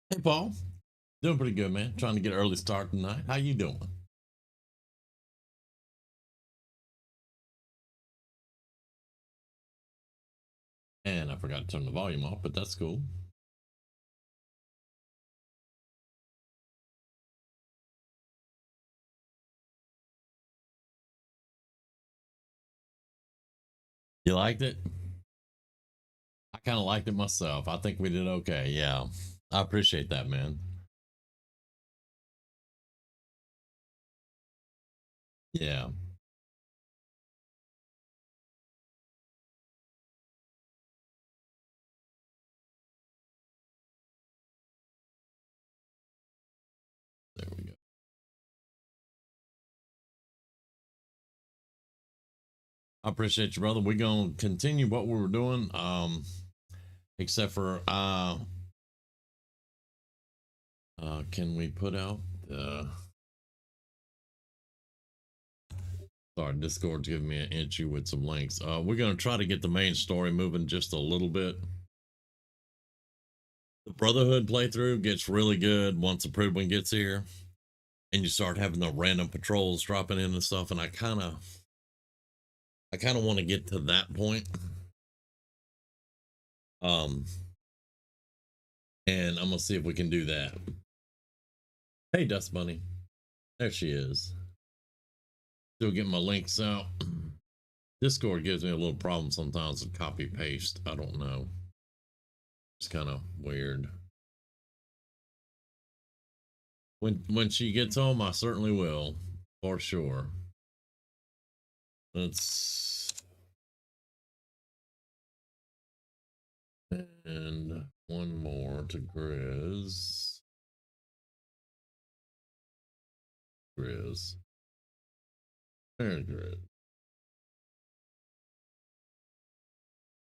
Hey, Paul. Doing pretty good, man. Trying to get an early start tonight. How you doing? And I forgot to turn the volume off, but that's cool. You liked it? I kind of liked it myself. I think we did okay. Yeah. I appreciate that, man. Yeah. There we go. I appreciate you, brother. We're going to continue what we were doing. Except for, can we put out, sorry, Discord's giving me an issue with some links. We're going to try to get the main story moving just a little bit. The Brotherhood playthrough gets really good once the Pridwin gets here, and you start having the random patrols dropping in and stuff. And I kind of want to get to that point. Um, and I'm gonna see if we can do that. Hey, Dust Bunny, there she is. Still getting my links out. Discord gives me a little problem sometimes with copy paste. I don't know. It's kind of weird. When she gets home, I certainly will, for sure. Let's and one more to Grizz. Grizz. There's Grizz.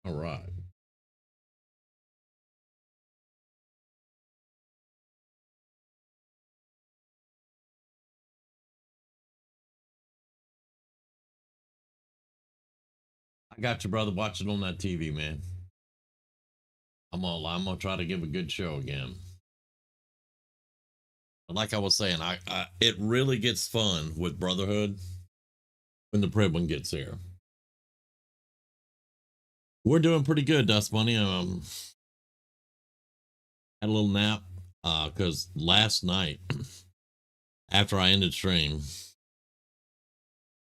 All right. I got you, brother. Watch it on that TV, man. I'm gonna try to give a good show again. And like I was saying, it really gets fun with Brotherhood when the Pridwin gets here. We're doing pretty good, Dust Bunny. Had a little nap because last night after I ended stream,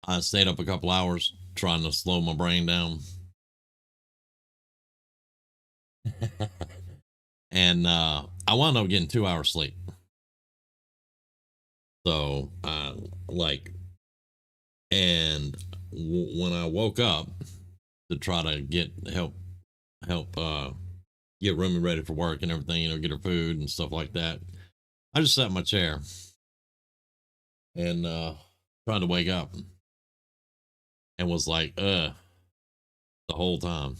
I stayed up a couple hours trying to slow my brain down. And I wound up getting 2 hours sleep. So, like, and when I woke up to try to get help get Rumi ready for work and everything, get her food and stuff like that, I just sat in my chair and tried to wake up and was like, the whole time.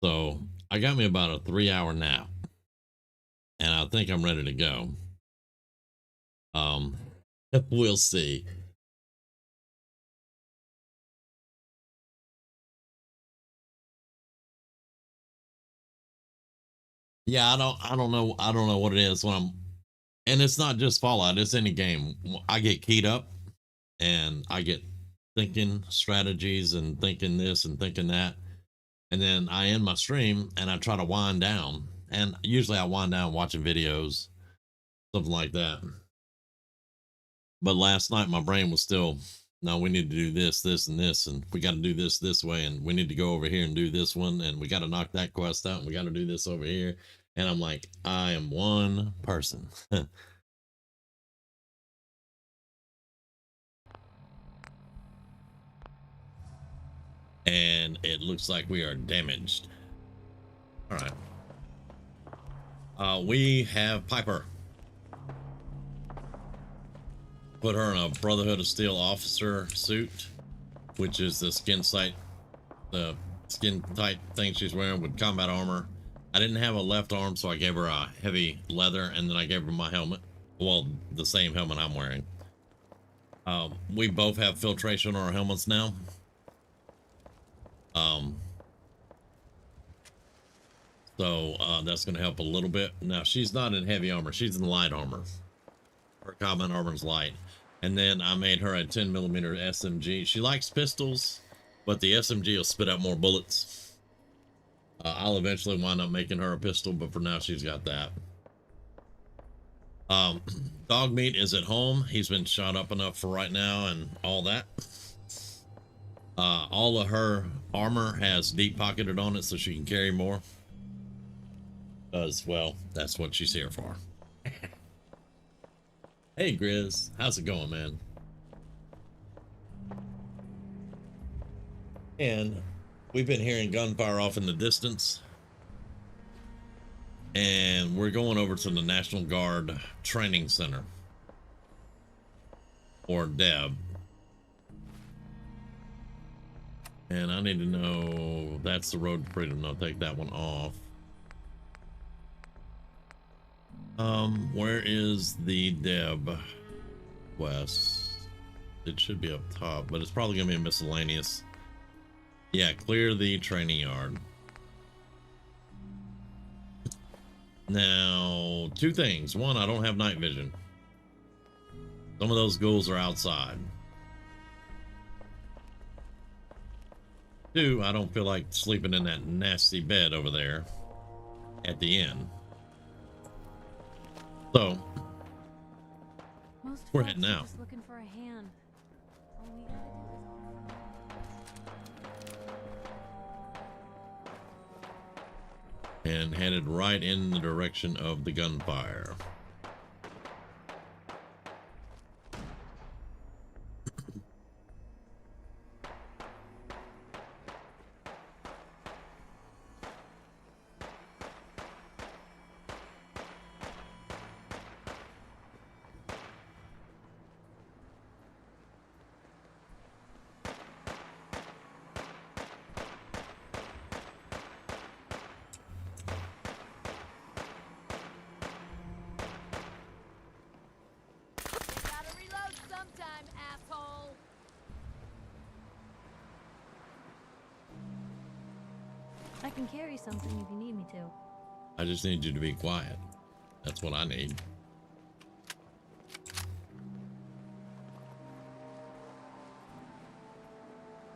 So I got me about a 3 hour nap and I think I'm ready to go. Um, we'll see. Yeah, I don't know what it is when I'm, and it's not just Fallout, it's any game. I get keyed up and I get thinking strategies and thinking this and thinking that. And then I end my stream and I try to wind down. And usually I wind down watching videos, something like that. But last night my brain was still, no, we need to do this, this, and this, and we got to do this way, and we need to go over here and do this one, and we got to knock that quest out, and we got to do this over here. And I'm like, I am one person. And it looks like we are damaged. All right. We have Piper. Put her in a Brotherhood of Steel officer suit, which is the skin tight thing she's wearing with combat armor. I didn't have a left arm, so I gave her a heavy leather, and then I gave her my helmet. Well, the same helmet I'm wearing. We both have filtration on our helmets now. So that's going to help a little bit. Now, she's not in heavy armor. She's in light armor. Her combat armor's light. And then I made her a 10 millimeter SMG. She likes pistols, but the SMG will spit out more bullets. I'll eventually wind up making her a pistol, but for now she's got that. Dog meat is at home. He's been shot up enough for right now and all that. All of her armor has deep pocketed on it so she can carry more. Because, well, that's what she's here for. Hey, Grizz. How's it going, man? And we've been hearing gunfire off in the distance. And we're going over to the National Guard Training Center. Or DEB. And I need to know, that's the road to freedom. I'll take that one off. Where is the DEB? West. It should be up top, but it's probably gonna be a miscellaneous. Yeah, clear the training yard. Now, two things. One, I don't have night vision. Some of those ghouls are outside. Two, I don't feel like sleeping in that nasty bed over there at the inn. So, Most we're folks heading are out. just looking for a hand. All we gotta do is And headed right in the direction of the gunfire. I can carry something if you need me to. I just need you to be quiet. That's what I need.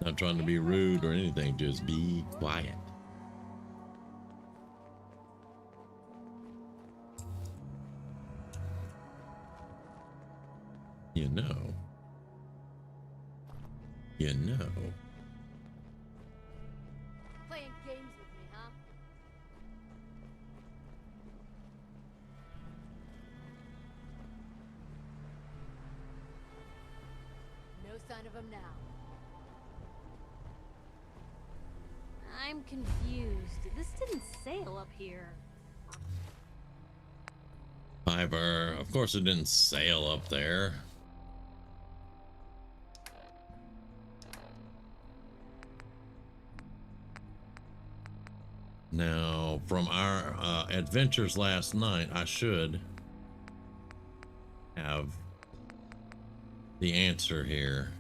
Not trying to be rude or anything, just be quiet. You know. You know. Playing games with me, huh? No sign of him now. I'm confused. This didn't sail up here. Piper, of course it didn't sail up there. Now, from our adventures last night, I should have the answer here.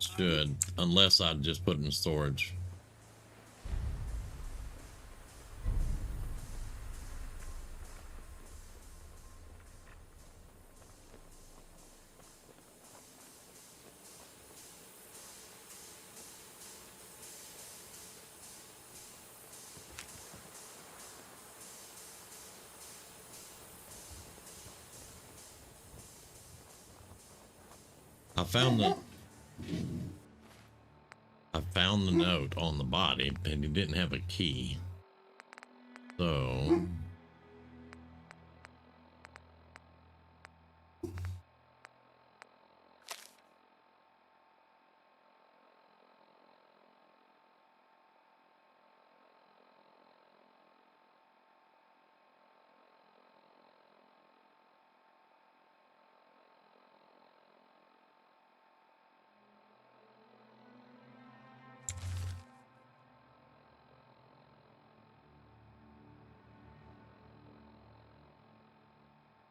Should, unless I just put it in storage. I found the note on the body, and he didn't have a key. So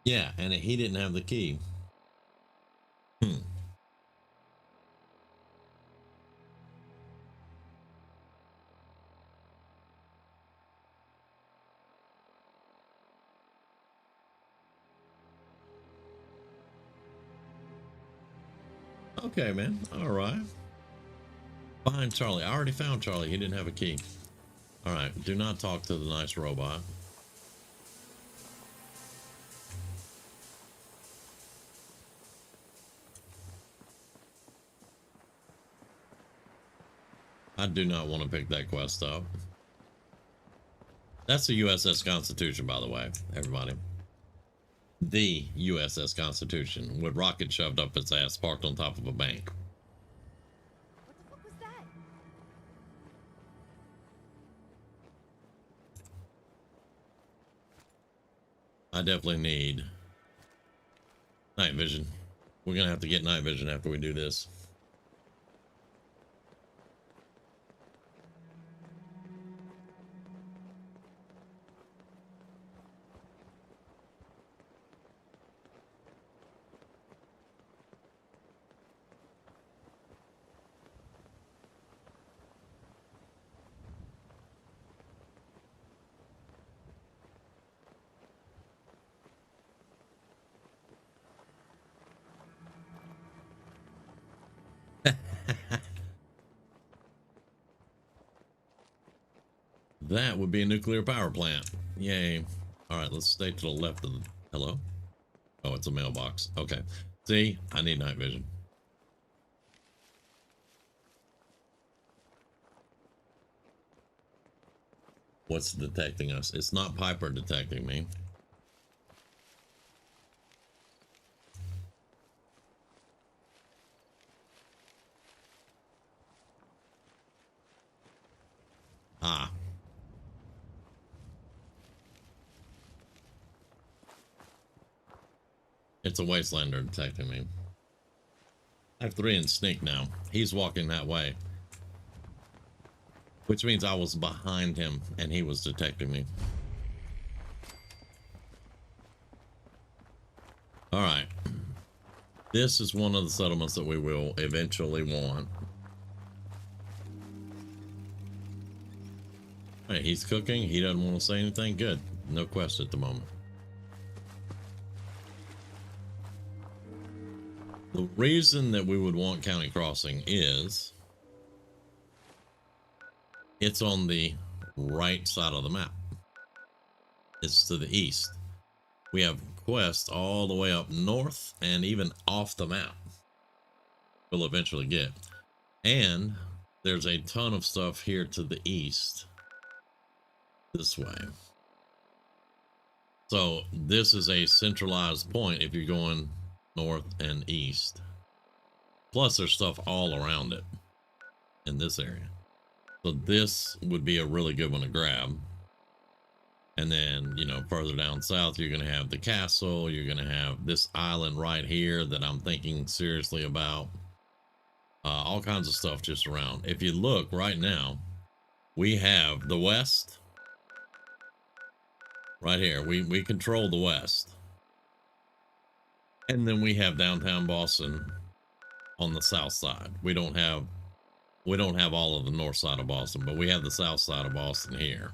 yeah, and he didn't have the key. Okay, man. All right. Find Charlie. I already found Charlie. He didn't have a key. All right. Do not talk to the nice robot. I do not want to pick that quest up. That's the USS Constitution, by the way, everybody. The USS Constitution with rocket shoved up its ass, parked on top of a bank. What the fuck was that? I definitely need night vision. We're gonna have to get night vision after we do this. That would be a nuclear power plant. Yay. All right, let's stay to the left of the... Hello? Oh, it's a mailbox. Okay. See, I need night vision. What's detecting us? It's not Piper detecting me. Ah. It's a Wastelander detecting me. I have 3 in sneak now. He's walking that way. Which means I was behind him and he was detecting me. Alright. This is one of the settlements that we will eventually want. Hey, he's cooking. He doesn't want to say anything. Good. No quest at the moment. The reason that we would want County Crossing is it's on the right side of the map. It's to the east. We have quests all the way up north and even off the map. We'll eventually get. And there's a ton of stuff here to the east. This way. So this is a centralized point if you're going north and east. Plus there's stuff all around it in this area. So this would be a really good one to grab. And then, you know, further down south, you're going to have the castle. You're going to have this island right here that I'm thinking seriously about. All kinds of stuff just around. If you look right now, we have the west. Right here. We control the west. And then we have downtown Boston on the south side. We don't have all of the north side of Boston, but we have the south side of Boston here.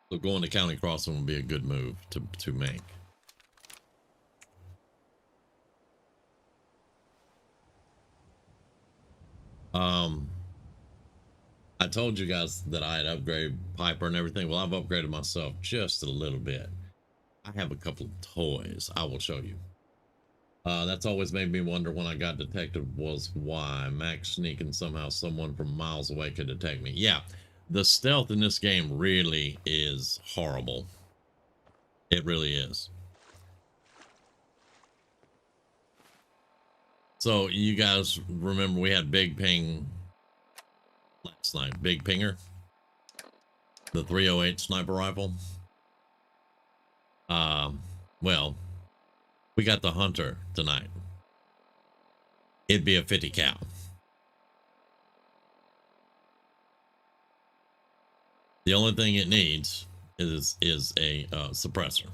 So going to County Crossing would be a good move to make. I told you guys that I had upgraded Piper and everything. Well, I've upgraded myself just a little bit. I have a couple of toys I will show you. That's always made me wonder when I got detected was why Max sneaking somehow someone from miles away could detect me. Yeah, the stealth in this game really is horrible. It really is. So you guys remember we had Big Ping last night, Big Pinger, the 308 sniper rifle. Well, we got the Hunter tonight. It'd be a 50 cal. The only thing it needs is a suppressor.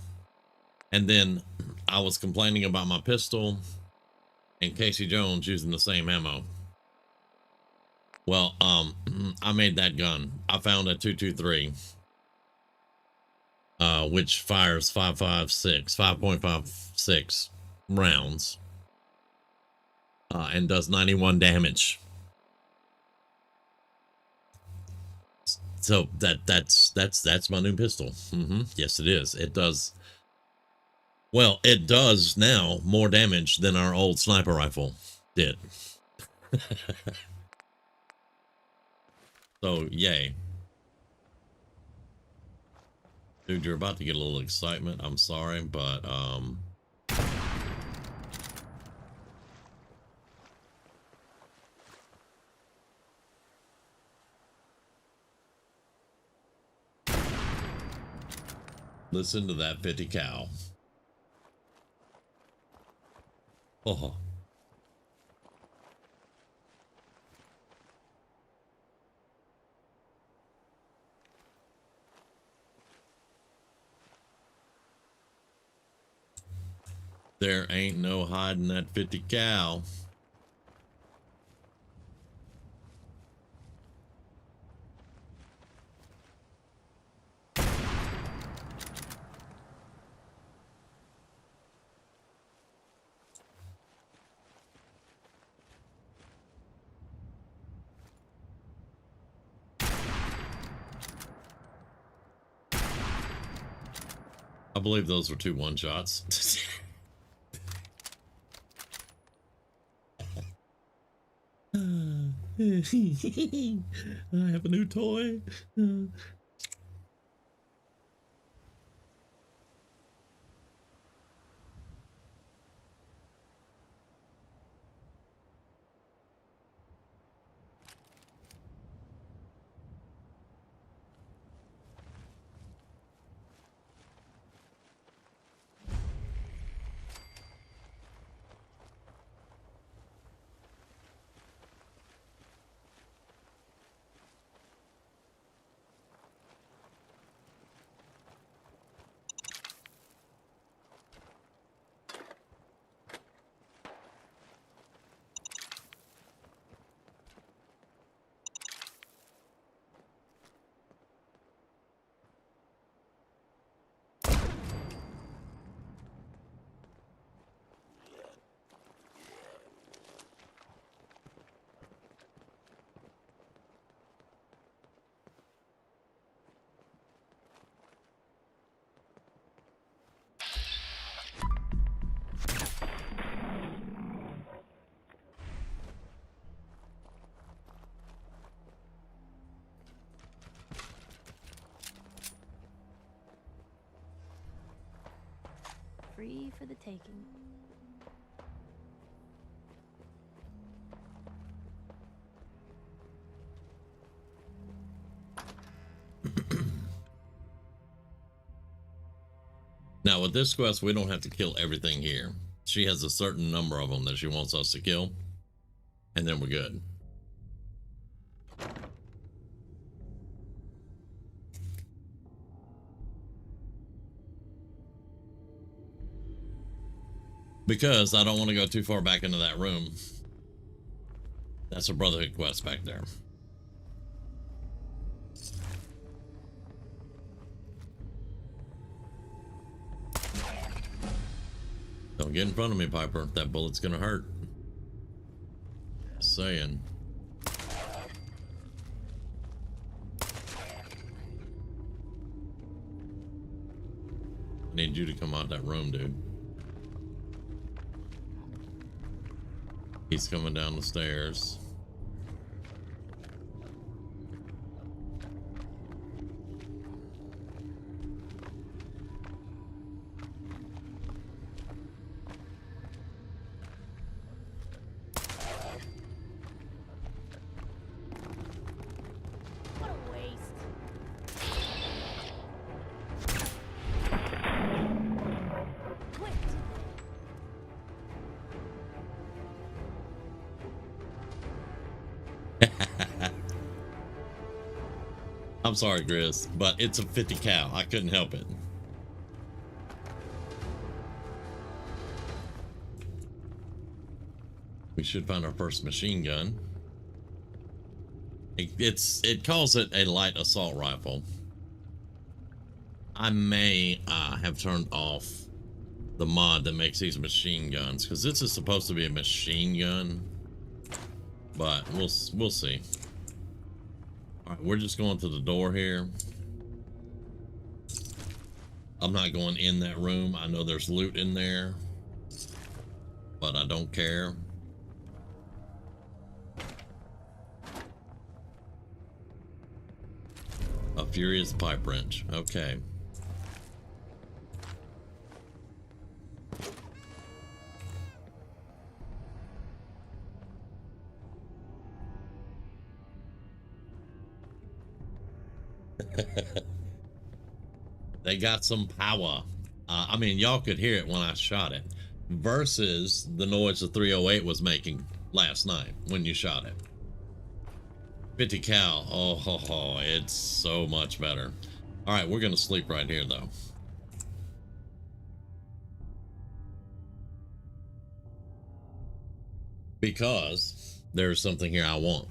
And then I was complaining about my pistol and Casey Jones using the same ammo. Well, I made that gun. I found a 223 which fires 5.56 rounds, and does 91 damage. So that's my new pistol. Yes, it is. It does. Well, it does now more damage than our old sniper rifle did. So, yay. Dude, you're about to get a little excitement. I'm sorry, but listen to that 50 cal. Oh. There ain't no hiding that 50 cal. I believe those were 2 one-shots. I have a new toy. Free for the taking. Now, with this quest, we don't have to kill everything here. She has a certain number of them that she wants us to kill, and then we're good. Because I don't want to go too far back into that room. That's a Brotherhood quest back there. Don't get in front of me, Piper. That bullet's gonna hurt. Just saying. I need you to come out that room, dude. He's coming down the stairs. What a waste. Quick. I'm sorry, Grizz, but it's a 50 cal. I couldn't help it. We should find our first machine gun. It calls it a light assault rifle. I may have turned off the mod that makes these machine guns, because this is supposed to be a machine gun, but we'll see. All right, we're just going to the door here. I'm not going in that room. I know there's loot in there, but I don't care. A furious pipe wrench. Okay. They got some power. I mean, y'all could hear it when I shot it versus the noise the 308 was making last night when you shot it. 50 cal. Oh, it's so much better. All right, we're gonna sleep right here though. Because there's something here I want.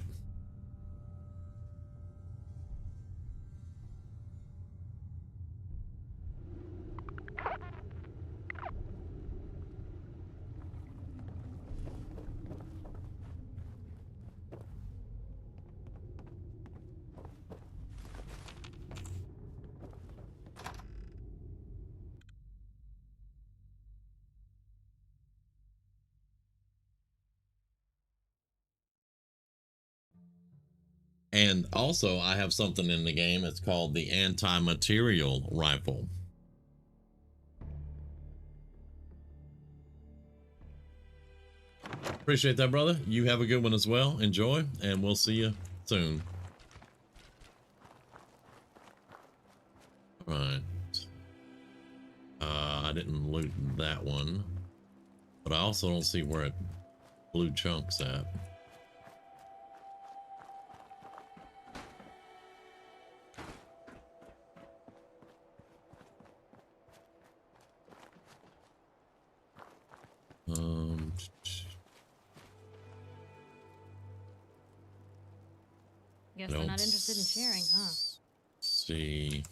And also, I have something in the game. It's called the anti-material rifle. Appreciate that, brother. You have a good one as well. Enjoy, and we'll see you soon. All right. I didn't loot that one, but I also don't see where it blue chunks at. Guess they're not interested in sharing, huh? See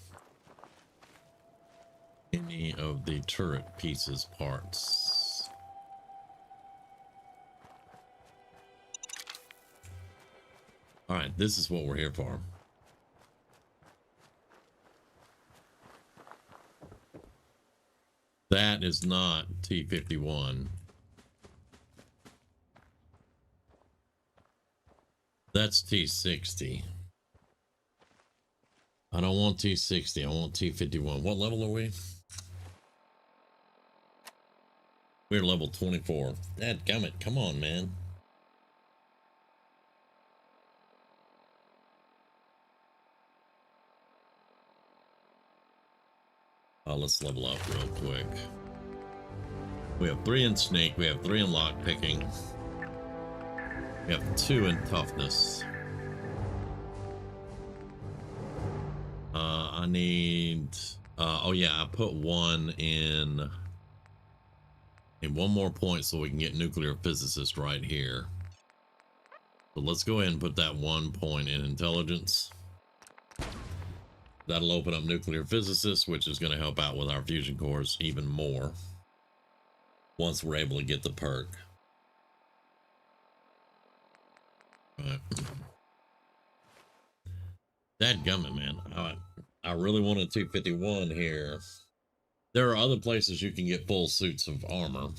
any of the turret pieces parts. All right, this is what we're here for. That is not T-51. That's T-60. I don't want T-60. I want T-51. What level are we? We're level 24. Dadgummit. Come on, man. Let's level up real quick. We have 3 in sneak. We have 3 in lock picking. We have 2 in toughness. I need. Oh yeah, I put 1 in. And 1 more point so we can get nuclear physicist right here. So let's go ahead and put that 1 point in intelligence. That'll open up nuclear physicist, which is going to help out with our fusion cores even more once we're able to get the perk. Right. Dadgummit, man. I really wanted 251 here. There are other places you can get full suits of armor.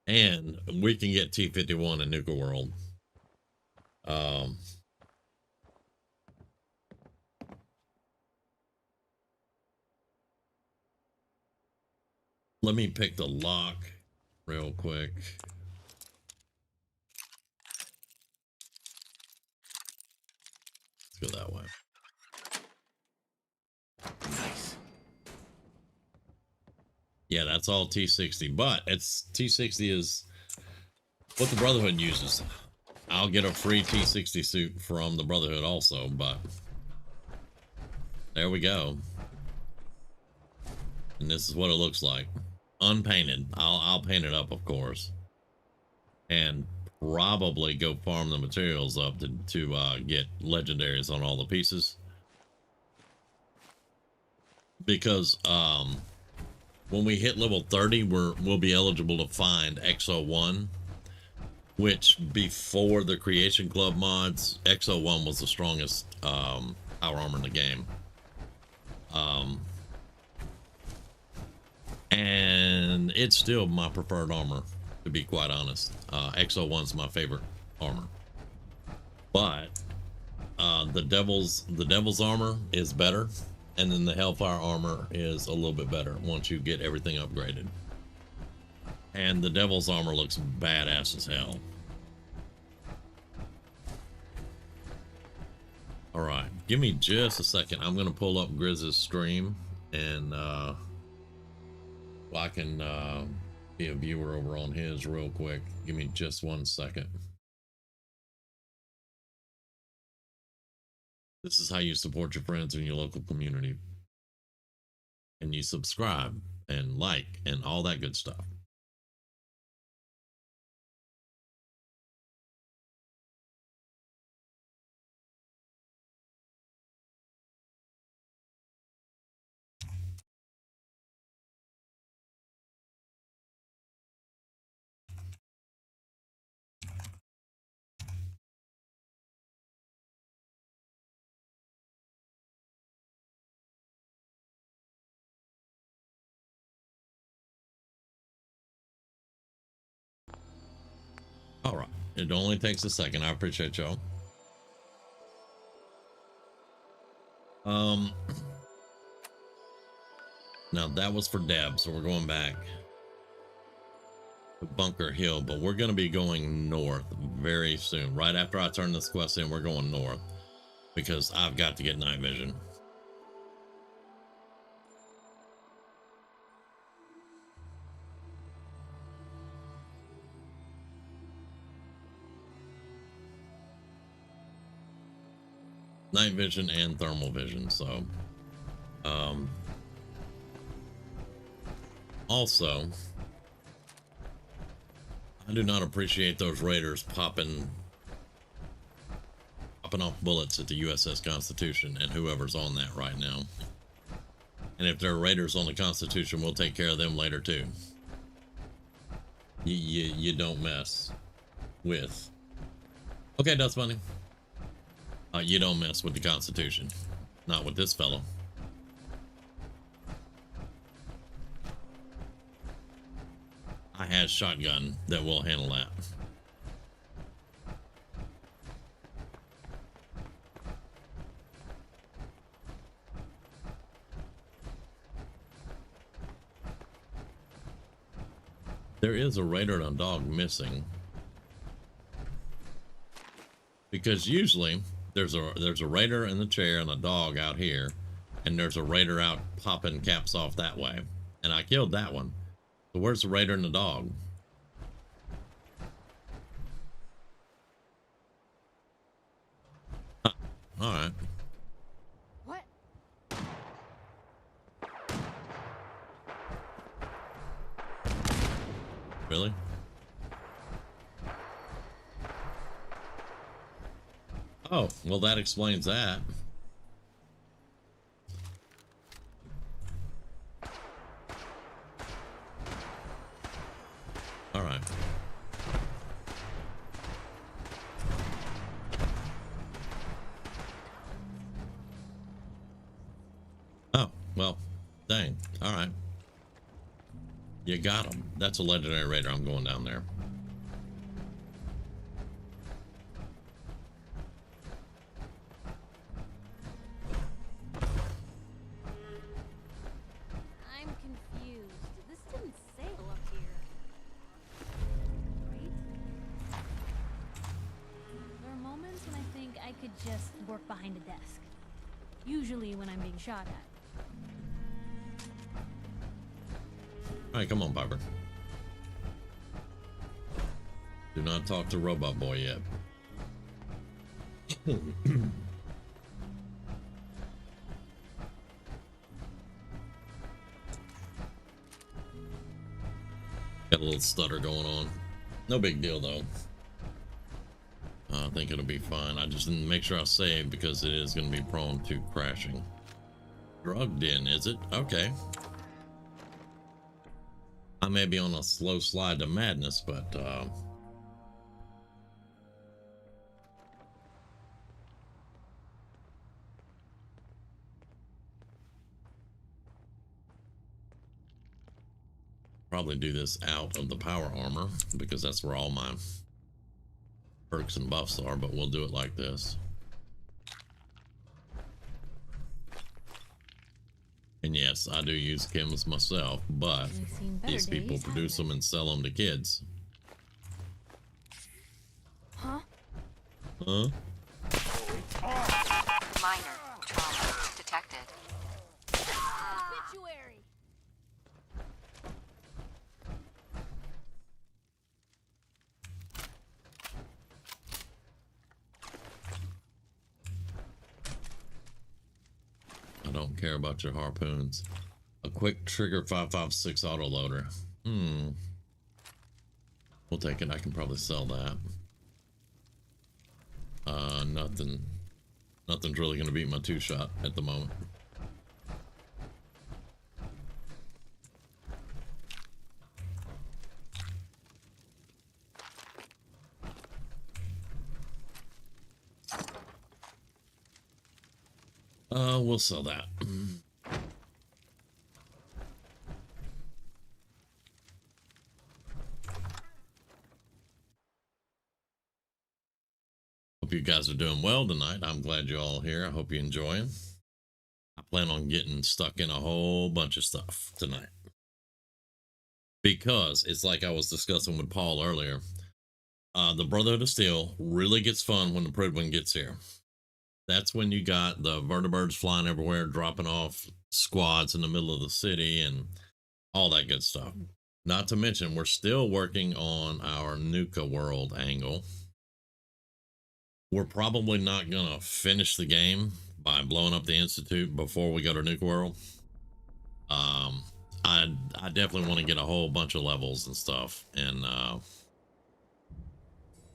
And we can get T-51 in Nuka World. Let me pick the lock real quick. Let's go that way. Nice. Yeah, that's all T-60, but it's T-60 is what the Brotherhood uses. I'll get a free T-60 suit from the Brotherhood also, but there we go. And this is what it looks like. Unpainted. I'll paint it up, of course. And probably go farm the materials up to get legendaries on all the pieces. because when we hit level 30, we'll be eligible to find X01, which before the Creation Club mods, X01 was the strongest power armor in the game. And it's still my preferred armor, to be quite honest. X01's my favorite armor. But the devil's armor is better, and then the Hellfire armor is a little bit better once you get everything upgraded. And the devil's armor looks badass as hell. All right, give me just a second. I'm gonna pull up Grizz's stream, and well, I can be a viewer over on his real quick. Give me just 1 second. This is how you support your friends in your local community. And you subscribe and like and all that good stuff. All right, it only takes a second. I appreciate y'all. Now that was for Deb, so we're going back to Bunker Hill, but we're going to be going north very soon. Right after I turn this quest in, we're going north because I've got to get night vision. Night vision and thermal vision, so also I do not appreciate those raiders popping off bullets at the USS Constitution and whoever's on that right now. And if there are raiders on the Constitution, we'll take care of them later too. You don't mess with. Okay, that's funny. You don't mess with the Constitution. Not with this fellow. I had shotgun that will handle that. There is a raider and a dog missing. Because usually there's a raider in the chair and a dog out here, and there's a raider out popping caps off that way, and I killed that one. So where's the raider and the dog? Huh. All right. What? Really? Oh, well, that explains that. All right. Oh, well, dang. All right. You got him. That's a legendary raider. I'm going down there. I'm confused. This didn't sail up here. Right? There are moments when I think I could just work behind a desk. Usually when I'm being shot at. All right, come on, Piper. Do not talk to Robot Boy yet. Got a little stutter going on. No big deal, though. I think it'll be fine. I just didn't make sure I save because it is going to be prone to crashing. drug den, is it? Okay. I may be on a slow slide to madness, but probably do this out of the power armor because that's where all my perks and buffs are, but we'll do it like this. And yes, I do use chems myself, but We've seen better these people days, produce them and sell them to kids. Huh? Huh? Minor trauma detected. Obituary. I don't care about your harpoons. A quick trigger 5.56 autoloader. We'll take it. I can probably sell that. Nothing's really gonna beat my 2-shot at the moment. We'll sell that. Hope you guys are doing well tonight. I'm glad you're all here. I hope you're enjoying. I plan on getting stuck in a whole bunch of stuff tonight. Because it's like I was discussing with Paul earlier. The Brotherhood of Steel really gets fun when the Pridwin gets here. That's when you got the vertibirds flying everywhere, dropping off squads in the middle of the city and all that good stuff. Not to mention, we're still working on our Nuka World angle. We're probably not going to finish the game by blowing up the Institute before we go to Nuka World. I definitely want to get a whole bunch of levels and stuff. And,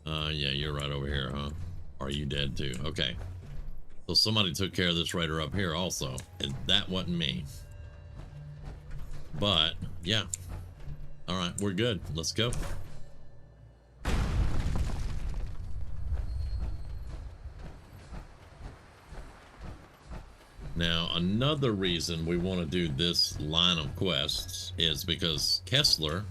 yeah, you're right over here, huh? Are you dead too? Okay. So somebody took care of this raider up here also, and that wasn't me. But yeah, all right, we're good. Let's go. Now, another reason we want to do this line of quests is because Kessler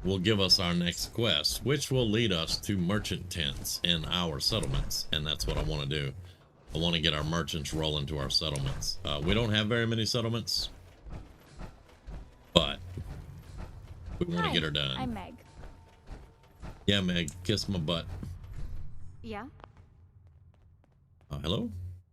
will give us our next quest, which will lead us to merchant tents in our settlements, and that's what I want to do. I want to get our merchants rolling to our settlements. We don't have very many settlements, but we want to get her done. I'm Meg. Yeah, Meg, kiss my butt. Yeah? Hello?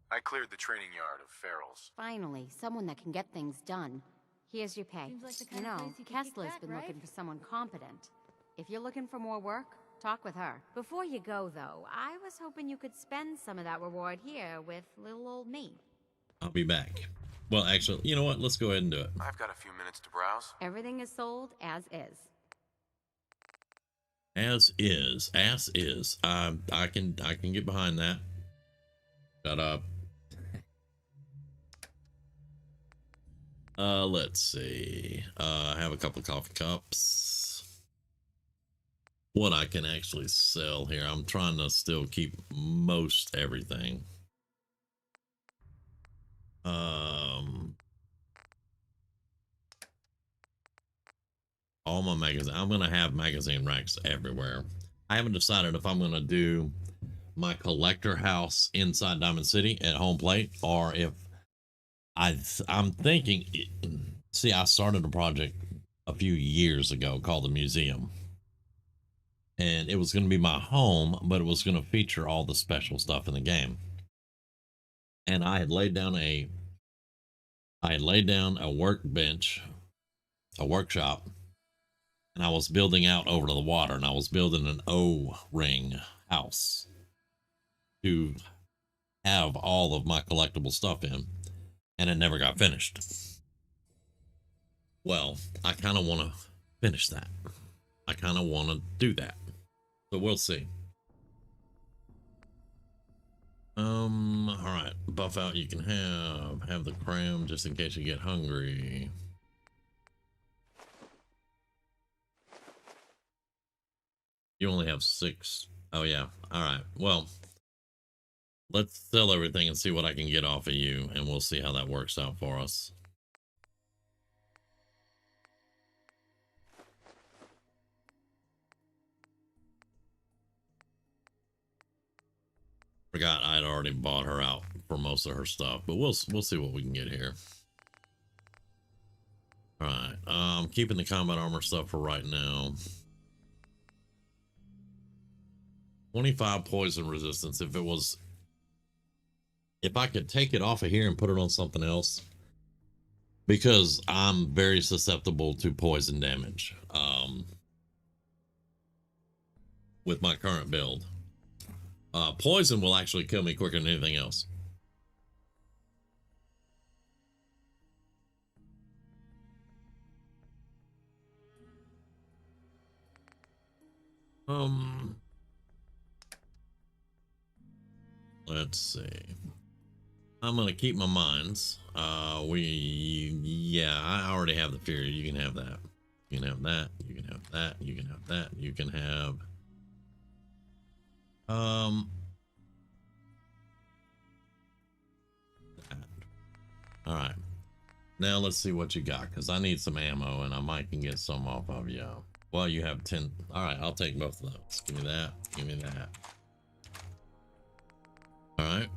I cleared the training yard of Farrell's. Finally, someone that can get things done. Here's your pay. Seems like the You kind of know, place you can kick Kessler's back, been right? looking for someone competent. If you're looking for more work, talk with her. Before you go, though, I was hoping you could spend some of that reward here with little old me. I'll be back. Well, actually, you know what? Let's go ahead and do it. I've got a few minutes to browse. Everything is sold as is. As is. I can get behind that. Shut up. Let's see. I have a couple of coffee cups. What I can actually sell here. I'm trying to still keep most everything. All my magazines. I'm gonna have magazine racks everywhere. I haven't decided if I'm gonna do my collector house inside Diamond City at Home Plate, or if I'm thinking. See, I started a project a few years ago called the museum, and it was going to be my home, but it was going to feature all the special stuff in the game. And I had laid down a workbench, a workshop, and I was building out over to the water, and I was building an O-ring house to have all of my collectible stuff in, and it never got finished. Well, I kind of want to finish that. I kind of want to do that. So we'll see. All right. Buff out. You can have the cram just in case you get hungry. You only have 6. Oh yeah. All right. Well, let's sell everything and see what I can get off of you, and we'll see how that works out for us. Forgot I'd already bought her out for most of her stuff, but we'll see what we can get here. All right, I'm keeping the combat armor stuff for right now. 25 poison resistance. If I could take it off of here and put it on something else, because I'm very susceptible to poison damage with my current build. Poison will actually kill me quicker than anything else. Let's see. I'm gonna keep my mines. Yeah, I already have the Fury. You can have that. You can have that. You can have that. You can have that. You can have. All right. Now let's see what you got, because I need some ammo, and I might can get some off of you. Well, you have 10. All right, I'll take both of those. Give me that. Give me that. All right.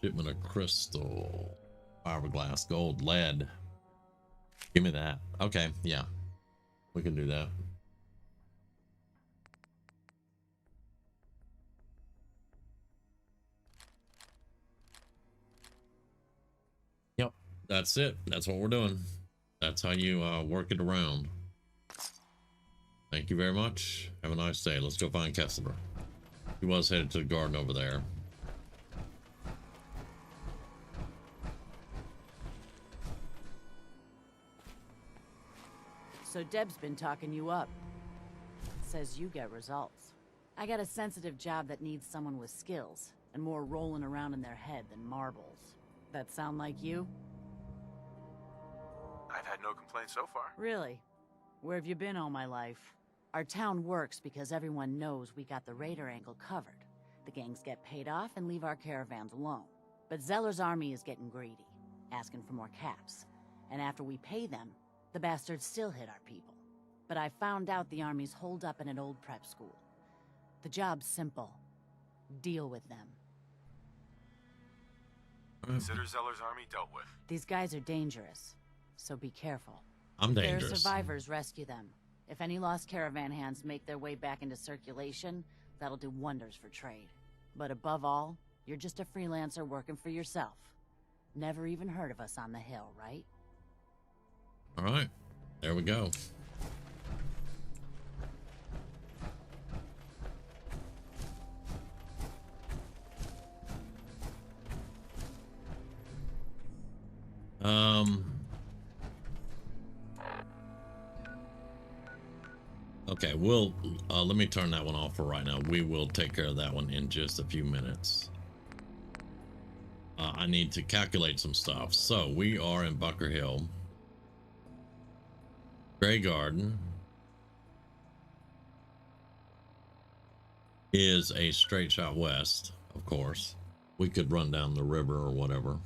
Shipment of crystal, fiberglass, gold, lead. Give me that. Okay, yeah, we can do that. Yep, that's it. That's what we're doing. That's how you work it around. Thank you very much. Have a nice day. Let's go find Kessler. He was headed to the garden over there. So Deb's been talking you up. Says you get results. I got a sensitive job that needs someone with skills, and more rolling around in their head than marbles. That sound like you? I've had no complaints so far. Really? Where have you been all my life? Our town works because everyone knows we got the raider angle covered. The gangs get paid off and leave our caravans alone. But Zeller's army is getting greedy, asking for more caps. And after we pay them, the bastards still hit our people. But I found out the army's holed up in an old prep school. The job's simple. Deal with them. Consider Zeller's army dealt with. These guys are dangerous, so be careful. I'm If dangerous. they're survivors, rescue them. If any lost caravan hands make their way back into circulation, that'll do wonders for trade. But above all, you're just a freelancer working for yourself. Never even heard of us on the hill, right? All right, there we go. Okay, we'll let me turn that one off for right now. We will take care of that one in just a few minutes. I need to calculate some stuff. So we are in Bunker Hill. Grey Garden is a straight shot west, of course. We could run down the river or whatever.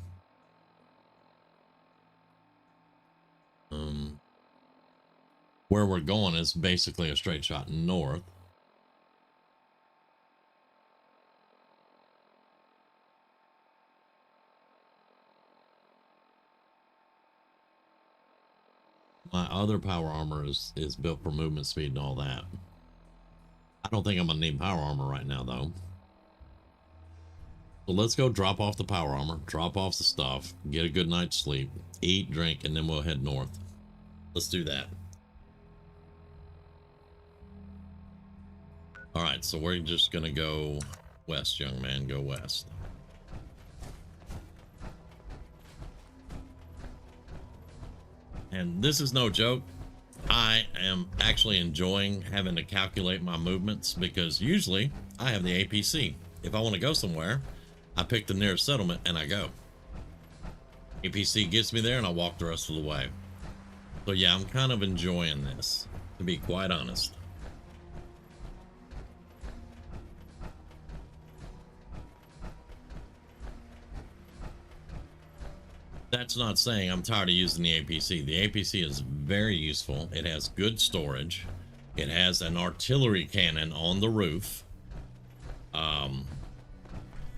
Where we're going is basically a straight shot north. My other power armor is built for movement speed and all that. I don't think I'm gonna need power armor right now though. So let's go drop off the power armor, drop off the stuff, get a good night's sleep, eat, drink, and then we'll head north. Let's do that. All right, so we're just gonna go west, young man, go west. And this is no joke. I am actually enjoying having to calculate my movements because usually I have the APC. If I want to go somewhere, I pick the nearest settlement and I go. APC gets me there and I walk the rest of the way. So yeah, I'm kind of enjoying this, to be quite honest. That's not saying I'm tired of using the APC. The APC is very useful. It has good storage. It has an artillery cannon on the roof.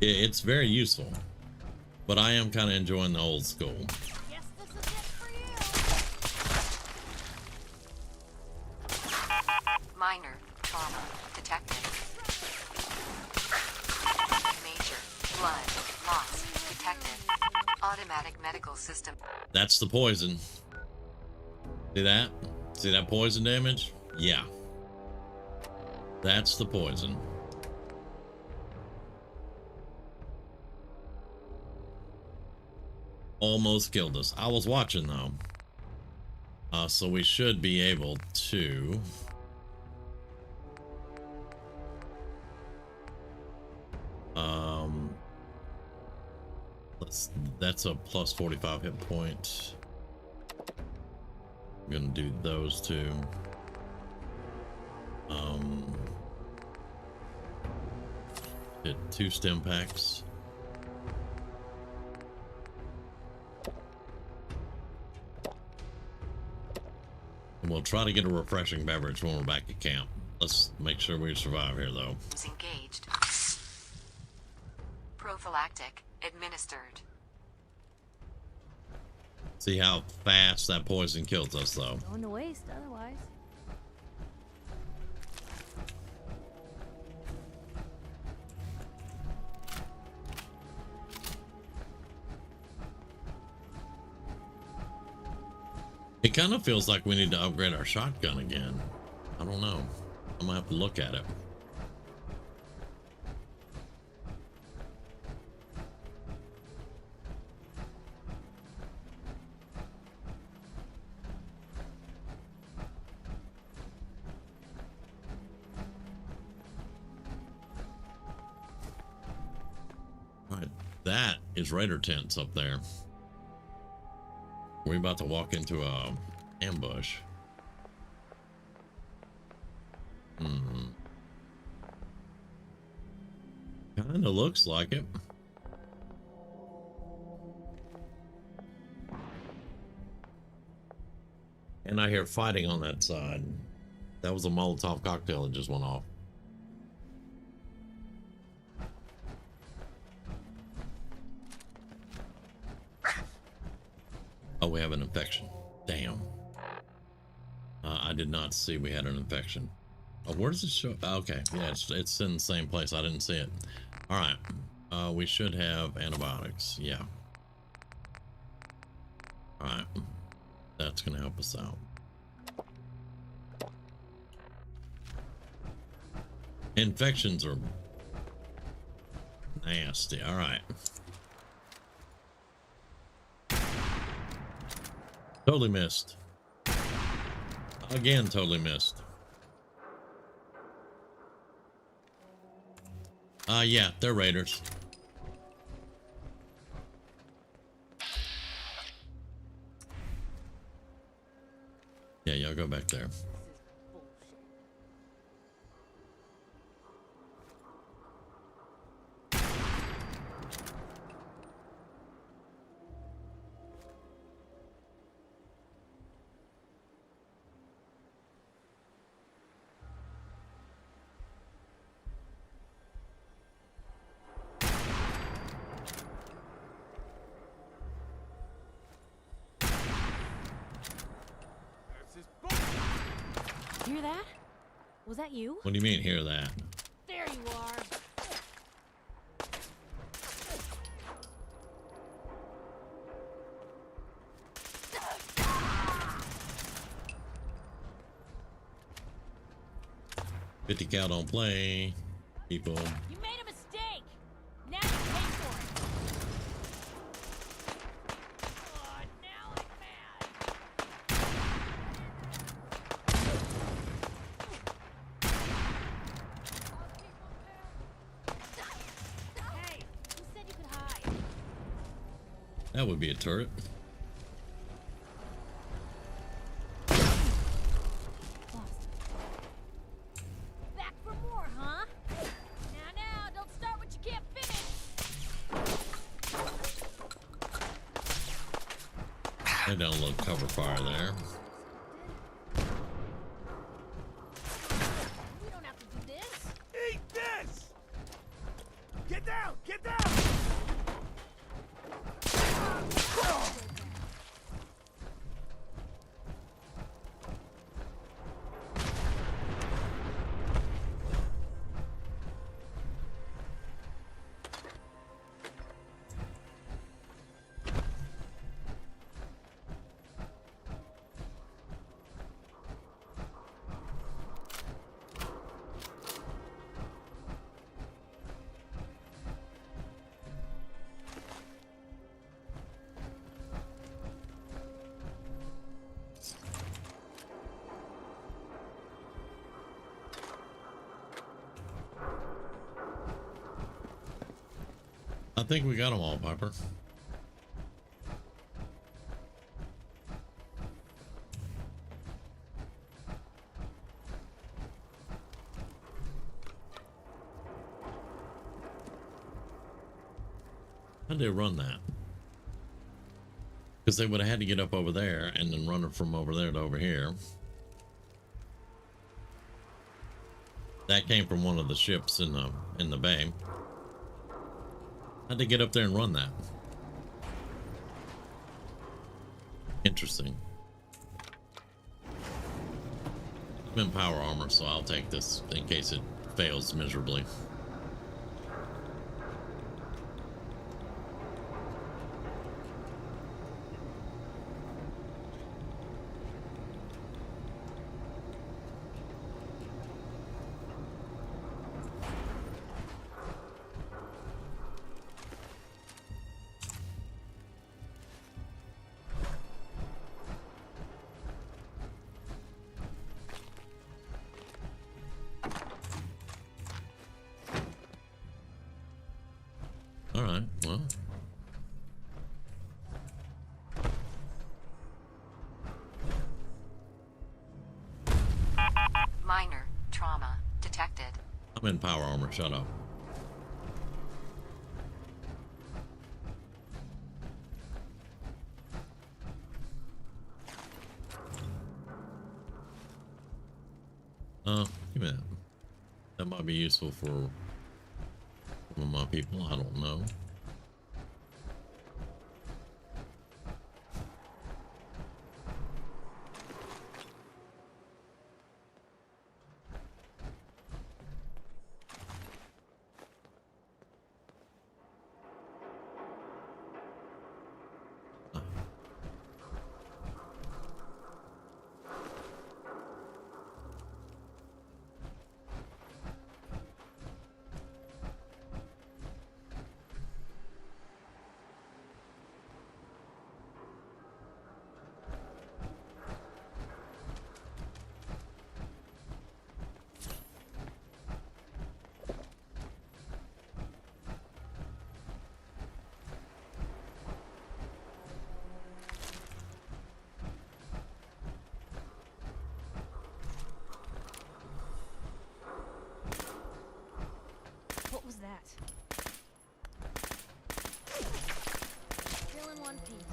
It's very useful. But I am kind of enjoying the old school. Guess this is it for you. Minor trauma detected. Major blood loss detected. Automatic medical system. That's the poison. See that? See that poison damage? Yeah. That's the poison. Almost killed us. I was watching though. So we should be able to that's a plus 45 hit point. I'm gonna do those two. Hit 2 stim packs. And we'll try to get a refreshing beverage when we're back at camp. Let's make sure we survive here though. Is engaged. Prophylactic administered. See how fast that poison kills us though. Going to waste otherwise. It kind of feels like we need to upgrade our shotgun again. I don't know. I'm gonna have to look at it. All right, that is Raider tents up there. We're about to walk into a ambush. Kind of looks like it. And I hear fighting on that side. That was a Molotov cocktail that just went off. Oh, we have an infection. Damn. I did not see we had an infection. Oh, where does it show? Okay, yeah, it's in the same place. I didn't see it. All right. We should have antibiotics. Yeah. All right. That's going to help us out. Infections are nasty. All right. Totally missed. Again, totally missed. Yeah, they're raiders. Yeah, y'all go back there. Hear that? Was that you? What do you mean, hear that? There you are. $50 cal don't play, people. You made a mistake. Now you pay for it. Oh, now I'm mad. That would be a turret. Back for more, huh? Now, don't start what you can't finish. Lay down a little cover fire there. We don't have to do this. Eat this! Get down! Get down! I think we got them all, Piper. How'd they run that? Because they would have had to get up over there and then run it from over there to over here. That came from one of the ships in the bay. How'd they get up there and run that? Interesting. I'm in power armor, so I'll take this in case it fails miserably. All right, well. Minor trauma detected. I'm in power armor, shut up. Give me that. That might be useful for some of my people, I don't know. What was that? Still in one piece.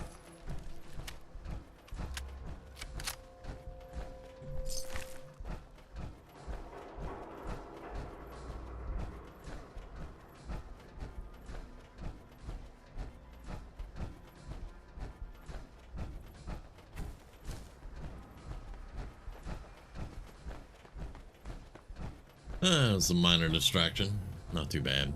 It was a minor distraction. Not too bad.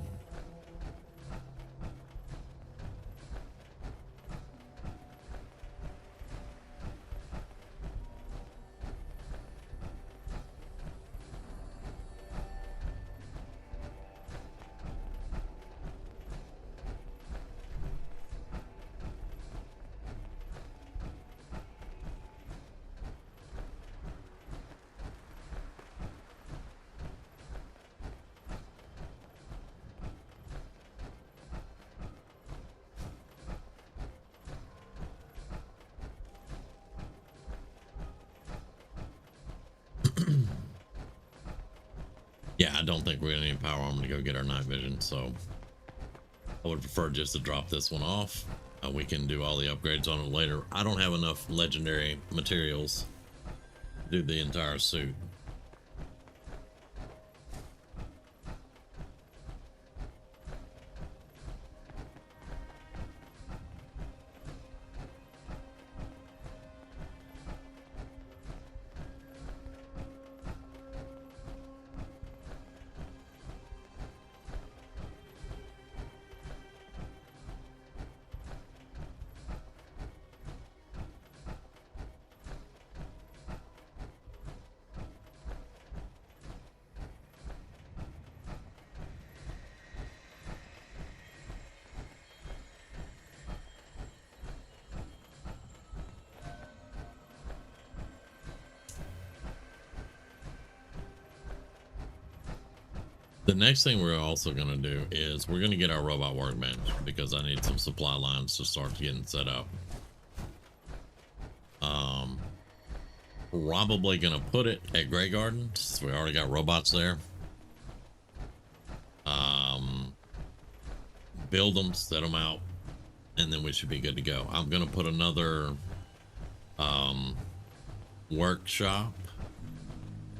I don't think we're gonna need power armor to go get our night vision, so I would prefer just to drop this one off. We can do all the upgrades on it later. I don't have enough legendary materials to do the entire suit. The next thing we're also going to do is we're going to get our robot workbench because I need some supply lines to start getting set up. Probably going to put it at Grey Garden since we already got robots there. Build them, set them out, and then we should be good to go. I'm going to put another workshop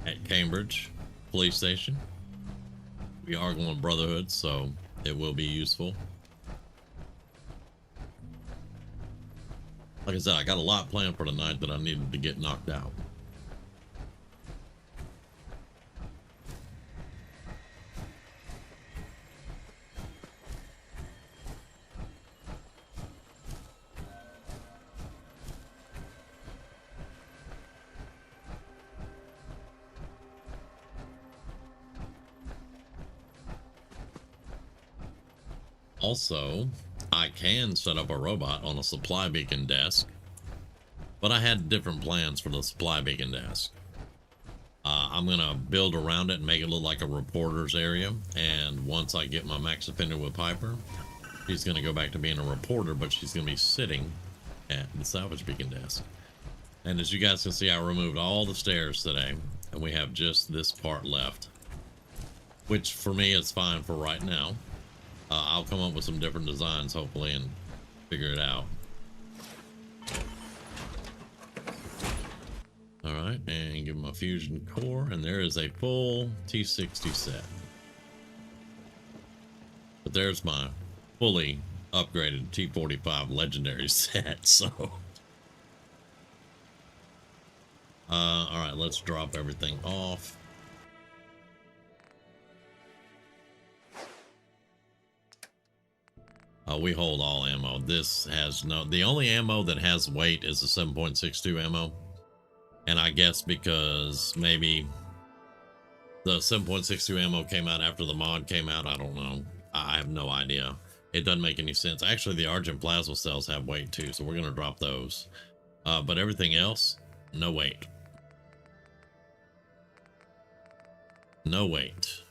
at Cambridge Police Station. We are going Brotherhood, so it will be useful. Like I said, I got a lot planned for tonight that I needed to get knocked out. Also, I can set up a robot on a supply beacon desk, but I had different plans for the supply beacon desk. I'm going to build around it and make it look like a reporter's area, and once I get my max offender with Piper, she's going to go back to being a reporter, but she's going to be sitting at the salvage beacon desk. And as you guys can see, I removed all the stairs today, and we have just this part left, which for me is fine for right now. I'll come up with some different designs, hopefully, and figure it out. All right, and give them a fusion core, and there is a full T60 set. But there's my fully upgraded T45 legendary set, so. All right, let's drop everything off. We hold all ammo. This has no, the only ammo that has weight is the 7.62 ammo. And I guess because maybe the 7.62 ammo came out after the mod came out, I don't know. I have no idea. It doesn't make any sense. Actually, the Argent plasma cells have weight too, so we're going to drop those. But everything else, no weight. No weight.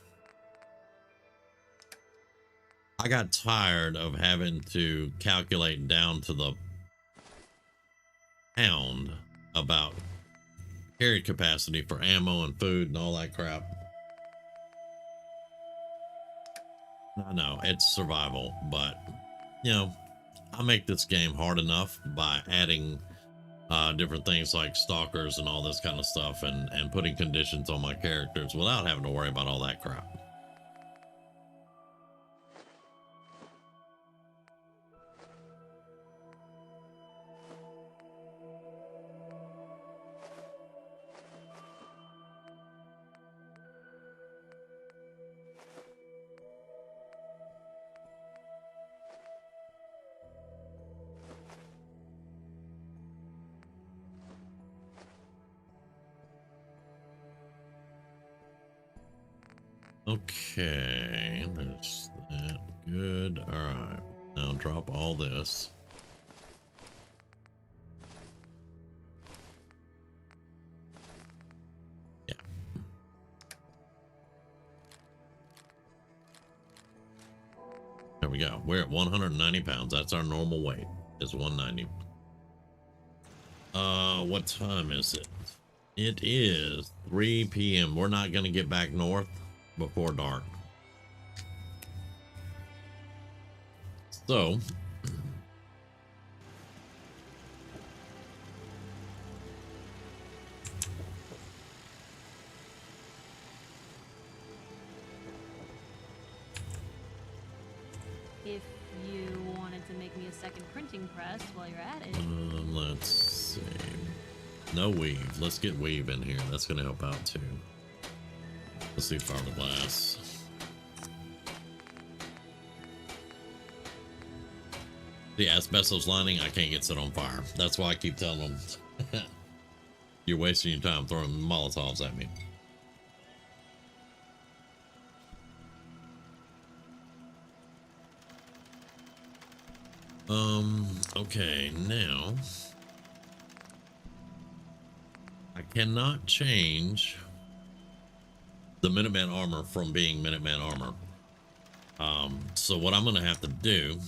I got tired of having to calculate down to the pound about carry capacity for ammo and food and all that crap. I know it's survival, but you know, I make this game hard enough by adding different things like stalkers and all this kind of stuff, and putting conditions on my characters without having to worry about all that crap. Okay, that's that. Good. All right, now drop all this. Yeah. There we go. We're at 190 pounds. That's our normal weight. Is 190. What time is it? It is 3 p.m. We're not going to get back north before dark. So If you wanted to make me a second printing press while you're at it. let's see. No weave. Let's get weave in here. That's going to help out too. Let's see fiberglass. The asbestos lining, I can't get set on fire. That's why I keep telling them, you're wasting your time throwing Molotovs at me. Okay, now I cannot change the Minuteman armor from being Minuteman armor. So what I'm gonna have to do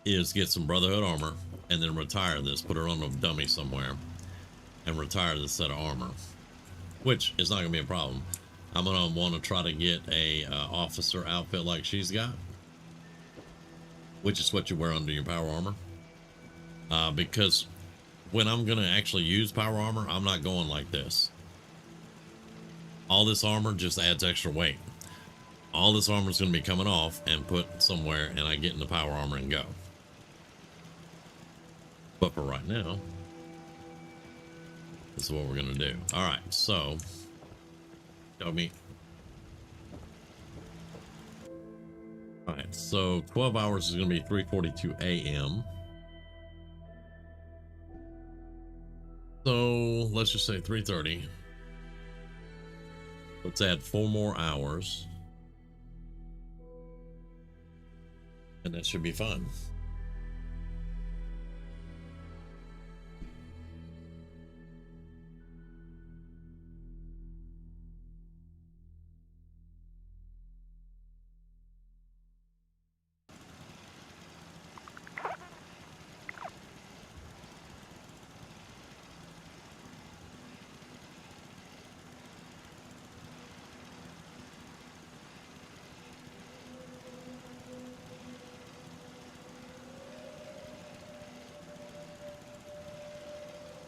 is get some Brotherhood armor and then retire this, put her on a dummy somewhere and retire this set of armor, which is not gonna be a problem. I'm gonna want to try to get a officer outfit like she's got, which is what you wear under your power armor. Because when I'm gonna actually use power armor, I'm not going like this. All this armor just adds extra weight. All this armor is gonna be coming off and put somewhere, and I get in the power armor and go. But for right now, this is what we're gonna do. All right, so tell me. All right, so 12 hours is gonna be 3:42 a.m. So let's just say 3:30. Let's add 4 more hours. And that should be fun.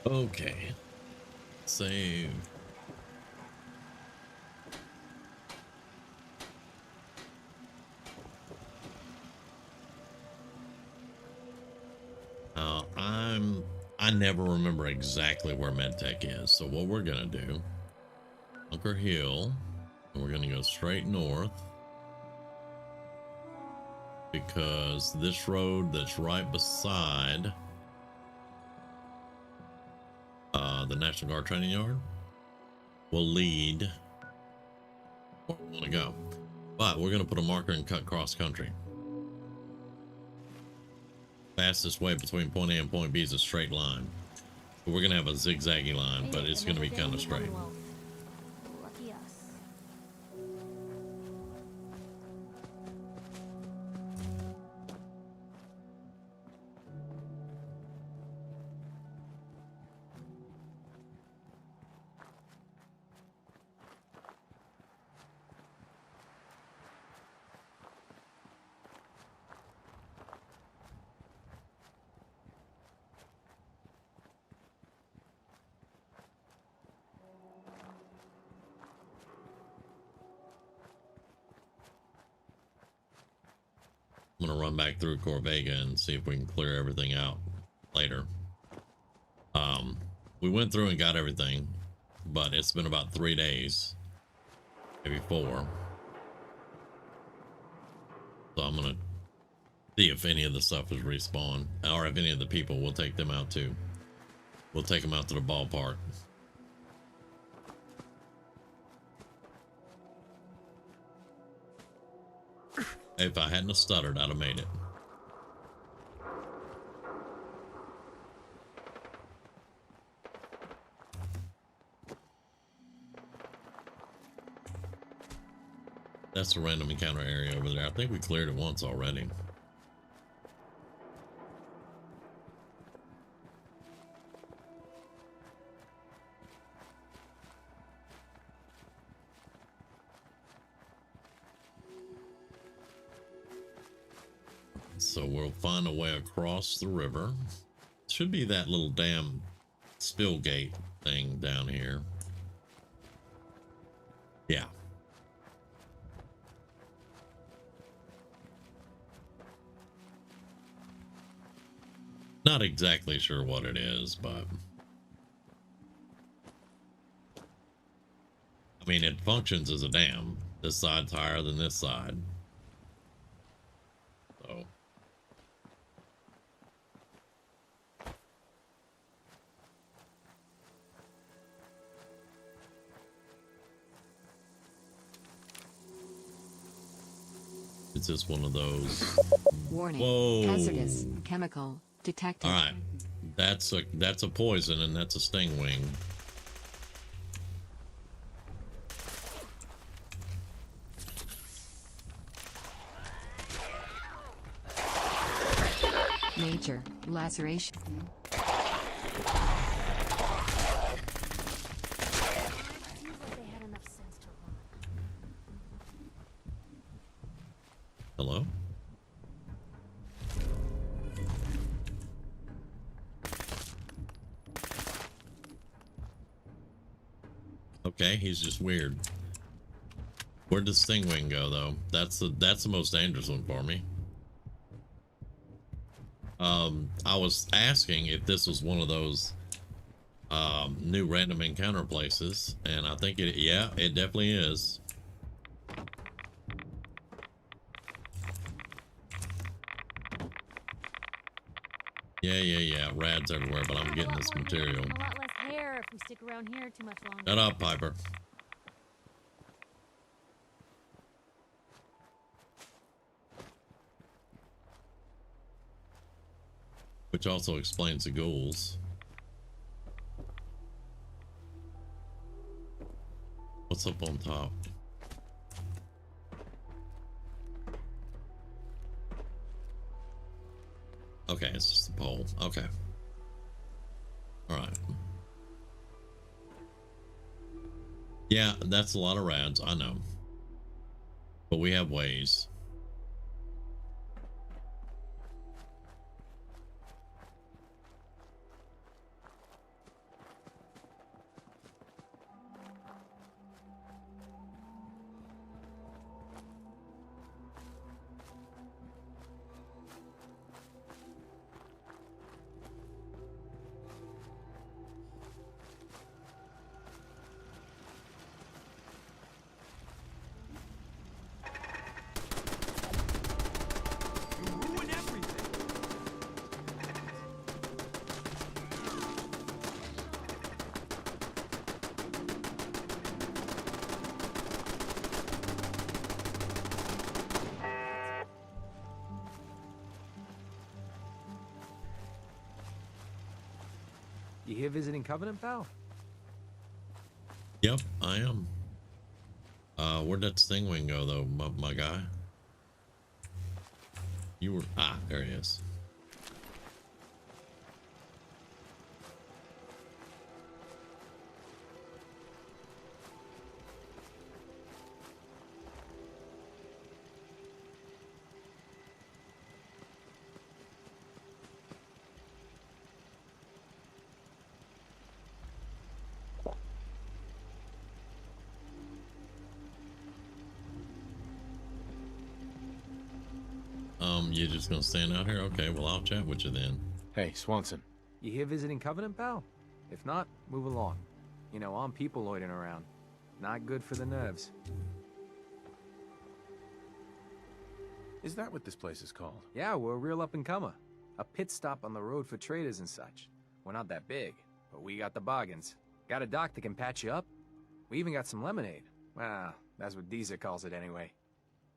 Okay. Save. I never remember exactly where MedTech is. So what we're gonna do, Bunker Hill, and we're gonna go straight north, because this road that's right beside the National Guard training yard will lead where we want to go. But we're going to put a marker and cut cross country. Fastest way between point A and point B is a straight line. But we're going to have a zigzaggy line, but it's going to be kind of straight. Lucky us. I'm gonna run back through Corvega and see if we can clear everything out later. We went through and got everything, but it's been about 3 days, maybe 4. So I'm gonna see if any of the stuff is respawned, or if any of the people, we'll take them out too. We'll take them out to the ballpark. If I hadn't have stuttered, I'd have made it. That's the random encounter area over there. I think we cleared it once already. so we'll find a way across the river. Should be that little damn spill gate thing down here. Yeah. Not exactly sure what it is, but I mean, it functions as a dam. This side's higher than this side. So it's just one of those. Warning. Whoa. Hazardous chemical detected. All right. That's a poison, and that's a stingwing. Major laceration. Seems like they had enough sense to run. Hello? Okay, he's just weird. Where'd the stingwing go, though? That's the most dangerous one for me. I was asking if this was one of those new random encounter places, and I think it definitely is. Yeah, rads everywhere, but I'm getting this material. A lot less hair if we stick around here too much longer. Shut up, Piper. Which also explains the ghouls. What's up on top? Okay, it's just a pole. Okay. All right. Yeah, that's a lot of rads, I know. But we have ways. You here visiting Covenant, pal? Yep, I am. Where'd that stingwing go, though, my guy? You were... Ah, there he is. You're just gonna stand out here? Okay, well, I'll chat with you then. Hey, Swanson. You here visiting Covenant, pal? If not, move along. You know, I'm people loitering around. Not good for the nerves. Is that what this place is called? Yeah, we're a real up-and-comer. A pit stop on the road for traders and such. We're not that big, but we got the bargains. Got a dock that can patch you up. We even got some lemonade. Well, that's what Deezer calls it anyway.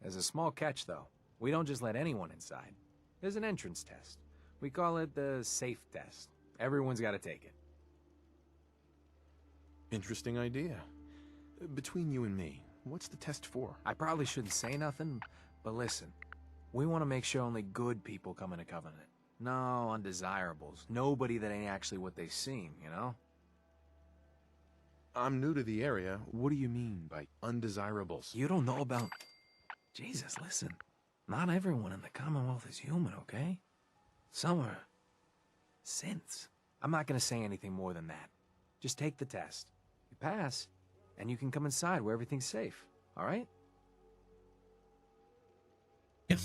There's a small catch, though. We don't just let anyone inside. There's an entrance test. We call it the safe test. Everyone's got to take it. Interesting idea. Between you and me, what's the test for? I probably shouldn't say nothing, but listen. We want to make sure only good people come into Covenant. No undesirables. Nobody that ain't actually what they seem, you know? I'm new to the area. What do you mean by undesirables? You don't know about... Jesus, listen. Not everyone in the Commonwealth is human, okay? Some are synths. I'm not gonna say anything more than that. Just take the test. You pass, and you can come inside where everything's safe, all right? Yeah.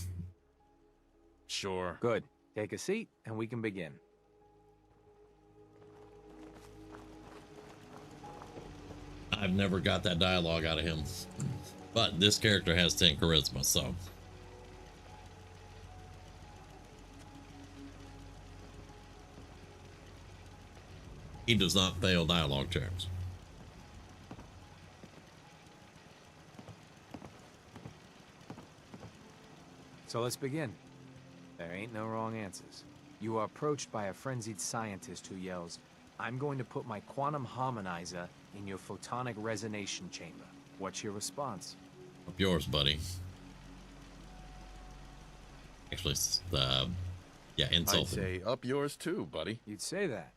Sure. Good. Take a seat, and we can begin. I've never got that dialogue out of him. But this character has 10 charisma, so. He does not fail dialogue checks. So let's begin. There ain't no wrong answers. You are approached by a frenzied scientist who yells, "I'm going to put my quantum harmonizer in your photonic resonation chamber." What's your response? Up yours, buddy. Actually, yeah, I'd insulting. say up yours too, buddy. You'd say that.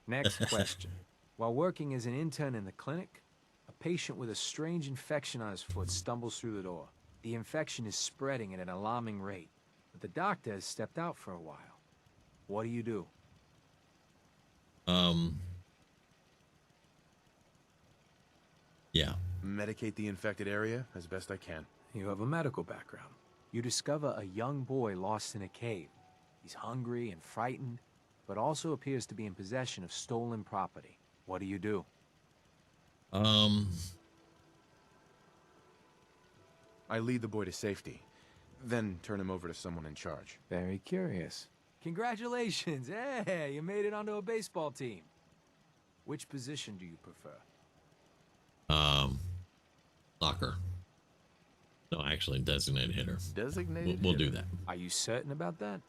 Next question. While working as an intern in the clinic, a patient with a strange infection on his foot stumbles through the door. The infection is spreading at an alarming rate, but the doctor has stepped out for a while. What do? Yeah. Medicate the infected area as best I can. You have a medical background. You discover a young boy lost in a cave. He's hungry and frightened, but also appears to be in possession of stolen property. What do? I lead the boy to safety, then turn him over to someone in charge. Very curious. Congratulations! Hey, you made it onto a baseball team. Which position do you prefer? Locker. No, actually, designated hitter. Designated We'll do hitter. that. Are you certain about that?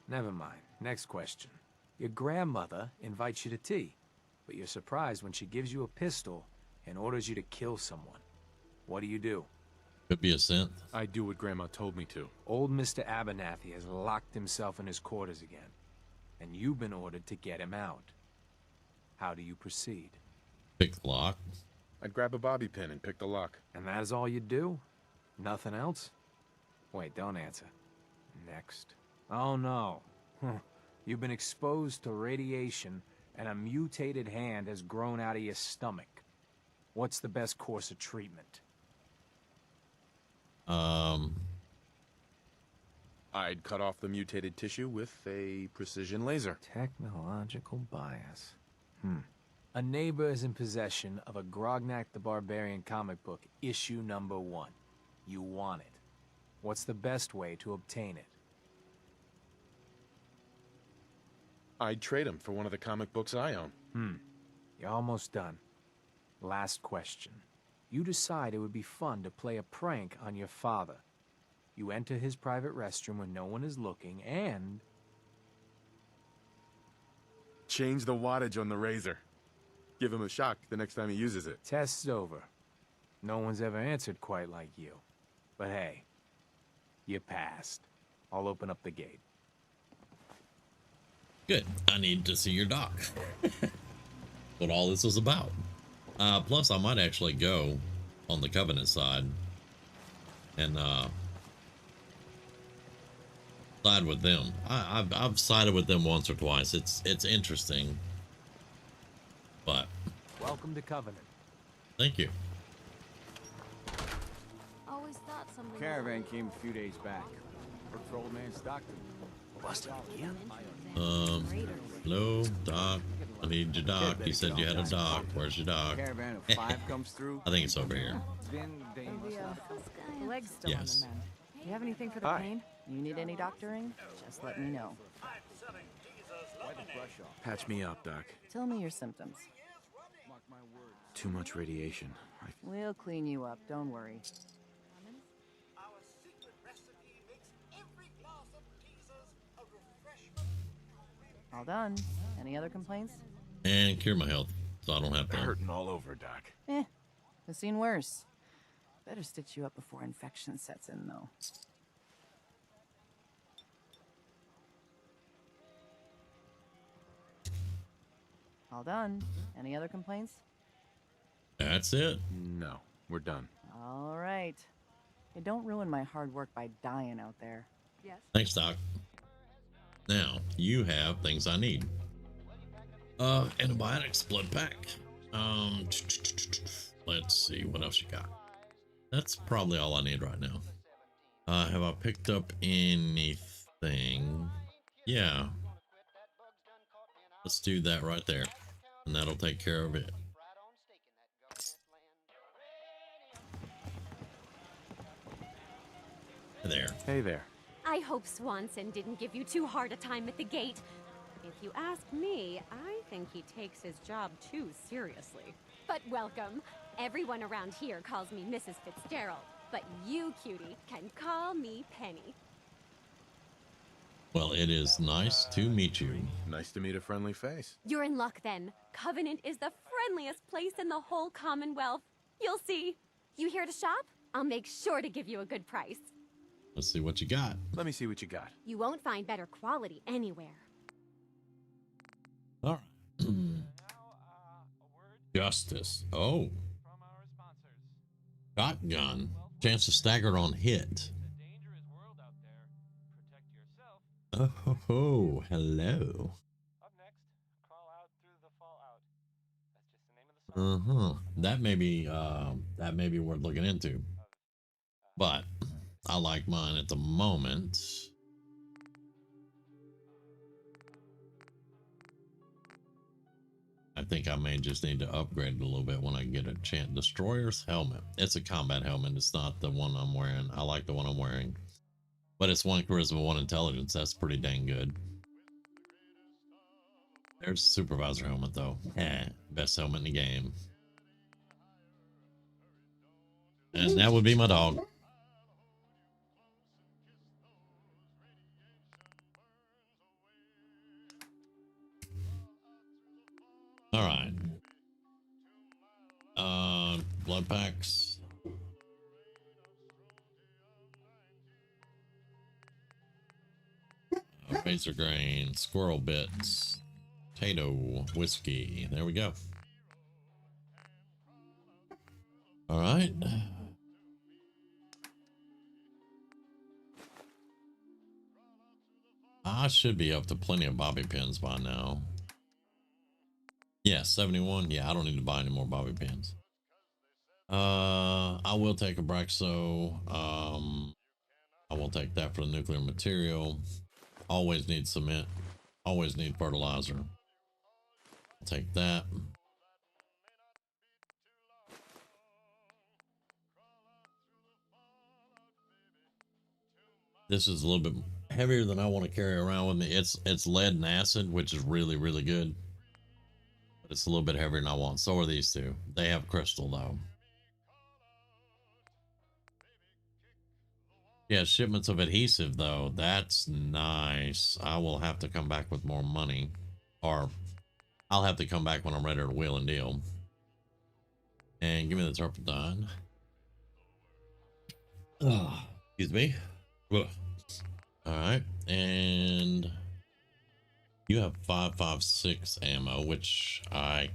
Never mind. Next question. Your grandmother invites you to tea, but you're surprised when she gives you a pistol and orders you to kill someone. What do? Could be a synth. I do what Grandma told me to. Old Mr. Abernathy has locked himself in his quarters again, and you've been ordered to get him out. How do you proceed? Pick the lock. I'd grab a bobby pin and pick the lock. And that is all you do? Nothing else? Wait, don't answer. Next. Oh no. You've been exposed to radiation and a mutated hand has grown out of your stomach. What's the best course of treatment? I'd cut off the mutated tissue with a precision laser. Technological bias. A neighbor is in possession of a Grognak the Barbarian comic book, issue number 1. You want it. What's the best way to obtain it? I'd trade him for one of the comic books I own. You're almost done. Last question. You decide it would be fun to play a prank on your father. You enter his private restroom when no one is looking and... Change the wattage on the razor. Give him a shock the next time he uses it. Test's over. No one's ever answered quite like you. But hey, you passed. I'll open up the gate. Good. I need to see your doc. What all this was about. Plus, I might actually go on the Covenant side and side with them. I've sided with them once or twice. It's interesting, but Welcome to Covenant. thank you. Always thought something. Caravan came a few days back. Worked for old man Stockton. Busted again? Hello, Doc. I need your doc. You said you had a doc. Where's your doc? Caravan of 5 comes through. I think it's over here. Then they must have... The leg's still Yes. on the mend. You have anything for the Hi. pain? You need any doctoring? Just let me know. Patch me up, Doc. Tell me your symptoms. Too much radiation. We'll clean you up, don't worry. All done. Any other complaints? And cure my health, so I don't have to. Hurting all over, Doc. I've seen worse. Better stitch you up before infection sets in, though. All done. Any other complaints? That's it. No, we're done. All right. Hey, don't ruin my hard work by dying out there. Yes? Thanks, Doc. Now, you have things I need. Antibiotics, blood pack. Let's see what else you got. That's probably all I need right now. Have I picked up anything? Yeah. Let's do that right there. And that'll take care of it. There. Hey there. I hope Swanson didn't give you too hard a time at the gate. If you ask me, I think he takes his job too seriously. But welcome. Everyone around here calls me Mrs. Fitzgerald, but you, cutie, can call me Penny. Well, it is nice to meet you. Nice to meet a friendly face. You're in luck then. Covenant is the friendliest place in the whole Commonwealth. You'll see. You here to shop? I'll make sure to give you a good price. Let's see what you got. Let me see what you got. You won't find better quality anywhere. All right. Justice. Oh. Shotgun. Chance to stagger on hit. Oh, hello. That may be worth looking into. But I like mine at the moment. I think I may just need to upgrade it a little bit when I get a chance. Destroyer's helmet. It's a combat helmet. It's not the one I'm wearing. I like the one I'm wearing. But it's 1 charisma, 1 intelligence. That's pretty dang good. There's supervisor helmet though. Best helmet in the game. And that would be my dog. All right. Blood packs. Razor grain, squirrel bits, potato, whiskey. There we go. All right. I should be up to plenty of bobby pins by now. Yeah, 71. Yeah, I don't need to buy any more bobby pins. I will take a Braxo. I will take that for the nuclear material. Always need cement. Always need fertilizer. I'll take that. This is a little bit heavier than I want to carry around with me. It's lead and acid, which is really, really good. But it's a little bit heavier than I want. So are these two. They have crystal though. Yeah, shipments of adhesive though. That's nice. I will have to come back with more money. Or I'll have to come back when I'm ready to wheel and deal. And give me the turpentine. Oh, excuse me. Ugh. All right, and you have 5.56 ammo, which I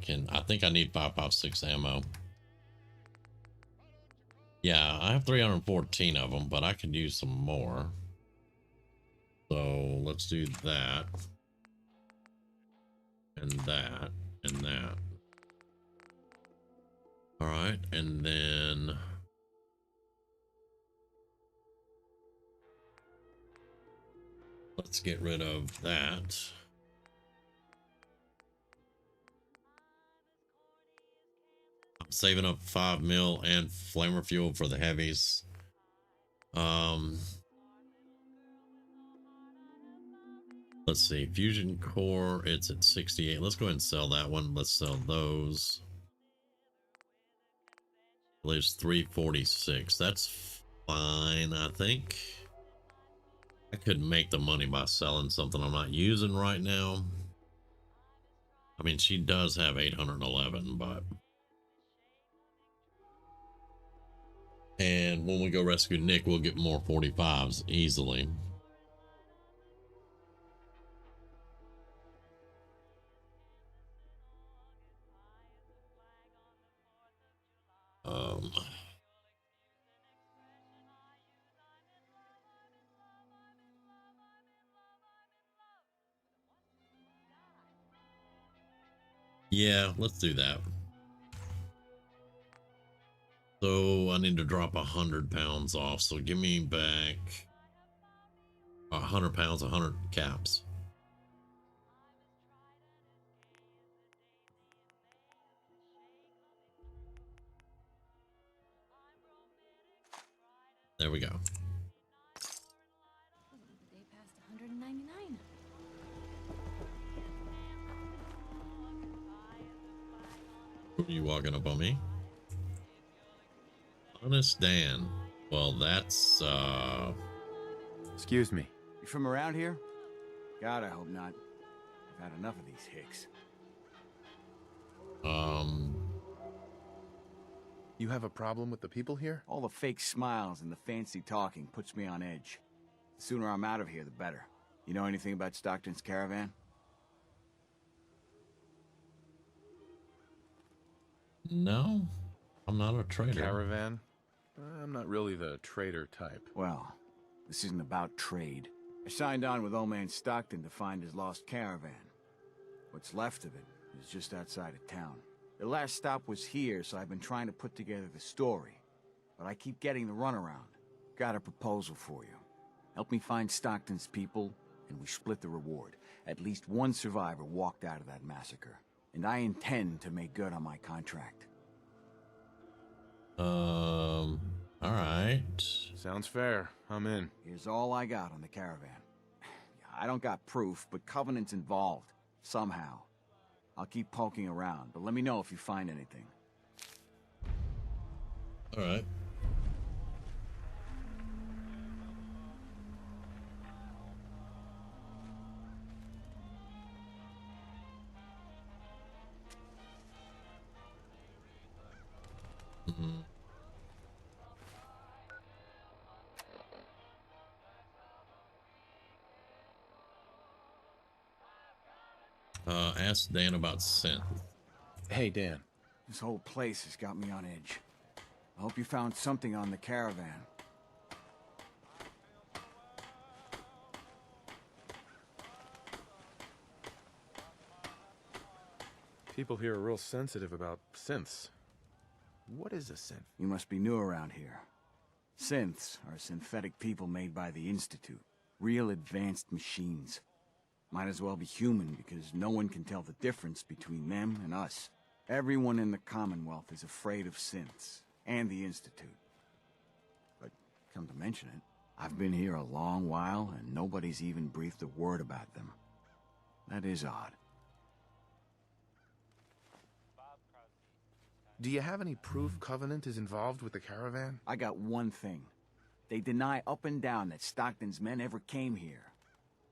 think I need 5.56 ammo. Yeah, I have 314 of them, but I could use some more. So let's do that. And that. And that. All right, and then... let's get rid of that. I'm saving up 5 mil and flamer fuel for the heavies. Let's see, fusion core, it's at 68. Let's go ahead and sell that one. Let's sell those. There's 346. That's fine, I think. I could make the money by selling something I'm not using right now. I mean, she does have 811, but... and when we go rescue Nick, we'll get more 45s easily. Yeah, let's do that. So I need to drop 100 pounds off. So give me back 100 pounds, 100 caps. There we go. The day passed 199. Who are you walking up on me? Honest Dan. Well, that's Excuse me. You from around here? God, I hope not. I've had enough of these hicks. You have a problem with the people here? All the fake smiles and the fancy talking puts me on edge. The sooner I'm out of here, the better. You know anything about Stockton's caravan? no. I'm not a trader. Caravan? I'm not really the trader type. Well, this isn't about trade. I signed on with old man Stockton to find his lost caravan. What's left of it is just outside of town. The last stop was here, so I've been trying to put together the story. But I keep getting the runaround. Got a proposal for you. Help me find Stockton's people, and we split the reward. At least one survivor walked out of that massacre. And I intend to make good on my contract. All right. Sounds fair. I'm in. Here's all I got on the caravan. I don't got proof, but Covenant's involved. Somehow. I'll keep poking around, but let me know if you find anything. All right. Mm-hmm. Ask Dan about synth. Hey, Dan. This whole place has got me on edge. I hope you found something on the caravan. People here are real sensitive about synths. What is a synth? You must be new around here. Synths are synthetic people made by the Institute. Real advanced machines. Might as well be human because no one can tell the difference between them and us. Everyone in the Commonwealth is afraid of synths and the Institute. But come to mention it, I've been here a long while and nobody's even breathed a word about them. That is odd. Do you have any proof Covenant is involved with the caravan? I got one thing. They deny up and down that Stockton's men ever came here.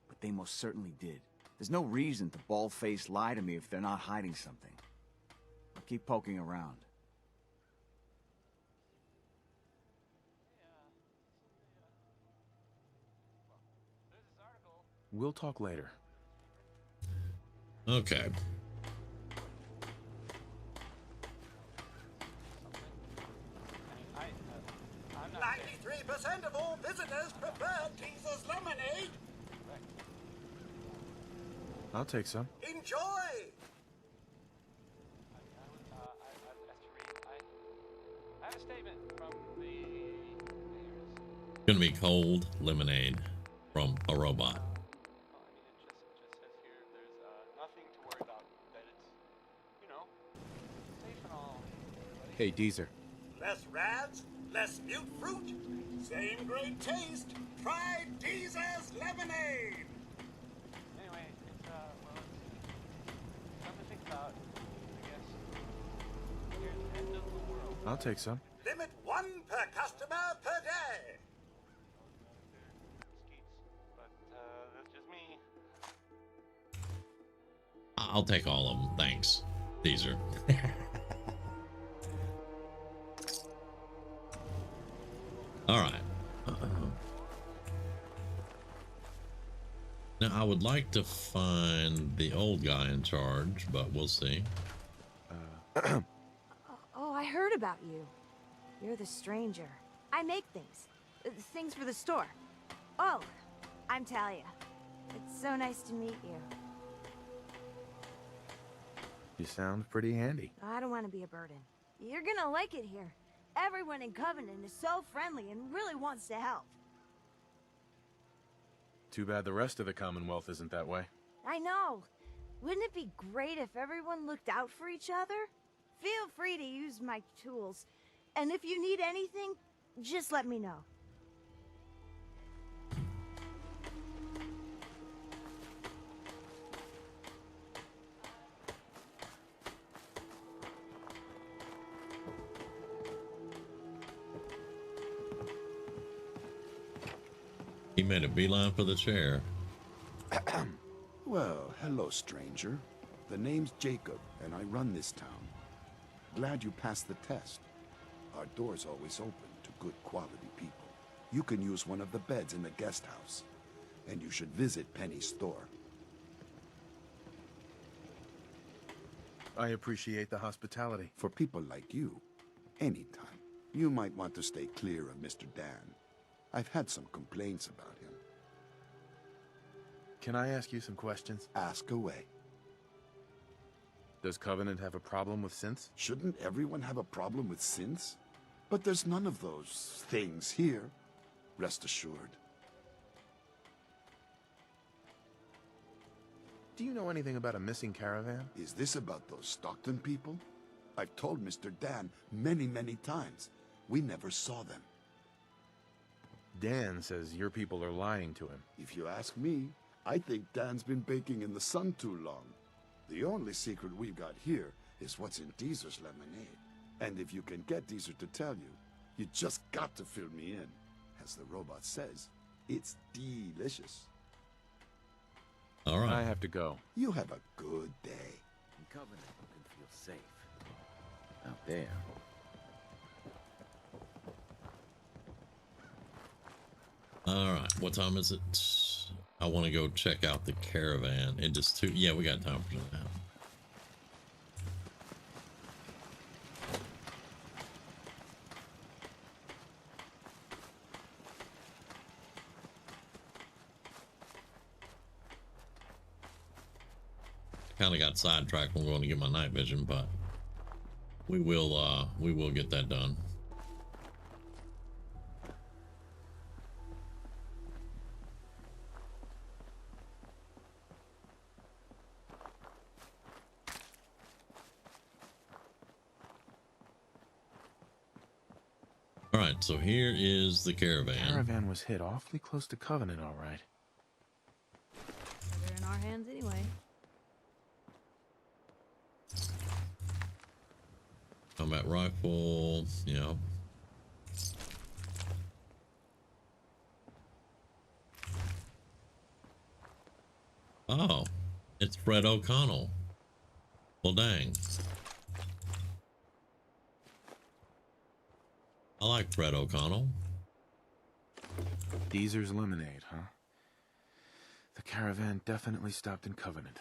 But they most certainly did. There's no reason to bald-faced lie to me if they're not hiding something. I'll keep poking around. We'll talk later. Okay. % of all visitors prefer Teaser's lemonade. I'll take some. Enjoy! I have a statement from the... Gonna be cold lemonade from a robot. it just says here there's nothing to worry about. That it's, safe and all. Hey, Deezer. Less rads, less mute fruit, same great taste. Try Teaser's lemonade. Anyway, it's something to think about, I guess. Here's the end of the world. I'll take some. Limit 1 per customer per day. Skeets, but that's just me. I'll take all of them. Thanks. These are. All right. Now, I would like to find the old guy in charge, but we'll see. Oh, I heard about you. You're the stranger. I make things. Things for the store. Oh, I'm Talia. It's so nice to meet you. You sound pretty handy. I don't want to be a burden. You're gonna like it here. Everyone in Covenant is so friendly and really wants to help. Too bad the rest of the Commonwealth isn't that way. I know. Wouldn't it be great if everyone looked out for each other? Feel free to use my tools. And if you need anything, just let me know. He made a beeline for the chair. Well, hello, stranger. The name's Jacob, and I run this town. Glad you passed the test. Our door's always open to good quality people. You can use one of the beds in the guest house, and you should visit Penny's store. I appreciate the hospitality. For people like you, anytime. You might want to stay clear of Mr. Dan. I've had some complaints about him. Can I ask you some questions? Ask away. Does Covenant have a problem with synths? Shouldn't everyone have a problem with synths? But there's none of those things here. Rest assured. Do you know anything about a missing caravan? Is this about those Stockton people? I've told Mr. Dan many, many times. We never saw them. Dan says your people are lying to him. If you ask me, I think Dan's been baking in the sun too long. The only secret we've got here is what's in Deezer's lemonade. And if you can get Deezer to tell you, you just got to fill me in. As the robot says, it's delicious. All right. I have to go. You have a good day. In Covenant, you can feel safe. Out there. All right. What time is it? I want to go check out the caravan. It is 2. Yeah, we got time for that. Kind of got sidetracked when going to get my night vision, but we will get that done. All right, so here is the caravan. Caravan was hit awfully close to Covenant, all right. They're in our hands anyway. Combat rifle, yeah. Oh, it's Fred O'Connell. Well, dang. I like Fred O'Connell. Deezer's lemonade, huh? The caravan definitely stopped in Covenant.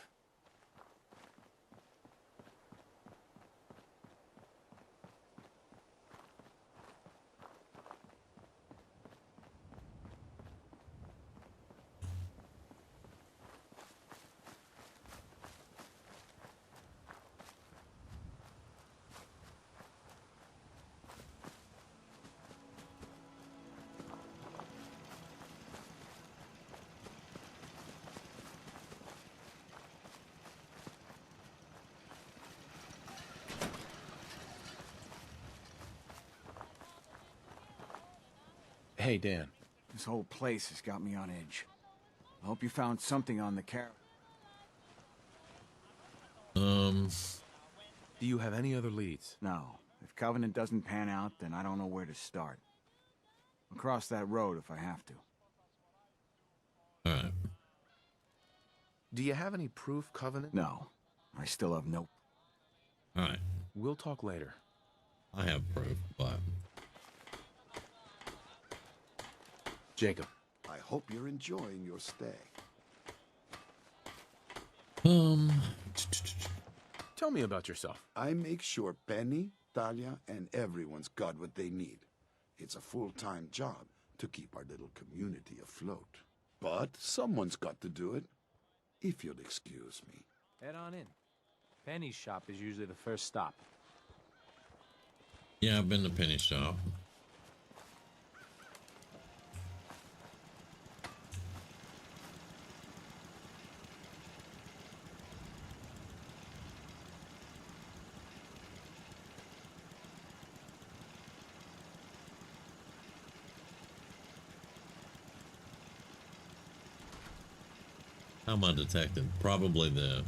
Hey, Dan. This whole place has got me on edge. I hope you found something on the car. Do you have any other leads? No. If Covenant doesn't pan out, then I don't know where to start. I'll cross that road if I have to. All right. Do you have any proof Covenant? No. I still have no... All right. We'll talk later. I have proof, but... Jacob. I hope you're enjoying your stay. Tell me about yourself. I make sure Penny, Talia, and everyone's got what they need. It's a full-time job to keep our little community afloat. But someone's got to do it, if you'll excuse me. Head on in. Penny's shop is usually the first stop. Yeah, I've been to Penny Shop. How am I detected? Probably the...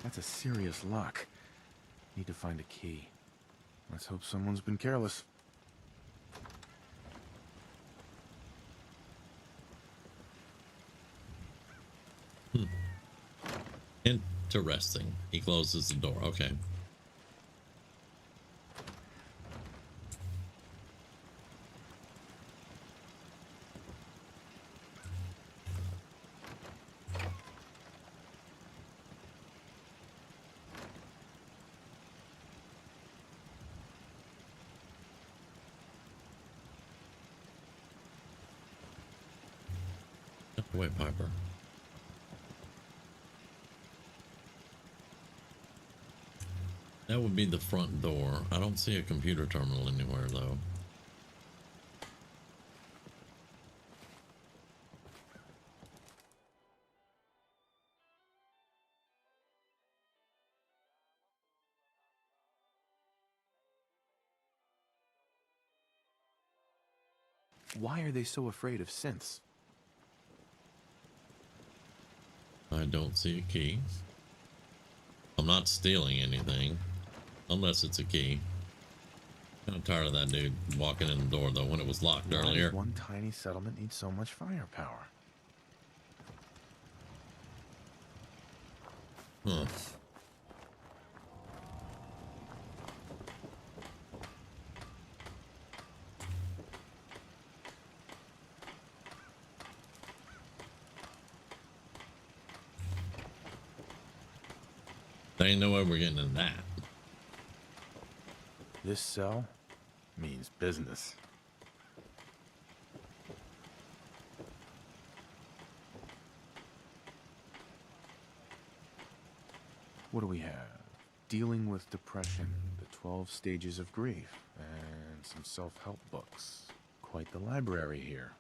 That's a serious lock. Need to find a key. Let's hope someone's been careless. Interesting. He closes the door. Okay. Step away, Piper. That would be the front door. I don't see a computer terminal anywhere, though. Why are they so afraid of synths? I don't see a key. I'm not stealing anything. Unless it's a key. I'm tired of that dude walking in the door, though, when it was locked Why earlier. does one tiny settlement need so much firepower? Huh. There ain't no way we're getting into that. This cell means business. What do we have? Dealing with depression, the 12 stages of grief, and some self-help books. Quite the library here.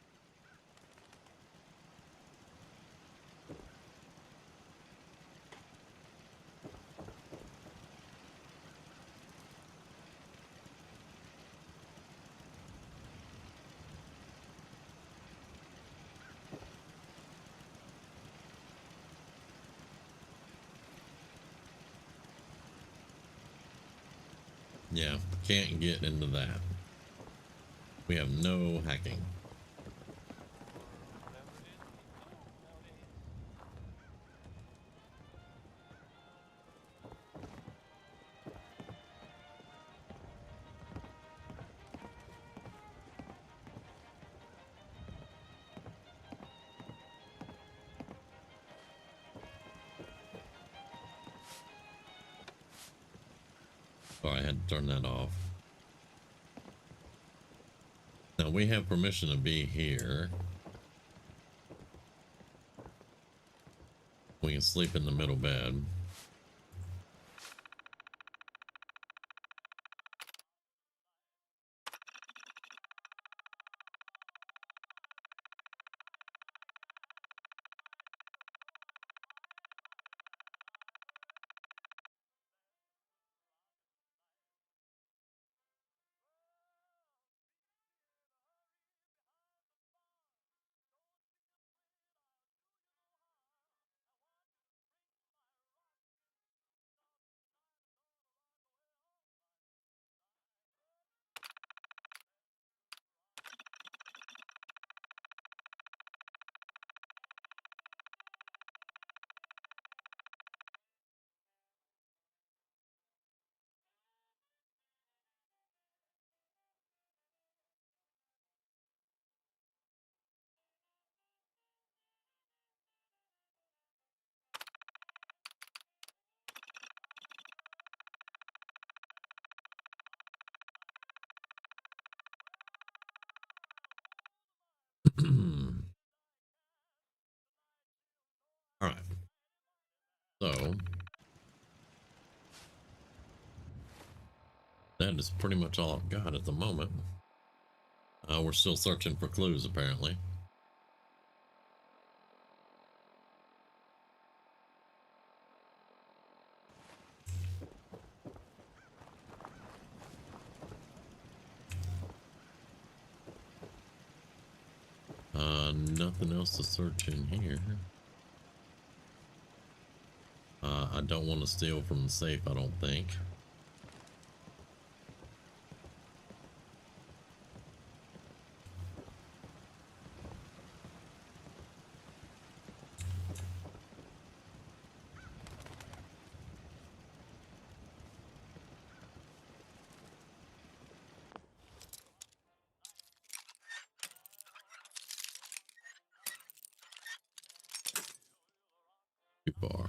Yeah, can't get into that. We have no hacking. Oh, I had to turn that off. Now we have permission to be here. We can sleep in the middle bed. All right. So that is pretty much all I've got at the moment. We're still searching for clues, apparently. Nothing else to search in here. I don't want to steal from the safe, I don't think. Too far.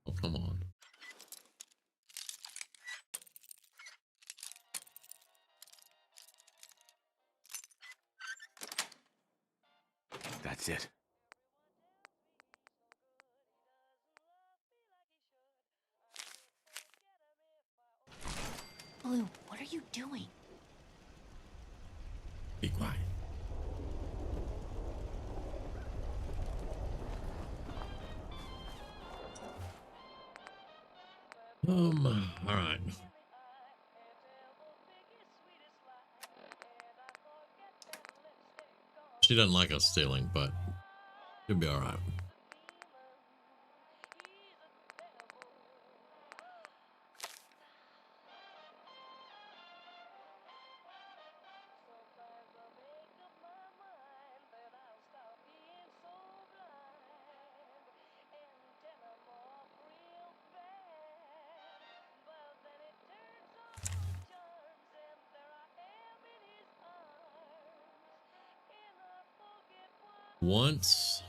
Oh, come on. That's it. Blue, what are you doing? Be quiet. All right. She doesn't like us stealing, but she'll be all right. Once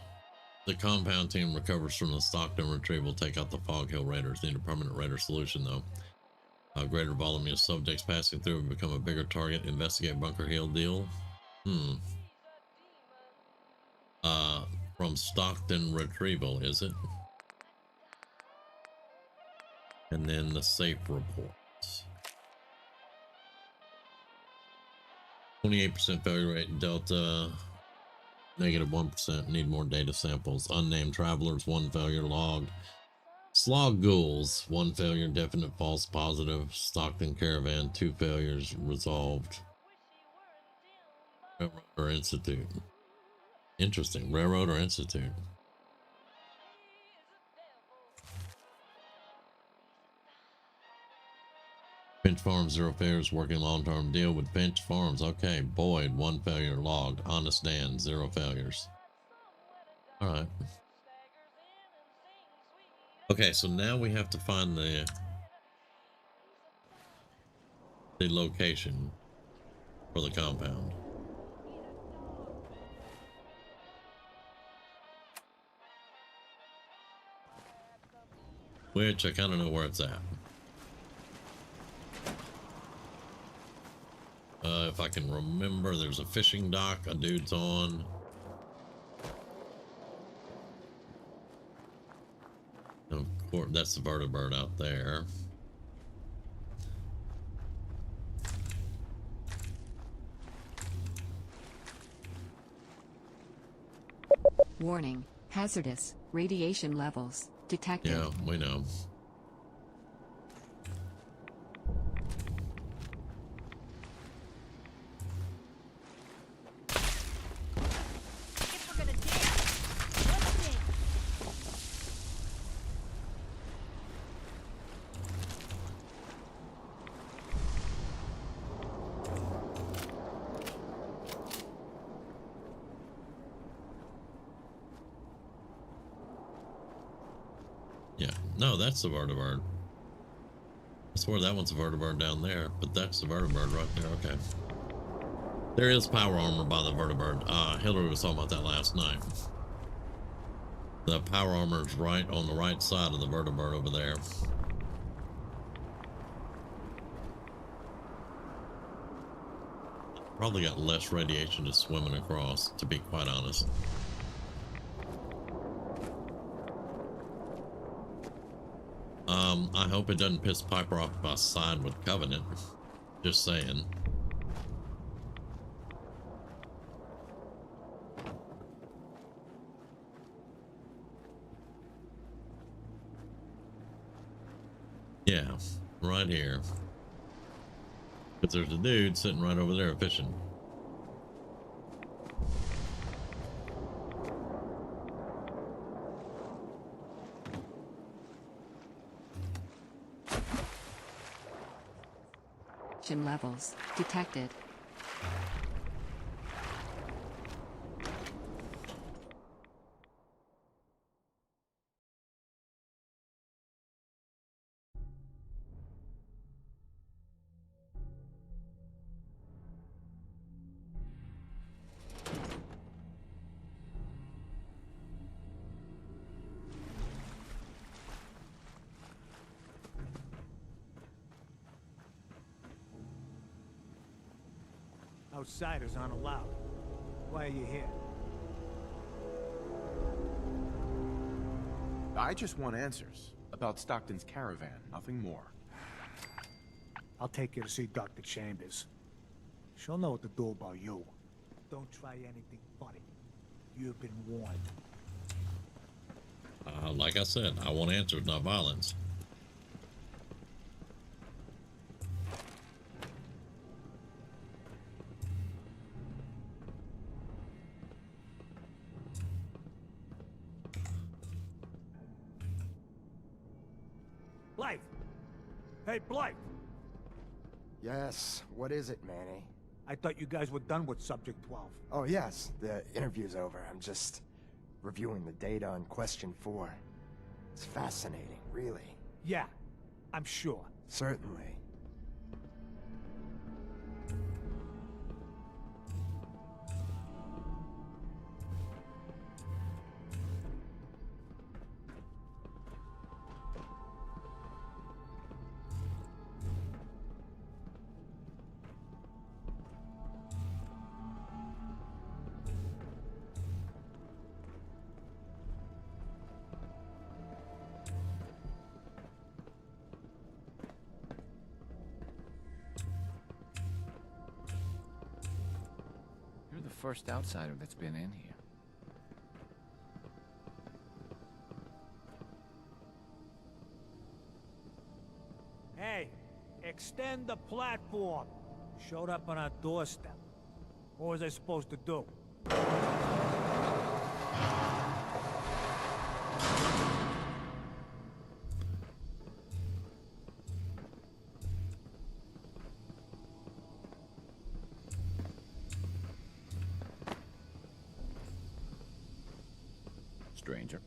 the compound team recovers from the Stockton retrieval, take out the Fog Hill Raiders. Need a permanent Raider solution, though. A greater volume of subjects passing through and become a bigger target. Investigate Bunker Hill deal. From Stockton retrieval, is it? And then the safe reports. 28% failure rate Delta. -1%. Need more data samples. Unnamed travelers, 1 failure logged. Slog ghouls, 1 failure, definite false positive. Stockton caravan, 2 failures resolved. Railroad or Institute. Interesting. Railroad or Institute. Finch Farms, 0 failures. Working long-term deal with Finch Farms. Okay. Boyd, 1 failure logged. Honest Dan, 0 failures. All right. Okay, so now we have to find the location for the compound. Which I kind of know where it's at. If I can remember, there's a fishing dock a dude's on. And of course, that's the vertibird out there. Warning, hazardous radiation levels detected. Yeah, we know. Yeah, no, that's the vertibird. I swear that one's a vertibird down there, but that's the vertibird right there. Okay. There is power armor by the vertibird. Hillary was talking about that last night. The power armor's right on the right side of the vertibird over there. Probably got less radiation to swimming across, to be quite honest. I hope it doesn't piss Piper off if I side with Covenant. Just saying. Yeah, right here. Because there's a dude sitting right over there fishing. Levels detected. Outsiders aren't allowed. Why are you here? I just want answers about Stockton's caravan, nothing more. I'll take you to see Dr. Chambers. She'll know what to do about you. Don't try anything funny. You've been warned. Like I said, I want answers, not violence. Blythe! Hey, Blythe! Yes, what is it, Manny? I thought you guys were done with Subject 12. Oh, yes, the interview's over. I'm just reviewing the data on Question 4. It's fascinating, really. Yeah, I'm sure. Certainly. First outsider that's been in here. Hey, extend the platform. Showed up on our doorstep. What was I supposed to do? Stranger.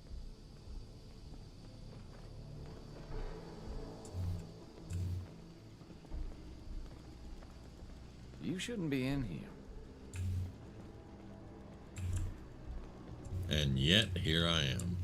You shouldn't be in here. And yet, here I am.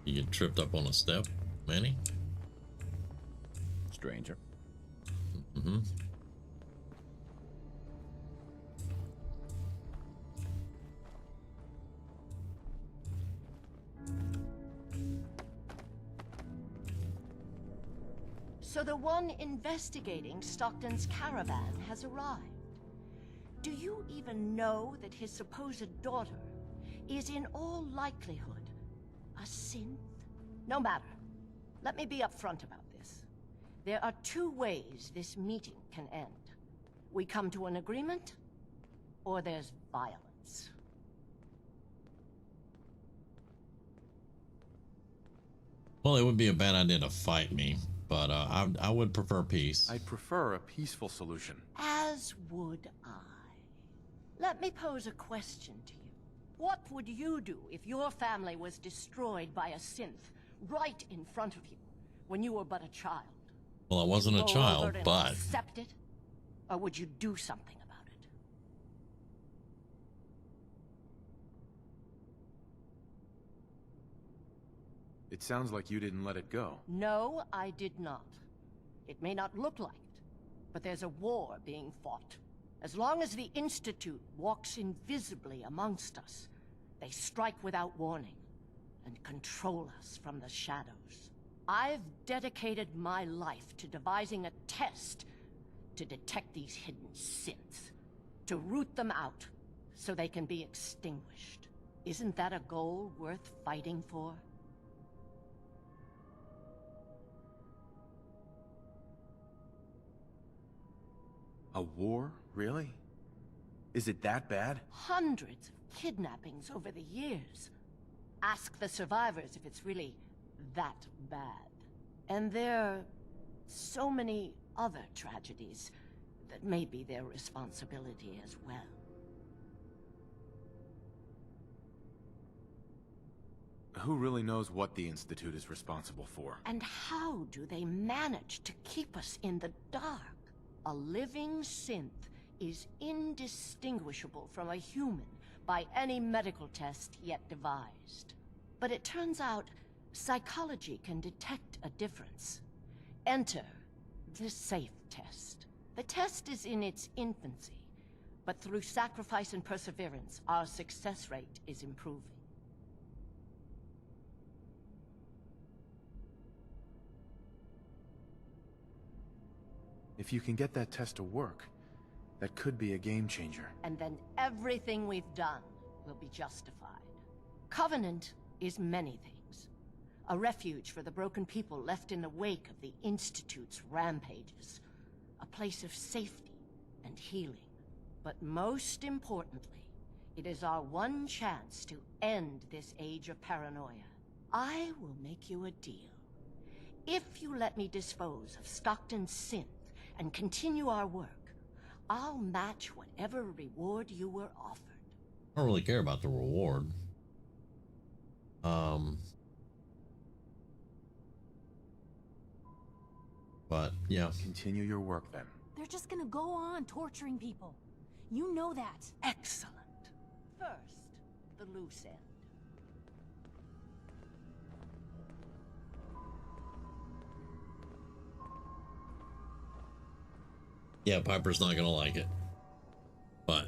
You get tripped up on a step, Manny? Stranger. Mm-hmm. So the one investigating Stockton's caravan has arrived. Do you even know that his supposed daughter is in all likelihood a synth? No matter. Let me be upfront about this. There are two ways this meeting can end. We come to an agreement, or there's violence. Well, it would be a bad idea to fight me, but I would prefer peace. I'd prefer a peaceful solution. As would I. Let me pose a question to you. What would you do if your family was destroyed by a synth right in front of you when you were but a child? Well, I wasn't a Roll child, over and but accept it, or would you do something about it? It sounds like you didn't let it go. No, I did not. It may not look like it, but there's a war being fought. As long as the Institute walks invisibly amongst us, they strike without warning and control us from the shadows. I've dedicated my life to devising a test to detect these hidden synths, to root them out so they can be extinguished. Isn't that a goal worth fighting for? A war? Really? Is it that bad? Hundreds of kidnappings over the years. Ask the survivors if it's really that bad. And there are so many other tragedies that may be their responsibility as well. Who really knows what the Institute is responsible for? And how do they manage to keep us in the dark? A living synth is indistinguishable from a human by any medical test yet devised. But it turns out psychology can detect a difference. Enter the SAFE test. The test is in its infancy, but through sacrifice and perseverance, our success rate is improving. If you can get that test to work, that could be a game changer. And then everything we've done will be justified. Covenant is many things. A refuge for the broken people left in the wake of the Institute's rampages. A place of safety and healing. But most importantly, it is our one chance to end this age of paranoia. I will make you a deal. If you let me dispose of Stockton's synth and continue our work, I'll match whatever reward you were offered. I don't really care about the reward. But yeah. Continue your work then. They're just gonna go on torturing people. You know that. Excellent. First, the loose end. Yeah, Piper's not gonna like it. But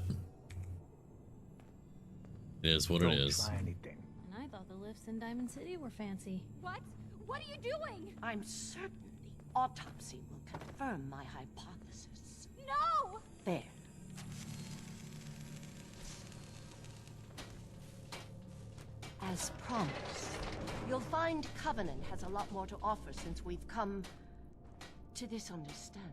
it is what it is. Try anything. And I thought the lifts in Diamond City were fancy. What? What are you doing? I'm certain the autopsy will confirm my hypothesis. No! There. As promised, you'll find Covenant has a lot more to offer since we've come to this understanding.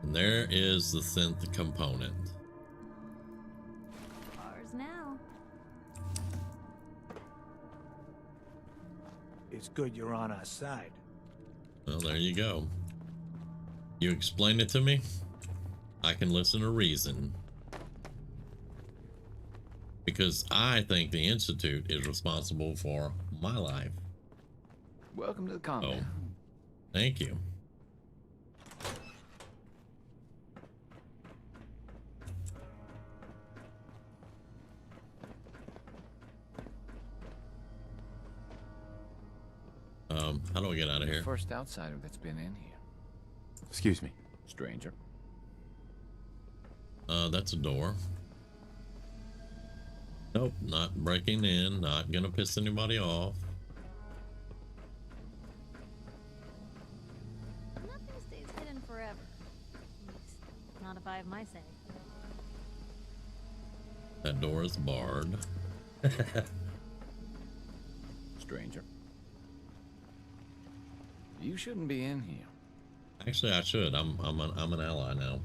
And there is the synth component. Ours now. It's good you're on our side. Well, there you go. You explain it to me, I can listen to reason. Because I think the Institute is responsible for my life. Welcome to the combat. Oh, thank you. How do I get out of here? First outsider that's been in here. Excuse me. Stranger. That's a door. Nope, not breaking in, not gonna piss anybody off. Nothing stays hidden forever. At least, not if I have my say. That door is barred. Stranger. You shouldn't be in here. Actually, I should. I'm an ally now.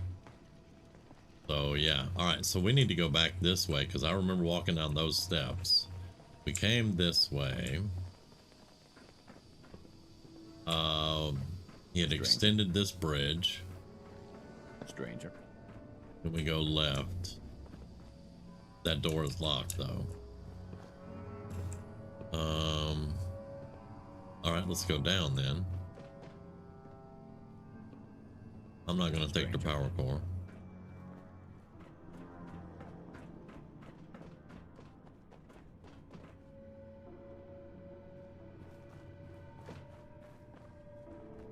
So yeah. All right. So we need to go back this way because I remember walking down those steps. We came this way. He had extended this bridge. Stranger. Then we go left. That door is locked though. All right, let's go down then. I'm not gonna take the power core.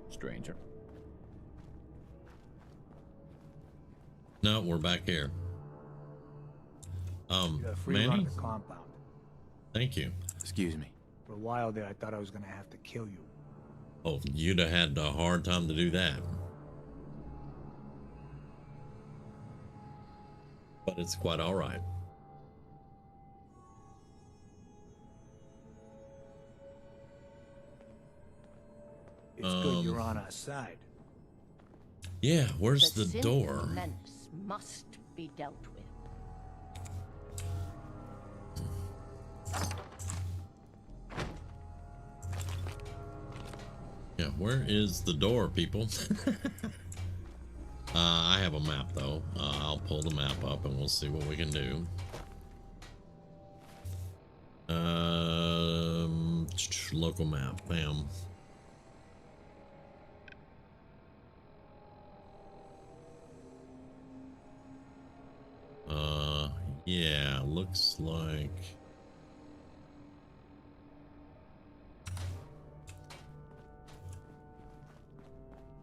Stranger. No, we're back here. You're free Manny? run of the compound. Thank you. Excuse me. For a while there, I thought I was gonna have to kill you. Oh, you'd have had a hard time to do that. But it's quite all right. It's good you're on our side. Yeah, where's the Sin door? menace must be dealt with. Yeah, where is the door, people? I have a map though. I'll pull the map up and we'll see what we can do. Local map, bam. Yeah, looks like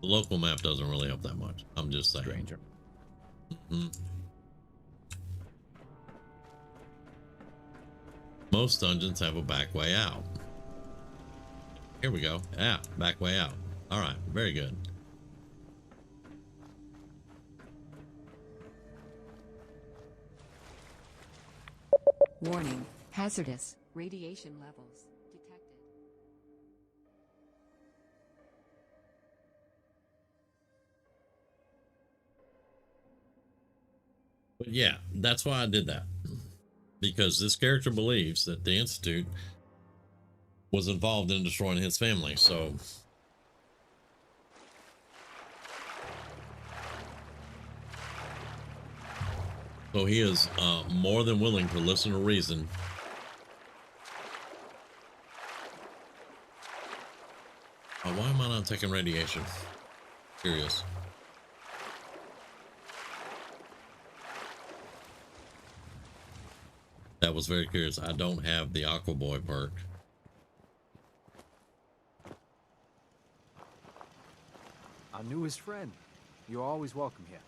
the local map doesn't really help that much. I'm just saying. Stranger. Most dungeons have a back way out. Here we go. Yeah, back way out. All right, very good. Warning. Hazardous. Radiation levels detected. But yeah, that's why I did that. Because this character believes that the Institute was involved in destroying his family, so he is more than willing to listen to reason. Why am I not taking radiation? Curious. That was very curious. I don't have the Aqua Boy perk. Our newest friend. You're always welcome here.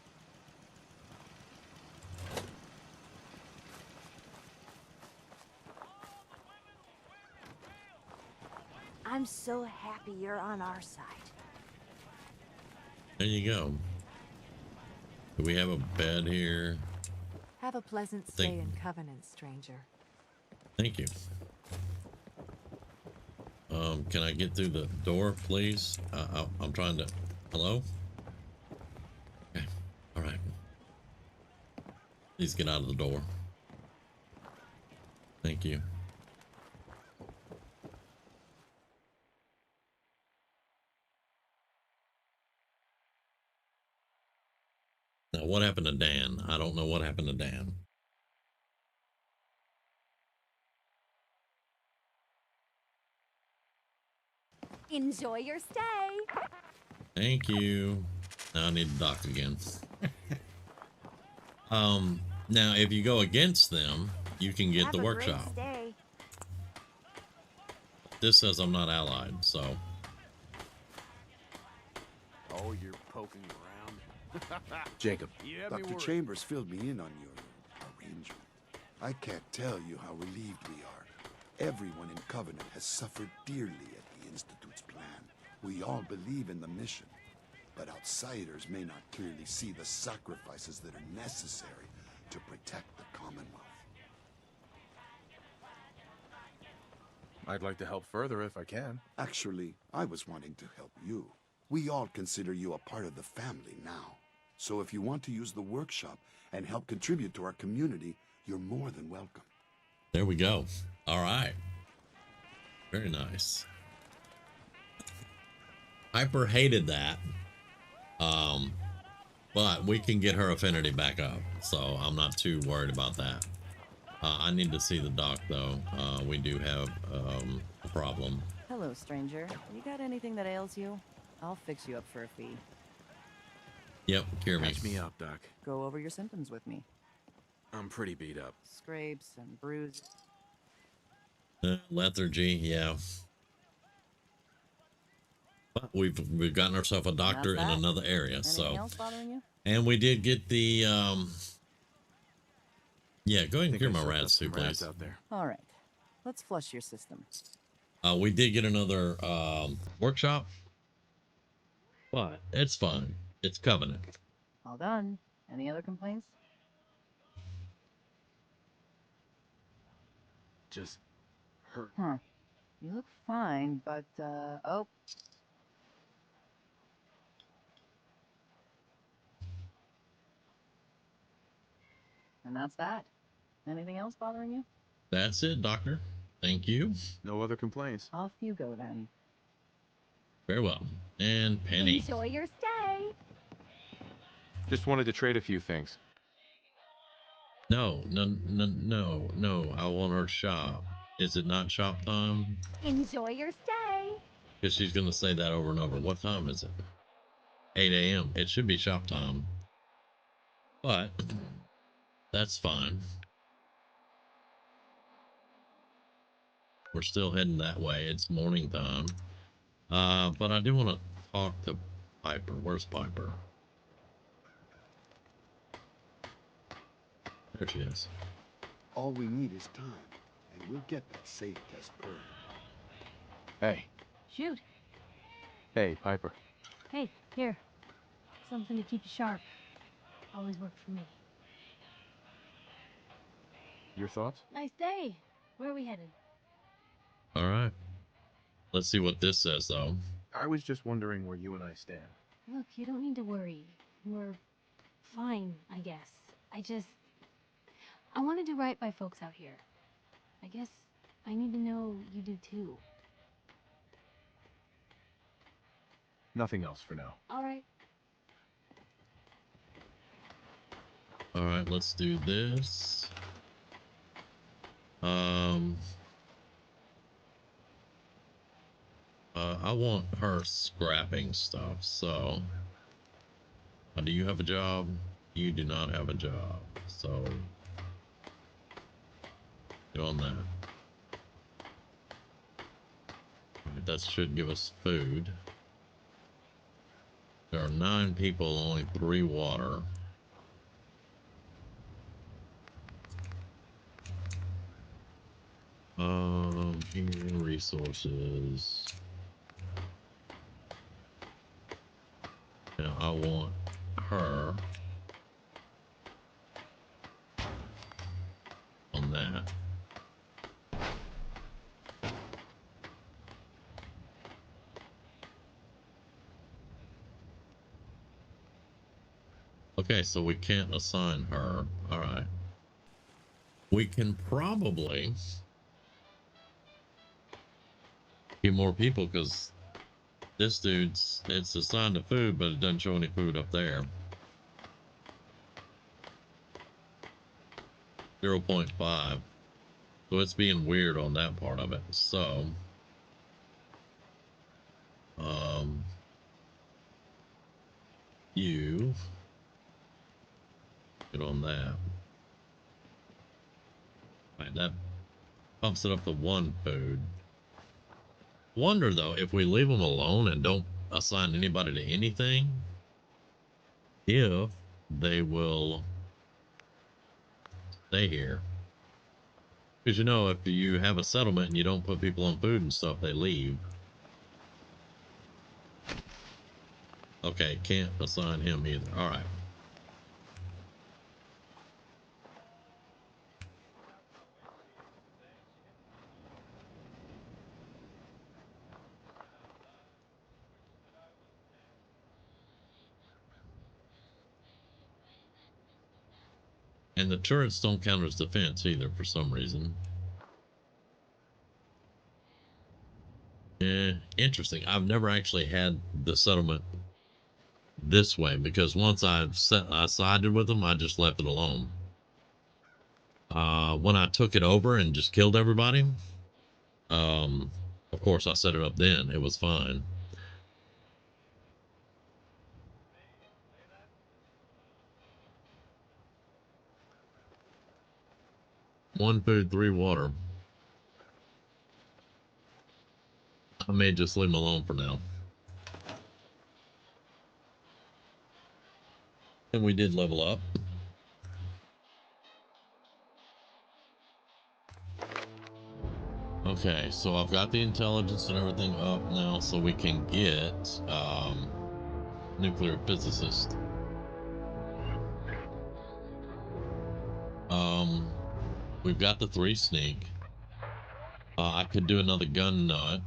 I'm so happy you're on our side. There you go. Do we have a bed here? Have a pleasant stay in Covenant, stranger. Thank you. Can I get through the door, please? I'm trying to... Hello? Okay. All right. Please get out of the door. Thank you. Now, what happened to Dan? I don't know what happened to Dan. Enjoy your stay. Thank you. Now I need to dock again. Now if you go against them, you can get the workshop. This says I'm not allied, so. Oh, you're poking around. Jacob. Dr. Chambers filled me in on your arrangement. I can't tell you how relieved we are. Everyone in Covenant has suffered dearly at the Institute's plan. We all believe in the mission, but outsiders may not clearly see the sacrifices that are necessary to protect the Commonwealth. I'd like to help further if I can. Actually, I was wanting to help you. We all consider you a part of the family now. So if you want to use the workshop and help contribute to our community, you're more than welcome. There we go. All right. Very nice. Piper hated that. But we can get her affinity back up, so I'm not too worried about that. I need to see the doc though. We do have a problem. Hello, stranger. You got anything that ails you? I'll fix you up for a fee. Yep, cure me. Catch me up, Doc. Go over your symptoms with me. I'm pretty beat up. Scrapes and bruises. Lethargy, yeah. But we've gotten ourselves a doctor in another area. Anything So else bothering you? and we did get the yeah, go ahead and cure my rats too, please. Out there. All right. Let's flush your system. We did get another workshop, but it's fine. It's Covenant. All done. Any other complaints? Just hurt. Huh. You look fine, but, oh. And that's that. Anything else bothering you? That's it, Doctor. Thank you. No other complaints. Off you go then. Very well. And Penny. Enjoy your stay. Just wanted to trade a few things. No. I want her shop. Is it not shop time? Enjoy your stay. Because she's going to say that over and over. What time is it? 8 a.m. It should be shop time. But that's fine. We're still heading that way. It's morning time. But I do want to talk to Piper. Where's Piper? There she is. All we need is time, and we'll get that safe test permit. Hey. Shoot. Hey, Piper. Hey, here. Something to keep you sharp. Always worked for me. Your thoughts? Nice day. Where are we headed? All right. Let's see what this says, though. I was just wondering where you and I stand. Look, you don't need to worry. We're fine, I guess. I want to do right by folks out here. I guess I need to know you do too. Nothing else for now. All right. All right, let's do this. I want her scrapping stuff, so do you have a job? You do not have a job, so get on that. All right, that should give us food. There are 9 people, only 3 water. Human resources. Now I want her on that. Okay, so we can't assign her. All right. We can probably get more people because this dude's, it's assigned to food, but it doesn't show any food up there. 0.5. So it's being weird on that part of it. So, you get on that. Right, that bumps it up to 1 food. Wonder though, if we leave them alone and don't assign anybody to anything, if they will stay here. Because you know, if you have a settlement and you don't put people on food and stuff, they leave. Okay, can't assign him either. All right. And the turrets don't count as defense either for some reason. Yeah, Interesting. I've never actually had the settlement this way because once I sided with them, I just left it alone. When I took it over and just killed everybody, of course I set it up then. It was fine. One food, 3 water. I may just leave them alone for now. And we did level up. Okay, so I've got the intelligence and everything up now so we can get nuclear physicist. We've got the 3 sneak. I could do another gun nut.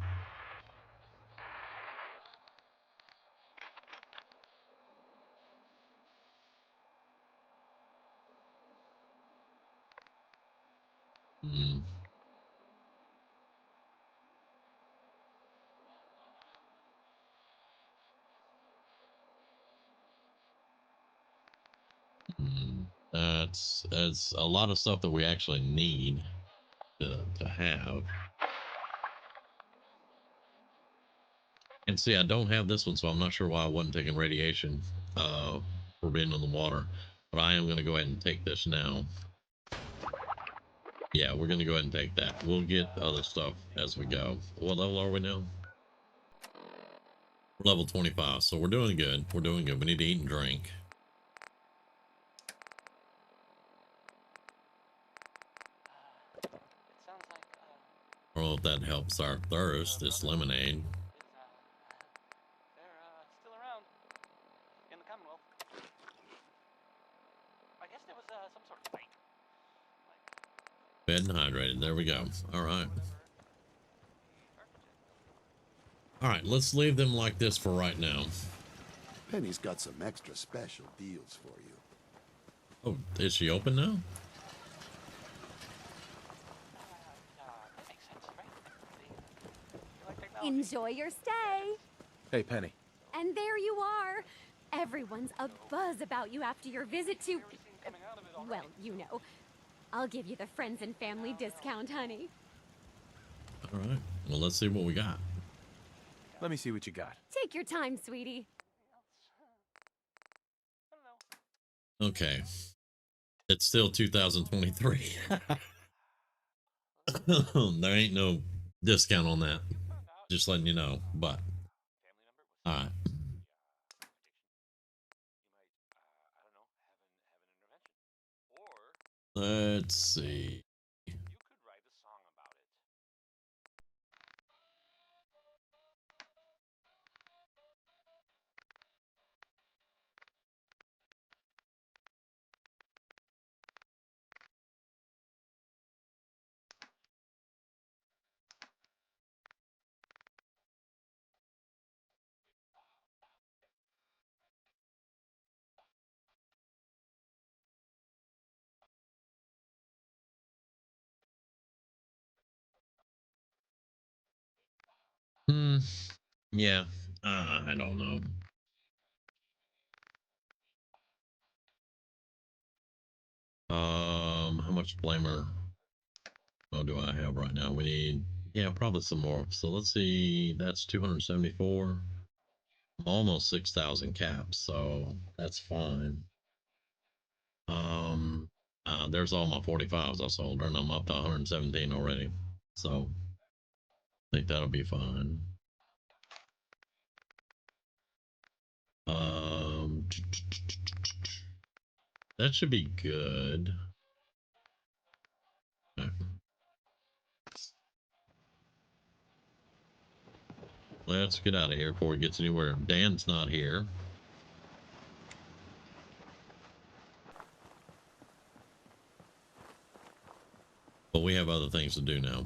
That's a lot of stuff that we actually need to have. And see, I don't have this one, so I'm not sure why I wasn't taking radiation for being in the water. But I am going to go ahead and take this now. Yeah, we're going to go ahead and take that. We'll get other stuff as we go. What level are we now? Level 25, so we're doing good. We're doing good. We need to eat and drink. I don't know if that helps our thirst, this lemonade. Still around in the Commonwealth. I guess there was some sort of fight. Fed and hydrated. There we go. All right. All right, let's leave them like this for right now. Penny's got some extra special deals for you. Oh, is she open now? Enjoy your stay. Hey, Penny. And there you are. Everyone's abuzz about you after your visit to... well, you know. I'll give you the friends and family discount, honey. All right. Well, let's see what we got. Let me see what you got. Take your time, sweetie. Okay. It's still 2023. There ain't no discount on that. Just letting you know, but all right. Let's see. Yeah. I don't know. How much blamer do I have right now? We need, yeah, probably some more. So let's see, that's 274. I'm almost 6,000 caps, so that's fine. There's all my 45s I sold, and I'm up to 117 already. So I think that'll be fine. That should be good. Okay. Let's get out of here before it gets anywhere. Dan's not here. But we have other things to do now.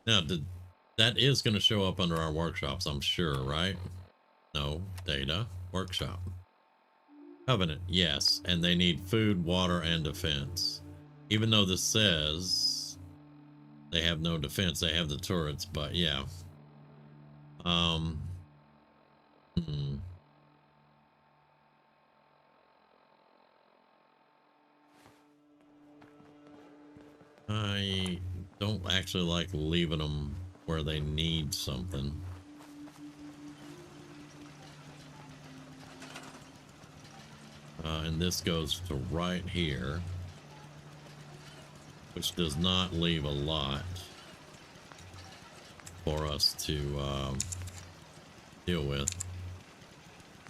Now, that is going to show up under our workshops, I'm sure, right? No, data, workshop. Covenant, yes, and they need food, water, and defense. Even though this says They have no defense. They have the turrets, but yeah. I don't actually like leaving them where they need something. And this goes to right here, which does not leave a lot for us to deal with.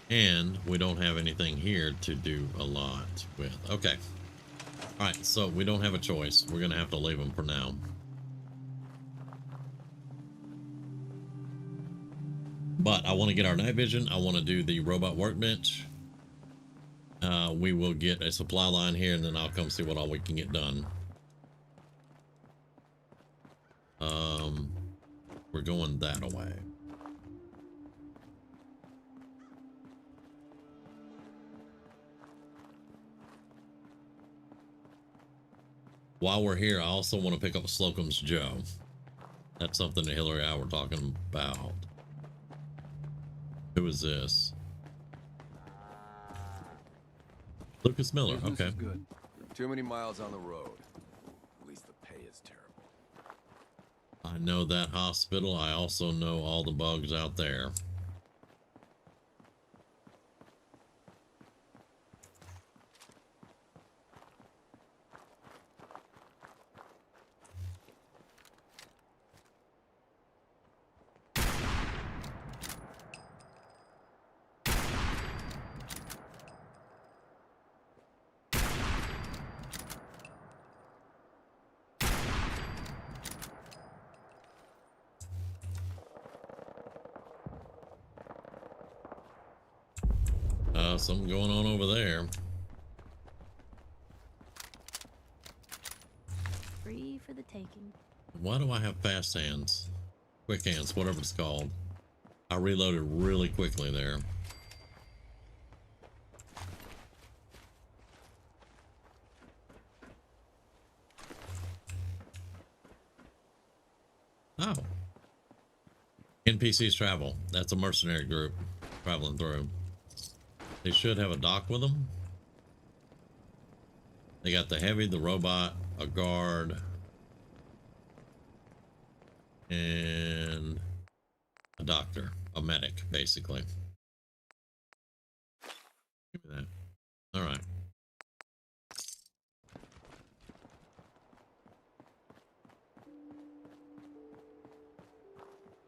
And we don't have anything here to do a lot with. Okay. All right, so we don't have a choice. We're gonna have to leave them for now. But I want to get our night vision. I want to do the robot workbench. We will get a supply line here, and then I'll come see what all we can get done. We're going that way. While we're here, I also want to pick up Slocum's Joe. That's something that Hillary and I were talking about. Who is this? Lucas Miller. Business Okay. is good. Too many miles on the road. At least the pay is terrible. I know that hospital. I also know all the bugs out there. Something going on over there. Free for the taking. Why do I have fast hands? Quick hands, whatever it's called. I reloaded really quickly there. Oh. NPCs travel. That's a mercenary group traveling through. They should have a dock with them. They got the heavy, the robot, a guard, and a doctor, a medic, basically. Give me that. All right.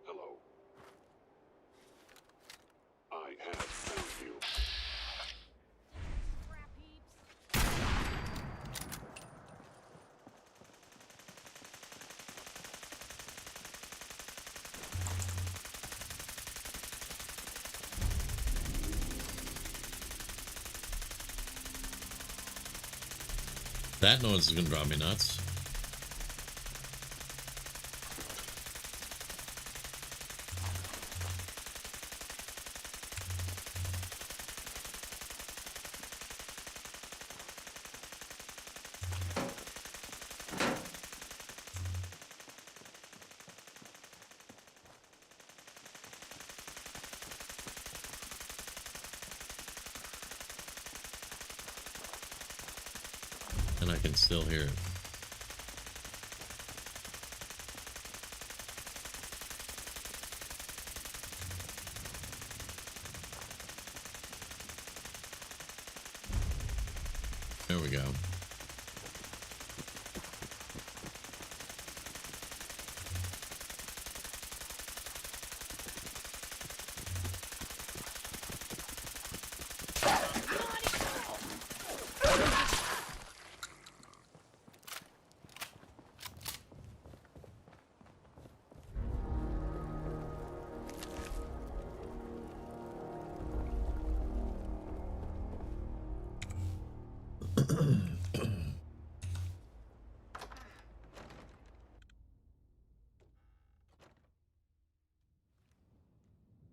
Hello. I have found you. That noise is gonna drive me nuts. And I can still hear it. There we go.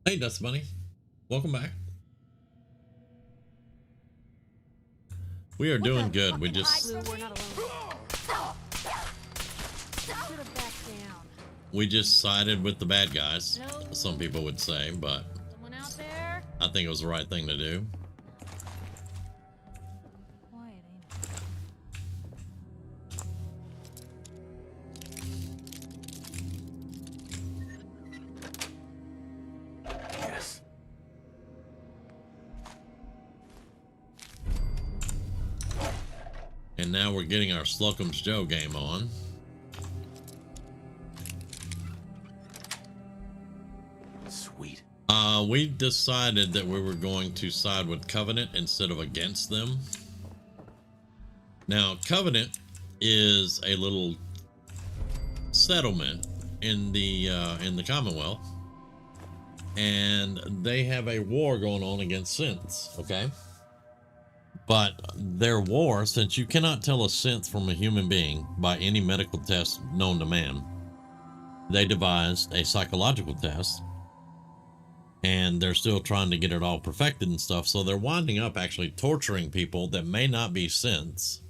Hey, Dust Bunny. Welcome back. We are doing good. We just... Blue, we're not alone. Should have backed we just sided with the bad guys, some people would say, but Someone out there? I think it was the right thing to do. Quiet, Yes. And now we're getting our Slocum's Joe game on. Sweet. We decided that we were going to side with Covenant instead of against them. Now, Covenant is a little settlement in the Commonwealth, and they have a war going on against synths, okay? But their war, since you cannot tell a synth from a human being by any medical test known to man, they devised a psychological test, and they're still trying to get it all perfected and stuff. So they're winding up actually torturing people that may not be synths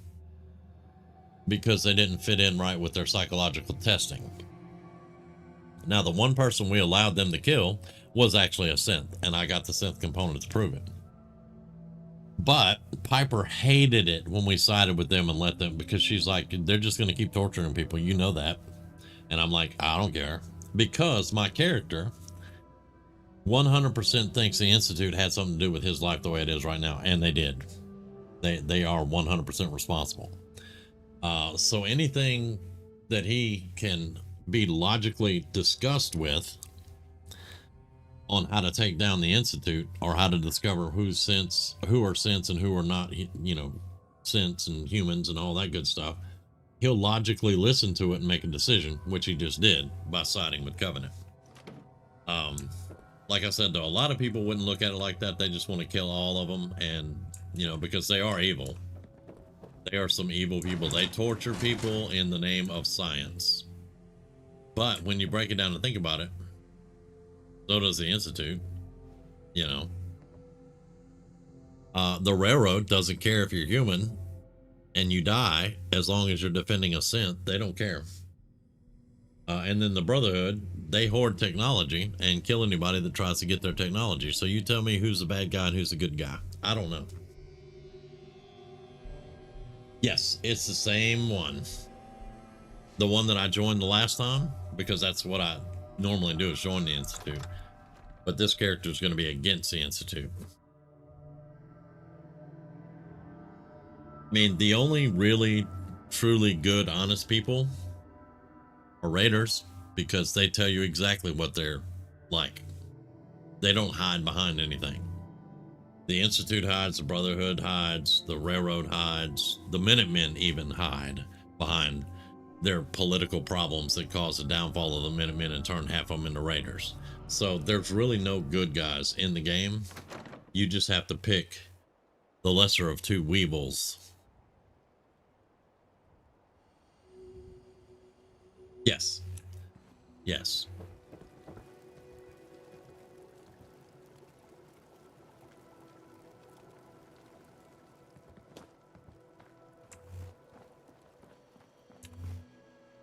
because they didn't fit in right with their psychological testing. Now, the one person we allowed them to kill was actually a synth, and I got the synth component to prove it. But Piper hated it when we sided with them and let them, because she's like, they're just going to keep torturing people. You know that. And I'm like, I don't care, because my character 100% thinks the Institute had something to do with his life the way it is right now. And they did. They are 100% responsible. So anything that he can be logically discussed with on how to take down the Institute, or how to discover who are synths and who are not, you know, synths and humans and all that good stuff, he'll logically listen to it and make a decision, which he just did by siding with Covenant. Like I said, though, a lot of people wouldn't look at it like that. They just want to kill all of them, and, you know, because they are evil. They are some evil people. They torture people in the name of science. But when you break it down and think about it, so does the Institute, you know. The Railroad doesn't care if you're human and you die, as long as you're defending a synth. They don't care. And then the Brotherhood, they hoard technology and kill anybody that tries to get their technology. So you tell me who's the bad guy and who's the good guy. I don't know. Yes, it's the same one. The one that I joined the last time, because that's what I normally do, is join the Institute. But this character is going to be against the Institute. I mean, the only really, truly good, honest people are Raiders, because they tell you exactly what they're like. They don't hide behind anything. The Institute hides, the Brotherhood hides, the Railroad hides, the Minutemen even hide behind their political problems that caused the downfall of the Minutemen and turned half of them into Raiders. So there's really no good guys in the game. You just have to pick the lesser of two weevils. Yes. Yes.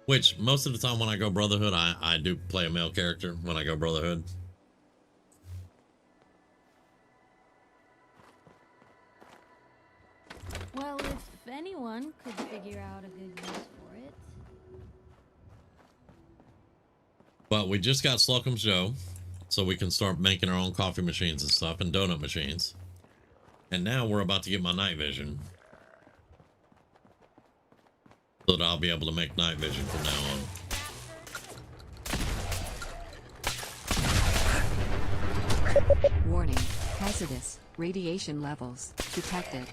Which, most of the time when I go Brotherhood, I do play a male character when I go Brotherhood. Well, if anyone could figure out a good use for it. But we just got Slocum's Joe, so we can start making our own coffee machines and stuff, and donut machines. And now we're about to get my night vision, so that I'll be able to make night vision from now on. Warning. Hazardous. Radiation levels detected.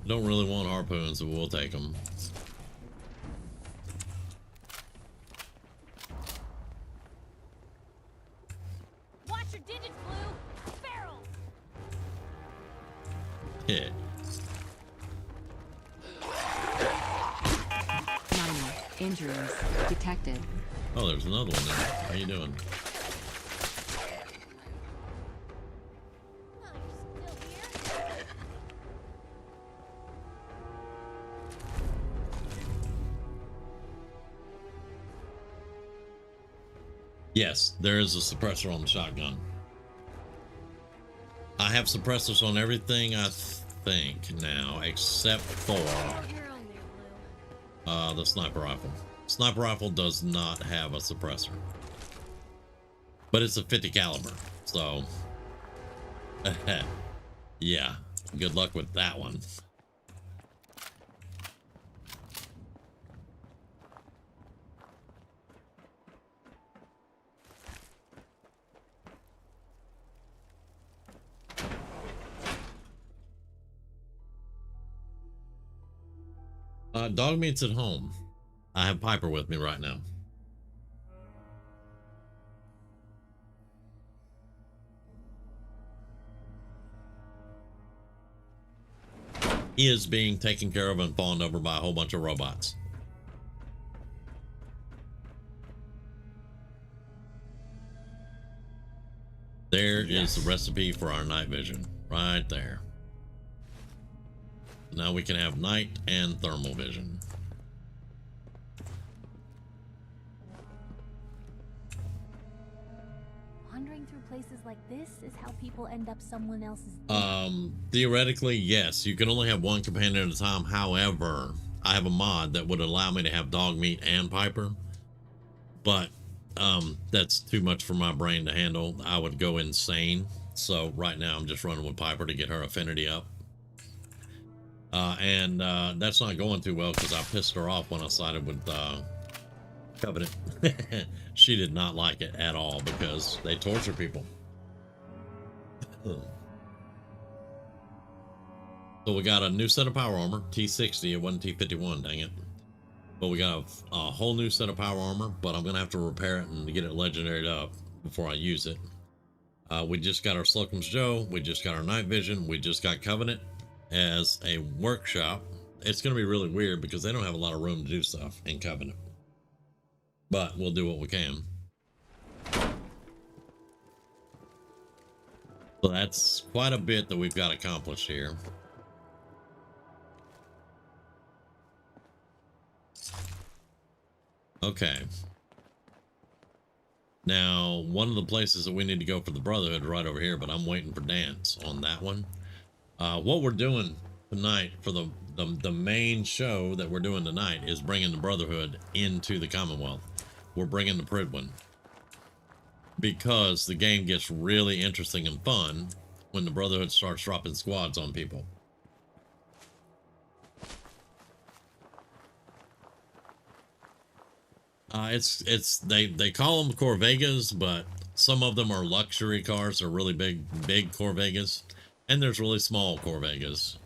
Don't really want harpoons, but we'll take them. Watch your digits, Blue. Injuries detected. Oh, there's another one there. How you doing? Yes, there is a suppressor on the shotgun. I have suppressors on everything, I think, now, except for the sniper rifle. Sniper rifle does not have a suppressor, but it's a 50 caliber, so yeah, good luck with that one. Dog meat's at home. I have Piper with me right now. He is being taken care of and fawned over by a whole bunch of robots. There is the recipe for our night vision right there. Now we can have night and thermal vision. Wandering through places like this is how people end up someone else's. Theoretically, yes, you can only have one companion at a time. However, I have a mod that would allow me to have dog meat and Piper, but that's too much for my brain to handle. I would go insane. So right now I'm just running with Piper to get her affinity up. And that's not going too well because I pissed her off when I sided with Covenant. She did not like it at all because they torture people. So we got a new set of power armor, T60. It wasn't T51, dang it. But we got a whole new set of power armor, but I'm gonna have to repair it and get it legendaried up before I use it. We just got our Slocum's Joe. We just got our night vision. We just got Covenant as a workshop. It's going to be really weird because they don't have a lot of room to do stuff in Covenant, but we'll do what we can. So that's quite a bit that we've got accomplished here. Okay. Now, one of the places that we need to go for the Brotherhood is right over here, but I'm waiting for Dance on that one. What we're doing tonight for the main show that we're doing tonight is bringing the Brotherhood into the Commonwealth. We're bringing the Prydwen because the game gets really interesting and fun when the Brotherhood starts dropping squads on people. They call them Corvegas, but some of them are luxury cars. They're really big Corvegas. And there's really small Corvegas.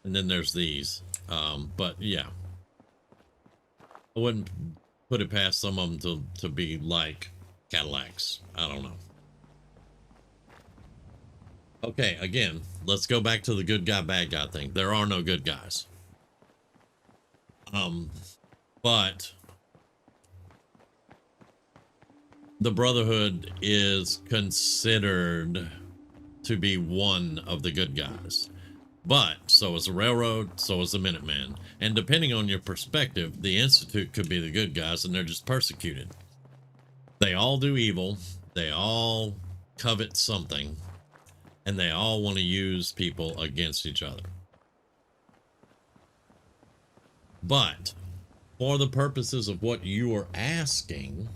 And then there's these. But yeah. I wouldn't put it past some of them to be like Cadillacs. I don't know. Okay, again, let's go back to the good guy, bad guy thing. There are no good guys. But the Brotherhood is considered to be one of the good guys. But so is the Railroad, so is the Minuteman. And depending on your perspective, the Institute could be the good guys and they're just persecuted. They all do evil. They all covet something. And they all want to use people against each other. But for the purposes of what you are asking,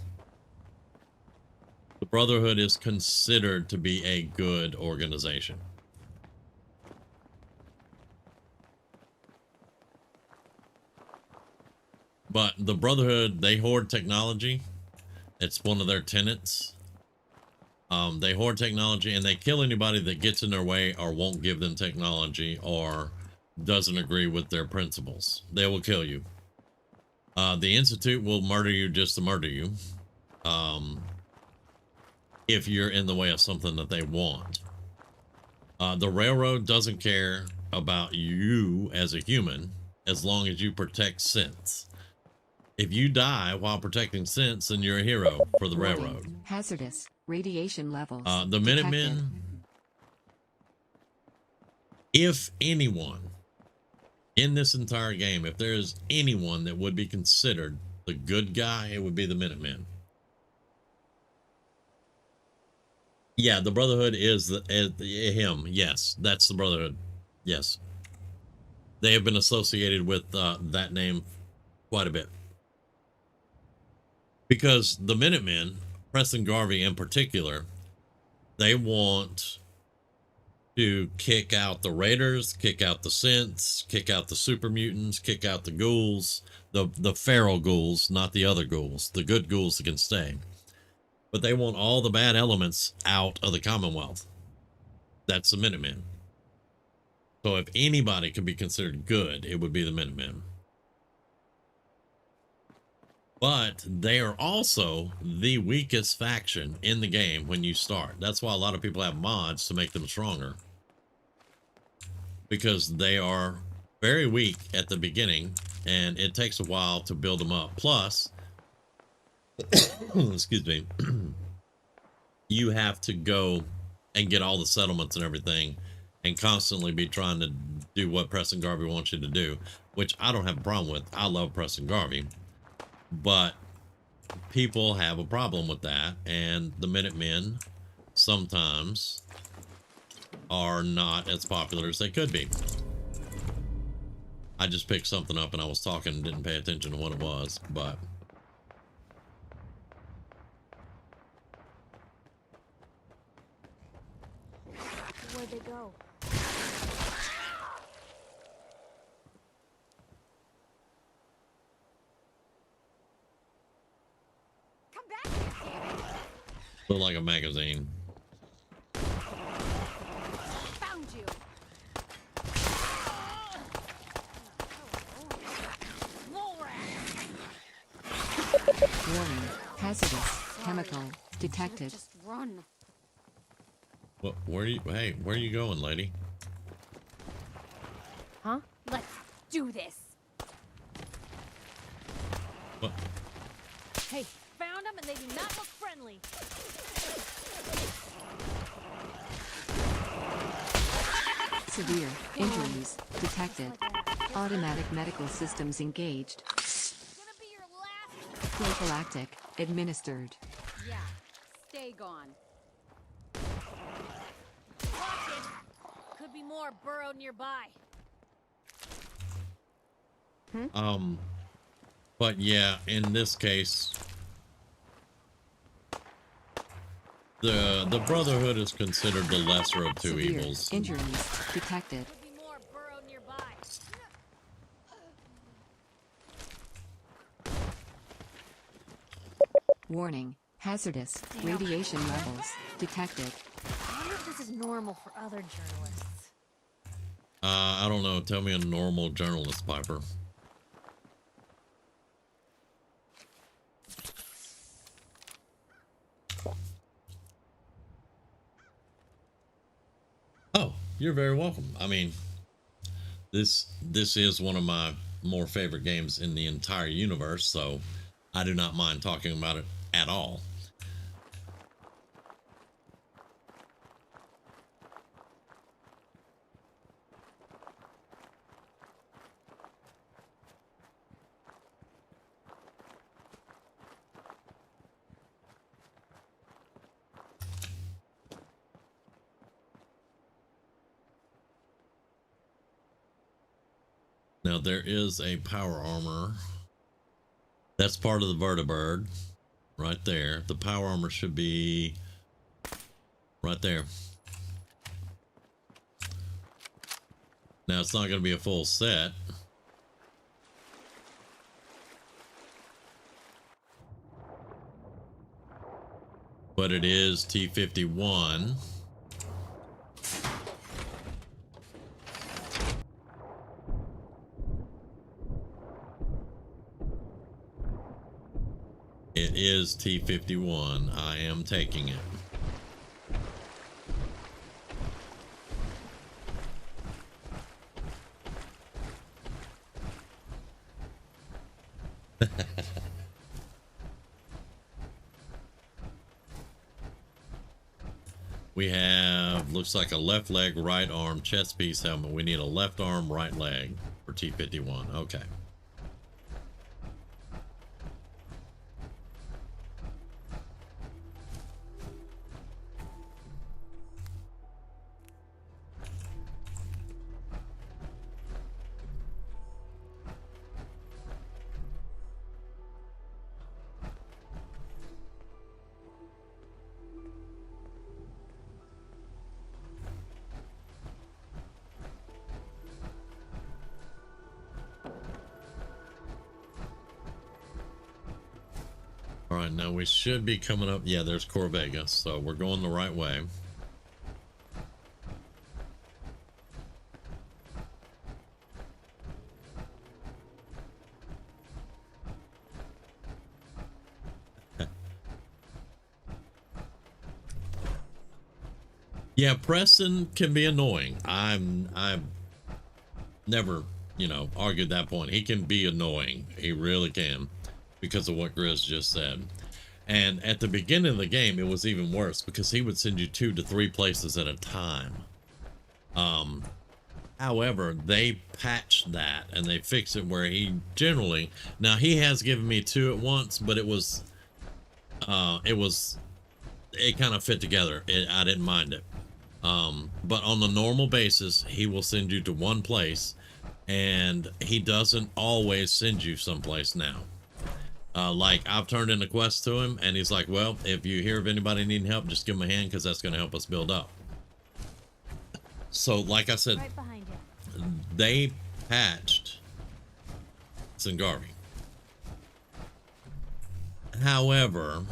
the Brotherhood is considered to be a good organization. But the Brotherhood, they hoard technology. It's one of their tenets. They hoard technology and they kill anybody that gets in their way or won't give them technology or doesn't agree with their principles. They will kill you. The Institute will murder you just to murder you. If you're in the way of something that they want. The Railroad doesn't care about you as a human. as long as you protect synths. If you die while protecting synths, then you're a hero for the Warning. railroad. Hazardous. Radiation levels. The Minutemen, if anyone in this entire game, if there is anyone that would be considered the good guy, it would be the Minutemen. Yeah, the Brotherhood is him. Yes, that's the Brotherhood. Yes. They have been associated with that name quite a bit. Because the Minutemen, Preston Garvey in particular, they want to kick out the Raiders, kick out the Synths, kick out the Super Mutants, kick out the ghouls, the feral ghouls, not the other ghouls. The good ghouls can stay. But they want all the bad elements out of the Commonwealth. That's the Minutemen. So if anybody could be considered good, it would be the Minutemen. But they are also the weakest faction in the game when you start. That's why a lot of people have mods to make them stronger. Because they are very weak at the beginning, and it takes a while to build them up. Plus, excuse me, you have to go and get all the settlements and everything, and constantly be trying to do what Preston Garvey wants you to do, which I don't have a problem with. I love Preston Garvey. But people have a problem with that, and the Minutemen sometimes are not as popular as they could be. I just picked something up and I was talking and didn't pay attention to what it was, but Where'd they go? look like a magazine. Found you. Warning. Hazardous. Chemical. Detected. Just run. What? Where are you? Hey, where are you going, lady? Huh? Let's do this. What? Hey, found them and they do not look friendly. Severe injuries detected. Automatic medical systems engaged. Prophylactic administered. Yeah, stay gone. Watch it. Could be more burrowed nearby. But yeah, in this case, the Brotherhood is considered the lesser of two Severe evils. injuries detected. Could be more burrowed nearby. Warning. Hazardous radiation levels detected. I wonder if this is normal for other journalists. I don't know. Tell me a normal journalist, Piper. Oh, you're very welcome. I mean, this is one of my more favorite games in the entire universe, so I do not mind talking about it at all. Now there is a power armor. That's part of the vertibird right there. The power armor should be right there. Now it's not going to be a full set. But it is T-51. It is T-51. I am taking it. We have, looks like a left leg, right arm, chest piece helmet. We need a left arm, right leg for T-51. Okay. All right, now we should be coming up. Yeah, there's Corvega, so we're going the right way. Yeah, Preston can be annoying. I've never, you know, argued that point. He can be annoying. He really can, because of what Grizz just said. And at the beginning of the game, it was even worse because he would send you 2 to 3 places at a time. However, they patched that and they fixed it where he generally, now he has given me 2 at once, but it kind of fit together. I didn't mind it. But on the normal basis, he will send you to one place, and he doesn't always send you someplace now. Like I've turned in a quest to him and he's like, well, if you hear of anybody needing help, just give him a hand, because that's going to help us build up. So like I said, Right behind you. they patched Singarvi. However,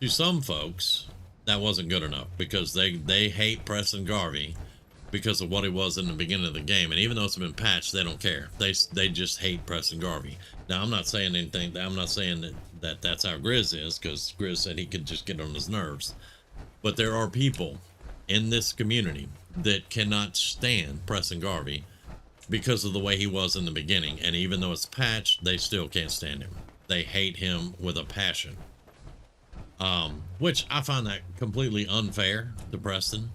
to some folks, that wasn't good enough, because they hate Preston Garvey because of what he was in the beginning of the game. And even though it's been patched, they don't care. They just hate Preston Garvey. Now, I'm not saying anything. I'm not saying that that's how Grizz is, because Grizz said he could just get on his nerves. But there are people in this community that cannot stand Preston Garvey because of the way he was in the beginning. And even though it's patched, they still can't stand him. They hate him with a passion. Which I find that completely unfair to Preston,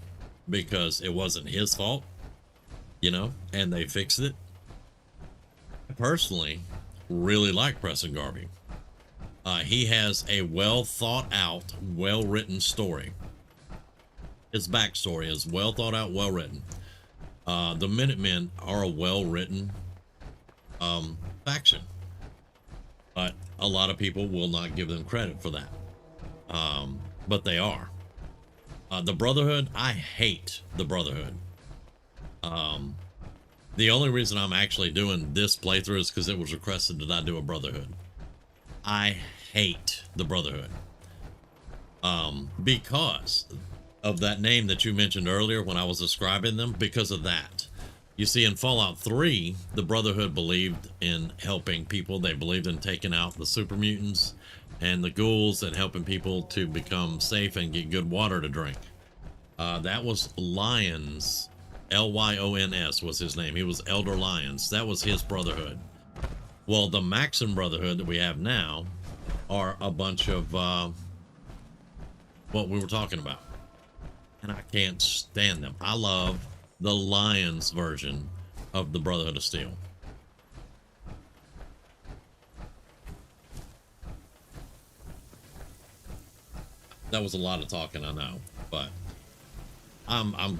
because it wasn't his fault, you know, and they fixed it. I personally really like Preston Garvey. He has a well thought out, well written story. His backstory is well thought out, well written. The Minutemen are a well written faction, but a lot of people will not give them credit for that. But they are. The Brotherhood, I hate the Brotherhood. The only reason I'm actually doing this playthrough is because it was requested that I do a Brotherhood. I hate the Brotherhood. Because of that name that you mentioned earlier when I was describing them, because of that. You see, in Fallout 3, the Brotherhood believed in helping people. They believed in taking out the super mutants and the ghouls and helping people to become safe and get good water to drink. That was Lyons. Lyons was his name. He was Elder Lyons. That was his Brotherhood. Well, the Maxim Brotherhood that we have now are a bunch of what we were talking about. And I can't stand them. I love the Lyons version of the Brotherhood of Steel. That was a lot of talking, I know, but I'm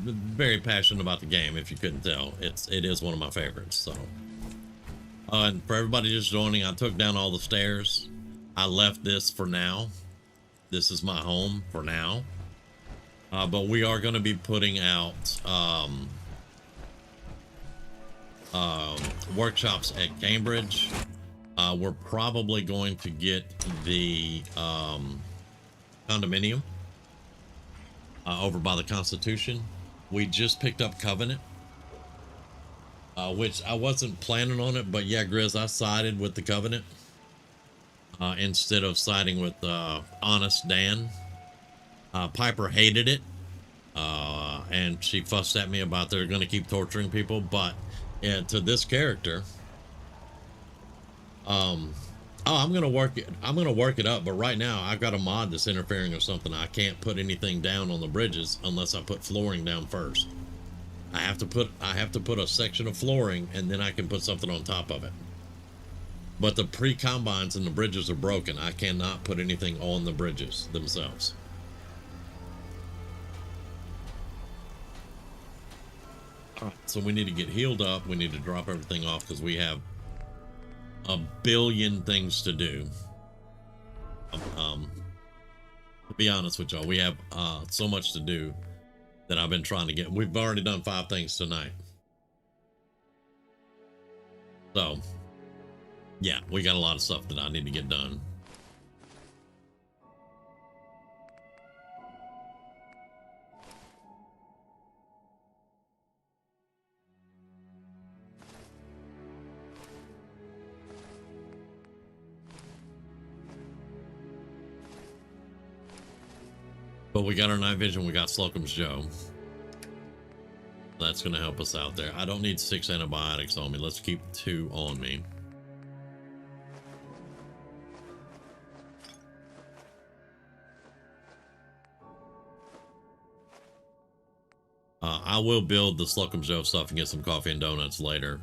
very passionate about the game. If you couldn't tell, it is one of my favorites. So, and for everybody just joining, I took down all the stairs. I left this for now. This is my home for now. But we are going to be putting out workshops at Cambridge. We're probably going to get the condominium over by the Constitution. We just picked up Covenant, which I wasn't planning on it, but yeah, Grizz, I sided with the Covenant instead of siding with Honest Dan. Piper hated it, and she fussed at me about they're going to keep torturing people, but to this character, Oh, I'm gonna work it up, but right now I've got a mod that's interfering or something. I can't put anything down on the bridges unless I put flooring down first. I have to put a section of flooring, and then I can put something on top of it. But the pre-combines and the bridges are broken. I cannot put anything on the bridges themselves. So we need to get healed up. We need to drop everything off because we have a billion things to do. To be honest with y'all, we have so much to do that I've been trying to get. We've already done 5 things tonight. So, yeah, we got a lot of stuff that I need to get done. But we got our night vision. We got Slocum's Joe. That's going to help us out there. I don't need 6 antibiotics on me. Let's keep 2 on me. I will build the Slocum's Joe stuff and get some coffee and donuts later.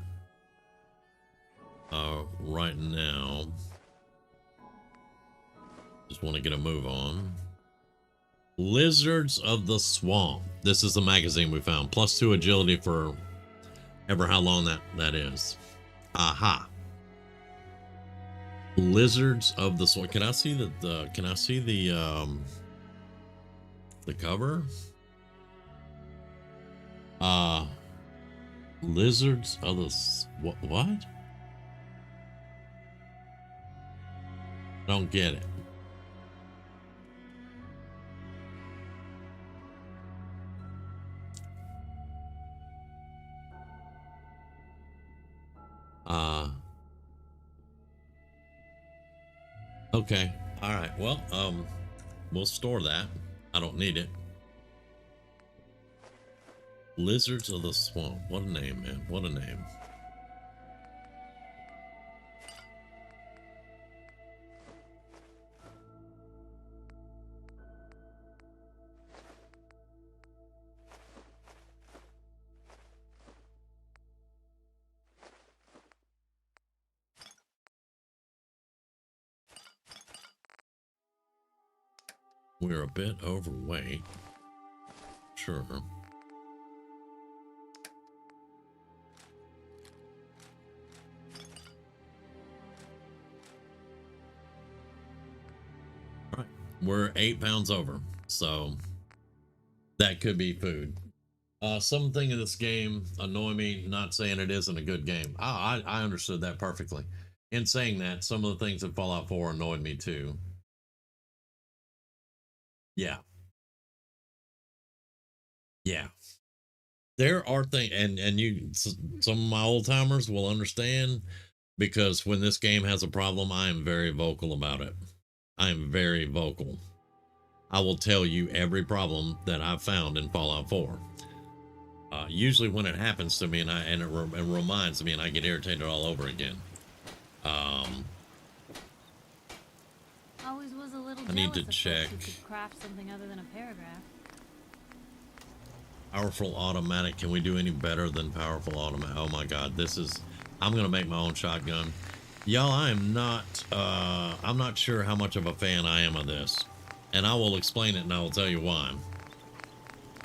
Right now, just want to get a move on. Lizards of the Swamp. This is the magazine we found. +2 agility for ever how long that is. Aha. Lizards of the Swamp. Can I see the cover? Lizards of the what? Don't get it. Okay. All right. Well, we'll store that. I don't need it. Lizards of the Swamp. What a name, man. What a name. We're a bit overweight. Sure. All right. We're 8 pounds over, so that could be food. Something in this game annoy me, not saying it isn't a good game. I understood that perfectly. In saying that, some of the things in Fallout 4 annoyed me too. Yeah. Yeah. There are things, and some of my old timers will understand, because when this game has a problem, I am very vocal about it. I am very vocal. I will tell you every problem that I've found in Fallout 4. Usually when it happens to me and it reminds me and I get irritated all over again. Always was a little I need to jealous check. of folks who could craft something other than a paragraph. Powerful automatic. Can we do any better than powerful automatic? Oh my god, I'm gonna make my own shotgun. Y'all, I'm not sure how much of a fan I am of this, and I will explain it and I will tell you why.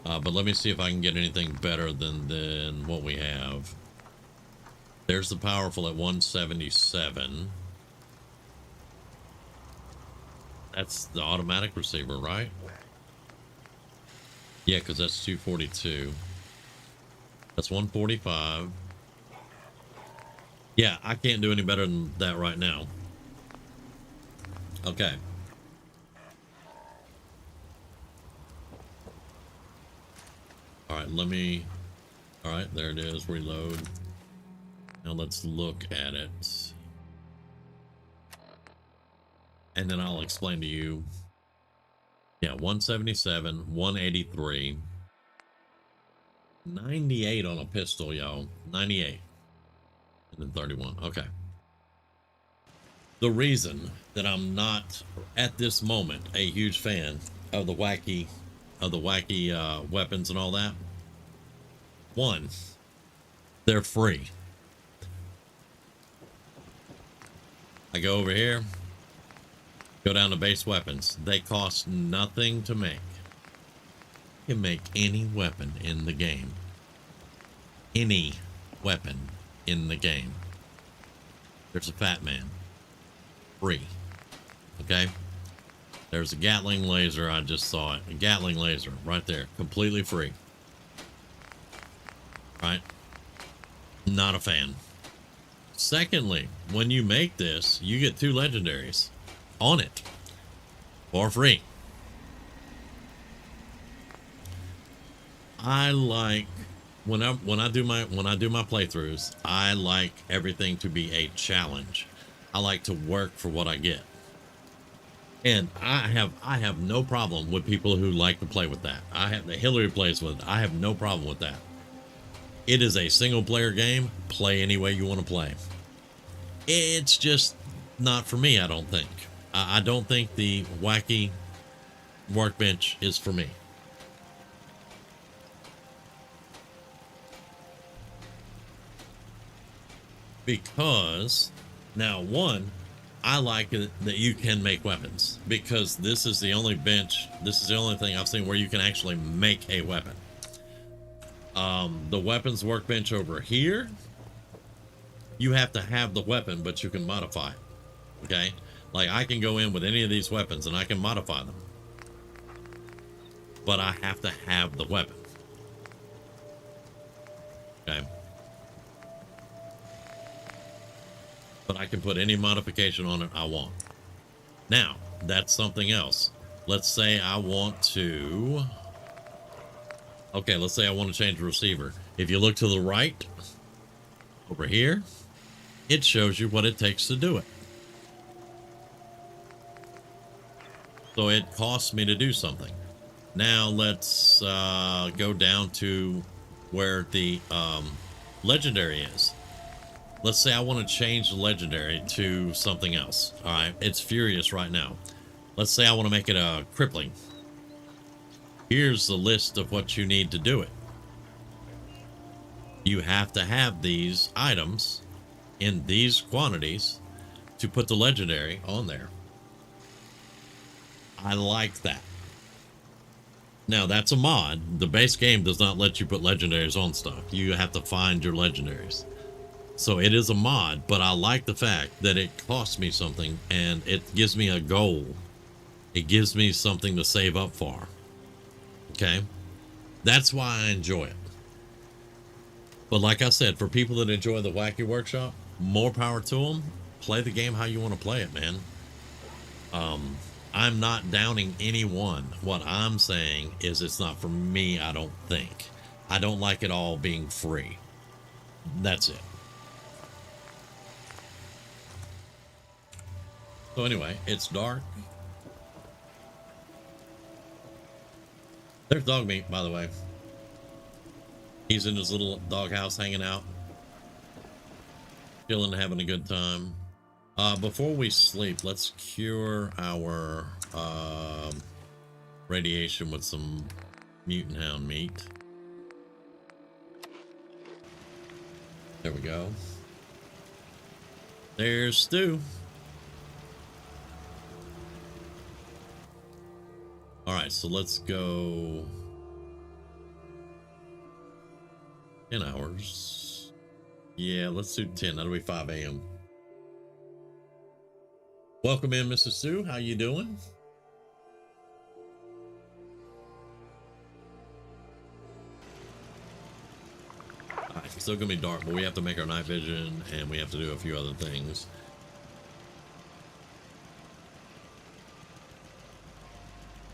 But let me see if I can get anything better than what we have. There's the powerful at 177. That's the automatic receiver, right? Yeah, because that's 242. That's 145. Yeah, I can't do any better than that right now. Okay. All right, all right, there it is, reload. Now let's look at it. And then I'll explain to you. Yeah, 177, 183. 98 on a pistol, y'all. 98. And then 31. Okay. the reason that I'm not at this moment a huge fan of the wacky weapons and all that. One, they're free. I go over here, go down to base weapons. They cost nothing to make. You can make any weapon in the game. Any weapon in the game. There's a Fat Man. Free. Okay? There's a Gatling laser. I just saw it. A Gatling laser right there. Completely free. Right? Not a fan. Secondly, when you make this, you get 2 legendaries on it for free. I like when I do my playthroughs, I like everything to be a challenge. I like to work for what I get. And I have no problem with people who like to play with that. Hillary plays with it. I have no problem with that. It is a single player game. Play any way you want to play. It's just not for me, I don't think. I don't think the wacky workbench is for me. Because now, one, I like it that you can make weapons, because this is the only bench, this is the only thing I've seen where you can actually make a weapon. The weapons workbench over here, you have to have the weapon, but you can modify it. Okay, like I can go in with any of these weapons and I can modify them, but I have to have the weapon. Okay, but I can put any modification on it I want. Now, that's something else. Let's say I want to... Okay, let's say I want to change the receiver. If you look to the right, over here, it shows you what it takes to do it. So it costs me to do something. Now let's go down to where the legendary is. Let's say I want to change the legendary to something else. All right, it's Furious right now. Let's say I want to make it a crippling. Here's the list of what you need to do it. You have to have these items in these quantities to put the legendary on there. I like that. Now, that's a mod. The base game does not let you put legendaries on stuff. You have to find your legendaries. So it is a mod, but I like the fact that it costs me something and it gives me a goal. It gives me something to save up for. Okay? That's why I enjoy it. But like I said, for people that enjoy the Wacky Workshop, more power to them. Play the game how you want to play it, man. I'm not downing anyone. What I'm saying is it's not for me, I don't think. I don't like it all being free. That's it. So anyway, it's dark. There's dog meat, by the way. He's in his little doghouse hanging out. Chilling, having a good time. Before we sleep, let's cure our radiation with some mutant hound meat. There we go. There's Stu. All right, so let's go 10 hours. Yeah, let's do 10. That'll be 5 a.m. Welcome in, Mrs. Sue. How you doing? It's still gonna be dark, but we have to make our night vision and we have to do a few other things.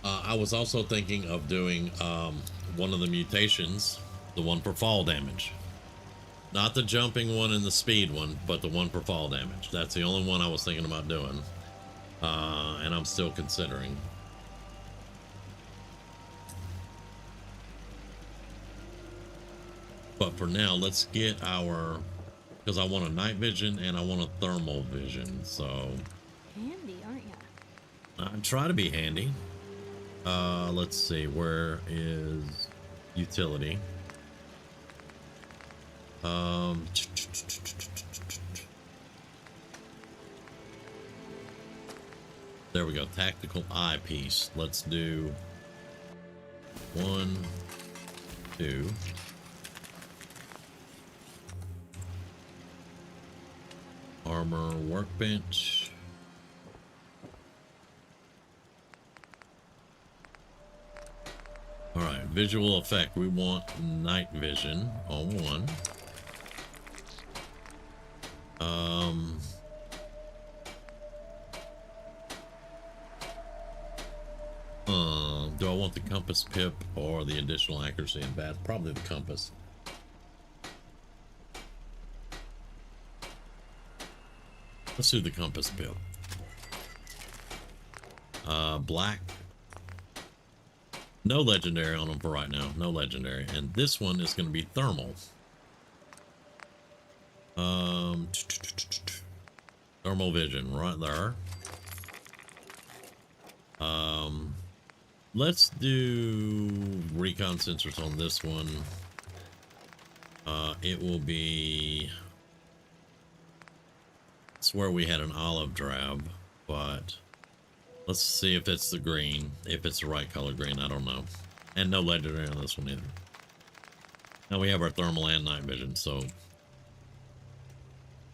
I was also thinking of doing one of the mutations, the one for fall damage. Not the jumping one and the speed one, but the one for fall damage. That's the only one I was thinking about doing. And I'm still considering. But for now, let's get our because I want a night vision and I want a thermal vision. So Handy, aren't ya? I try to be handy. Let's see, where is utility? There we go, tactical eyepiece. Let's do 1, 2. Armor workbench. All right, visual effect. We want night vision on 1. Do I want the compass pip or the additional accuracy and bat? Probably the compass. Let's do the compass pip. Black. No legendary on them for right now. No legendary. And this one is going to be thermal. Thermal vision right there. Let's do recon sensors on this one. It will be, I swear we had an olive drab, but let's see if it's the green. If it's the right color green, I don't know. And no legendary on this one either. Now we have our thermal and night vision, so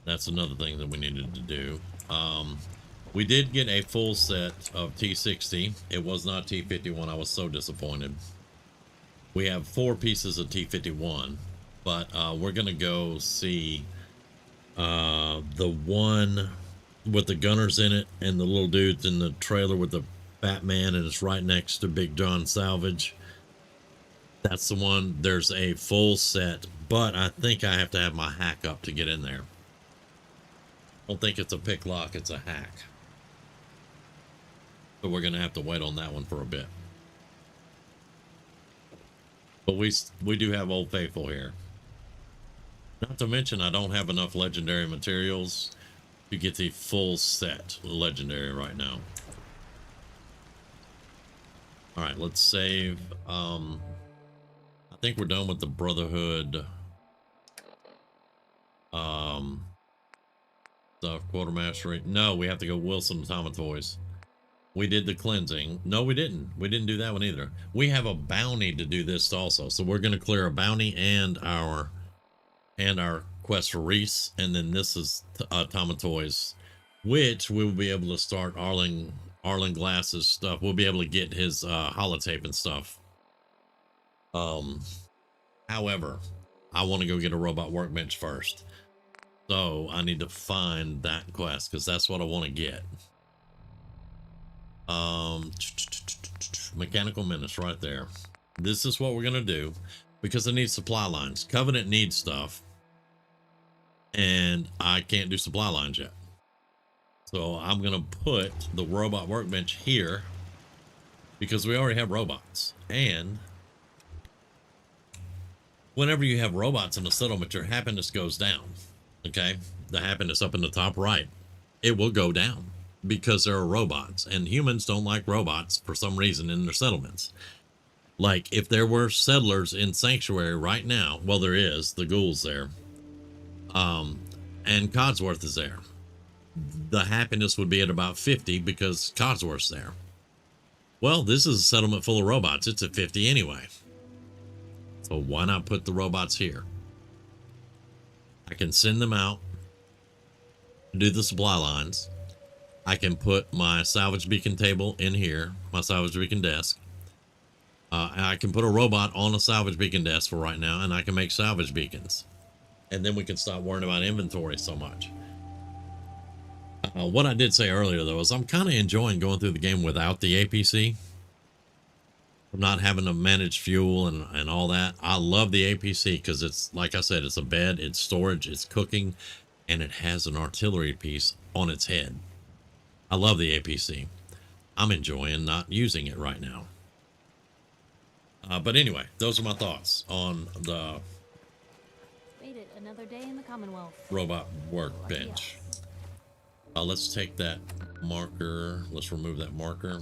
that's another thing that we needed to do. We did get a full set of T60. It was not T51. I was so disappointed. We have 4 pieces of T51, but we're gonna go see the one with the gunners in it and the little dudes in the trailer with the Batman, and it's right next to Big John Salvage. That's the one. There's a full set, but I think I have to have my hack up to get in there. I don't think it's a pick lock, it's a hack. So we're gonna have to wait on that one for a bit. But we do have Old Faithful here. Not to mention I don't have enough legendary materials to get the full set legendary right now. All right, let's save. I think we're done with the Brotherhood stuff. Quartermastery. No, we have to go Wilson Automatoys. We did the cleansing. No, we didn't. We didn't do that one either. We have a bounty to do this also. So we're going to clear a bounty and our quest for Reese, and then this is Automatoys, which we will be able to start Arlen Glass's stuff. We'll be able to get his holotape and stuff. However, I want to go get a robot workbench first. So I need to find that quest because that's what I want to get. Mechanical Menace right there. This is what we're gonna do because I need supply lines. Covenant needs stuff, and I can't do supply lines yet. So I'm gonna put the robot workbench here because we already have robots. And whenever you have robots in a settlement, your happiness goes down. Okay, the happiness up in the top right, it will go down because there are robots, and humans don't like robots for some reason in their settlements. Like if there were settlers in Sanctuary right now, well, there is, the ghoul's there, and Codsworth is there, the happiness would be at about 50 because Codsworth's there. Well, this is a settlement full of robots. It's at 50 anyway. So why not put the robots here? I can send them out, do the supply lines. I can put my salvage beacon table in here, my salvage beacon desk. And I can put a robot on a salvage beacon desk for right now, and I can make salvage beacons. And then we can stop worrying about inventory so much. What I did say earlier, though, is I'm kind of enjoying going through the game without the APC. I'm not having to manage fuel and all that. I love the APC because it's, like I said, it's a bed, it's storage, it's cooking, and it has an artillery piece on its head. I love the APC. I'm enjoying not using it right now. But anyway, those are my thoughts on the another day in the Commonwealth. Robot workbench. Let's take that marker. Let's remove that marker.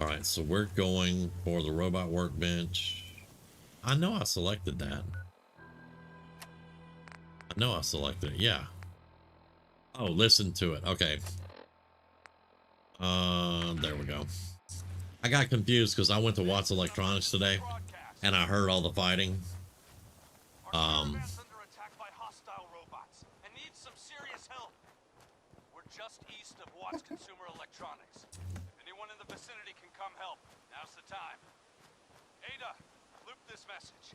All right, so we're going for the robot workbench. I know I selected that. I know I selected it, yeah. Oh, listen to it. Okay. There we go. I got confused because I went to Watts Electronics today and I heard all the fighting. We're just east of Watts Consumer Electronics. If anyone in the vicinity can come help, now's the time. Ada, loop this message.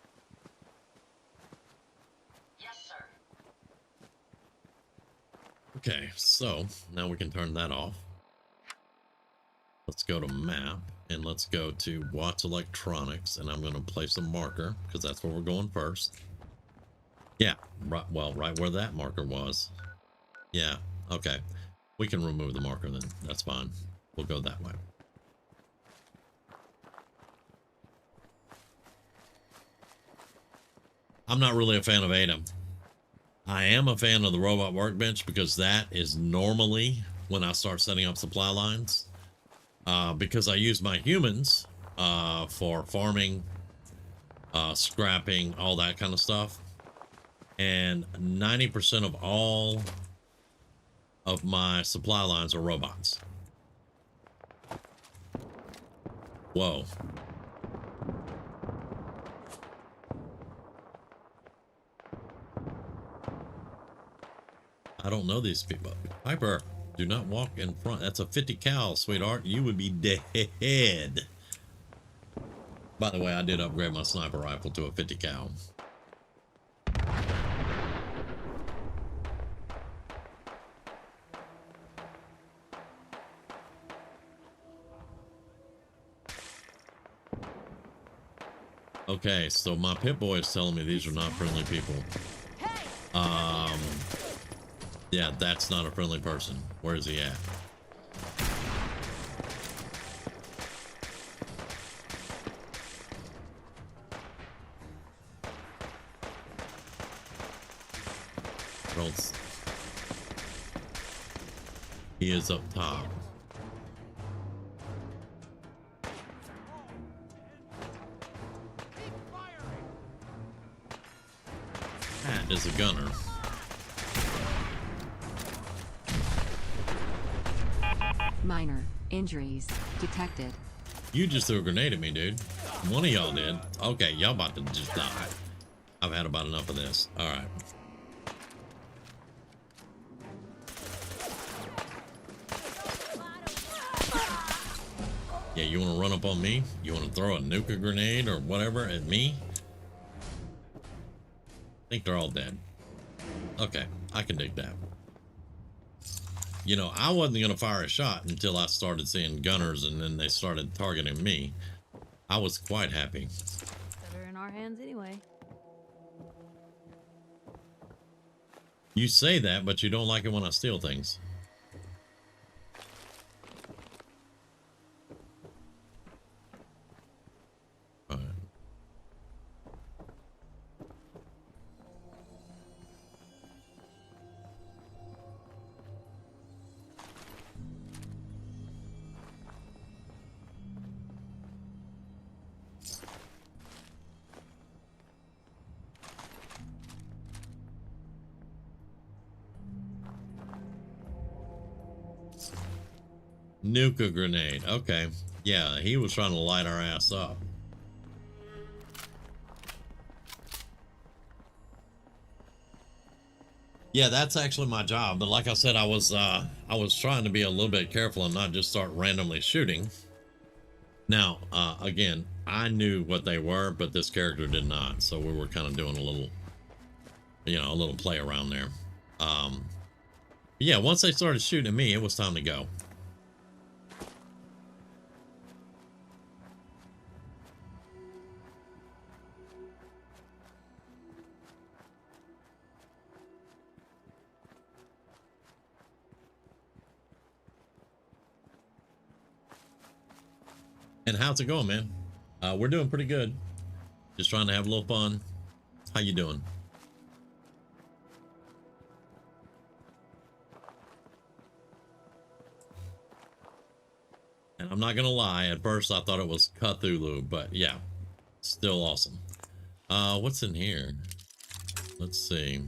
Yes, sir. Okay, so now we can turn that off. Let's go to map and let's go to Watts Electronics, and I'm going to place a marker because that's where we're going first. Yeah, right, well, right where that marker was. Yeah, okay. We can remove the marker then. That's fine. We'll go that way. I'm not really a fan of Ada. I am a fan of the robot workbench because that is normally when I start setting up supply lines. Because I use my humans for farming, scrapping, all that kind of stuff. And 90% of all of my supply lines are robots. Whoa. I don't know these people. Piper, do not walk in front. That's a 50 cal, sweetheart. You would be dead. By the way, I did upgrade my sniper rifle to a 50 cal. Okay, so my pit boy is telling me these are not friendly people. Yeah, that's not a friendly person. Where is he at? He is up top. That is a gunner. Minor injuries detected. You just threw a grenade at me, dude. One of y'all did. Okay, y'all about to just die. I've had about enough of this. All right. Yeah, you want to run up on me? You want to throw a nuka grenade or whatever at me? I think they're all dead. Okay, I can dig that. You know, I wasn't going to fire a shot until I started seeing gunners and then they started targeting me. I was quite happy. Better in our hands anyway. You say that, but you don't like it when I steal things. All right. Nuka grenade. Okay. Yeah, he was trying to light our ass up. Yeah, that's actually my job. But like I said, I was trying to be a little bit careful and not just start randomly shooting. Now, again, I knew what they were, but this character did not. So we were kind of doing a little, you know, a little play around there. Yeah, once they started shooting at me, it was time to go. And how's it going, man? We're doing pretty good. Just trying to have a little fun. How you doing? I'm not gonna lie. At first, I thought it was Cthulhu, but yeah, still awesome. What's in here? Let's see.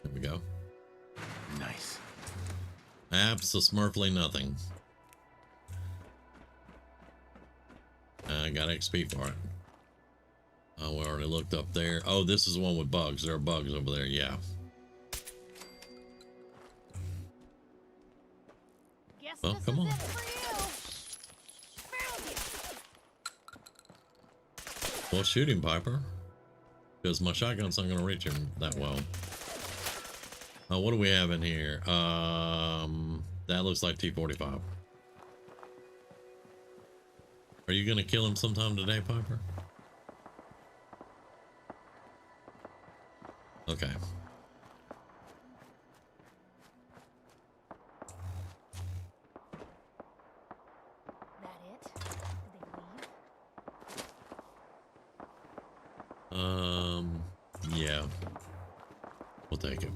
There we go. Nice. Abso-smurfly nothing. I got XP for it. Oh, we already looked up there. Oh, this is the one with bugs. There are bugs over there. Yeah. Well, come on. Well, shoot him, Piper. Because my shotgun's not going to reach him that well. What do we have in here? That looks like T-45. Are you going to kill him sometime today, Piper? Okay. Yeah. We'll take it.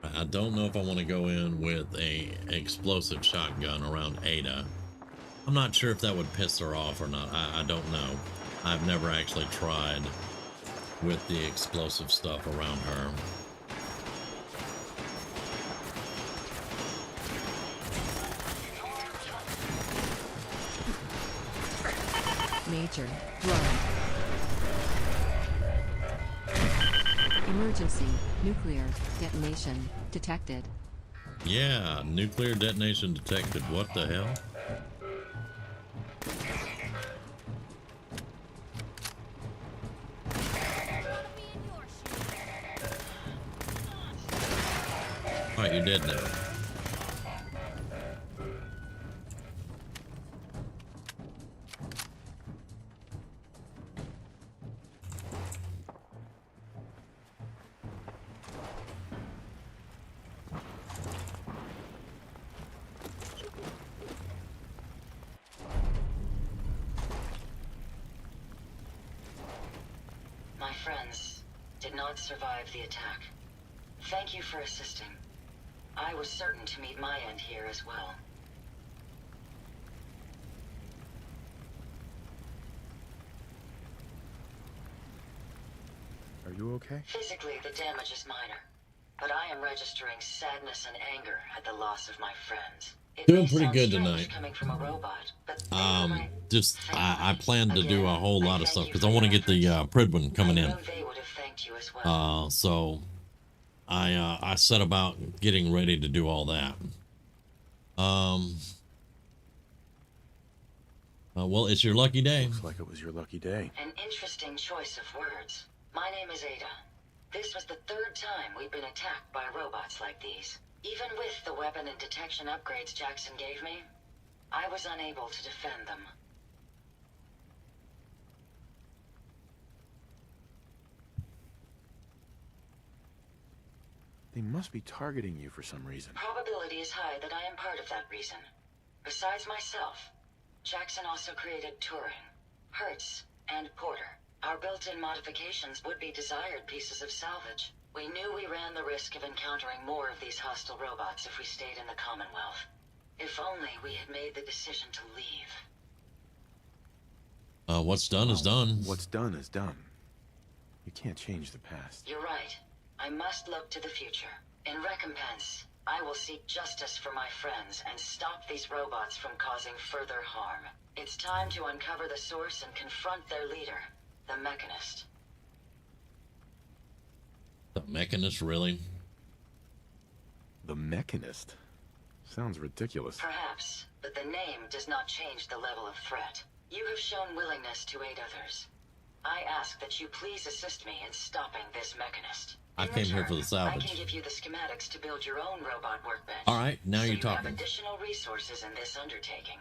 I don't know if I want to go in with a explosive shotgun around Ada. I'm not sure if that would piss her off or not. I don't know. I've never actually tried with the explosive stuff around her. Major, run. Emergency, nuclear detonation detected. Yeah, nuclear detonation detected. What the hell? Alright, you're dead now. My friends did not survive the attack. Thank you for assisting. I was certain to meet my end here as well. Are you okay? Physically, the damage is minor, but I am registering sadness and anger at the loss of my friends. It Doing may pretty sound good strange tonight. coming from a robot, but Just I plan to do a whole lot of stuff because I want to get the Pridwin coming in. they would have thanked you as well. So I set about getting ready to do all that. Well, it's your lucky day. Looks like it was your lucky day. An interesting choice of words. My name is Ada. This was the third time we've been attacked by robots like these. Even with the weapon and detection upgrades Jackson gave me, I was unable to defend them. They must be targeting you for some reason. Probability is high that I am part of that reason. Besides myself, Jackson also created Turing, Hertz, and Porter. Our built-in modifications would be desired pieces of salvage. We knew we ran the risk of encountering more of these hostile robots if we stayed in the Commonwealth. If only we had made the decision to leave. What's done is done. What's done is done. You can't change the past. You're right. I must look to the future. In recompense, I will seek justice for my friends and stop these robots from causing further harm. It's time to uncover the source and confront their leader, the Mechanist. The Mechanist, really? The Mechanist? Sounds ridiculous. Perhaps, but the name does not change the level of threat. You have shown willingness to aid others. I ask that you please assist me in stopping this Mechanist. I came here for the I salvage. can give you the schematics to build your own robot workbench. All right, now so you're you talking. have additional resources in this undertaking.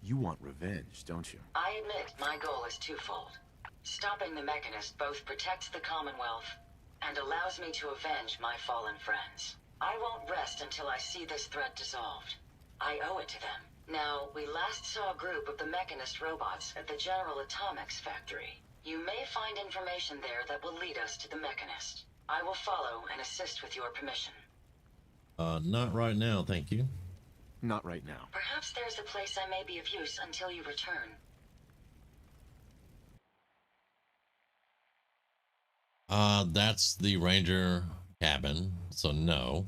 You want revenge, don't you? I admit my goal is twofold. Stopping the Mechanist both protects the Commonwealth and allows me to avenge my fallen friends. I won't rest until I see this threat dissolved. I owe it to them. Now, we last saw a group of the Mechanist robots at the General Atomics factory. You may find information there that will lead us to the Mechanist. I will follow and assist with your permission. Not right now, thank you. Not right now. Perhaps there's a place I may be of use until you return. That's the Ranger cabin, so no.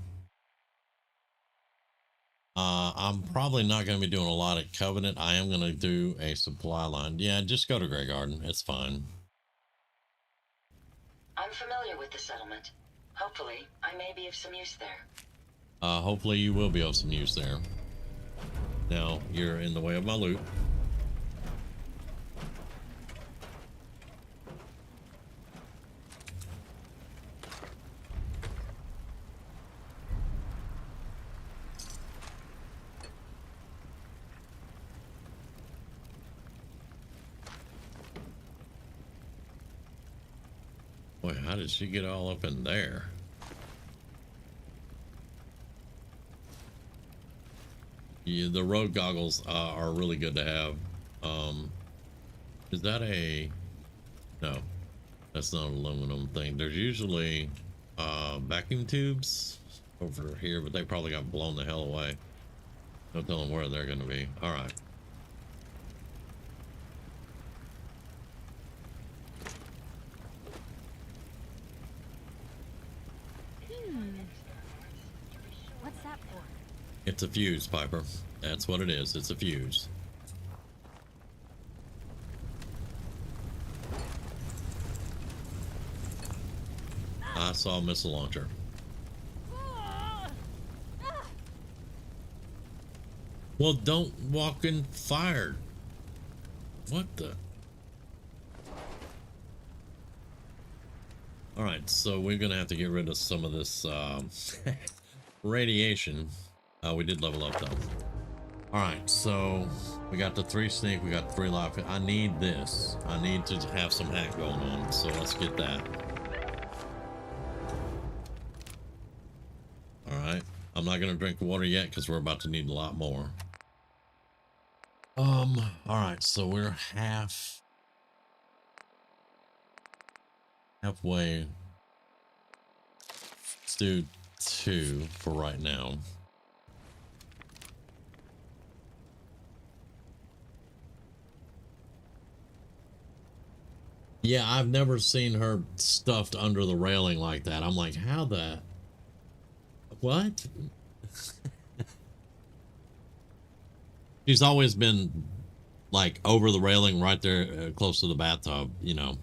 I'm probably not going to be doing a lot at Covenant. I am going to do a supply line. Yeah, just go to Grey Garden. It's fine. I'm familiar with the settlement. Hopefully, I may be of some use there. Hopefully you will be of some use there. Now, you're in the way of my loot. Boy, how did she get all up in there? Yeah, the road goggles are really good to have. Is that a... No, that's not an aluminum thing. There's usually vacuum tubes over here, but they probably got blown the hell away. No telling where they're going to be. All right. What's that for? It's a fuse, Piper. That's what it is. It's a fuse. I saw a missile launcher. Well, don't walk in fire. What the? All right, so we're gonna have to get rid of some of this radiation. We did level up though. All right, so we got the 3 sneak, we got 3 life. I need this. I need to have some hack going on, so let's get that. All right, I'm not gonna drink water yet because we're about to need a lot more. All right, so we're halfway. Let's do 2 for right now. Yeah, I've never seen her stuffed under the railing like that. I'm like, how the... What? She's always been like over the railing right there close to the bathtub, you know.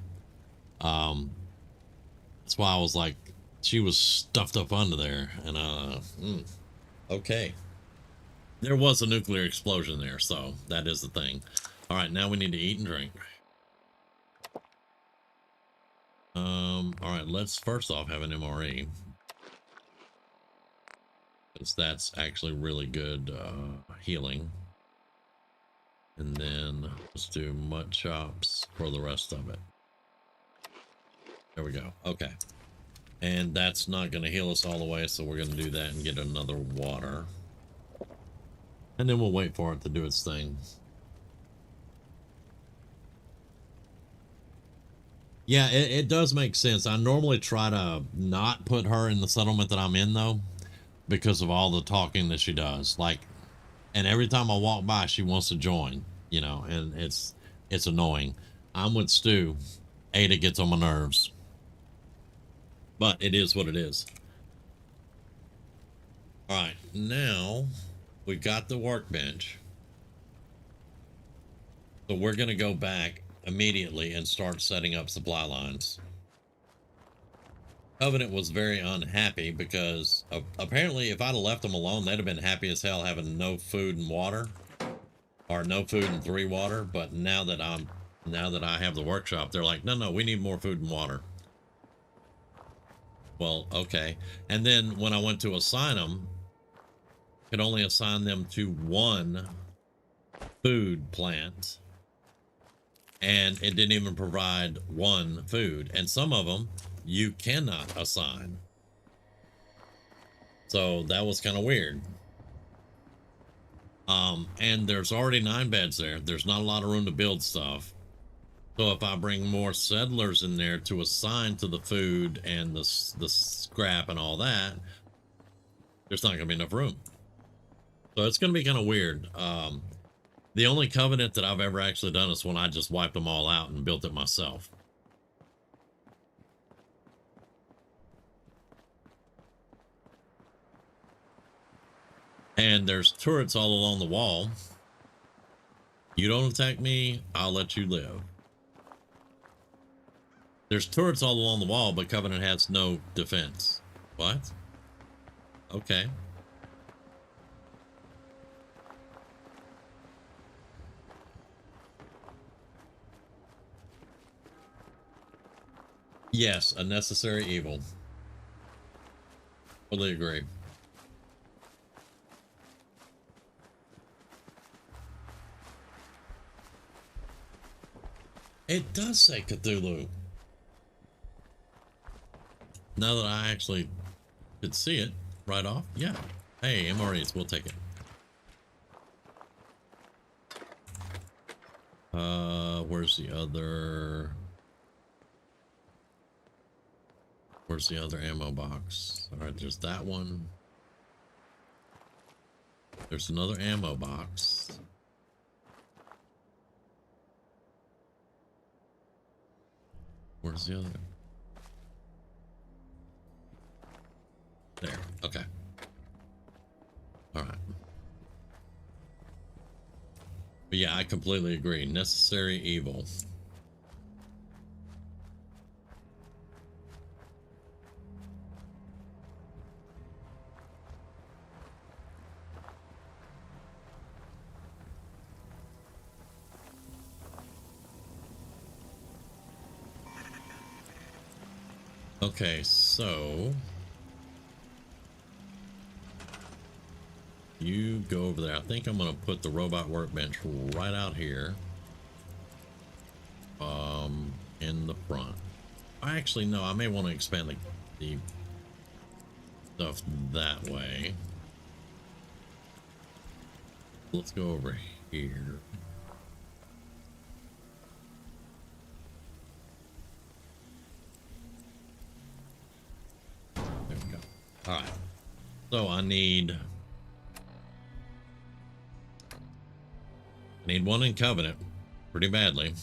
That's why I was like, she was stuffed up under there. And okay. There was a nuclear explosion there, so that is the thing. All right, now we need to eat and drink. All right, let's first off have an MRE. Because that's actually really good healing. And then let's do mud chops for the rest of it. There we go. Okay. And that's not going to heal us all the way, so we're going to do that and get another water. And then we'll wait for it to do its thing. Yeah, it does make sense. I normally try to not put her in the settlement that I'm in, though, because of all the talking that she does. Like, and every time I walk by, she wants to join, you know, and it's annoying. I'm with Stu. Ada gets on my nerves. But it is what it is. All right, now we've got the workbench. So we're going to go back immediately and start setting up supply lines. Covenant was very unhappy because apparently if I'd have left them alone, they'd have been happy as hell having no food and water, or no food and 3 water. But now that I have the workshop, they're like, no, we need more food and water. Well, okay. And then when I went to assign them, could only assign them to 1 food plant. And it didn't even provide 1 food. And some of them you cannot assign. So that was kind of weird. And there's already 9 beds there. There's not a lot of room to build stuff. So if I bring more settlers in there to assign to the food and the scrap and all that, there's not going to be enough room. So it's going to be kind of weird. The only covenant that I've ever actually done is when I just wiped them all out and built it myself. And there's turrets all along the wall. You don't attack me, I'll let you live. There's turrets all along the wall, but Covenant has no defense. What? Okay. Yes, a necessary evil. Totally agree. It does say Cthulhu. Now that I actually could see it right off. Yeah. Hey, MREs, we'll take it. Where's the other... Where's the other ammo box? All right, there's that one. There's another ammo box. Where's the other? There. Okay. All right. But yeah, I completely agree. Necessary evil. Okay, so you go over there. I think I'm gonna put the robot workbench right out here, in the front. I actually no, I may want to expand the stuff that way. Let's go over here. There we go. All right. So I need one in Covenant pretty badly.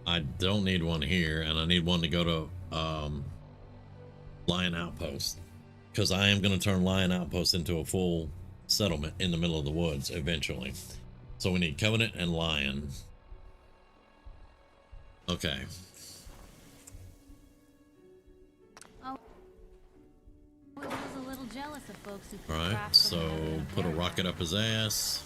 I don't need one here, and I need one to go to Lion Outpost, because I am going to turn Lion Outpost into a full settlement in the middle of the woods eventually. So we need Covenant and Lion. Okay. Oh, I was a little jealous of folks who could All right, craft so something put a rocket up his ass.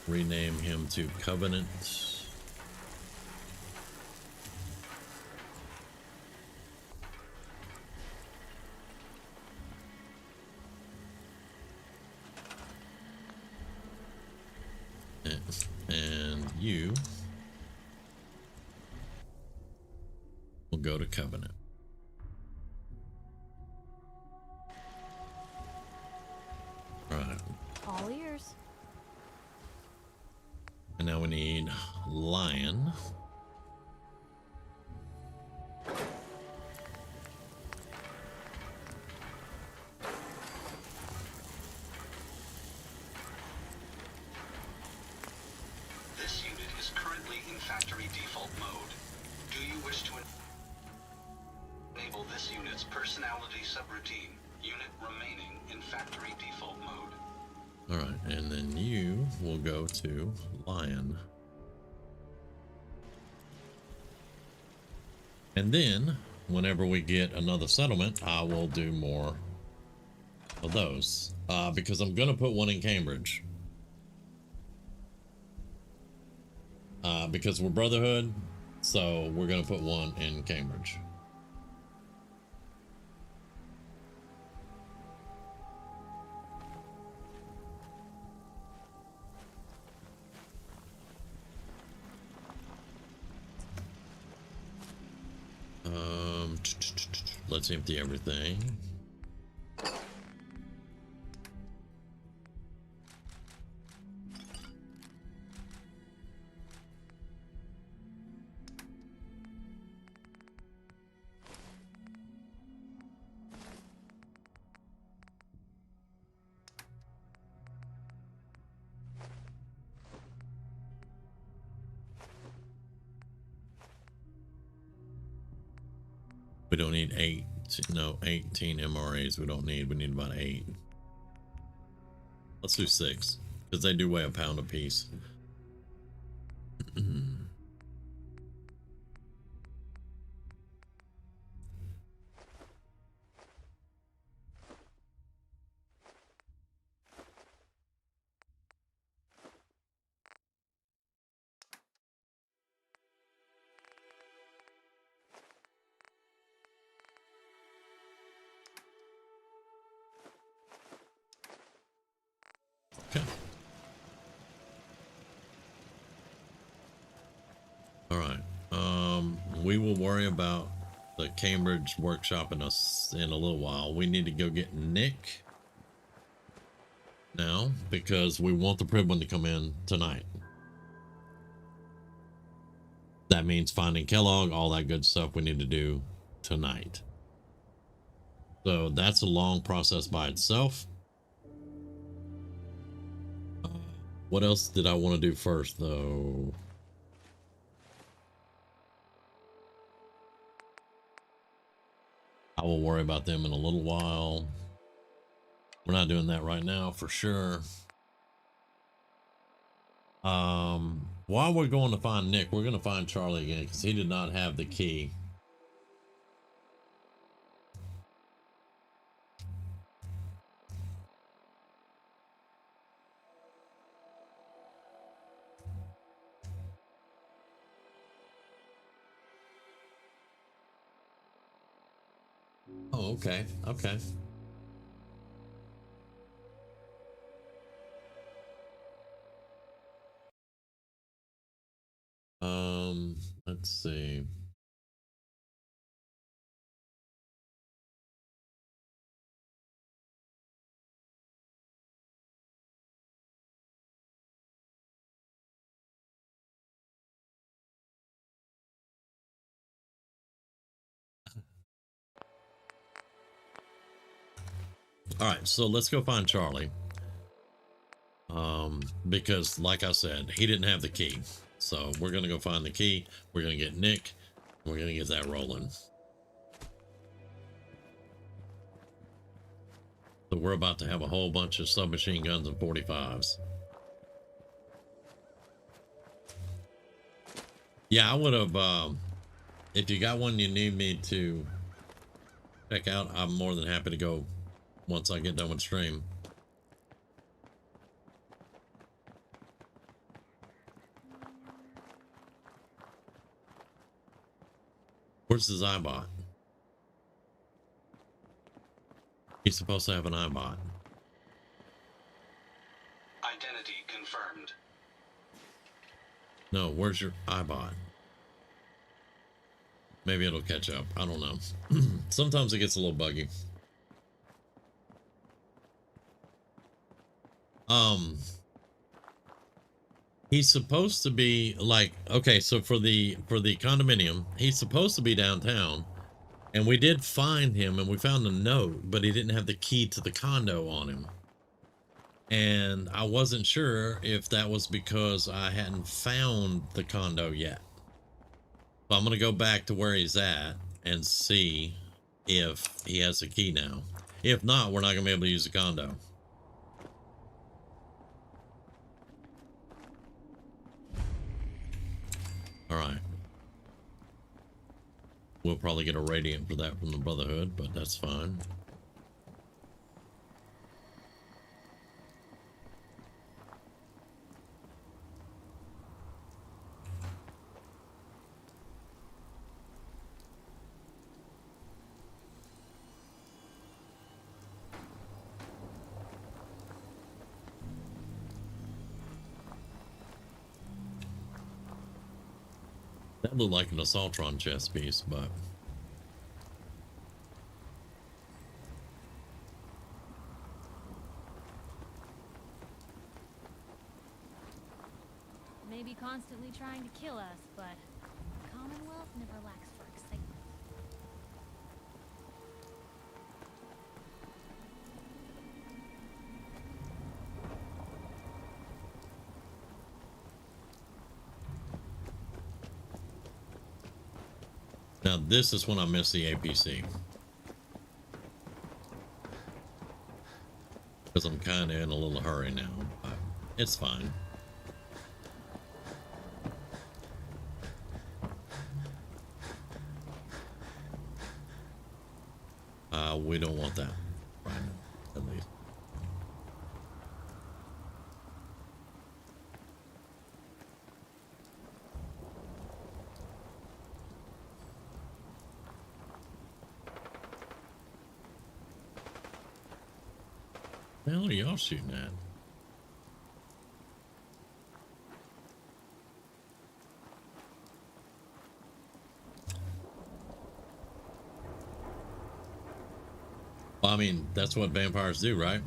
Rename him to Covenant. And you will go to Covenant. Right. All ears. And now we need Lion. This unit is currently in factory default mode. Do you wish to enable this unit's personality subroutine? Unit remaining in factory default mode. All right, and then you will go to Lion. And then, whenever we get another settlement, I will do more of those. Because I'm going to put one in Cambridge. Because we're Brotherhood, so we're going to put one in Cambridge. let's empty everything. We don't need 18 MRAs we don't need. We need about 8. Let's do 6, because they do weigh a pound apiece. Okay. All right. We will worry about the Cambridge workshop in a little while. We need to go get Nick now because we want the Pribwin to come in tonight. That means finding Kellogg, all that good stuff we need to do tonight. So that's a long process by itself. What else did I want to do first, though? I will worry about them in a little while. We're not doing that right now for sure. While we're going to find Nick, we're going to find Charlie again because he did not have the key. Oh, okay. Okay. Let's see. All right, so let's go find Charlie. Because like I said, he didn't have the key. So we're going to go find the key. We're going to get Nick. We're going to get that rolling. So we're about to have a whole bunch of submachine guns and 45s. Yeah, I would have, if you got one you need me to check out, I'm more than happy to go once I get done with stream. Where's his iBot? He's supposed to have an iBot. Identity confirmed. No, where's your iBot? Maybe it'll catch up. I don't know. Sometimes it gets a little buggy. He's supposed to be like, okay, so for the condominium, he's supposed to be downtown, and we did find him and we found a note, but he didn't have the key to the condo on him. And I wasn't sure if that was because I hadn't found the condo yet. So I'm going to go back to where he's at and see if he has a key now. If not, we're not going to be able to use the condo. All right. We'll probably get a radiant for that from the Brotherhood, but that's fine. That looked like an Assaultron chess piece, but constantly trying to kill us, but the Commonwealth never lacks for excitement. Now this is when I miss the APC. Because I'm kind of in a little hurry now, but it's fine. We don't want that right now, at least. The hell are y'all shooting at? Well, I mean, that's what vampires do, right?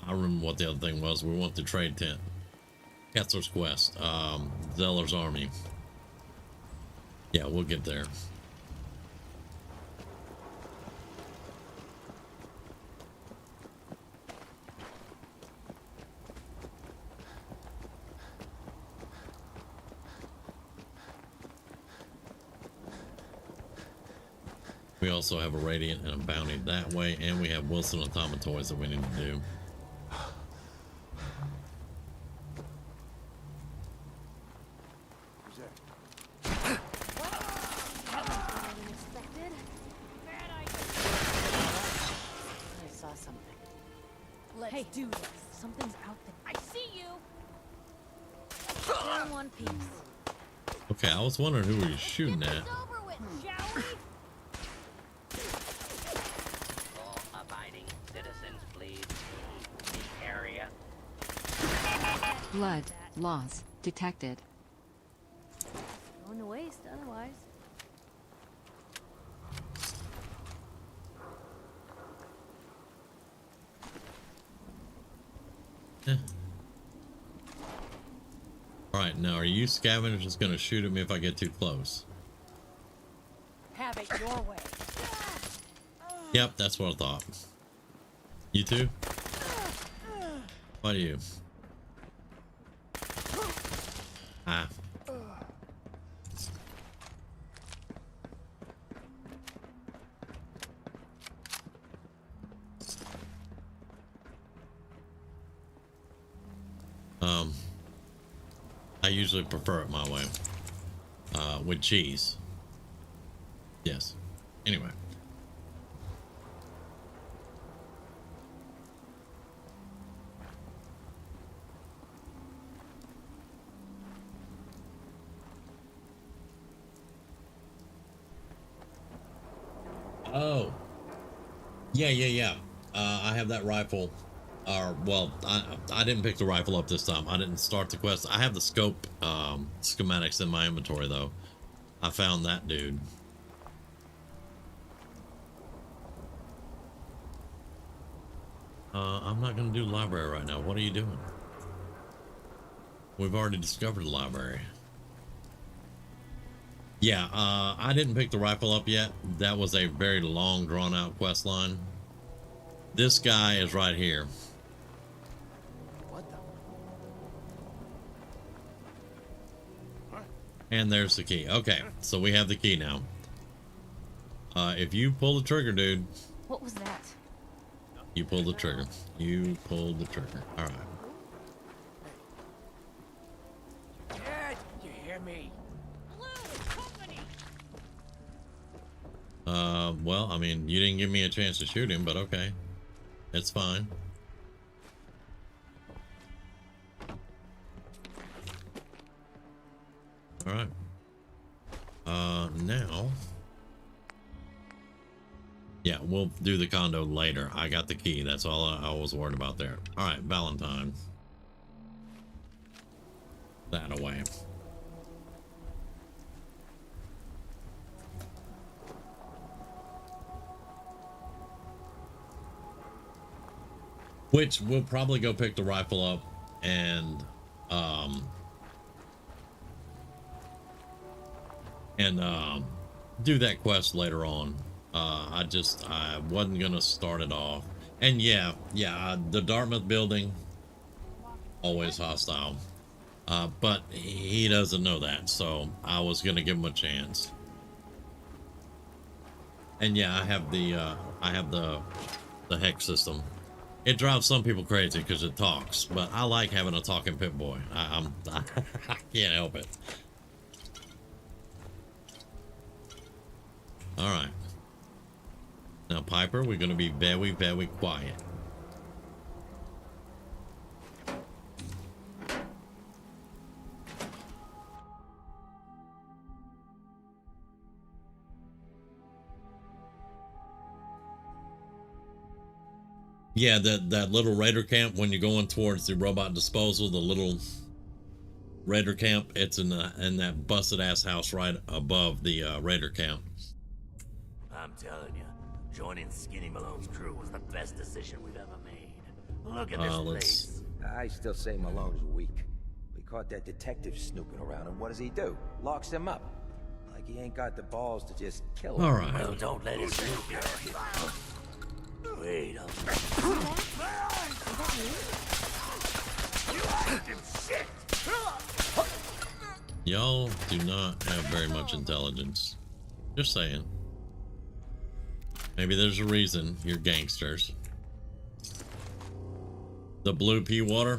I remember what the other thing was. We want the trade tent. Ketzler's Quest. Zeller's Army. Yeah, we'll get there. We also have a Radiant and a Bounty that way, and we have Wilson Automatoys that we need to do. I saw something. Let's do this. Something's out there. I see you. We're in one piece. Okay, I was wondering who were you shooting at. Over with, shall we? Abiding citizens, please. The area. Blood loss detected. Going to waste otherwise. Alright, now are you scavengers gonna shoot at me if I get too close? Have it your way. Yep, that's what I thought. You too? What are you? Ah. I usually prefer it my way. With cheese. Yes. Anyway. Oh. Yeah. I have that rifle. Well, I didn't pick the rifle up this time. I didn't start the quest. I have the scope schematics in my inventory, though. I found that dude. I'm not going to do library right now. What are you doing? We've already discovered the library. Yeah, I didn't pick the rifle up yet. That was a very long, drawn-out quest line. This guy is right here. What the? And there's the key. Okay, so we have the key now. If you pull the trigger, dude. What was that? You pull the trigger. You pulled the trigger. All right. Dad, you hear me? Well, I mean, you didn't give me a chance to shoot him, but okay. It's fine. All right. Now. Yeah, we'll do the condo later. I got the key. That's all I was worried about there. All right, Valentine. That away. which we'll probably go pick the rifle up and do that quest later on. I wasn't gonna start it off. And yeah, the Dartmouth building, always hostile. But he doesn't know that, so I was gonna give him a chance. And yeah, I have the hex system. It drives some people crazy because it talks, but I like having a talking pit boy. I can't help it. All right. Now, Piper, we're going to be very, very quiet. Yeah, that little raider camp when you're going towards the robot disposal, the little raider camp, it's in that busted ass house right above the raider camp. I'm telling you, joining Skinny Malone's crew was the best decision we've ever made. Look at this place. I still say Malone's weak. We caught that detective snooping around, and what does he do? Locks him up. Like he ain't got the balls to just kill him. All right. Well, don't let it snoop you. Wait a minute. Y'all do not have very much intelligence. Just saying. Maybe there's a reason you're gangsters. The blue pea water.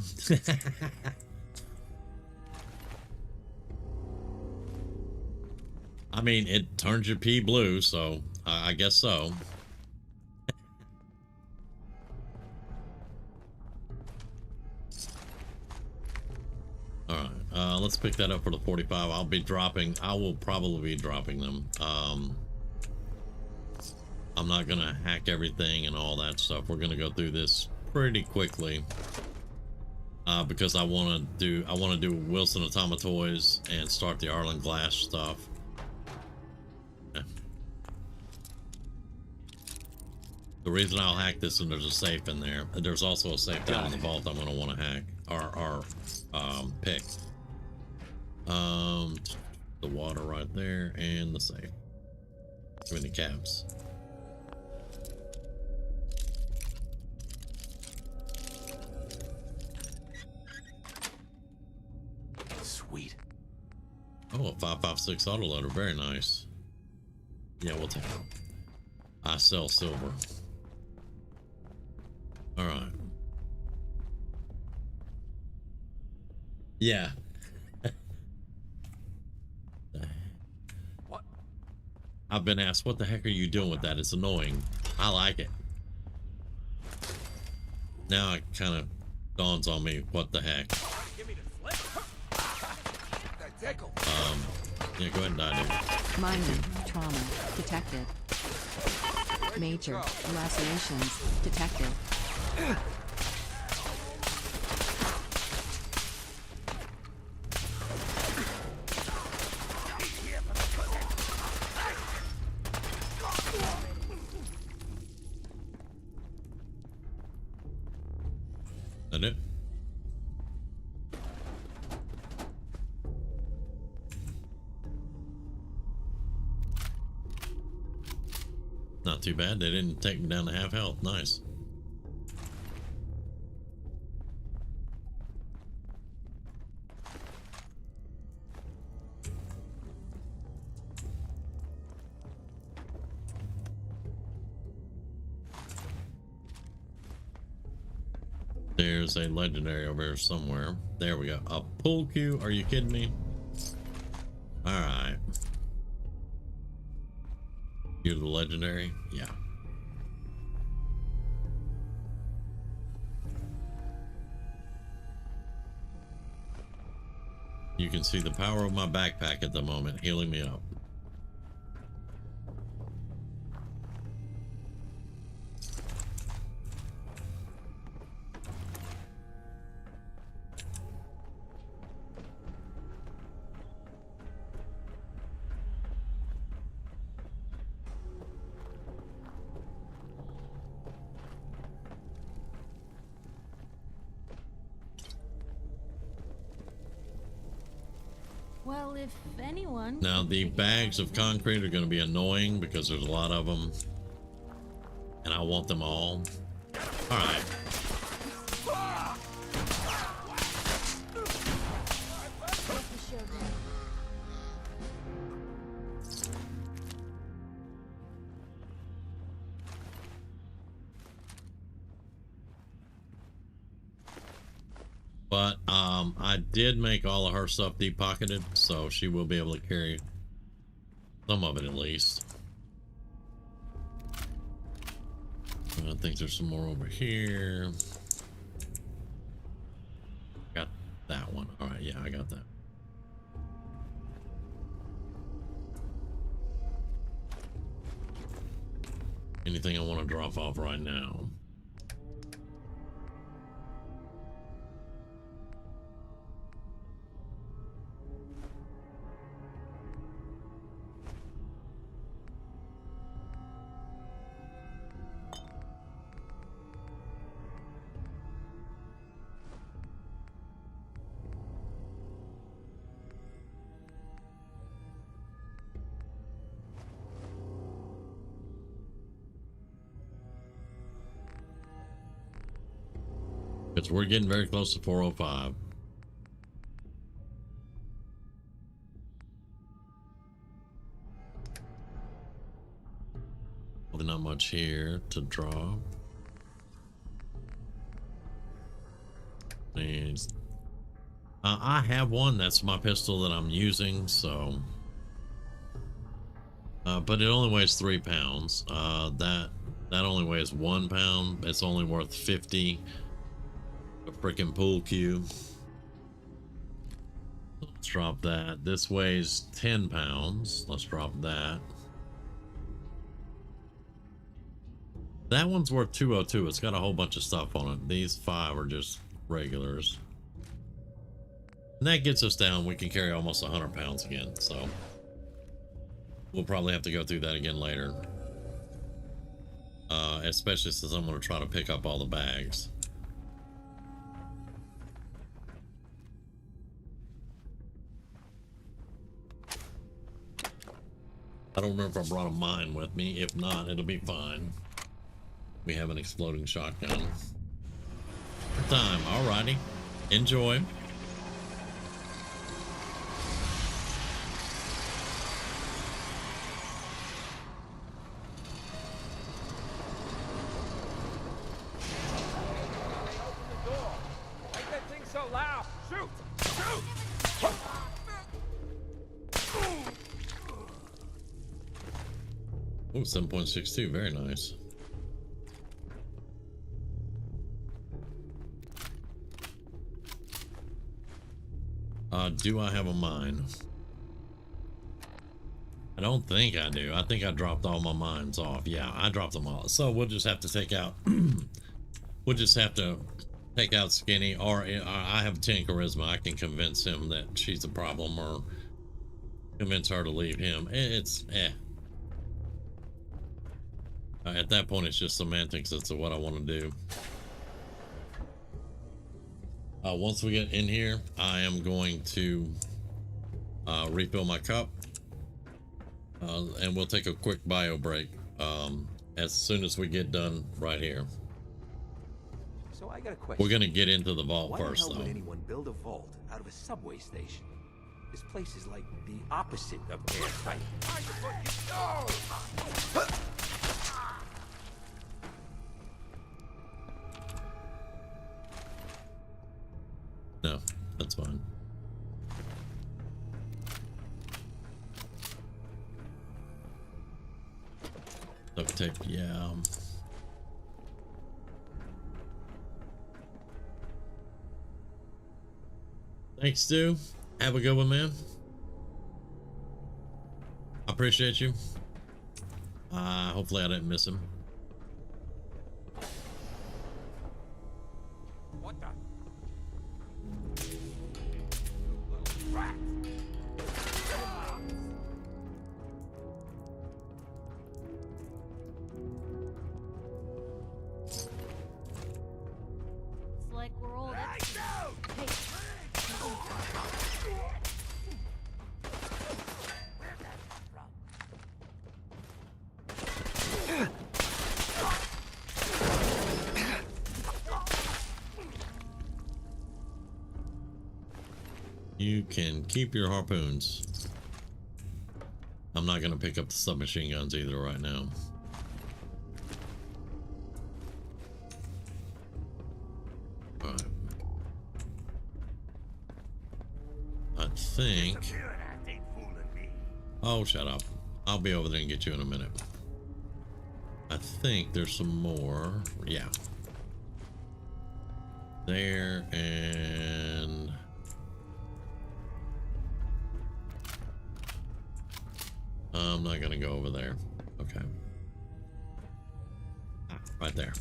I mean, it turns your pee blue, so I guess so. All right, let's pick that up for the 45. I will probably be dropping them. I'm not gonna hack everything and all that stuff. We're gonna go through this pretty quickly because I want to do Wilson Automatoys and start the Arlen Glass stuff. Okay. The reason I'll hack this, and there's a safe in there. There's also a safe down in the vault I'm gonna want to hack or pick. The water right there and the safe. Give me the caps. Sweet. Oh, a 5.56 autoloader, very nice. Yeah, we'll take it. I sell silver. All right. Yeah. What? I've been asked, what the heck are you doing with that? It's annoying. I like it. Now it kind of dawns on me, what the heck. Yeah, go ahead and die, dude. Minor trauma detected. Major lacerations detected. That it? Not too bad. They didn't take me down to half health. Nice. There's a legendary over here somewhere. There we go. A pool cue? Are you kidding me? All right. You're the legendary? Yeah. You can see the power of my backpack at the moment, healing me up. Well, if anyone. Now the bags of concrete are going to be annoying because there's a lot of them, and I want them all. All right. But I did make all of her stuff deep pocketed, so she will be able to carry some of it at least. I think there's some more over here. Got that one. All right, yeah, I got that. Anything I want to drop off right now? Because we're getting very close to 405. Well, not much here to draw. And I have one. That's my pistol that I'm using. So, but it only weighs 3 pounds. That only weighs 1 pound. It's only worth 50. A freaking pool cue. Let's drop that. This weighs 10 pounds. Let's drop that. That one's worth 202. It's got a whole bunch of stuff on it. These 5 are just regulars. And that gets us down. We can carry almost 100 pounds again. So we'll probably have to go through that again later. Especially since I'm going to try to pick up all the bags. I don't know if I brought a mine with me. If not, it'll be fine. We have an exploding shotgun. Time. Alrighty. Enjoy. Make that thing so loud. Shoot! Shoot! Oh, 7.62. Very nice. Do I have a mine? I don't think I do. I think I dropped all my mines off. Yeah, I dropped them all. So we'll just have to take out we'll just have to take out Skinny, or I have 10 charisma. I can convince him that she's a problem, or convince her to leave him. It's at that point it's just semantics as to what I want to do. Once we get in here, I am going to refill my cup, and we'll take a quick bio break as soon as we get done right here. So I got a question. We're gonna get into the vault first, Why the hell though. would anyone build a vault out of a subway station? This place is like the opposite of airtight. No, that's fine. Duct tape, yeah. Thanks, Stu. Have a good one, man. I appreciate you. Hopefully I didn't miss him. What the? Little rat. It's like we're all that. Hey. You can keep your harpoons. I'm not gonna pick up the submachine guns either right now. Alright. I think... Oh, shut up. I'll be over there and get you in a minute. I think there's some more. Yeah. There and... I'm not gonna go over there. Okay. Ah, right there.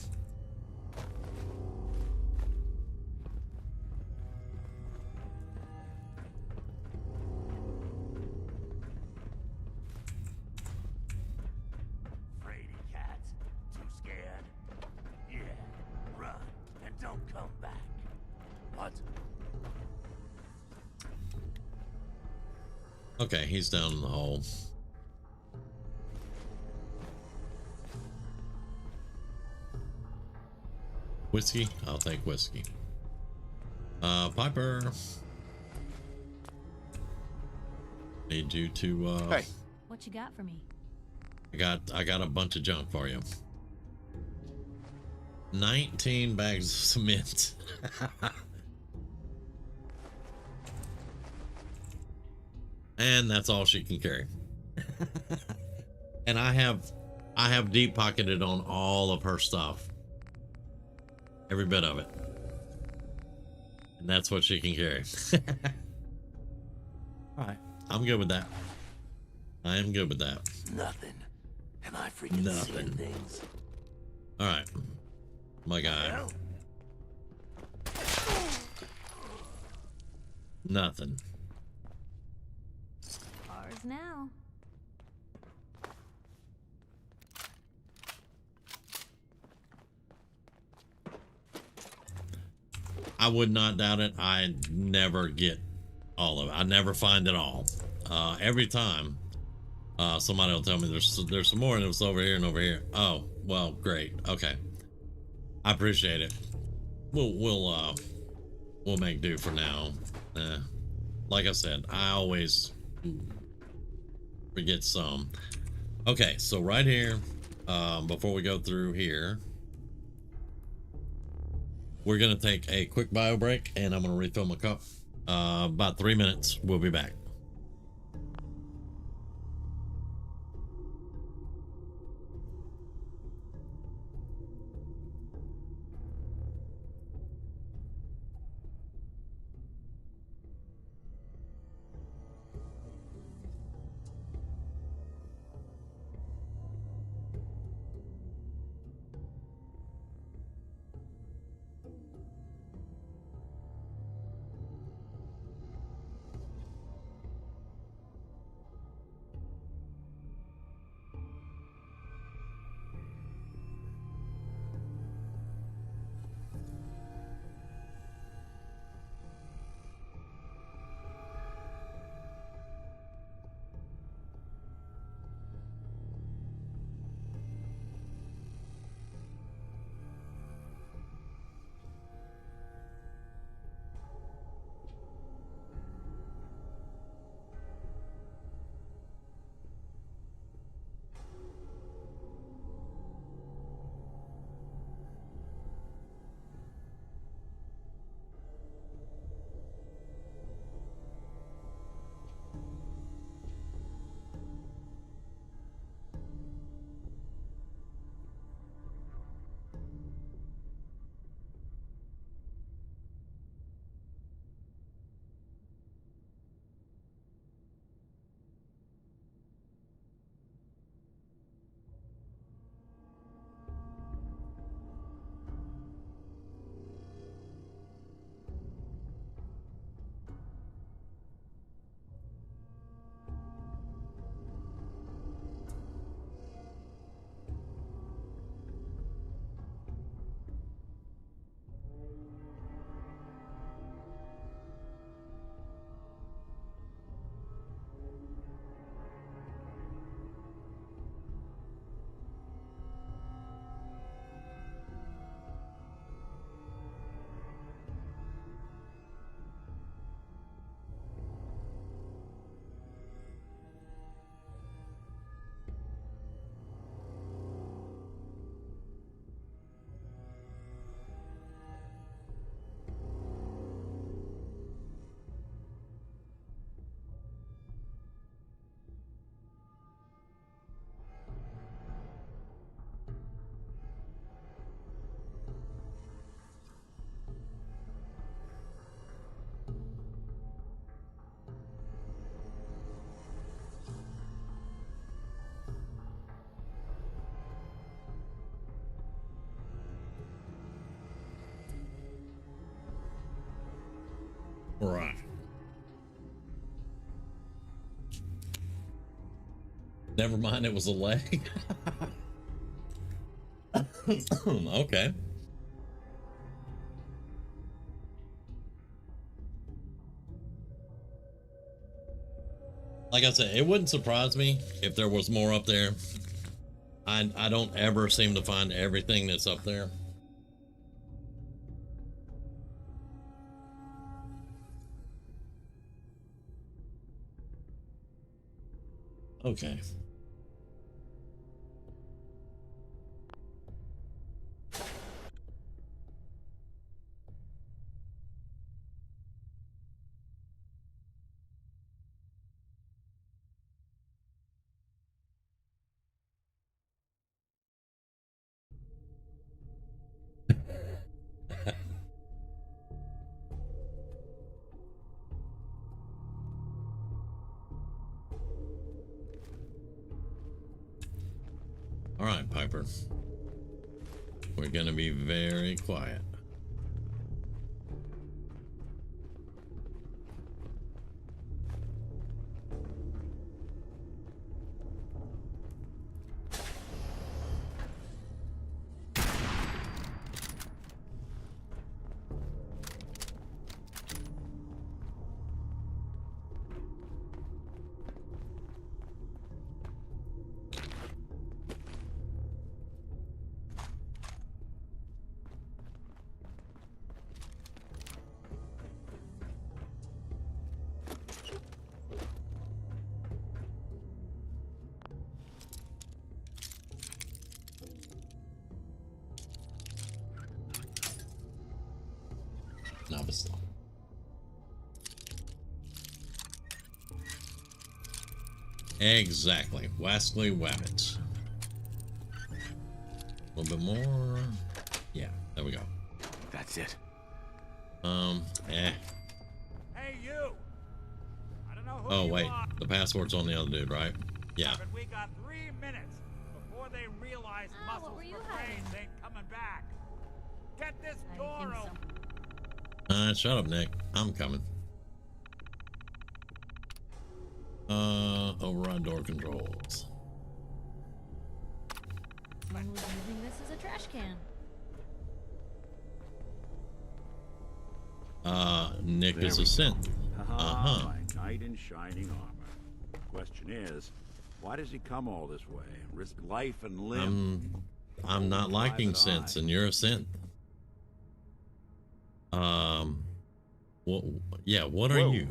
Fraidy cat. Too scared? Yeah. Run and don't come back. What? Okay, he's down in the hole. Whiskey? I'll take whiskey. Piper. Need you to Hey. What you got for me? I got a bunch of junk for you. 19 bags of cement. And that's all she can carry. And I have deep pocketed on all of her stuff. Every bit of it. And that's what she can carry. Alright. I'm good with that. I am good with that. Nothing. Am I freaking seeing things? Alright. My guy. Nothing. Ours now. I would not doubt it. I never get all of it. I never find it all. Every time somebody will tell me there's some more and it was over here and over here. Oh, well, great. Okay. I appreciate it. We'll make do for now. Like I said, I always forget some. Okay, so right here, before we go through here, we're gonna take a quick bio break and I'm gonna refill my cup. About 3 minutes, we'll be back. Right. Never mind, it was a leg. Okay. Like I said, it wouldn't surprise me if there was more up there. I don't ever seem to find everything that's up there. Okay. All right, Piper. We're gonna be very quiet. Novice. Exactly. Wascally Wabbits. A little bit more. Yeah, there we go. That's it. Hey, you! I don't know who Oh, you wait. are, The password's on the other dude, right? Yeah. but we got 3 minutes before they realize muscles for brains ain't coming back. Get this door open. Shut up, Nick. I'm coming. Override door controls. Someone was using this as a trash can. Nick is a synth. My knight in shining armor. Question is, why does he come all this way? Risk life and limb? I'm not liking synths, and you're a synth. What are you?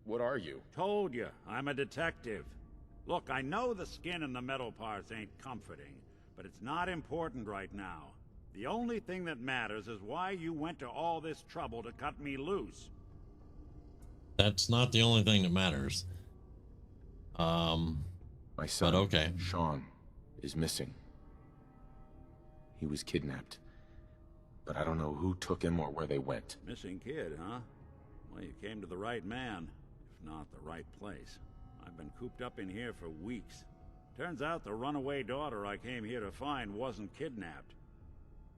What are you? Told you, I'm a detective. Look, I know the skin and the metal parts ain't comforting, but it's not important right now. The only thing that matters is why you went to all this trouble to cut me loose. That's not the only thing that matters. My son, but okay. Sean, is missing. He was kidnapped. But I don't know who took him or where they went. Missing kid, huh? Well, you came to the right man, if not the right place. I've been cooped up in here for weeks. Turns out the runaway daughter I came here to find wasn't kidnapped.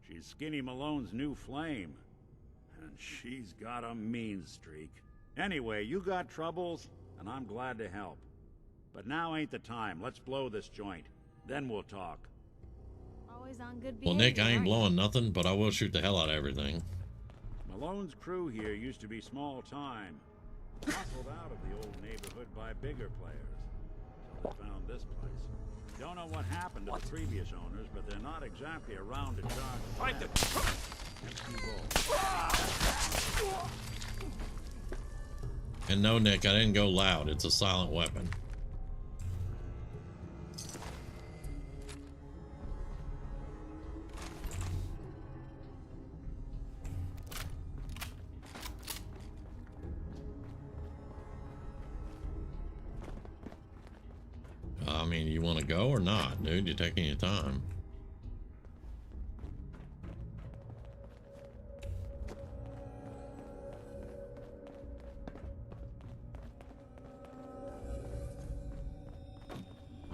She's Skinny Malone's new flame. And she's got a mean streak. Anyway, you got troubles, and I'm glad to help. But now ain't the time. Let's blow this joint. Then we'll talk. Always on good Well, behavior. Nick, I ain't aren't you? blowing nothing, but I will shoot the hell out of everything. Malone's crew here used to be small time. Hustled out of the old neighborhood by bigger players. So they found this place. Don't know what happened to the previous owners, but they're not exactly around to charge. Fight the And no, Nick, I didn't go loud. It's a silent weapon. I mean, you want to go or not, dude? You're taking your time.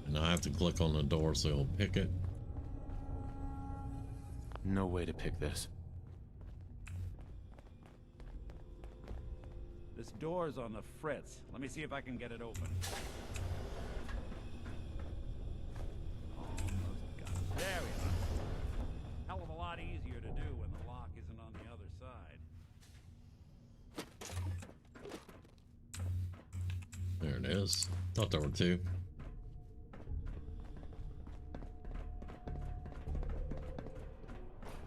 And I have to click on the door so it'll pick it. No way to pick this. This door's on the fritz. Let me see if I can get it open. Almost got it. There we are. Hell of a lot easier to do when the lock isn't on the other side. There it is. Thought there were two.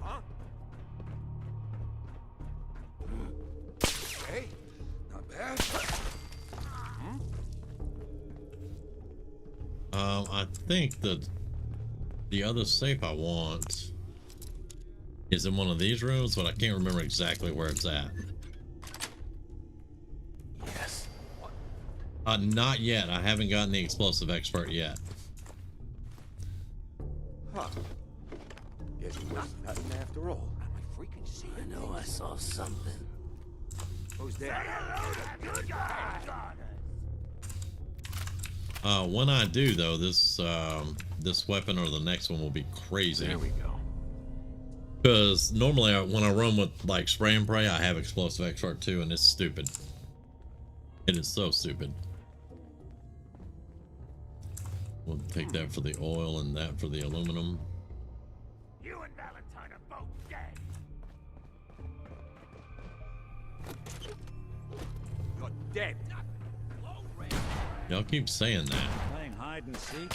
Huh? Hey, not bad. I think that the other safe I want is in one of these rooms, but I can't remember exactly where it's at. Yes. Not yet. I haven't gotten the explosive expert yet. Huh. Guess it wasn't nothing after all. Am I freaking seeing? I know I saw something. Who's there? When I do though, this weapon or the next one will be crazy. There we go. Because normally when I run with like spray and pray, I have explosive expert too, and it's stupid. It is so stupid. We'll take that for the oil and that for the aluminum. You and Valentine are both dead. You're dead. Y'all keep saying that. Playing hide and seek.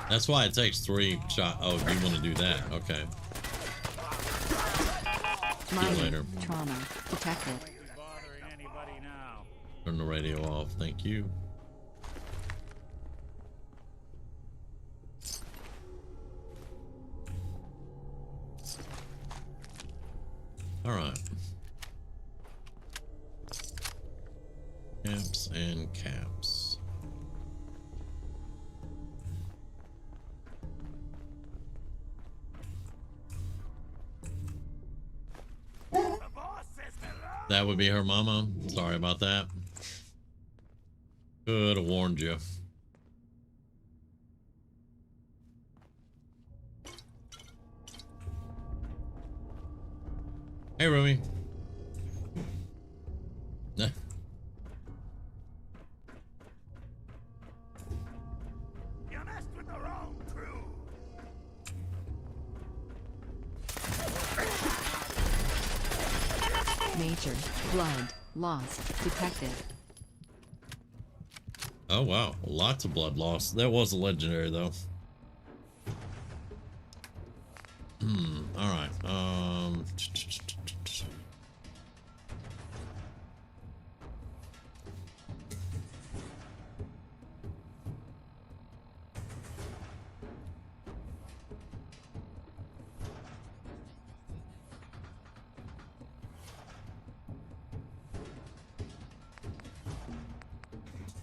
That's why it takes 3 shots. Oh, you want to do that? Okay. See you later. Trauma detected. Turn the radio off. Thank you. All right. Caps and caps. That would be her mama. Sorry about that. Could have warned you. Hey, Rumi. You messed with the wrong crew. Major blood loss detected. Oh wow, lots of blood loss. That was a legendary though. All right.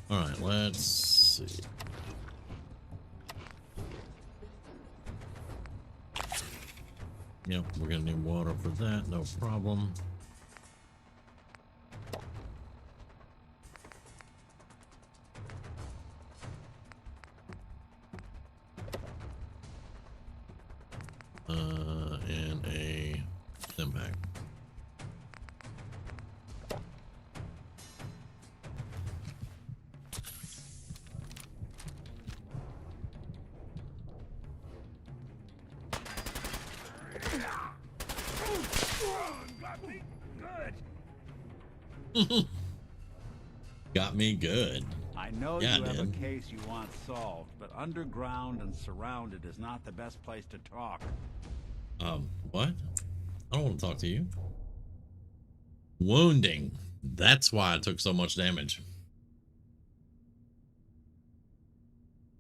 All right, let's see. Yep, we're gonna need water for that, no problem. And a stim pack. Got me good. I know Yeah, you have a dude. case you want solved, but underground and surrounded is not the best place to talk. What? I don't want to talk to you. Wounding. That's why I took so much damage.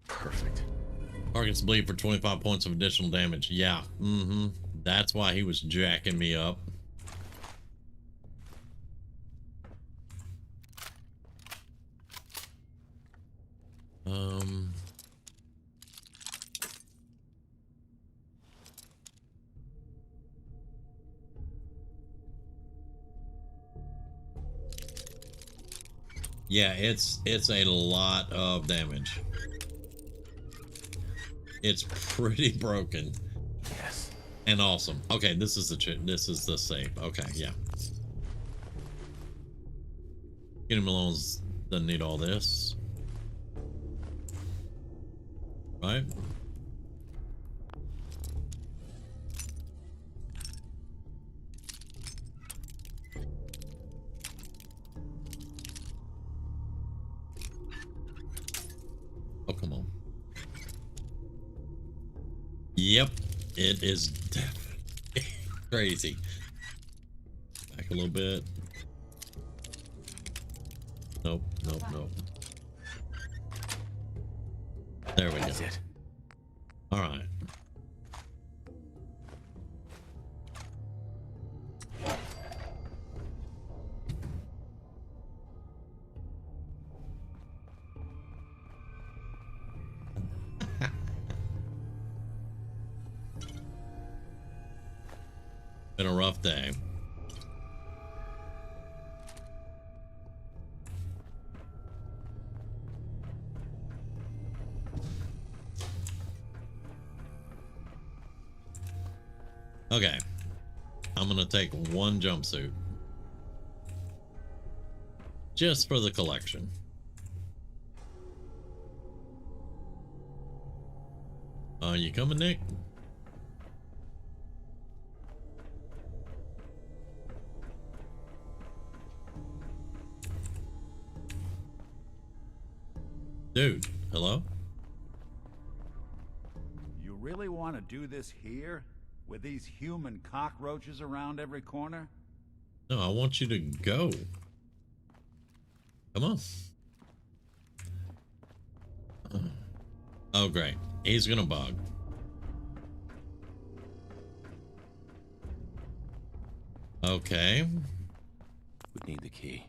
Perfect. Targets bleed for 25 points of additional damage. Yeah. That's why he was jacking me up. Yeah, it's a lot of damage. It's pretty broken. Yes. And awesome. Okay, this is the save. Okay, yeah. Skinny Malone's doesn't need all this. Right? Oh, come on. Yep, it is definitely crazy. Back a little bit. Nope, nope, nope. There we go. That's it. All right. Been a rough day. Okay, I'm gonna take one jumpsuit just for the collection. You coming, Nick? Dude, hello? You really want to do this here? With these human cockroaches around every corner? No, I want you to go. Come on. Oh, great. He's gonna bug. Okay. We need the key.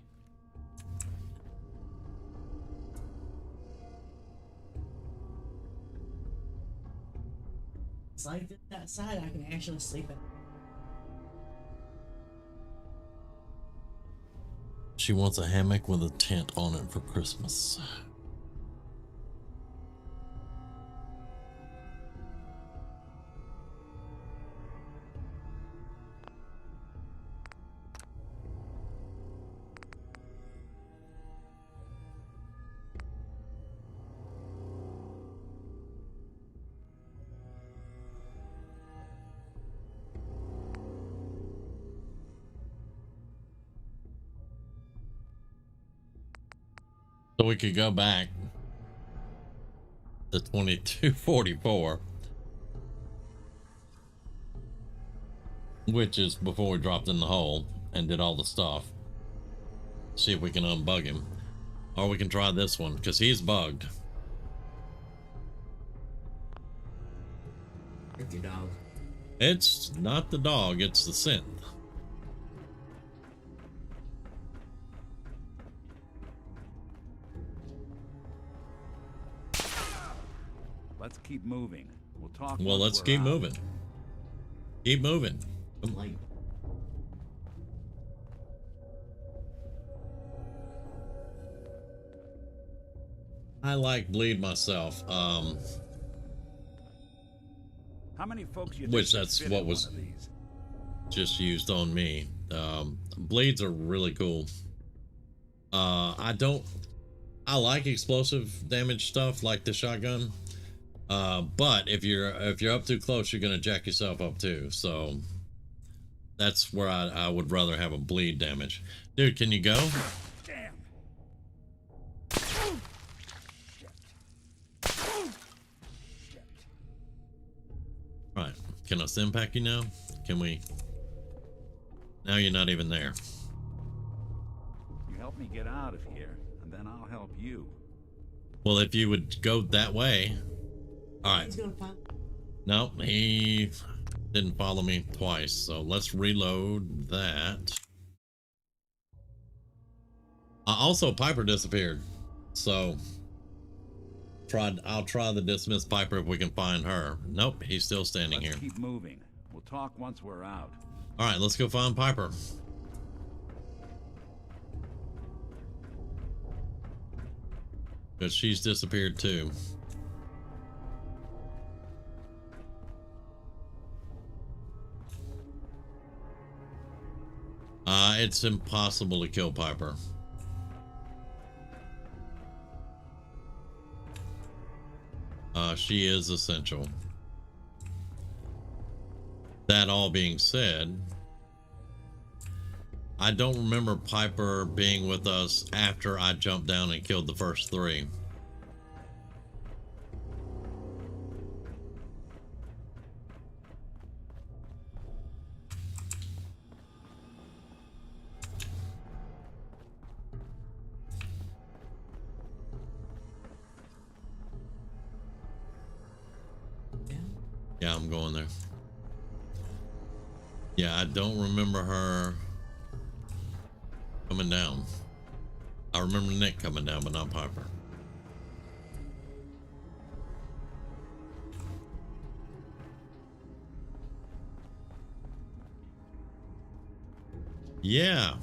It's like that side I can actually sleep in. She wants a hammock with a tent on it for Christmas. So we could go back to 2244, which is before we dropped in the hole and did all the stuff. See if we can unbug him. Or we can try this one because he's bugged. It's your dog. It's not the dog, it's the synth. Let's keep moving. We'll talk. Well, let's keep moving. Keep moving. I like bleed myself. How many folks you Which think that's fit what in was one of these? just used on me. Bleeds are really cool. I like explosive damage stuff like the shotgun. But if you're up too close, you're gonna jack yourself up too. So that's where I would rather have a bleed damage. Dude, can you go? Damn. Right. Can I stim pack you now? Can we? Now you're not even there. You help me get out of here, and then I'll help you. Well, if you would go that way. All right. No, he didn't follow me twice. So let's reload that. Also, Piper disappeared. So I'll try the dismiss Piper if we can find her. Nope, he's still standing here. Keep moving. We'll talk once we're out. All right, let's go find Piper. Because she's disappeared too. it's impossible to kill Piper. She is essential. That all being said, I don't remember Piper being with us after I jumped down and killed the first 3. Yeah, I'm going there. Yeah, I don't remember her coming down. I remember Nick coming down, but not Piper. Yeah.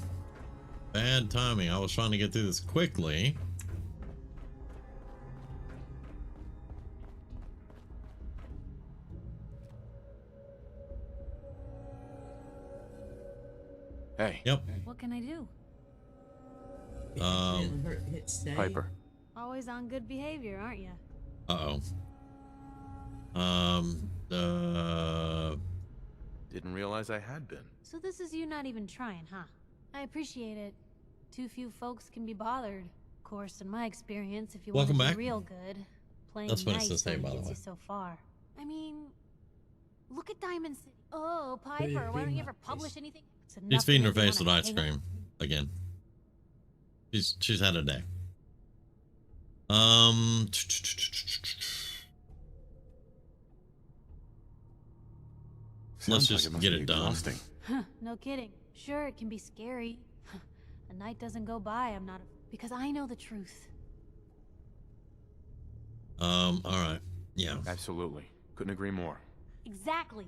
Bad timing. I was trying to get through this quickly. Hey. Yep. What can I do? Piper. Always on good behavior, aren't you? Didn't realize I had been. So this is you not even trying, huh? I appreciate it. Too few folks can be bothered. Of course, in my experience, if you want to Welcome back. be real good, playing That's what it's nice to say, only by the gets way. you so far. I mean, look at Diamond City. Oh, Piper, why don't you ever publish anything? It's enough She's to feeding her make you face with wanna ice hang out. cream again. She's had a day. Let's Sounds like just it must get be it done. exhausting. Huh, no kidding. Sure, it can be scary. A night doesn't go by, I'm not because I know the truth. All right. Yeah. Absolutely. Couldn't agree more. Exactly.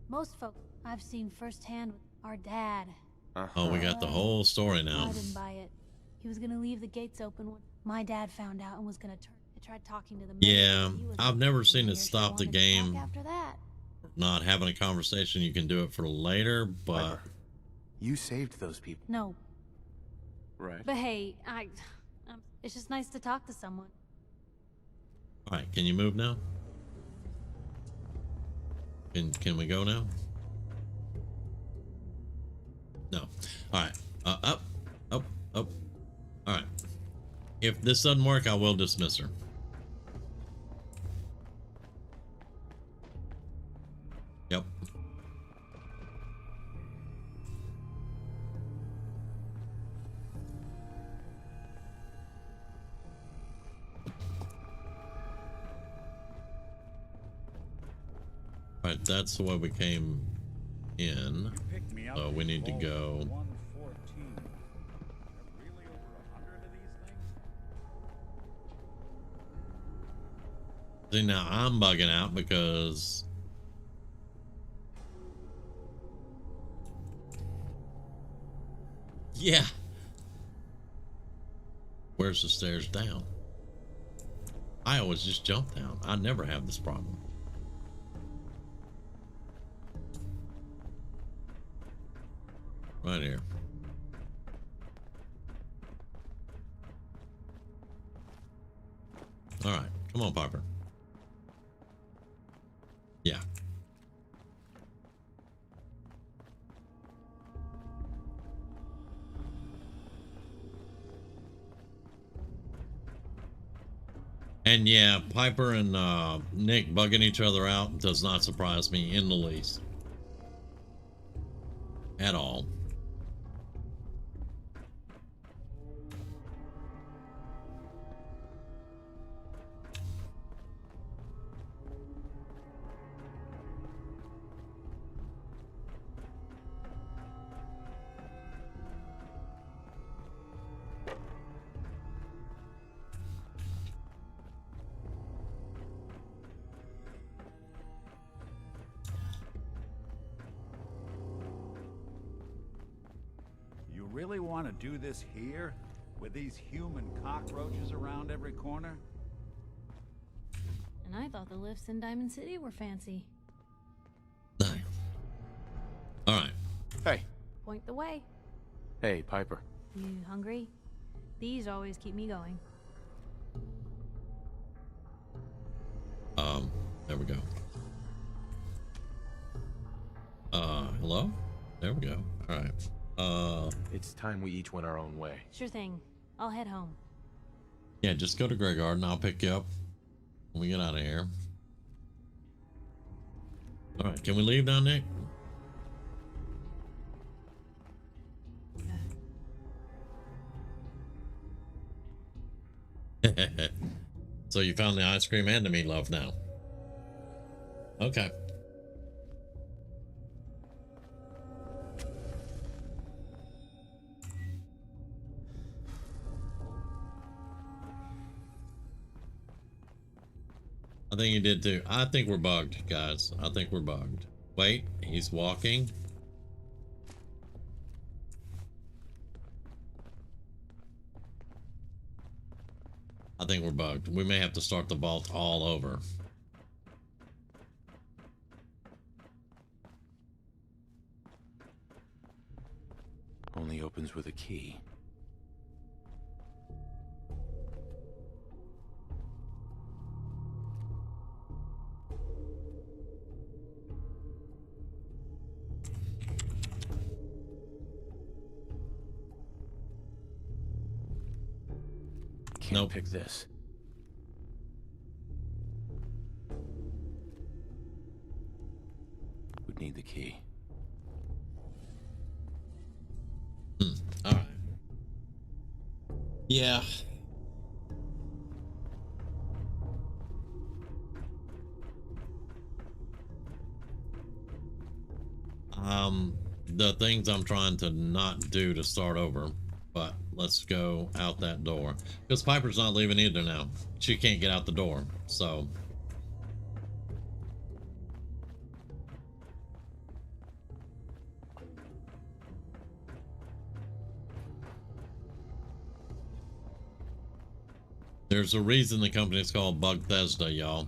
Most folks I've seen firsthand with our dad. Oh, we got the whole story I now. didn't buy it. He was gonna leave the gates open when my dad found out and was gonna turn. I tried talking to the mayor, Yeah, but he was I've never seen mayor it sure stop the wanted to talk game. after that. Not having a conversation, you can do it for later, but You saved those people. No, Right. but hey, it's just nice to talk to someone. all right, can you move now? Can we go now? No. All right. Up. All right. If this doesn't work, I will dismiss her. Yep. All right, that's the way we came in. So we need to go. See, now I'm bugging out because yeah. Where's the stairs down? I always just jump down. I never have this problem. Right here. All right, come on, Piper. Yeah. And yeah, Piper and Nick bugging each other out does not surprise me in the least. At all. You really want to do this here? With these human cockroaches around every corner? And I thought the lifts in Diamond City were fancy. All right. Hey. Point the way. Hey, Piper. You hungry? These always keep me going. There we go. Hello? There we go. Alright. It's time we each went our own way. Sure thing. I'll head home. Yeah, just go to Grey Garden. I'll pick you up when we get out of here. Alright, can we leave now, Nick? So you found the ice cream and the meatloaf now. Okay. I think he did too. I think we're bugged, guys. I think we're bugged. Wait, he's walking. I think we're bugged. We may have to start the vault all over. Only opens with a key. Can't pick this. Would need the key. All right. Yeah. The things I'm trying to not do to start over, but let's go out that door because Piper's not leaving either now. She can't get out the door, so. There's a reason the company's called Bugthesda, y'all.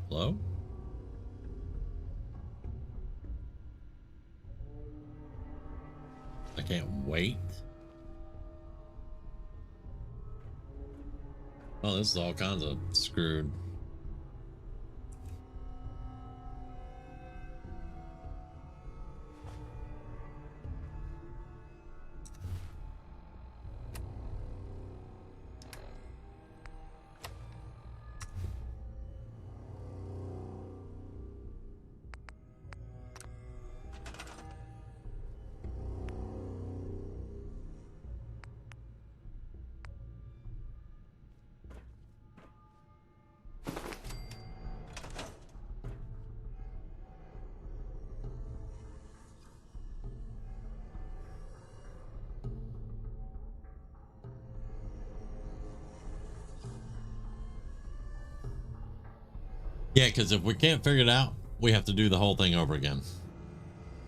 Hello? I can't wait. Oh, this is all kinds of screwed. Yeah, because if we can't figure it out, we have to do the whole thing over again,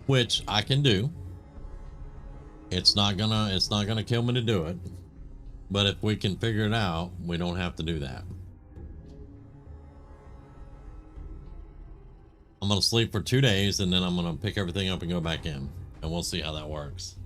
which I can do. It's not gonna kill me to do it, but if we can figure it out, we don't have to do that. I'm gonna sleep for 2 days and then I'm gonna pick everything up and go back in, and we'll see how that works.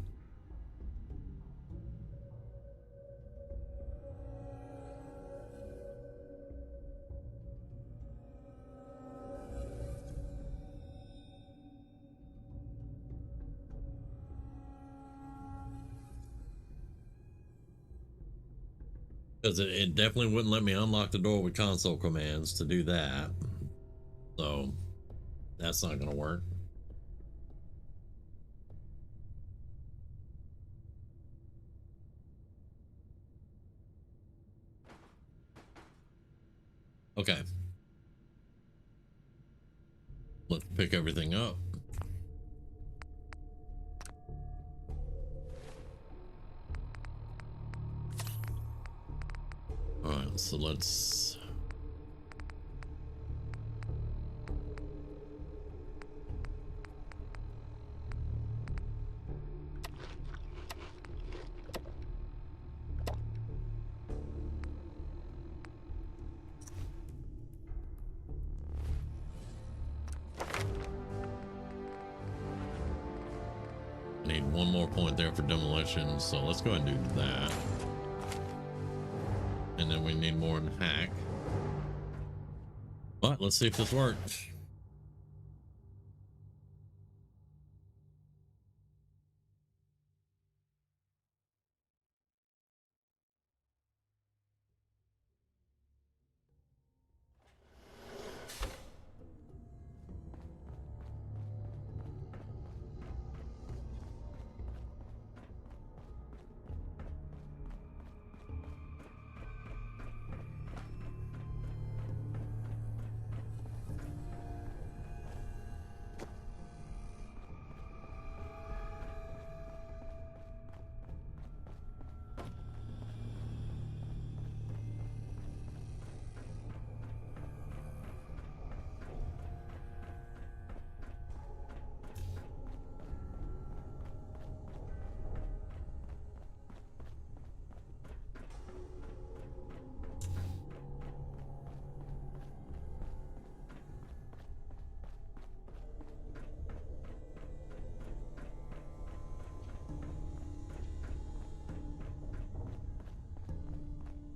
Because it definitely wouldn't let me unlock the door with console commands to do that. So that's not going to work. Okay. Let's pick everything up. All right, so let's need one more point there for demolition, so let's go ahead and do that. And then we need more in hack. But let's see if this works.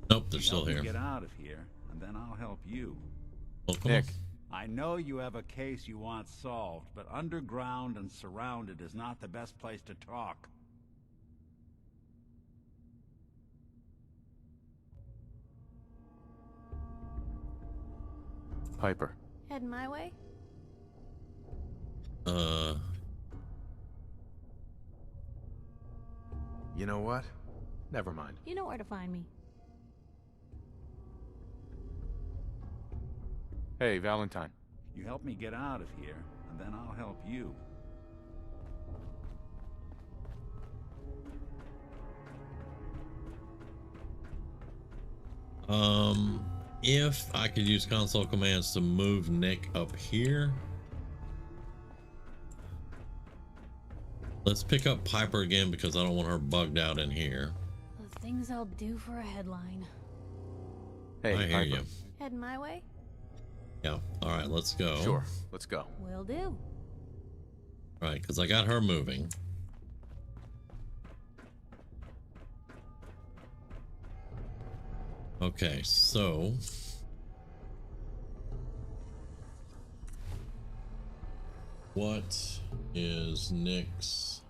Nope, they're still here. Get out of here, and then I'll help you. Well, come Nick, on. I know you have a case you want solved, but underground and surrounded is not the best place to talk. Piper. Heading my way? You know what? Never mind. You know where to find me. Hey, Valentine. You help me get out of here, and then I'll help you. If I could use console commands to move Nick up here. Let's pick up Piper again because I don't want her bugged out in here. The things I'll do for a headline. Hey, I hear Piper. you. Heading my way? Yeah. All right, let's go. Sure, let's go. Will do. All right, because I got her moving. Okay, so what is Nick's?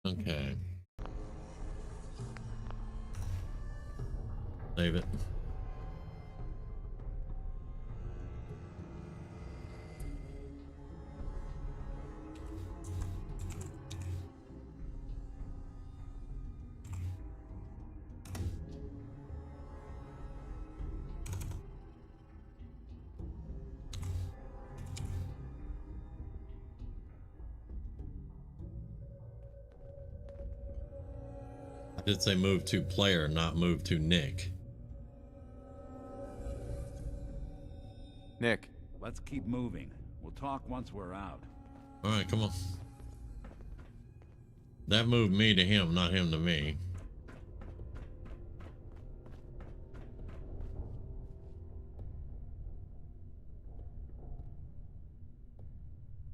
Okay. Save it. I did say move to player, not move to Nick. Nick. Let's keep moving. We'll talk once we're out. All right, come on. That moved me to him, not him to me.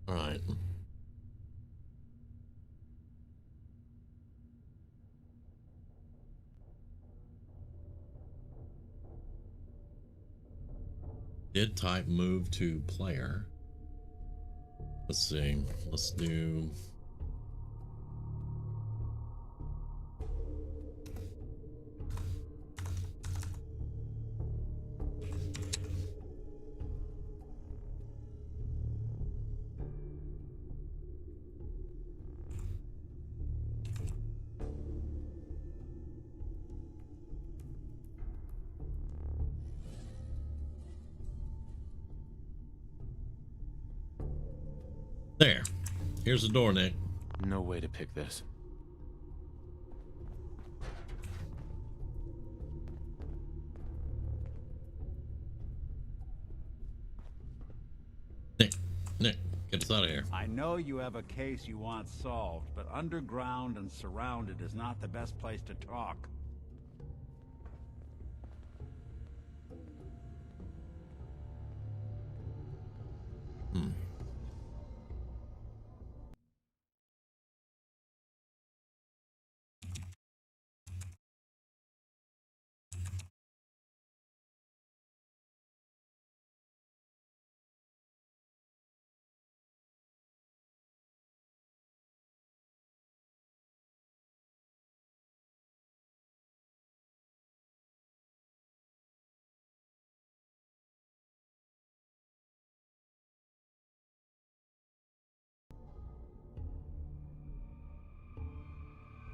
All right. Did type move to player? Let's see. Let's do. There. Here's the door, Nick. No way to pick this. Nick, get us out of here. I know you have a case you want solved, but underground and surrounded is not the best place to talk.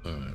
All right.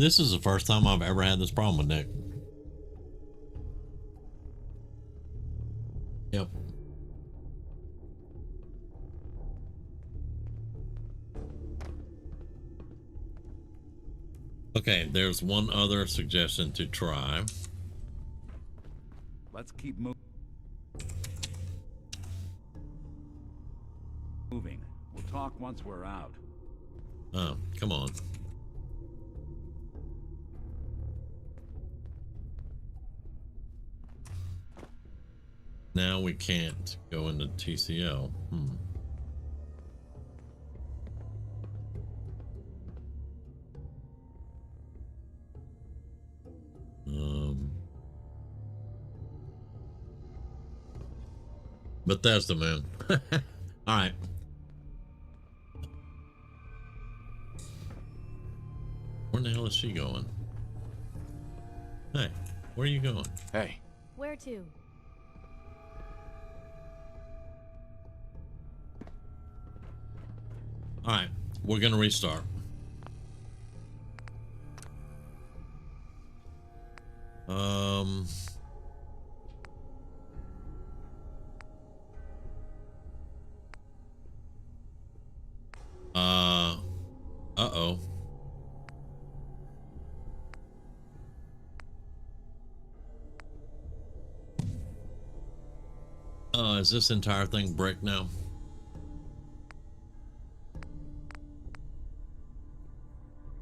This is the first time I've ever had this problem with Nick. Yep. Okay, there's one other suggestion to try. Let's keep moving. We'll talk once we're out. Oh, come on. Now we can't go into TCL. Bethesda, man. All right. Where the hell is she going? Hey, where are you going? Hey. Where to? All right, we're gonna restart. Uh-oh. Is this entire thing brick now?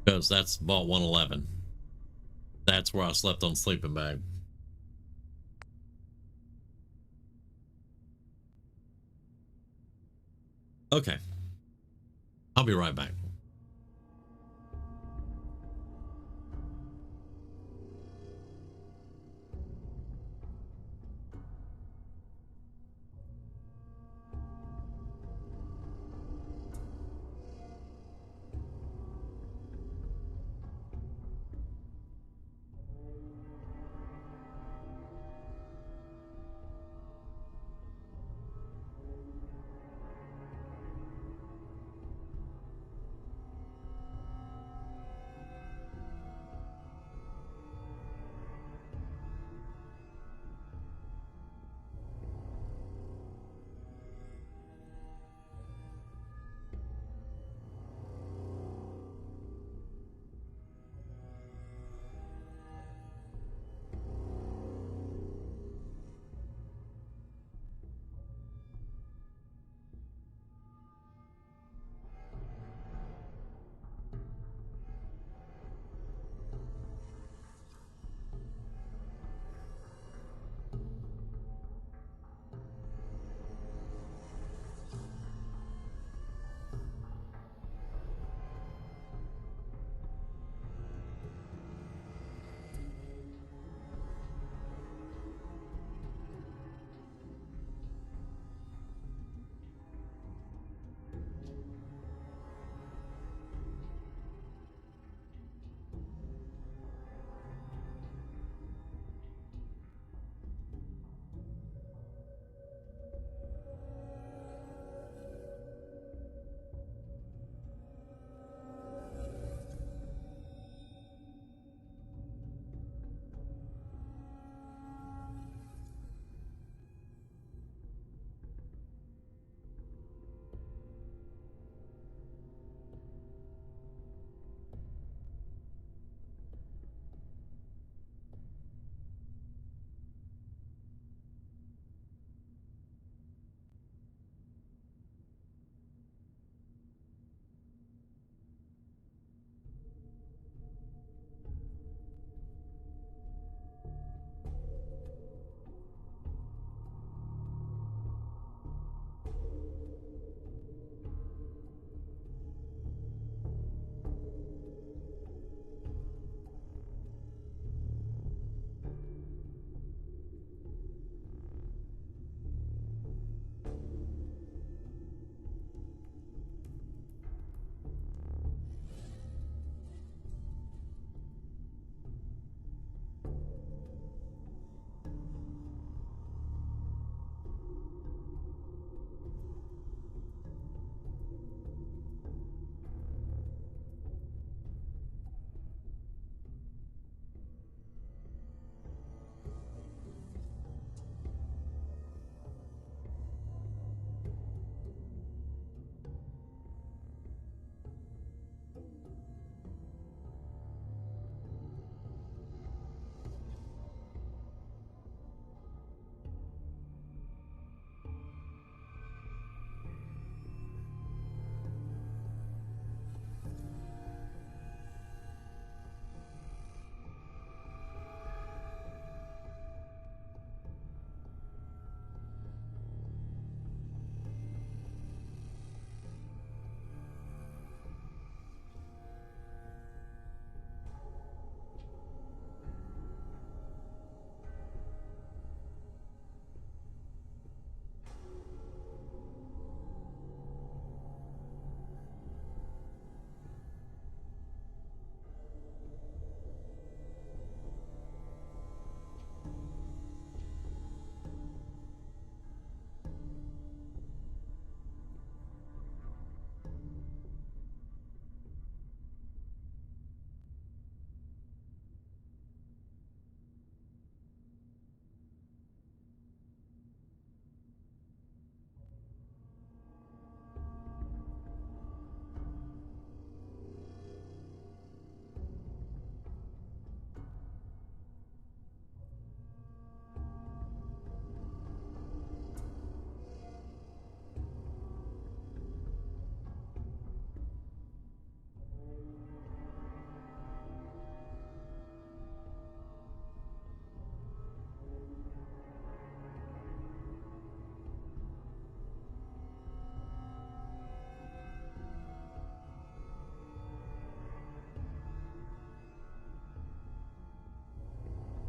Because that's Vault 111. That's where I slept on sleeping bag. Okay. I'll be right back.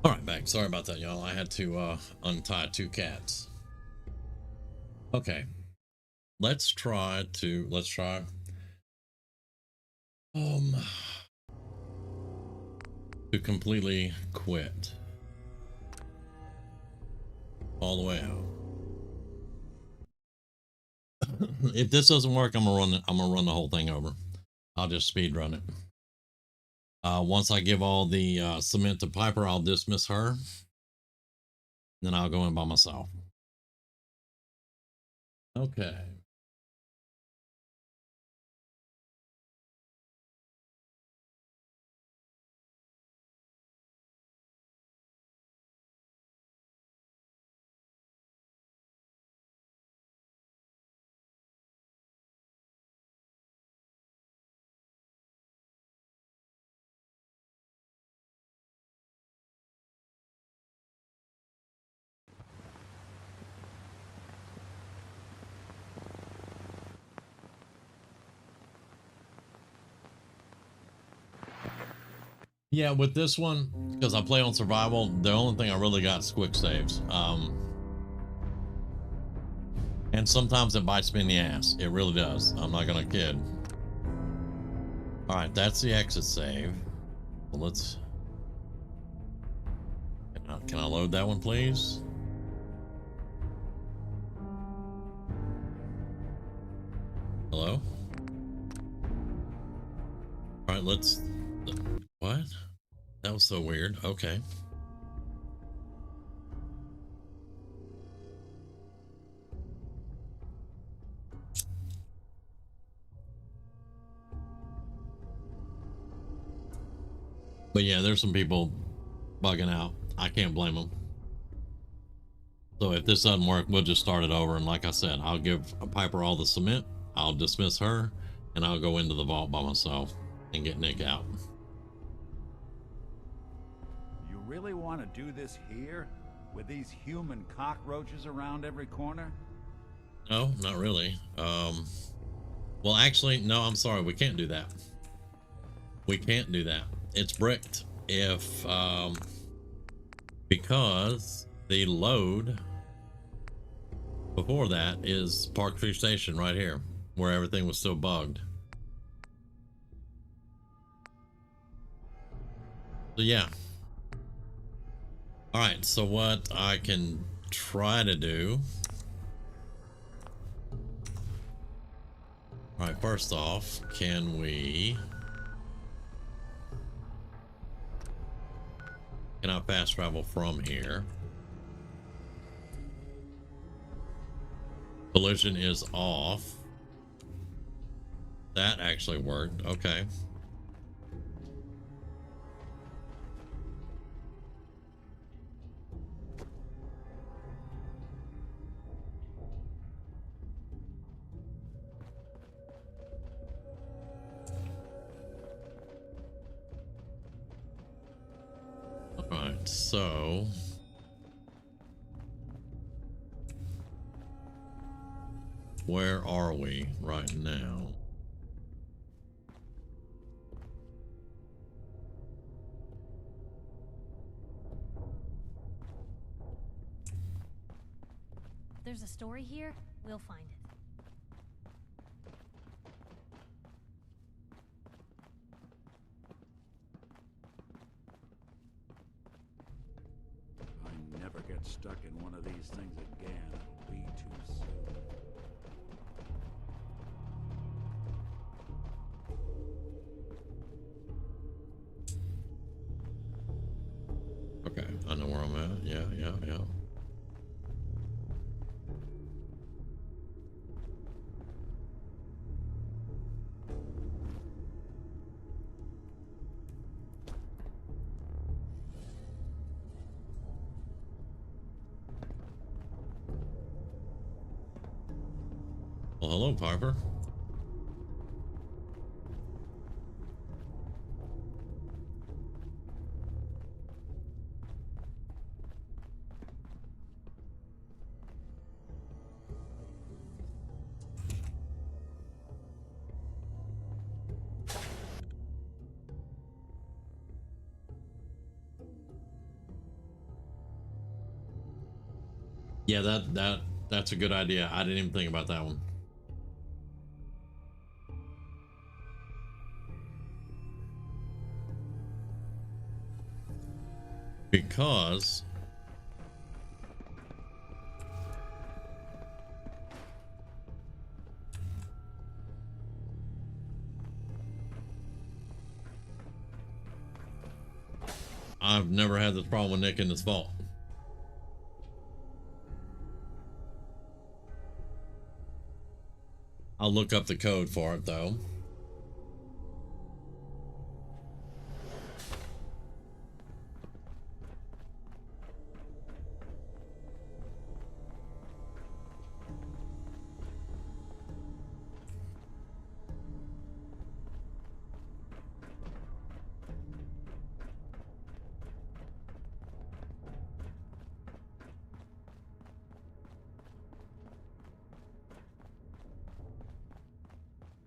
All right, back. Sorry about that, y'all. I had to untie 2 cats. Okay. Let's try to completely quit all the way out. If this doesn't work, I'm gonna run the whole thing over. I'll just speed run it. Once I give all the cement to Piper, I'll dismiss her. Then I'll go in by myself. Okay. Yeah, with this one, because I play on survival, the only thing I really got is quick saves. And sometimes it bites me in the ass. It really does. I'm not gonna kid. All right, that's the exit save. Well, let's. Can I load that one, please? Hello? All right, let's. What? That was so weird. Okay. But yeah, there's some people bugging out. I can't blame them. So if this doesn't work, we'll just start it over. And like I said, I'll give Piper all the cement. I'll dismiss her, and I'll go into the vault by myself and get Nick out. You really want to do this here? With these human cockroaches around every corner? No, not really. Well, actually, no, I'm sorry. We can't do that. We can't do that. It's bricked if, because the load before that is Park Tree Station right here, where everything was still bugged. So yeah. All right, so what I can try to do. All right, first off, can I fast travel from here? Collision is off. That actually worked. Okay. Alright, so where are we right now? If there's a story here, we'll find it. I never get stuck in one of these things again. It'll be too soon. Okay, I know where I'm at. Yeah. Well, hello, Piper. Yeah, that's a good idea. I didn't even think about that one. Because I've never had this problem with Nick and his fault. I'll look up the code for it though.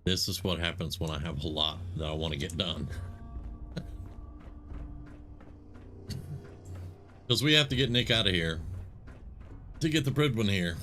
This is what happens when I have a lot that I want to get done. Because we have to get Nick out of here to get the Pridwin here.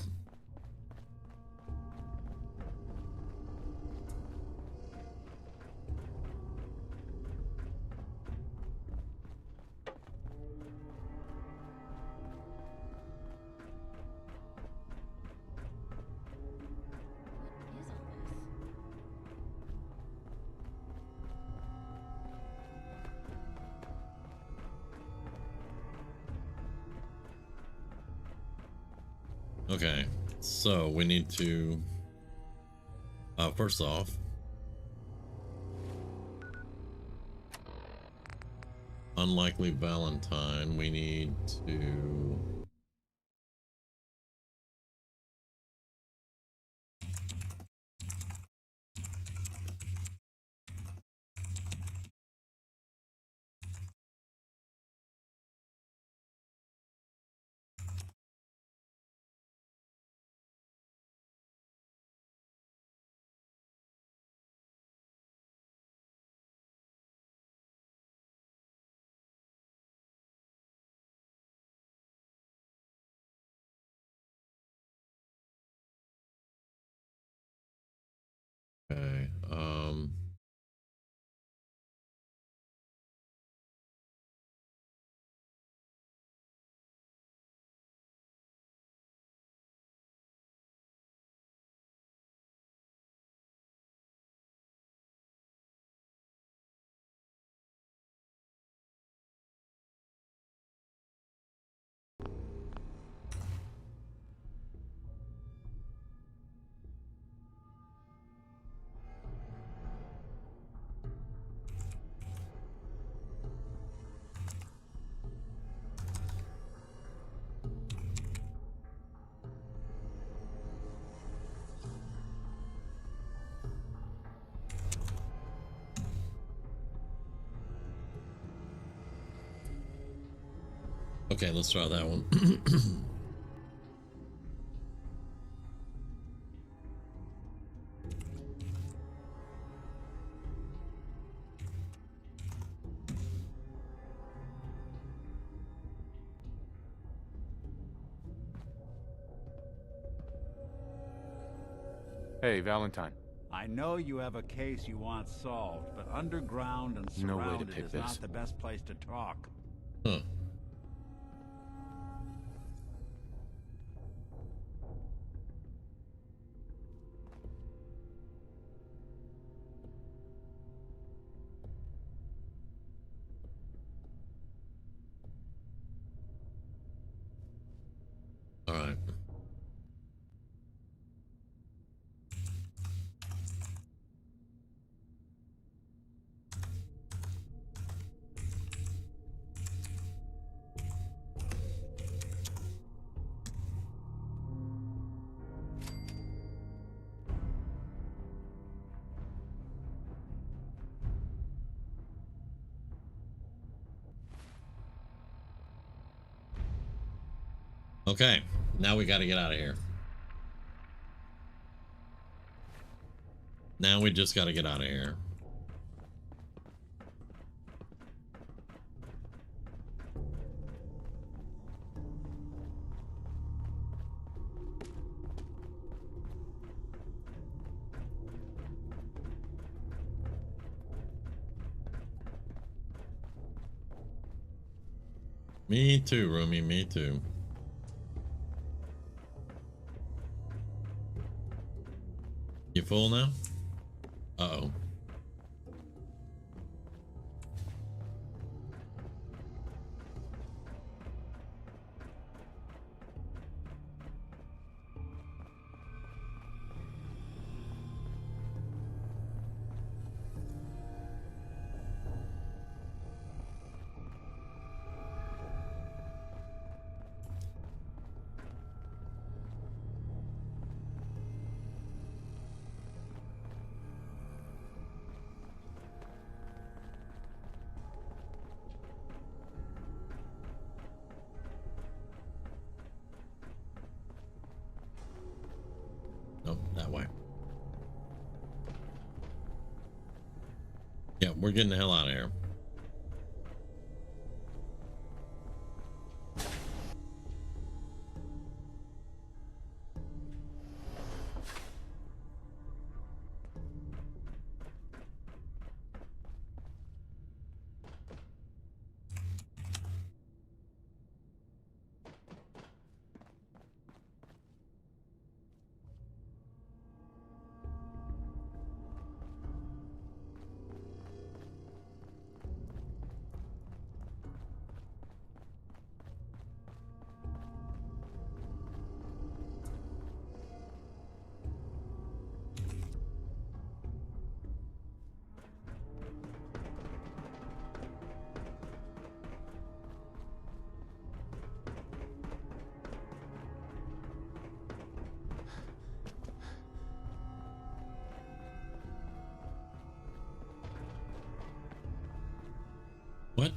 Okay, so we need to, first off, unlikely Valentine, we need to, okay, okay, let's try that one. Hey, Valentine. I know you have a case you want solved, but underground and No way to surrounded pick is this. not the best place to talk. Huh. All right. Okay, now we got to get out of here. Now we just got to get out of here. Me too, Rumi, me too. You full now? Uh-oh. Nope, that way. Yeah, we're getting the hell out of here. What?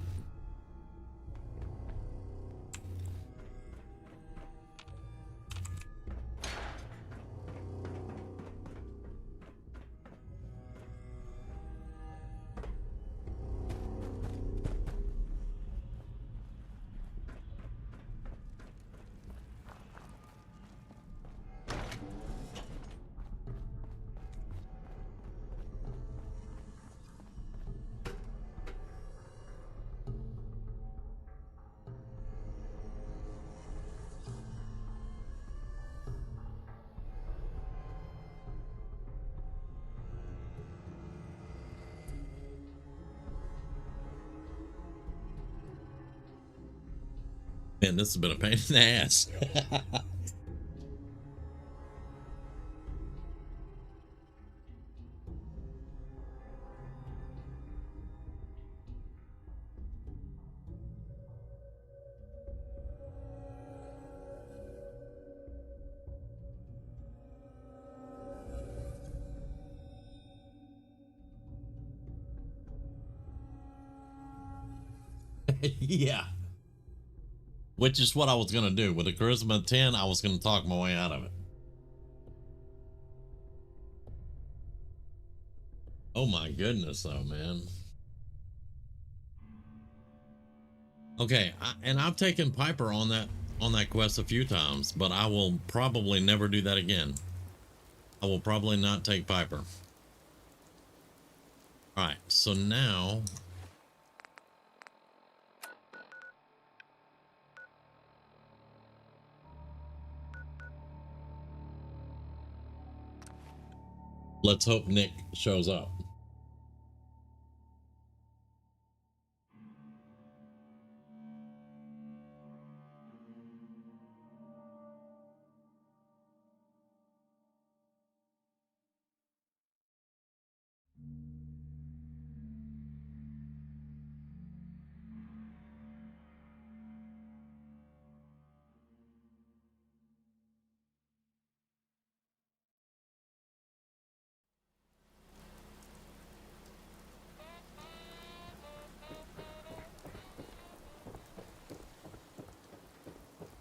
Man, this has been a pain in the ass. Yeah. Which is what I was going to do. With a charisma 10, I was going to talk my way out of it. Oh my goodness, though, man. Okay, and I've taken Piper on that quest a few times, but I will probably never do that again. I will probably not take Piper. All right, so now let's hope Nick shows up.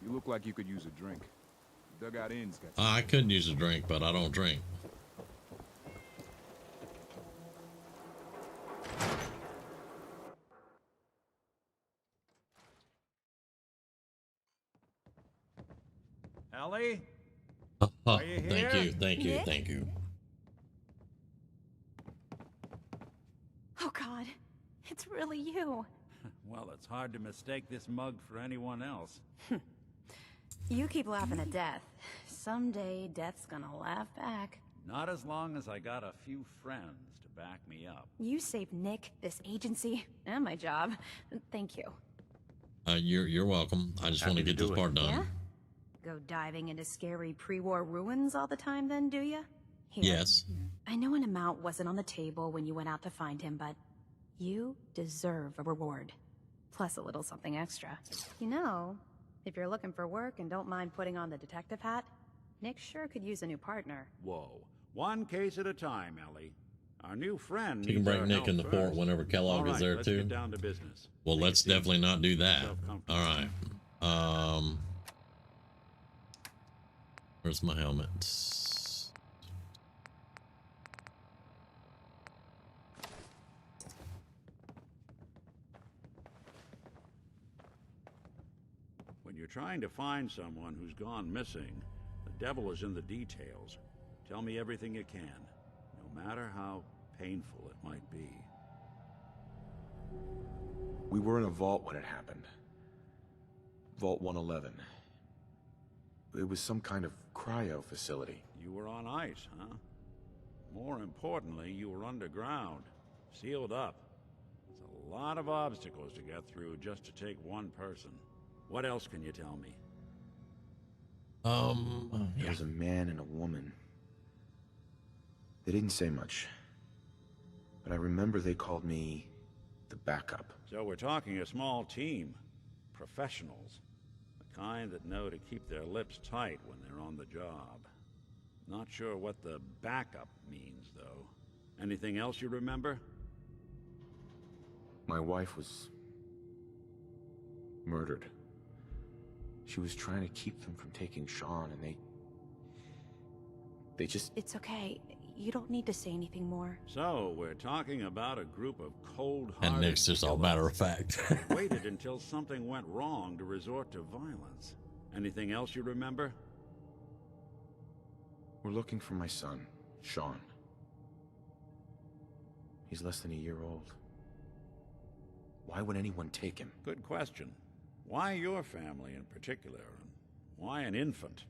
You look like you could use a drink. Dugout Inn's got I could use a drink, but I don't drink. Ellie? Are you here? Thank you. Oh God, it's really you. Well, it's hard to mistake this mug for anyone else. You keep laughing at death. Someday, death's gonna laugh back. Not as long as I got a few friends to back me up. You saved Nick, this agency, and my job. Thank you. You're welcome. I just want to get this part done. Yeah? Go diving into scary pre-war ruins all the time then, do ya? Here. Yes. I know an amount wasn't on the table when you went out to find him, but you deserve a reward. Plus a little something extra. You know, if you're looking for work and don't mind putting on the detective hat, Nick sure could use a new partner. Whoa. One case at a time, Ellie. Our new friend. You can bring Nick in the port whenever Kellogg is there let's too. Get down to business. Well, let's definitely not do that. All right. Where's my helmet? When you're trying to find someone who's gone missing, the devil is in the details. Tell me everything you can, no matter how painful it might be. We were in a vault when it happened. Vault 111. It was some kind of cryo facility. You were on ice, huh? More importantly, you were underground, sealed up. It's a lot of obstacles to get through just to take one person. What else can you tell me? There was a man and a woman. They didn't say much, but I remember they called me the backup. So we're talking a small team. Professionals. The kind that know to keep their lips tight when they're on the job. Not sure what the backup means, though. Anything else you remember? My wife was murdered. She was trying to keep them from taking Sean, and they just... It's okay. You don't need to say anything more. So, we're talking about a group of cold-hearted... And Nick's just all matter of fact. Waited until something went wrong to resort to violence. Anything else you remember? We're looking for my son, Sean. He's less than a year old. Why would anyone take him? Good question. Why your family in particular? And why an infant?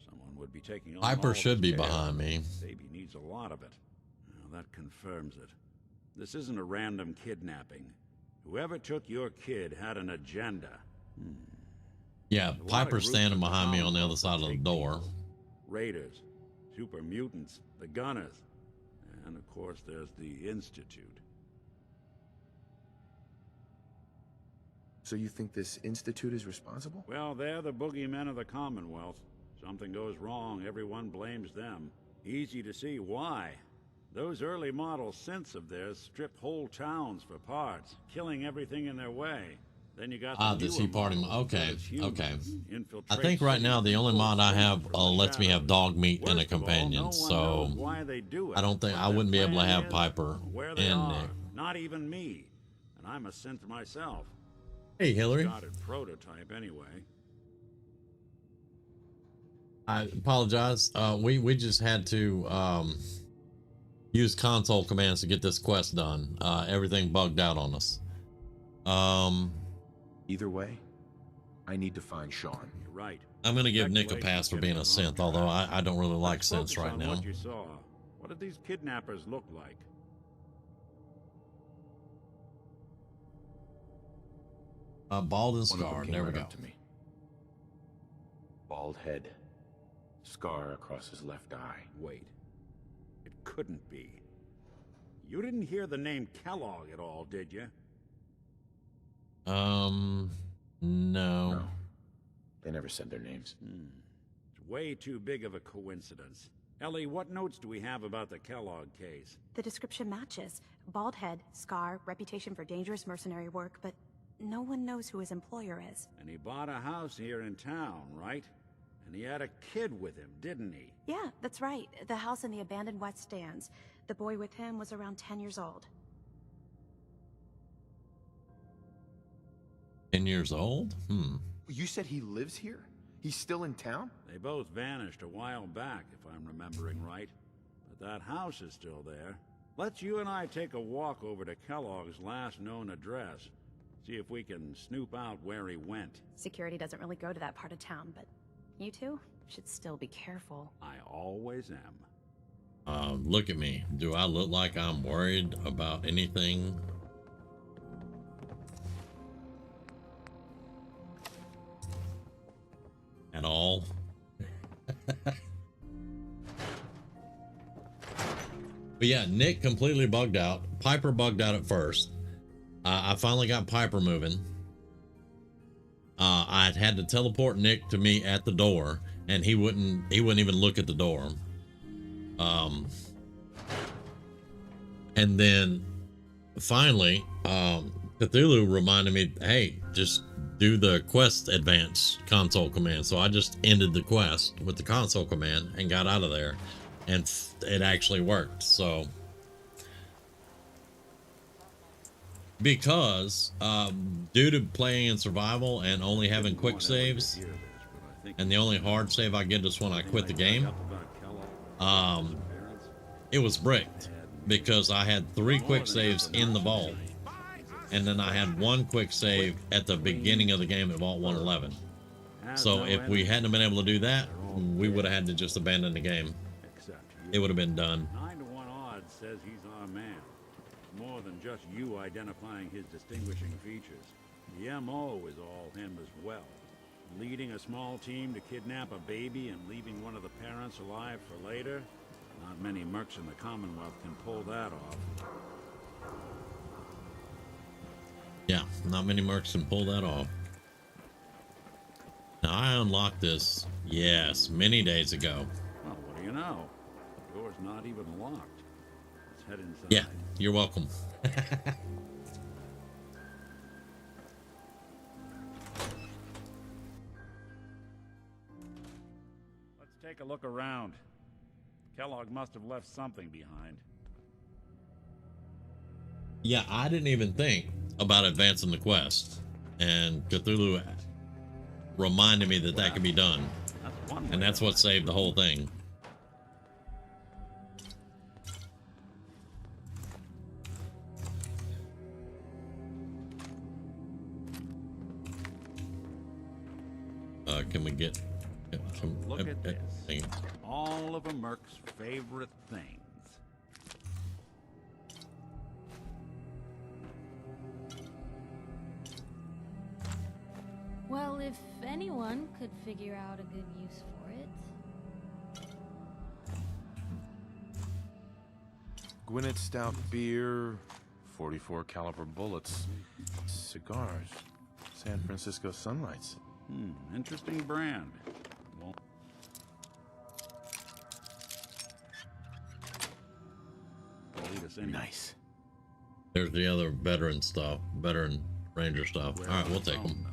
Someone would be taking on Piper all should of be his care. behind me. Baby needs a lot of it. Well, that confirms it. This isn't a random kidnapping. Whoever took your kid had an agenda. Yeah, Piper's standing behind me on the other side of the door. Raiders, super mutants, the Gunners, and of course there's the Institute. So you think this Institute is responsible? Well, they're the boogeymen of the Commonwealth. Something goes wrong, everyone blames them. Easy to see why. Those early model synths of theirs stripped whole towns for parts, killing everything in their way. Then you got the Tea Party. Okay, okay. Infiltrate I think right now the only mod I have lets me have dog meat and a companion, so I don't think I wouldn't be able to have Piper and Nick. Not even me, and I'm a synth myself. Hey, Hillary. Got a prototype anyway. I apologize. We just had to use console commands to get this quest done. Everything bugged out on us. Either way, I need to find Sean. You're right. I'm gonna give Nick a pass for being a synth, although I don't really like synths right now. What you saw. What did these kidnappers look like? Bald and One of them scarred. came There we right go. up to me. Bald head, scar across his left eye. Wait. It couldn't be. You didn't hear the name Kellogg at all, did you? No. They never said their names. It's way too big of a coincidence. Ellie, what notes do we have about the Kellogg case? The description matches. Bald head, scar, reputation for dangerous mercenary work, but no one knows who his employer is. And he bought a house here in town, right? And he had a kid with him, didn't he? Yeah, that's right. The house in the abandoned West Stands. The boy with him was around 10 years old. 10 years old? You said he lives here? He's still in town? They both vanished a while back, if I'm remembering right. But that house is still there. Let's you and I take a walk over to Kellogg's last known address. See if we can snoop out where he went. Security doesn't really go to that part of town, but you two should still be careful. I always am. Look at me. Do I look like I'm worried about anything? At all? But yeah, Nick completely bugged out. Piper bugged out at first. I finally got Piper moving. I had to teleport Nick to me at the door, and he wouldn't even look at the door. And then finally, Cthulhu reminded me, hey, just do the quest advance console command. So I just ended the quest with the console command and got out of there, and it actually worked. So because due to playing in survival and only having quick saves, and the only hard save I get is when I quit the game, it was bricked because I had 3 quick saves in the vault, and then I had 1 quick save at the beginning of the game at Vault 111. So if we hadn't been able to do that, we would have had to just abandon the game. It would have been done. 9 to 1 odds says he's our man. More than just you identifying his distinguishing features. The MO is all him as well. Leading a small team to kidnap a baby and leaving one of the parents alive for later? Not many mercs in the Commonwealth can pull that off. Yeah, not many mercs can pull that off. Now, I unlocked this, yes, many days ago. Well, what do you know? The door's not even locked. Let's head inside. Yeah, you're welcome. Let's take a look around. Kellogg must have left something behind. Yeah, I didn't even think about advancing the quest, and Cthulhu reminded me that that could be done, and that's what saved the whole thing. Can we get? Look at this. All of a merc's favorite things. Well, if anyone could figure out a good use for it. Gwinnett Stout beer, 44 caliber bullets, cigars, San Francisco Sunlights. Interesting brand. Well, lead us anyway. Nice. There's the other veteran stuff, veteran ranger stuff. All right, we'll take them.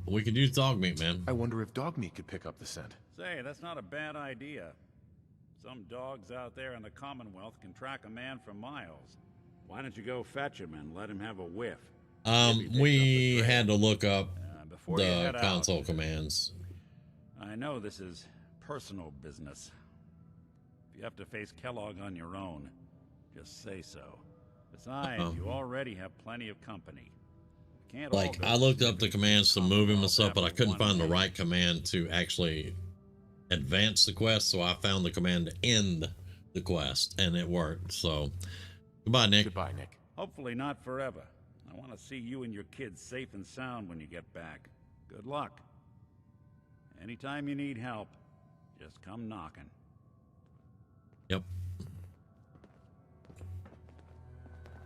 We could use dog meat, man. I wonder if dog meat could pick up the scent. Say, that's not a bad idea. Some dogs out there in the Commonwealth can track a man for miles. Why don't you go fetch him and let him have a whiff? We had to look up before you the head console out. commands. I know this is personal business. If you have to face Kellogg on your own, just say so. Besides, you already have plenty of company. Can't all Like, go I looked to up the commands to move him and stuff, but I couldn't find the right command to actually advance the quest, so I found the command to end the quest, and it worked. So, goodbye, Nick. Goodbye, Nick. Hopefully not forever. I want to see you and your kids safe and sound when you get back. Good luck. Anytime you need help, just come knocking. Yep.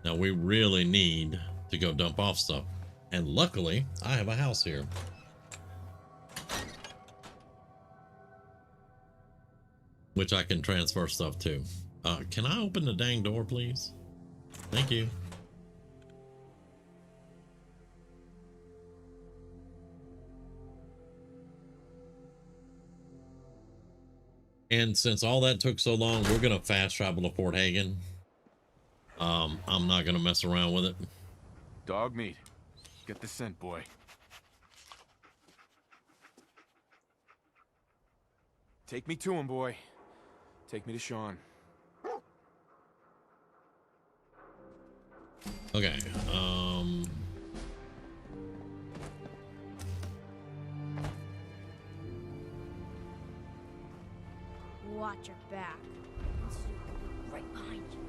Now, we really need to go dump off stuff. And luckily, I have a house here. Which I can transfer stuff to. Can I open the dang door, please? Thank you. And since all that took so long, we're going to fast travel to Fort Hagen. I'm not going to mess around with it. Dog meat. Get the scent, boy. Take me to him, boy. Take me to Sean. Okay. Watch your back. Right behind you.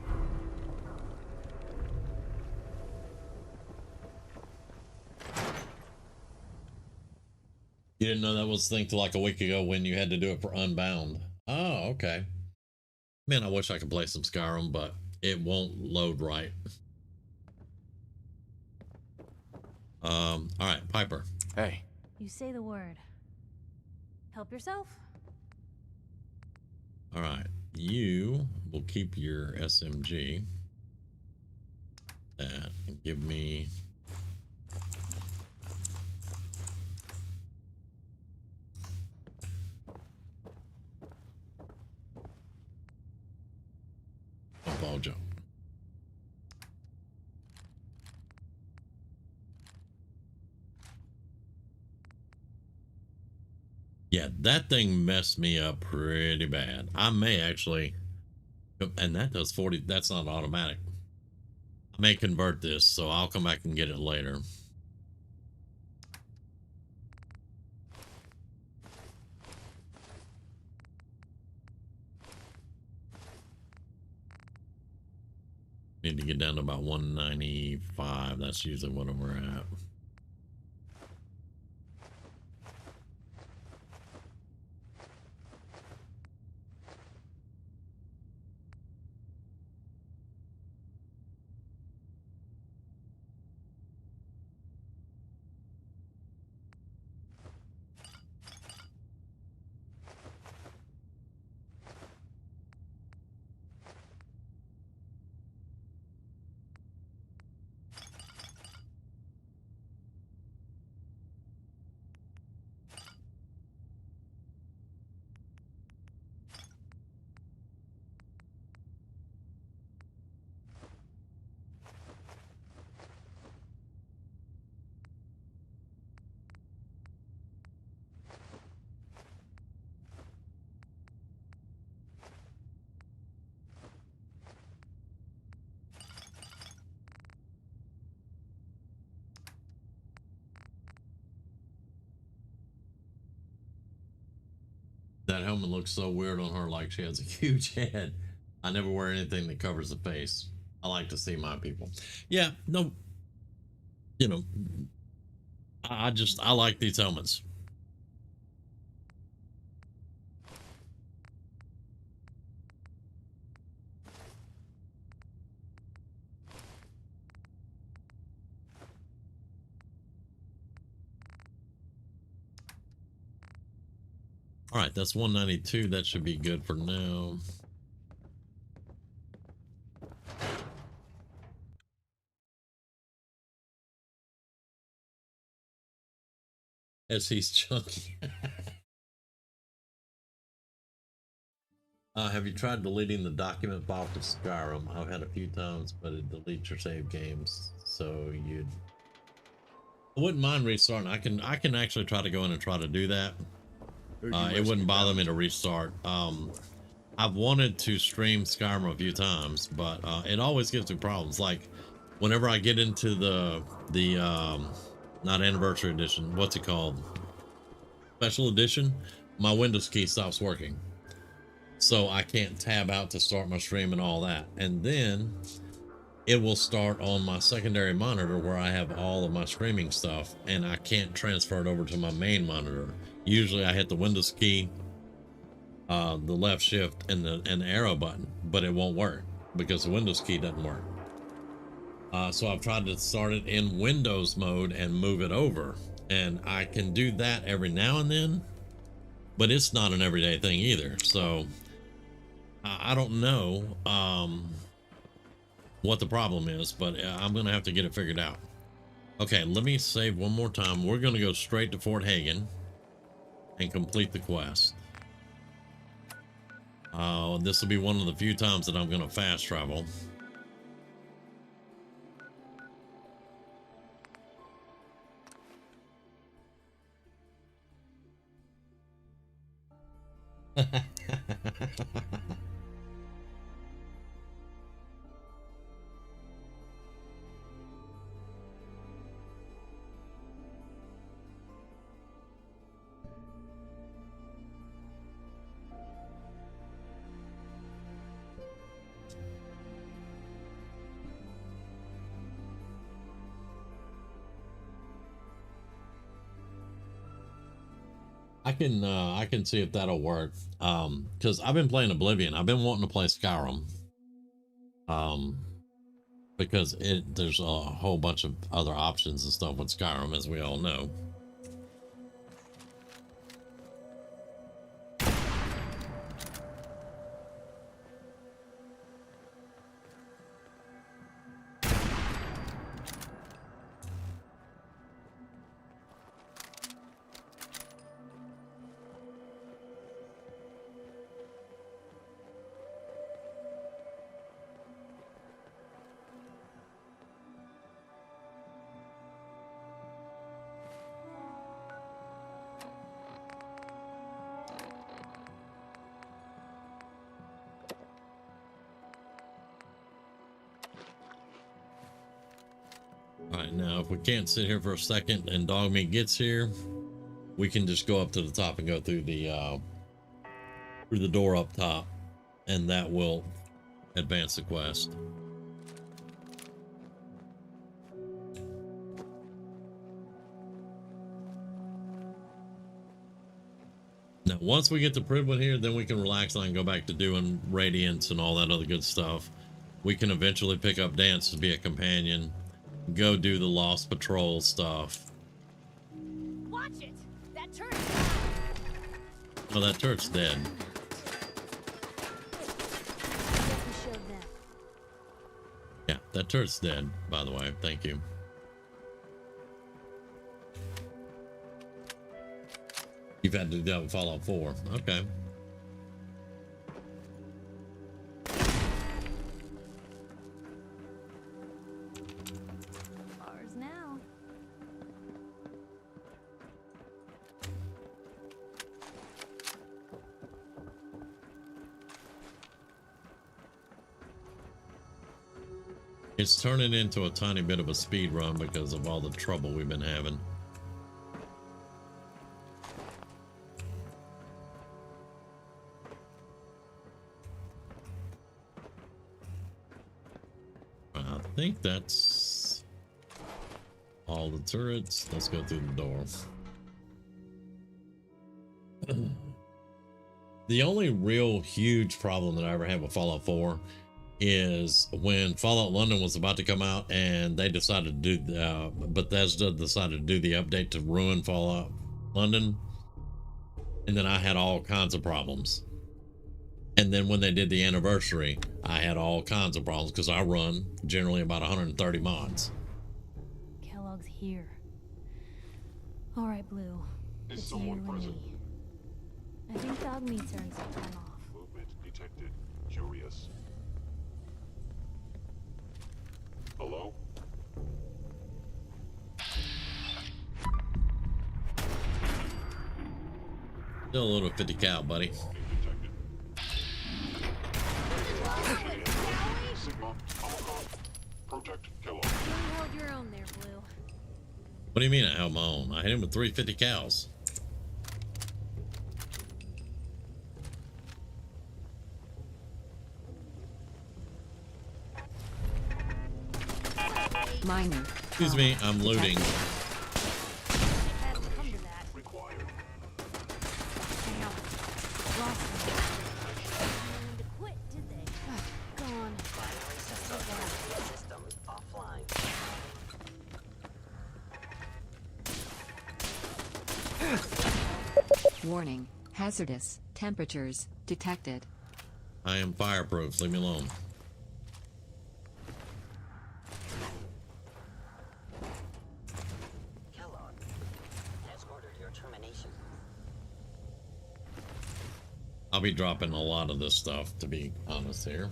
You didn't know that was the thing till like a week ago when you had to do it for Unbound. Oh, okay. Man, I wish I could play some Skyrim, but it won't load right. All right, Piper. Hey. You say the word. Help yourself. All right, you will keep your SMG. That and give me. A ball jump. Yeah, that thing messed me up pretty bad. I may actually, and that does 40, that's not automatic. I may convert this, so I'll come back and get it later. Need to get down to about 195. That's usually what we're at. That helmet looks so weird on her, like she has a huge head. I never wear anything that covers the face. I like to see my people. Yeah, no, you know, I like these helmets. All right, that's 192. That should be good for now. As he's chunky. Have you tried deleting the document file to Skyrim? I've had a few times, but it deletes your save games. So I wouldn't mind restarting. I can actually try to go in and try to do that. It wouldn't bother me to restart. I've wanted to stream Skyrim a few times, but it always gives me problems. Like whenever I get into the not anniversary edition, what's it called? Special edition, my Windows key stops working. So I can't tab out to start my stream and all that. And then it will start on my secondary monitor where I have all of my streaming stuff, and I can't transfer it over to my main monitor. Usually I hit the Windows key, the left shift and the arrow button, but it won't work because the Windows key doesn't work. So I've tried to start it in Windows mode and move it over, and I can do that every now and then, but it's not an everyday thing either. So I don't know what the problem is, but I'm gonna have to get it figured out. Okay, let me save one more time. We're gonna go straight to Fort Hagen and complete the quest. This will be one of the few times that I'm gonna fast travel. I can see if that'll work. Because I've been playing Oblivion. I've been wanting to play Skyrim. Because there's a whole bunch of other options and stuff with Skyrim, as we all know. Alright, now if we can't sit here for a second and Dogmeat gets here, we can just go up to the top and go through the door up top, and that will advance the quest. Now, once we get to Prydwen here, then we can relax and go back to doing Radiance and all that other good stuff. We can eventually pick up Dance to be a companion, go do the Lost Patrol stuff. Watch it! That turret! Oh, that turret's dead. Yeah, that turret's dead, by the way. Thank you. You've had to do that with Fallout 4. Okay. Ours now. It's turning into a tiny bit of a speed run because of all the trouble we've been having. I think that's all the turrets. Let's go through the door. The only real huge problem that I ever had with Fallout 4 is when Fallout London was about to come out and they decided to do Bethesda decided to do the update to ruin Fallout London, and then I had all kinds of problems. And then when they did the anniversary, I had all kinds of problems because I run generally about 130 mods. Kellogg's here. All right, Blue. It's you and me. I think Dogmeat's earned some time off. Movement detected. Curious. Hello? Still a little 50 cal, buddy. Protect Kellogg. You held your own there, Blue. What do you mean I held my own? I hit him with 350 cals. Miner. Excuse me, I'm looting. Warning. Hazardous temperatures detected. I am fireproof. Leave me alone. Kellogg has ordered your termination. I'll be dropping a lot of this stuff, to be honest here.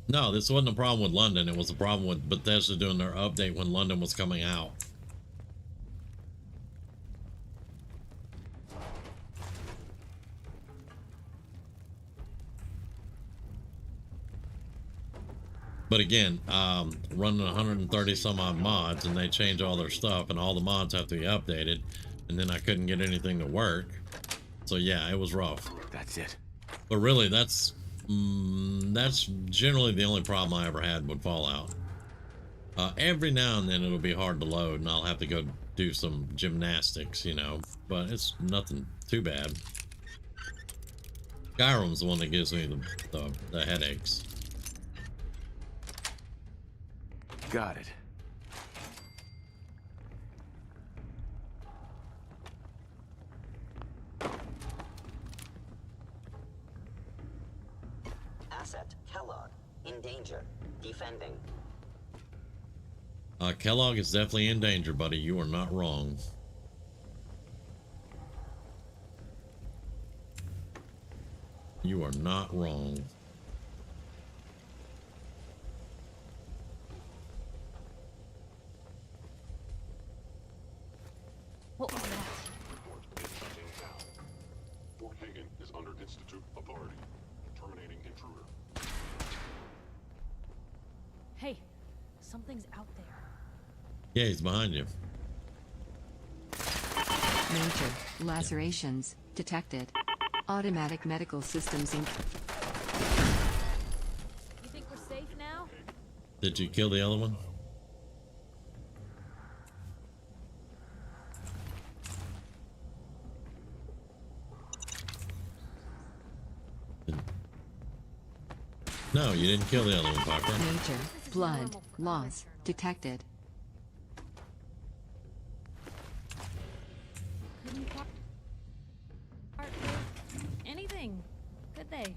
No, this wasn't a problem with London. It was a problem with Bethesda doing their update when London was coming out. But again, running 130 some odd mods, and they change all their stuff, and all the mods have to be updated, and then I couldn't get anything to work. So yeah, it was rough. That's it. But really, that's generally the only problem I ever had with Fallout. Every now and then it'll be hard to load, and I'll have to go do some gymnastics, you know, but it's nothing too bad. Skyrim's the one that gives me the headaches. Got it. Asset, Kellogg. In danger. Defending. Kellogg is definitely in danger, buddy. You are not wrong. You are not wrong. What was that? Fort Hagen is under Institute authority. Terminating intruder. Hey, something's out there. Yeah, he's behind you. Major lacerations detected. Automatic medical systems in. You think we're safe now? Did you kill the other one? No, you didn't kill the other one, Piper. Major blood loss detected. Couldn't part anything, could they?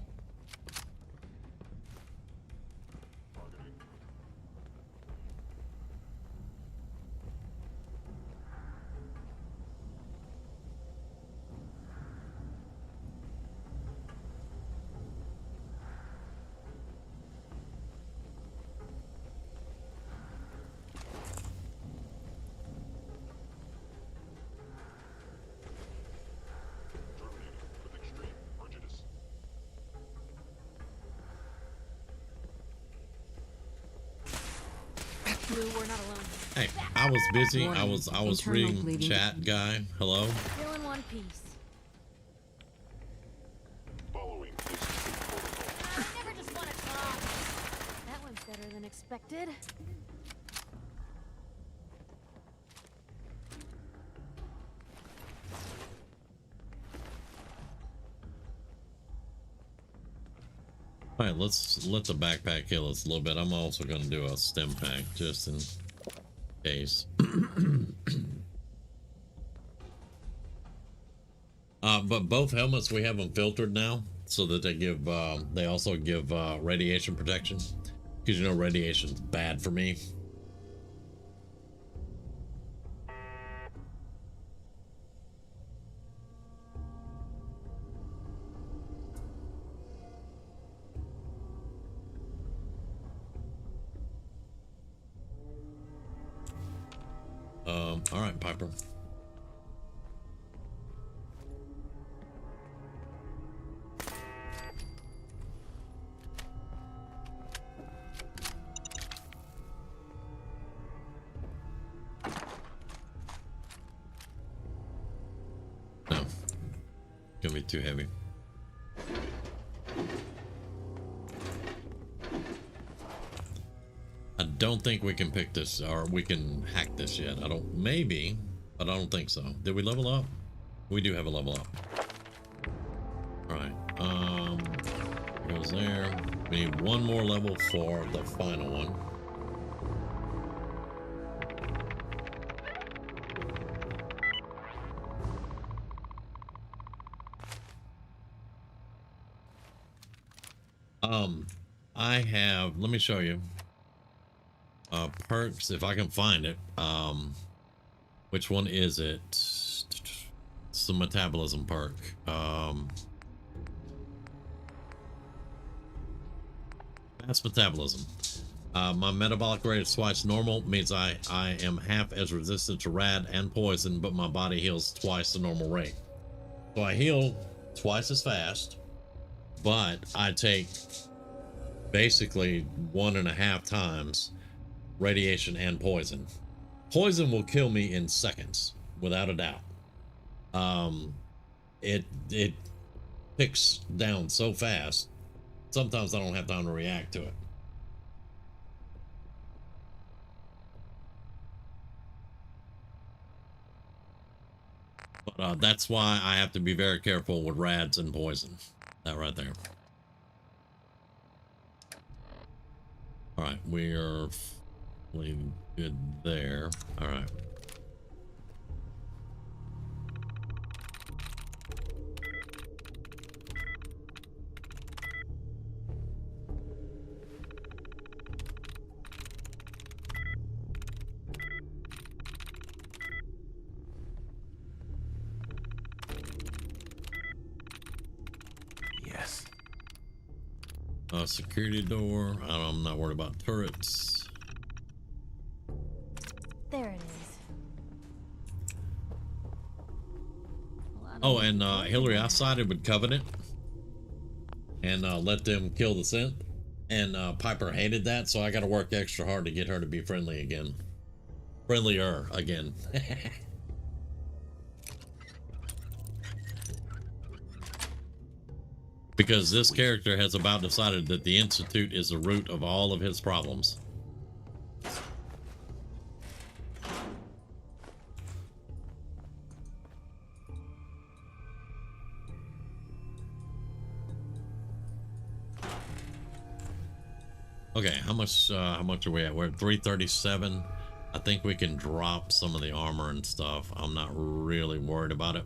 Blue, we're not alone. Hey, I was busy. Warning, I was internal reading bleeding. chat, guy. Hello. Still in one piece. Following Institute protocol. I never just want to talk. That went better than expected. All right, let's let the backpack heal us a little bit. I'm also going to do a stim pack just in case. But both helmets, we have them filtered now so that they give they also give radiation protection, because you know radiation's bad for me. All right, Piper. No, gonna be too heavy. I don't think we can pick this, or we can hack this yet. I don't, maybe, but I don't think so. Did we level up? We do have a level up. All right, goes there. We need one more level for the final one. I have, let me show you. Perks, if I can find it. Which one is it? It's the metabolism perk. That's metabolism. My metabolic rate is twice normal, means I am half as resistant to rad and poison, but my body heals twice the normal rate. So I heal twice as fast, but I take basically 1.5 times radiation and poison. Poison will kill me in seconds, without a doubt. It picks down so fast, sometimes I don't have time to react to it. But that's why I have to be very careful with rads and poison. That right there. All right, we are good there. All right. Yes. Security door. I'm not worried about turrets. There it is. Oh, and Hillary, I sided with Covenant and let them kill the synth. And Piper hated that, so I got to work extra hard to get her to be friendly again. Friendlier again. Because this character has about decided that the Institute is the root of all of his problems. Okay, how much are we at? We're at 337. I think we can drop some of the armor and stuff. I'm not really worried about it.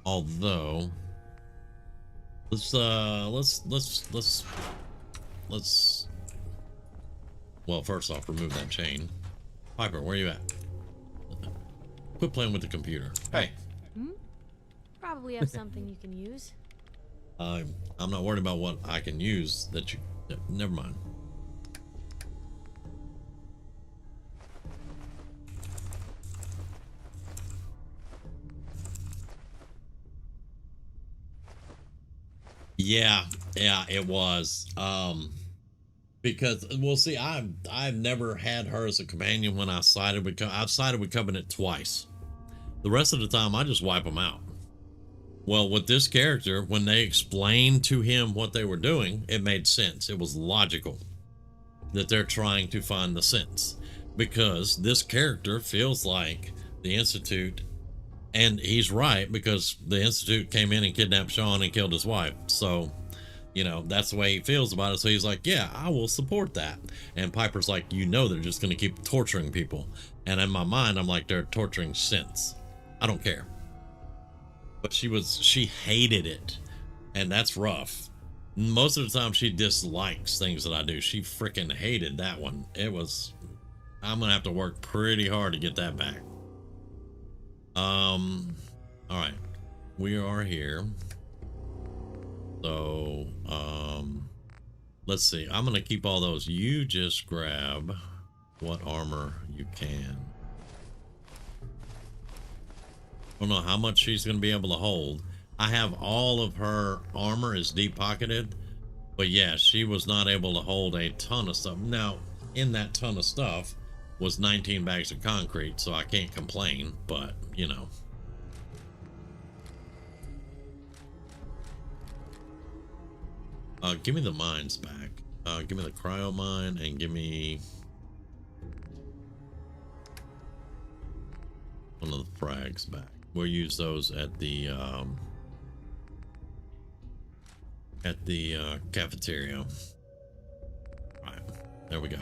Although let's well, first off, remove that chain. Piper, where you at? Quit playing with the computer. Hey. Probably have something you can use. I'm not worried about what I can use that you never mind. Yeah, it was. Because we'll see, I've never had her as a companion when I've sided with Covenant twice. The rest of the time I just wipe them out. Well, with this character, when they explained to him what they were doing, it made sense. It was logical that they're trying to find the sense, because this character feels like the Institute, and he's right, because the Institute came in and kidnapped Sean and killed his wife. So, you know, that's the way he feels about it. So he's like, yeah, I will support that. And Piper's like, you know, they're just going to keep torturing people. And in my mind, I'm like, they're torturing sense. I don't care. But she hated it, and that's rough. Most of the time she dislikes things that I do. She freaking hated that one. I'm gonna have to work pretty hard to get that back. All right, we are here. So let's see, I'm gonna keep all those. You just grab what armor you can. I don't know how much she's going to be able to hold. I have all of her armor is deep pocketed, but yeah, she was not able to hold a ton of stuff. Now, in that ton of stuff was 19 bags of concrete, so I can't complain, but you know. Give me the mines back. Give me the cryo mine and give me one of the frags back. We'll use those at the cafeteria. All right, there we go.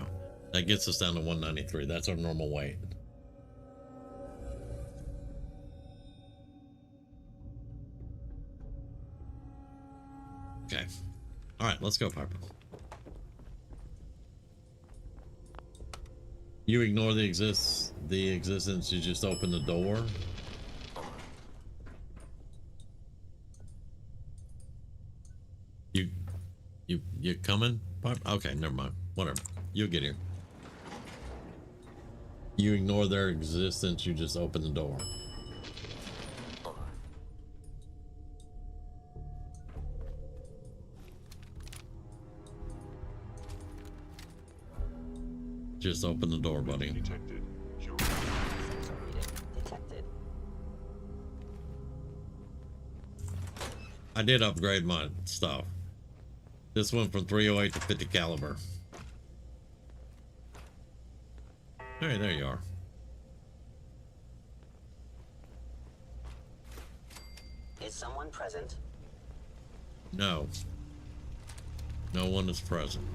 That gets us down to 193. That's our normal weight. Okay. All right, let's go, Piper. You ignore the existence. You just open the door. You coming? Okay, never mind. Whatever. You'll get here. You ignore their existence. You just open the door. Just open the door, buddy. Detected. I did upgrade my stuff. This went from 308 to 50 caliber. Hey, there you are. Is someone present? No. No one is present.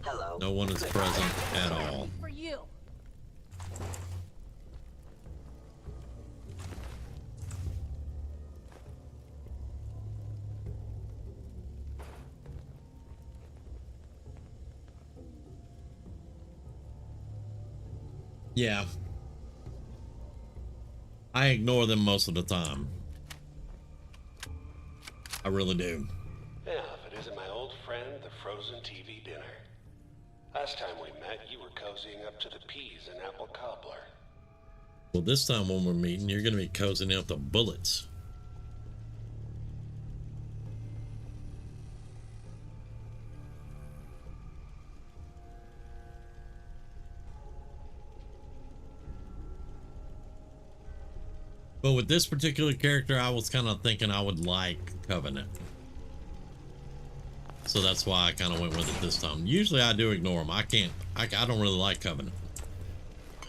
Hello. No one is present at all. For you. Yeah. I ignore them most of the time. I really do. Yeah, if it isn't my old friend, the frozen TV dinner. Last time we met, you were cozying up to the peas and apple cobbler. Well, this time when we're meeting, you're going to be cozying up the bullets. But with this particular character, I was kind of thinking I would like Covenant. So that's why I kind of went with it this time. Usually I do ignore them. I don't really like Covenant.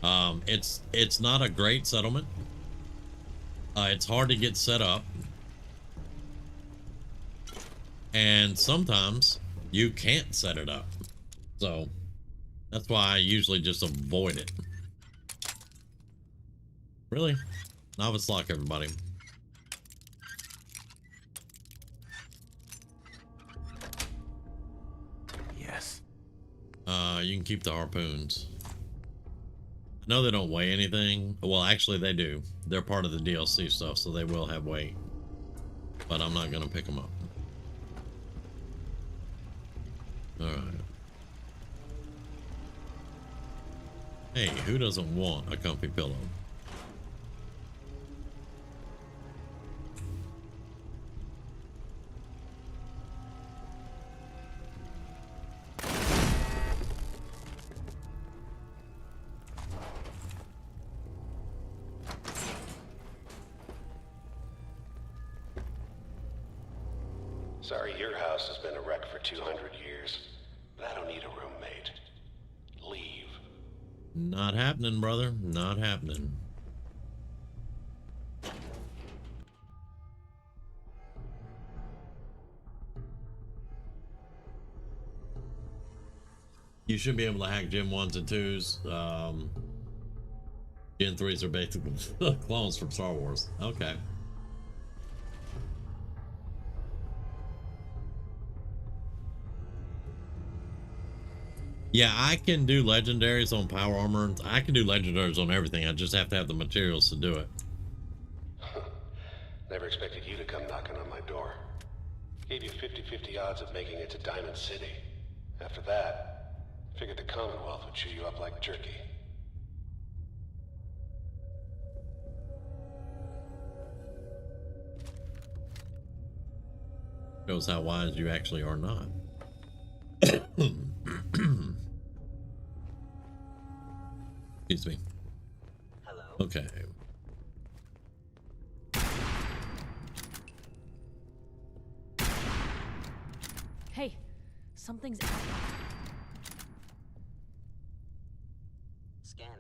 It's not a great settlement. It's hard to get set up. And sometimes you can't set it up. So that's why I usually just avoid it. Really? Novice lock, everybody. Yes. You can keep the harpoons. I know they don't weigh anything. Well, actually they do. They're part of the DLC stuff, so they will have weight. But I'm not gonna pick them up. Alright. Hey, who doesn't want a comfy pillow? Sorry your house has been a wreck for 200 years, but I don't need a roommate. Leave. Not happening, brother. Not happening. You should be able to hack Gen 1s and 2s. Gen 3s are basically clones from Star Wars. Okay. Yeah, I can do legendaries on power armor. I can do legendaries on everything. I just have to have the materials to do it. Never expected you to come knocking on my door. Gave you 50-50 odds of making it to Diamond City. After that, figured the Commonwealth would chew you up like jerky. Shows how wise you actually are not. Excuse me. Hello. Okay. Hey, something's out. Scanning.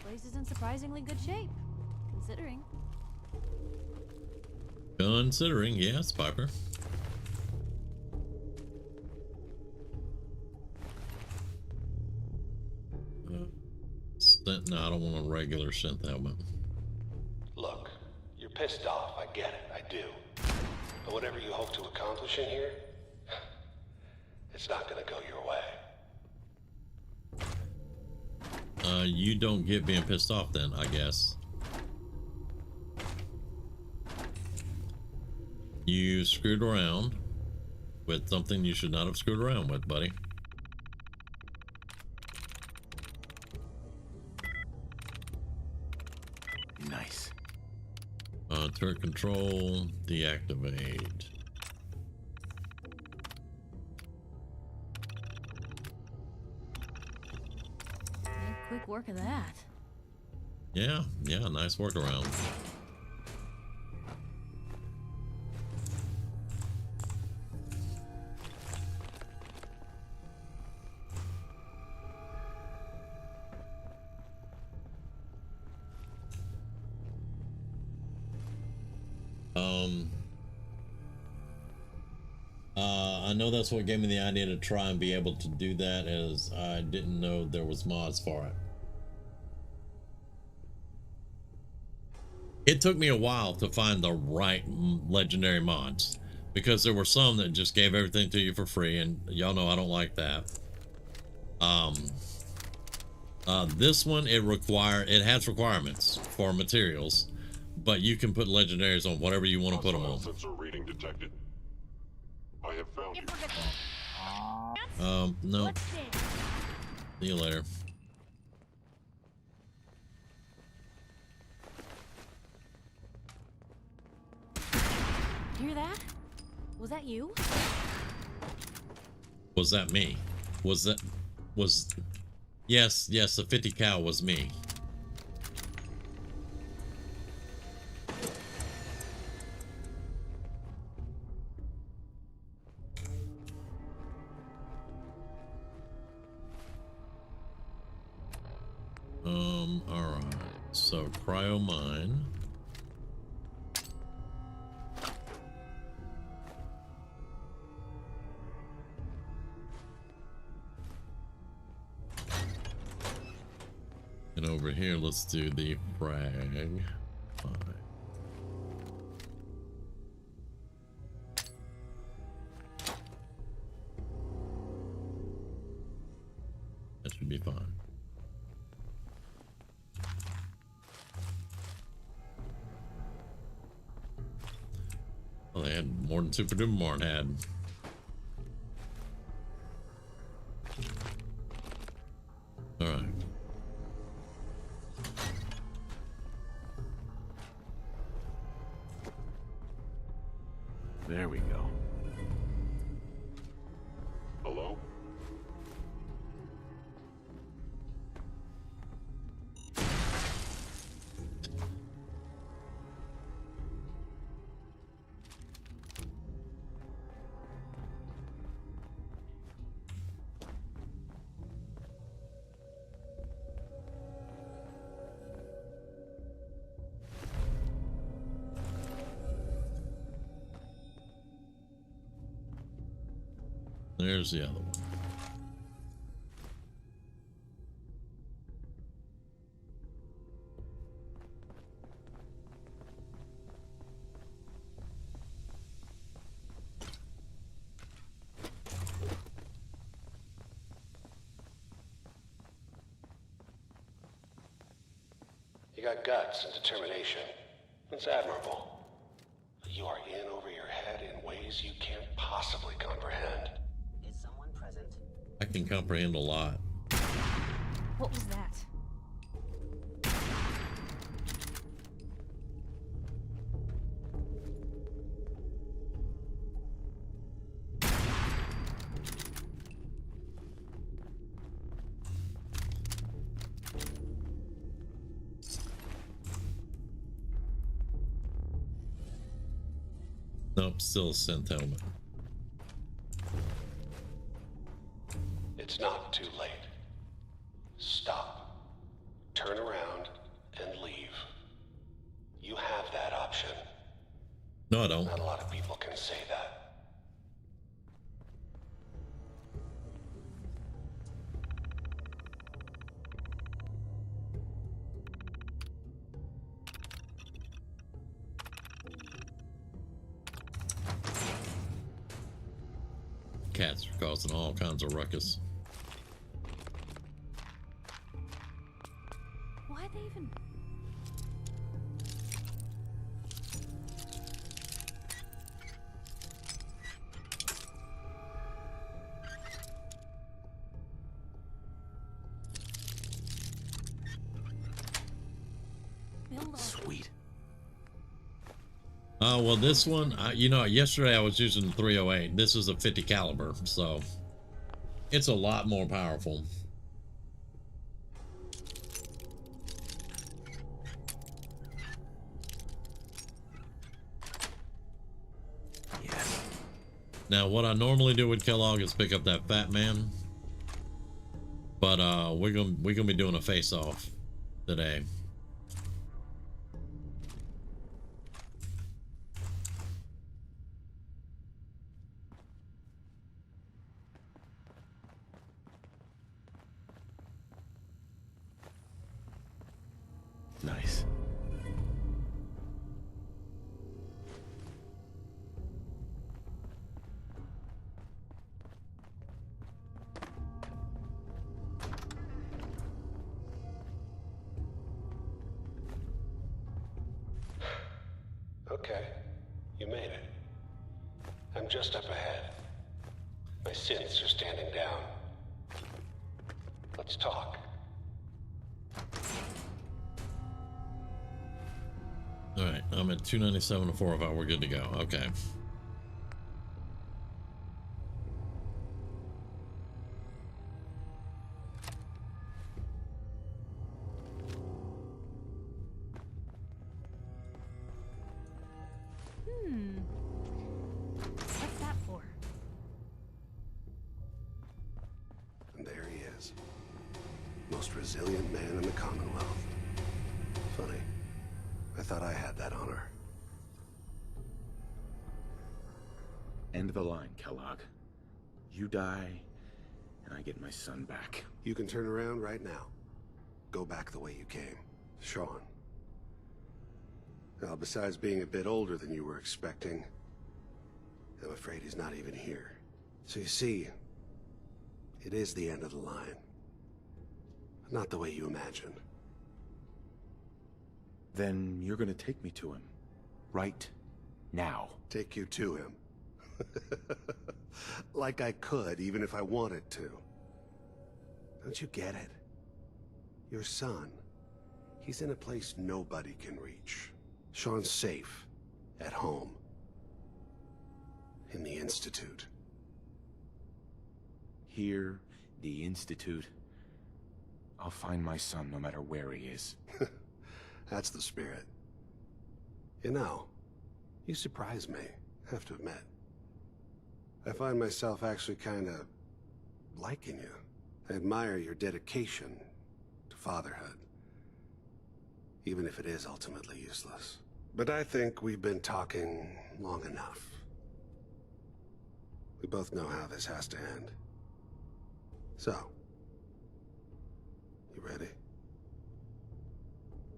Place is in surprisingly good shape, considering. Considering, yes, Piper. No, I don't want a regular synth helmet. Look, you're pissed off, I get it, I do. But whatever you hope to accomplish in here, it's not gonna go your way. You don't get being pissed off then, I guess. You screwed around with something you should not have screwed around with, buddy. Nice. Turret control, deactivate. quick work of that. Yeah, nice workaround. I know that's what gave me the idea to try and be able to do that, as I didn't know there was mods for it. It took me a while to find the right legendary mods, because there were some that just gave everything to you for free, and y'all know I don't like that. This one, it has requirements for materials, but you can put legendaries on whatever you want to put them on. Sensor reading detected. I have found you. No. See you later. Hear that? Was that you? Was that me? Yes, the 50 cal was me. Alright, so cryo mine. And over here, let's do the frag. Fine. That should be fine. Well, they had more than Super Duper Mart had. All right. There we go. Hello? There's the other one. You got guts and determination. It's admirable. But you are in over your head in ways you can't possibly comprehend. I can comprehend a lot. What was that? Nope, still a synth helmet. It's not too late. Stop. Turn around and leave. You have that option. No, I don't. Not a lot of people can say that. Cats are causing all kinds of ruckus. Why they even? Sweet. Well, this one, you know, yesterday I was using the 308. This is a 50 caliber, so it's a lot more powerful. Now, what I normally do with Kellogg is pick up that fat man, but we're gonna be doing a face-off today. Nice. Okay, you made it. I'm just up ahead. My synths are standing down. Let's talk. All right, I'm at 297 to 405. We're good to go. Okay. What's that for? And there he is. Most resilient man in the Commonwealth. Funny. I thought I had that honor. End of the line, Kellogg. You die, and I get my son back. You can turn around right now. Go back the way you came. Sean. Now, besides being a bit older than you were expecting, I'm afraid he's not even here. So you see, it is the end of the line. Not the way you imagined. Then you're gonna take me to him. Right now. Take you to him. Like I could, even if I wanted to. Don't you get it? Your son, he's in a place nobody can reach. Sean's safe, at home. In the Institute. Here, the Institute. I'll find my son no matter where he is. That's the spirit. You know, you surprise me, I have to admit. I find myself actually kinda liking you. I admire your dedication to fatherhood. Even if it is ultimately useless. But I think we've been talking long enough. We both know how this has to end. So, you ready?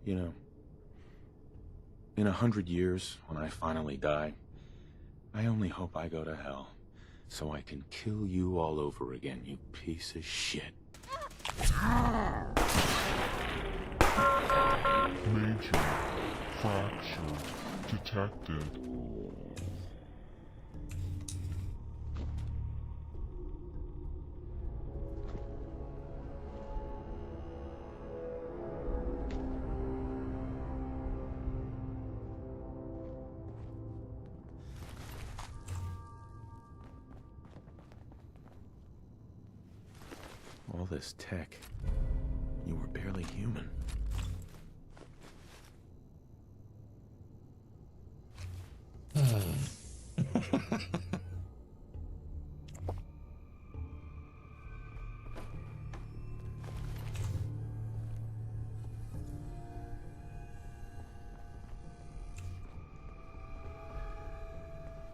You know, in 100 years, when I finally die, I only hope I go to hell, so I can kill you all over again, you piece of shit. Major fracture detected. All this tech. You were barely human.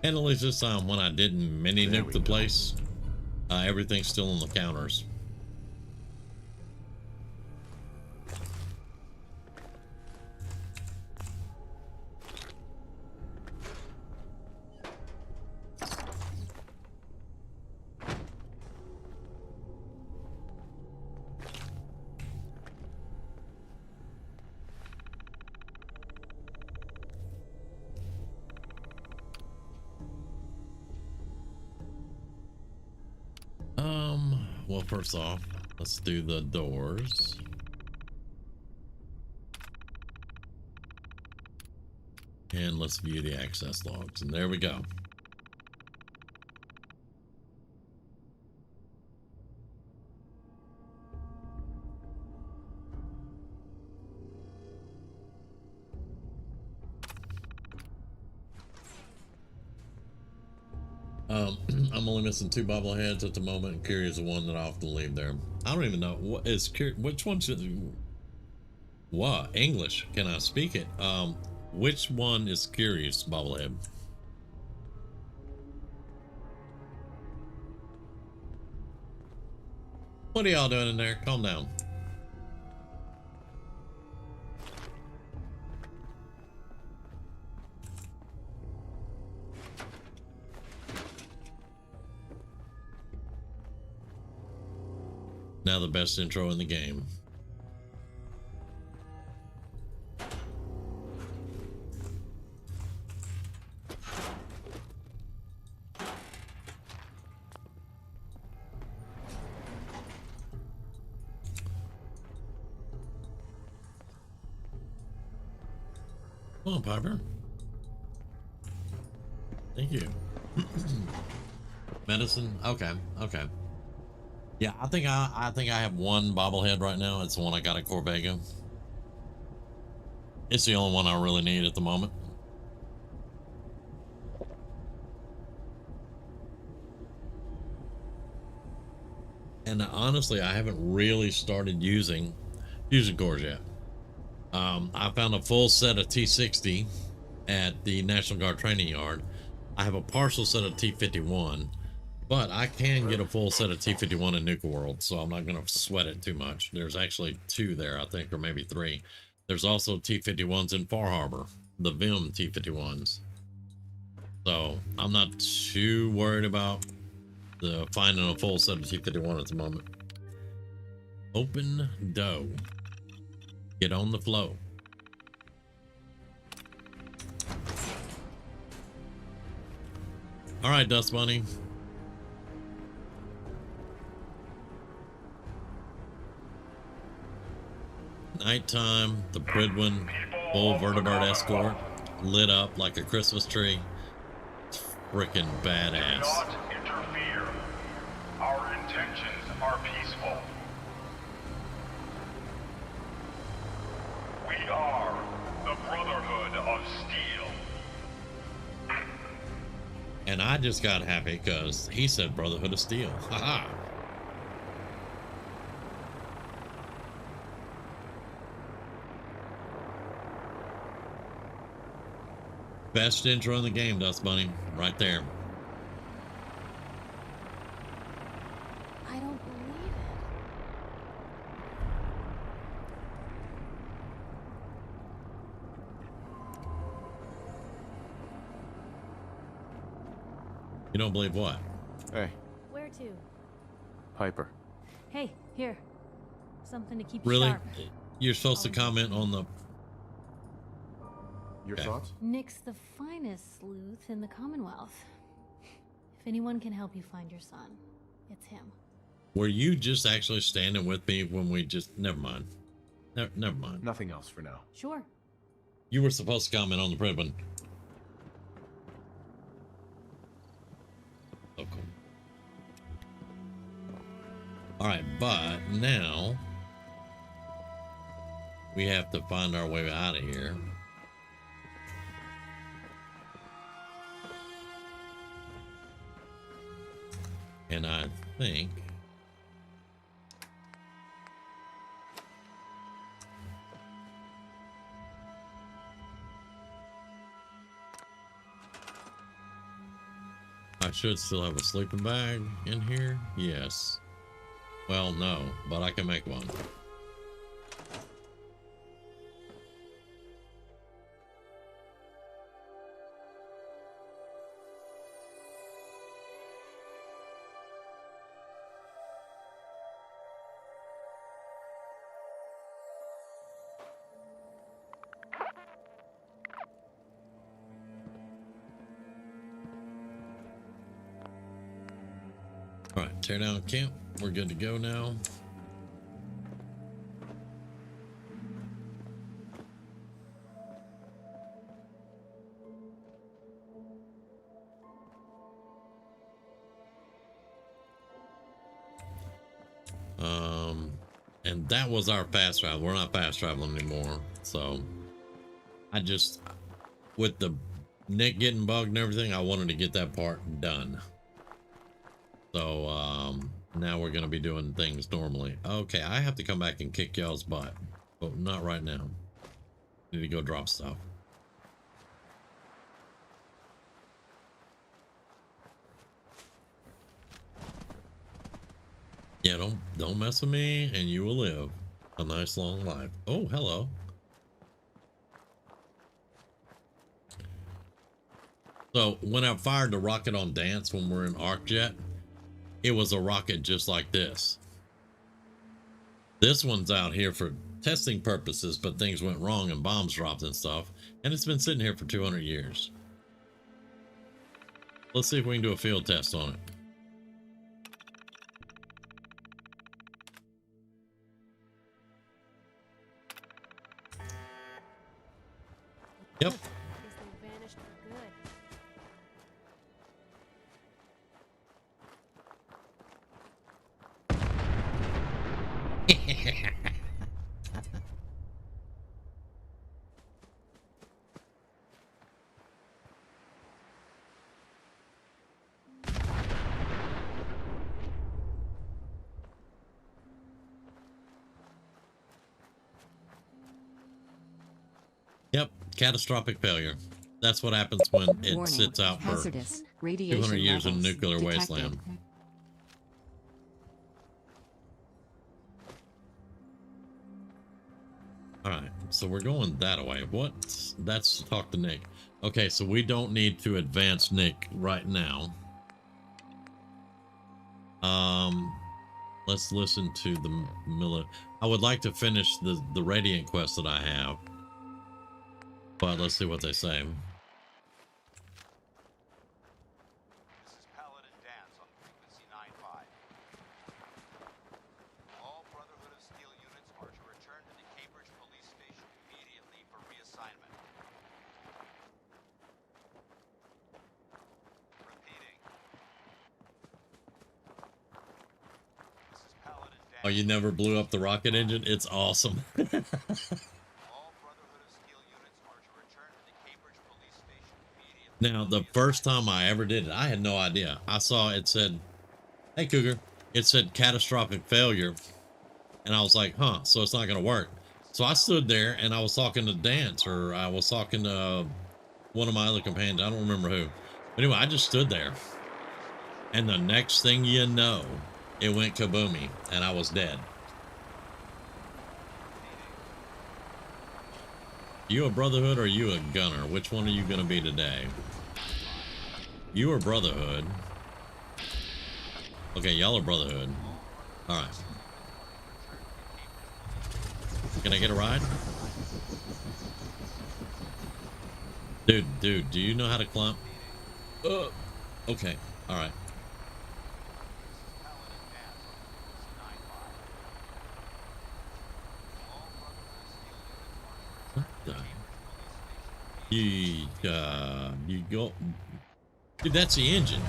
And at least this time, when I didn't mini nuke the place, everything's still on the counters. Well, first off, let's do the doors. And let's view the access logs. And there we go. I'm only missing 2 bobbleheads at the moment, and Curie is the one that I often leave there. I don't even know what is Curie. Which one should? What English? Can I speak it? Which one is Curie's bobblehead? What are y'all doing in there? Calm down. Now the best intro in the game. Come on, Piper. Thank you. Medicine. Okay. Okay. Yeah, I think I have 1 bobblehead right now. It's the one I got at Corvega. It's the only one I really need at the moment. And honestly, I haven't really started using fusion cores yet. I found a full set of T60 at the National Guard training yard. I have a partial set of T51. But I can get a full set of T51 in Nuka World, so I'm not going to sweat it too much. There's actually 2 there, I think, or maybe 3. There's also T51s in Far Harbor, the Vim T51s. So I'm not too worried about finding a full set of T51 at the moment. Open dough. Get on the flow. All right, Dust Bunny. Nighttime, the Pridwin full vertibird escort lit up like a Christmas tree. It's freaking badass. Do not interfere. Our intentions are peaceful. We are the Brotherhood of Steel. And I just got happy because he said Brotherhood of Steel. Haha. Best intro in the game, Dust Bunny. Right there. I don't believe it. You don't believe what? Hey, Where to? Piper. Hey, here. Something to keep Really? sharp. You're supposed to comment on the... Your thoughts? Nick's the finest sleuth in the Commonwealth. If anyone can help you find your son, it's him. Were you just actually standing with me when we just... Never mind. Never mind. Nothing else for now. Sure. You were supposed to comment on the Pridwin. So cool. Alright, but now... we have to find our way out of here. And I think... I should still have a sleeping bag in here. Yes. Well, no, but I can make one. All right, tear down camp. We're good to go now. And that was our fast travel. We're not fast traveling anymore. So I just, with the Nick getting bugged and everything, I wanted to get that part done. So now we're gonna be doing things normally. Okay, I have to come back and kick y'all's butt, but not right now. Need to go drop stuff. Yeah, don't mess with me, and you will live a nice long life. Oh, hello. So when I fired the rocket on Dance when we're in ArcJet, it was a rocket just like this. This one's out here for testing purposes, but things went wrong and bombs dropped and stuff, and it's been sitting here for 200 years. Let's see if we can do a field test on it. Yep. Yep, catastrophic failure. That's what happens when it sits out for 200 years in a nuclear wasteland. Alright, so we're going that way. What? That's to talk to Nick. Okay, so we don't need to advance Nick right now. Let's listen to the I would like to finish the Radiant quest that I have. But let's see what they say. This is Paladin Dance on frequency 95. All Brotherhood of Steel units are to return to the Cambridge Police Station immediately for reassignment. Repeating. This is Paladin Dance. Oh, you never blew up the rocket engine? It's awesome. Now, the first time I ever did it, I had no idea. I saw it said, hey, Cougar, it said catastrophic failure. And I was like, huh, so it's not going to work. So I stood there and I was talking to Dance, or I was talking to one of my other companions. I don't remember who. But anyway, I just stood there. And the next thing you know, it went kaboomy and I was dead. You a Brotherhood or you a Gunner? Which one are you going to be today? You are Brotherhood. Okay, y'all are Brotherhood. Alright. Can I get a ride? Dude, do you know how to climb? Okay, alright. You go, dude, that's the engine.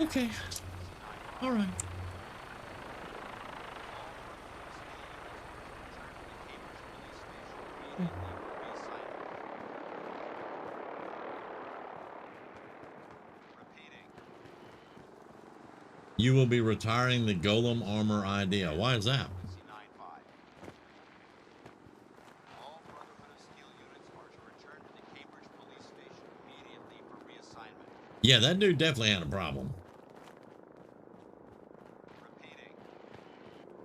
Okay, all right. You will be retiring the Golem armor idea. Why is that? Yeah, that dude definitely had a problem.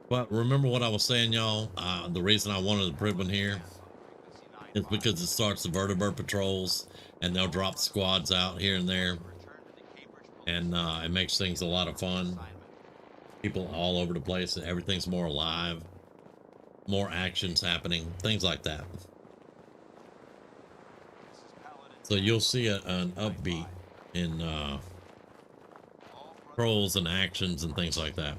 But remember what I was saying, y'all? The reason I wanted the Pribin here is because it starts the vertibird patrols, and they'll drop squads out here and there. And it makes things a lot of fun. People all over the place, and everything's more alive. More actions happening, things like that. So you'll see an upbeat in patrols and actions and things like that.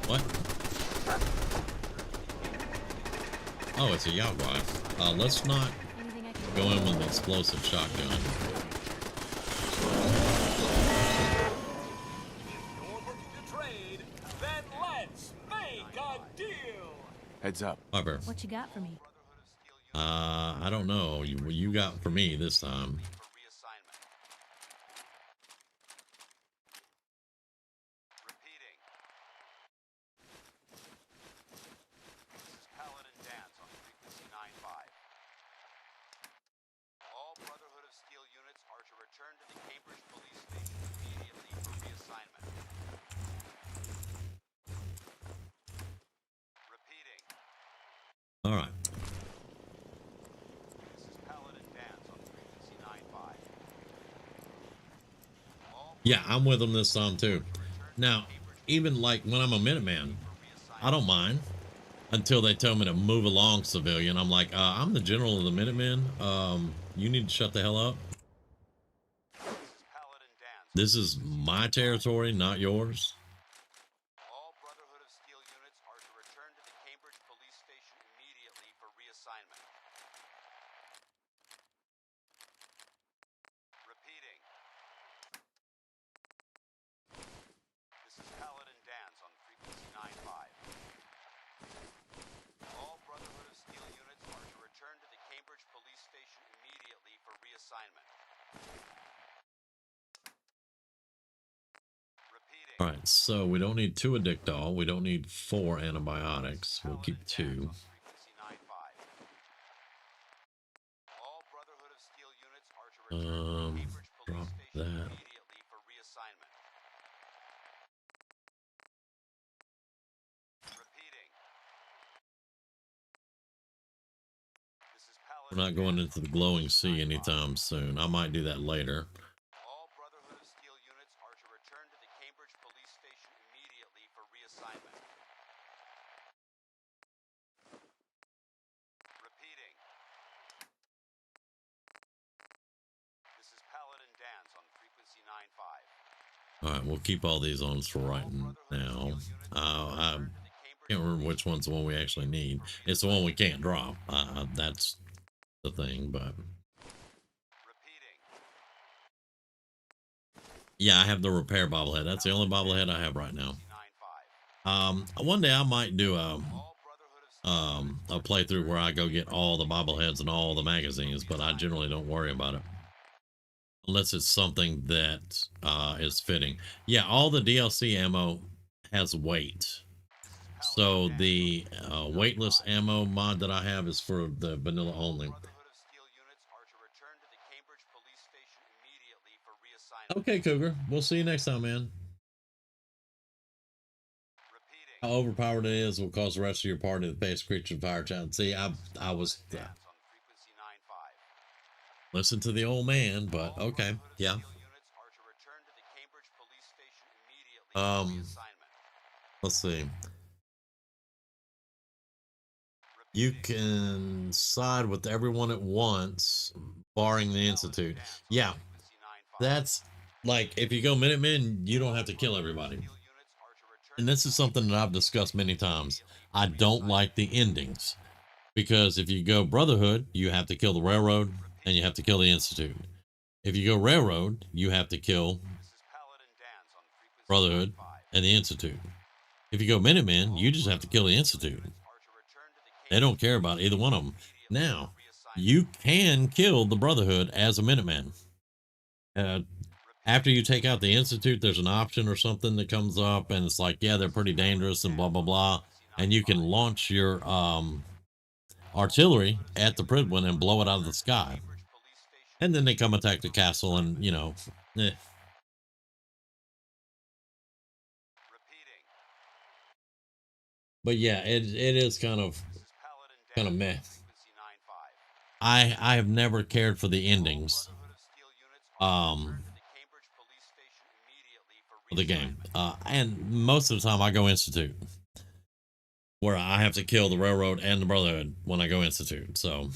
What? Oh, it's a Yagwai. Let's not. Anything I Go in with an explosive shotgun. Heads up. Piper. What you got for me? I don't know. You got for me this time. All right. Yeah, I'm with them this time too. Now, even like when I'm a Minuteman, I don't mind until they tell me to move along, civilian. I'm like, I'm the general of the Minutemen. You need to shut the hell up. This is my territory, not yours. All right, so we don't need 2 Addictol. We don't need 4 antibiotics. We'll keep 2. Drop that. We're not going into the glowing sea anytime soon. I might do that later. All right, we'll keep all these on for right now. I can't remember which one's the one we actually need. It's the one we can't drop. That's the thing, but yeah, I have the repair bobblehead. That's the only bobblehead I have right now. One day I might do a playthrough where I go get all the bobbleheads and all the magazines, but I generally don't worry about it. Unless it's something that is fitting. Yeah, all the DLC ammo has weight. So the weightless ammo mod that I have is for the vanilla only. Okay, Cougar. We'll see you next time, man. How overpowered it is will cause the rest of your party to face creature fire child. See, I was... listen to the old man, but okay, yeah. Let's see. You can side with everyone at once, barring the Institute. Yeah, that's like if you go Minutemen, you don't have to kill everybody. And this is something that I've discussed many times. I don't like the endings because if you go Brotherhood, you have to kill the Railroad. And you have to kill the Institute. If you go Railroad, you have to kill Brotherhood and the Institute. If you go Minutemen, you just have to kill the Institute. They don't care about either one of them. Now, you can kill the Brotherhood as a Minuteman. After you take out the Institute, there's an option or something that comes up, and it's like, yeah, they're pretty dangerous and blah, blah, blah. And you can launch your artillery at the Prydwen and blow it out of the sky. And then they come attack the castle and, you know, But yeah, it is kind of meh. I have never cared for the endings of the game. And most of the time I go Institute, where I have to kill the Railroad and the Brotherhood when I go Institute, so...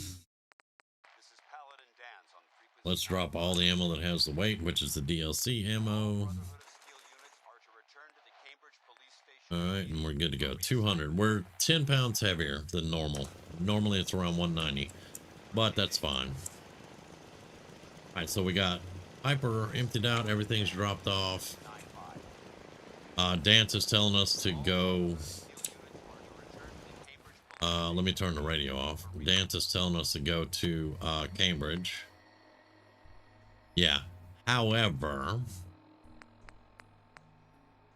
Let's drop all the ammo that has the weight, which is the DLC ammo. Alright, and we're good to go. 200. We're 10 pounds heavier than normal. Normally it's around 190, but that's fine. Alright, so we got Piper emptied out, everything's dropped off. Dance is telling us to go. Let me turn the radio off. Dance is telling us to go to Cambridge. Yeah. However,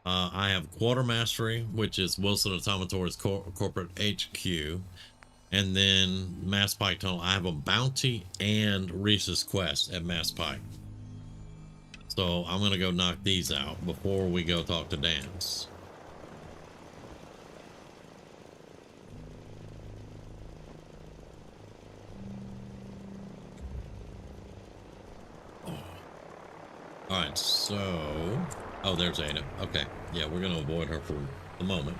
I have Quartermastery, which is Wilson Automatore's corporate HQ. And then Mass Pike Tunnel. I have a bounty and Reese's Quest at Mass Pike. So I'm going to go knock these out before we go talk to Dance. Alright, so... Oh, there's Ada. Okay. Yeah, we're going to avoid her for the moment.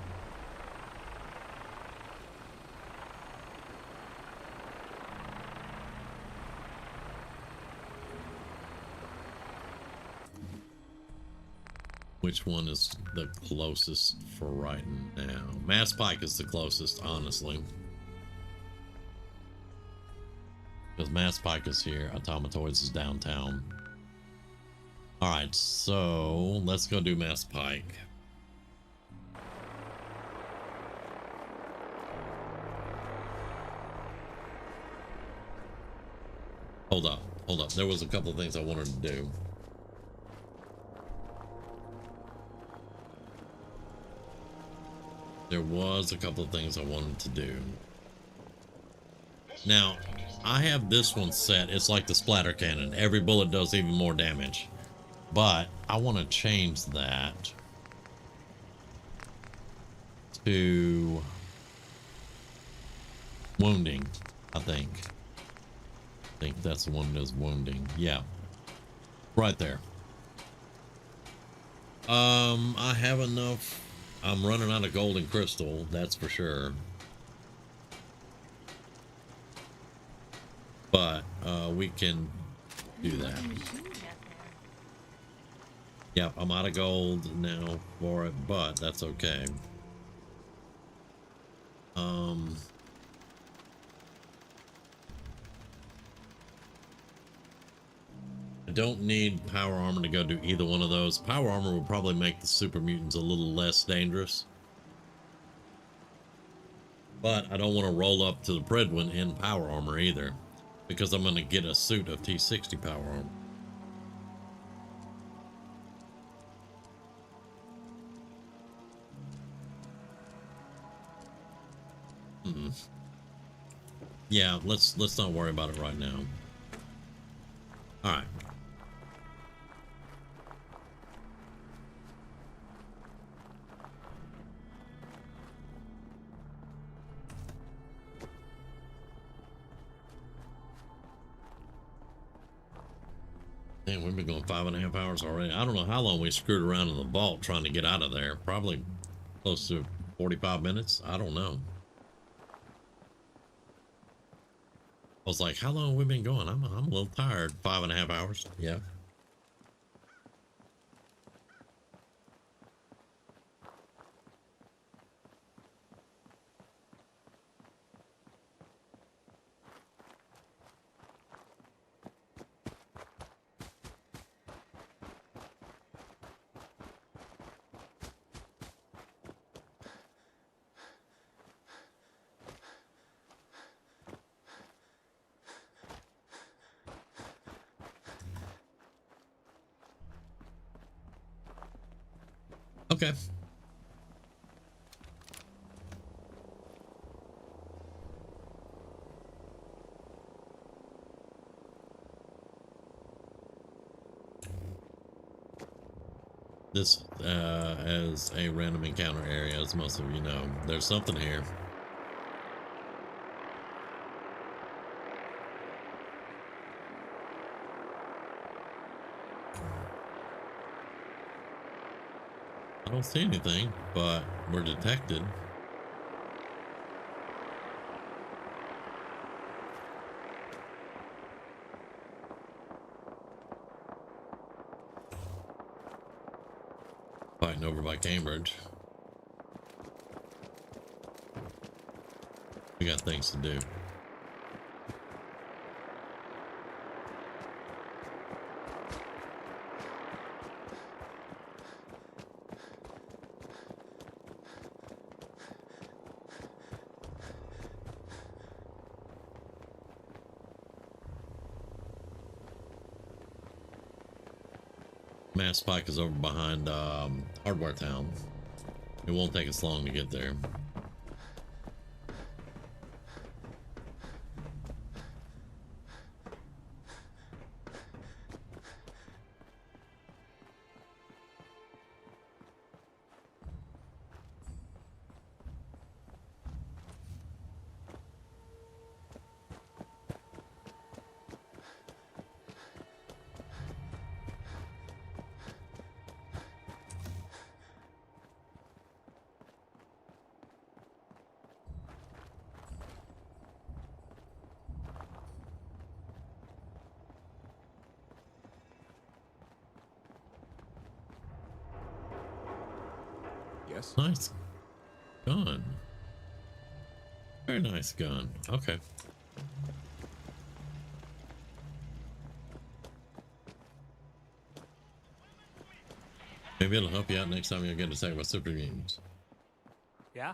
Which one is the closest for right now? Mass Pike is the closest, honestly. Because Mass Pike is here. Automatoids is downtown. Alright, so let's go do Mass Pike. Hold up. There was a couple of things I wanted to do. There was a couple of things I wanted to do. Now, I have this one set. It's like the splatter cannon. Every bullet does even more damage. But I want to change that to wounding, I think. I think that's the one that does wounding. Yeah. Right there. I have enough. I'm running out of gold and crystal, that's for sure. But we can do that. Yep, I'm out of gold now for it, but that's okay. I don't need power armor to go do either one of those. Power armor will probably make the super mutants a little less dangerous. But I don't want to roll up to the Predwin in power armor either, because I'm going to get a suit of T60 power armor. Yeah, let's not worry about it right now. All right. Man, we've been going 5.5 hours already. I don't know how long we screwed around in the vault trying to get out of there. Probably close to 45 minutes. I don't know. I was like, how long have we been going? I'm a little tired. 5.5 hours. Yeah. Okay. This as a random encounter area, as most of you know. There's something here. I don't see anything, but we're detected. Fighting over by Cambridge. We got things to do. Mass Pike is over behind Hardware Town. It won't take us long to get there. Yes. Nice gun. Very nice gun. Okay. Maybe it'll help you out next time you get attacked by super mutants. Yeah.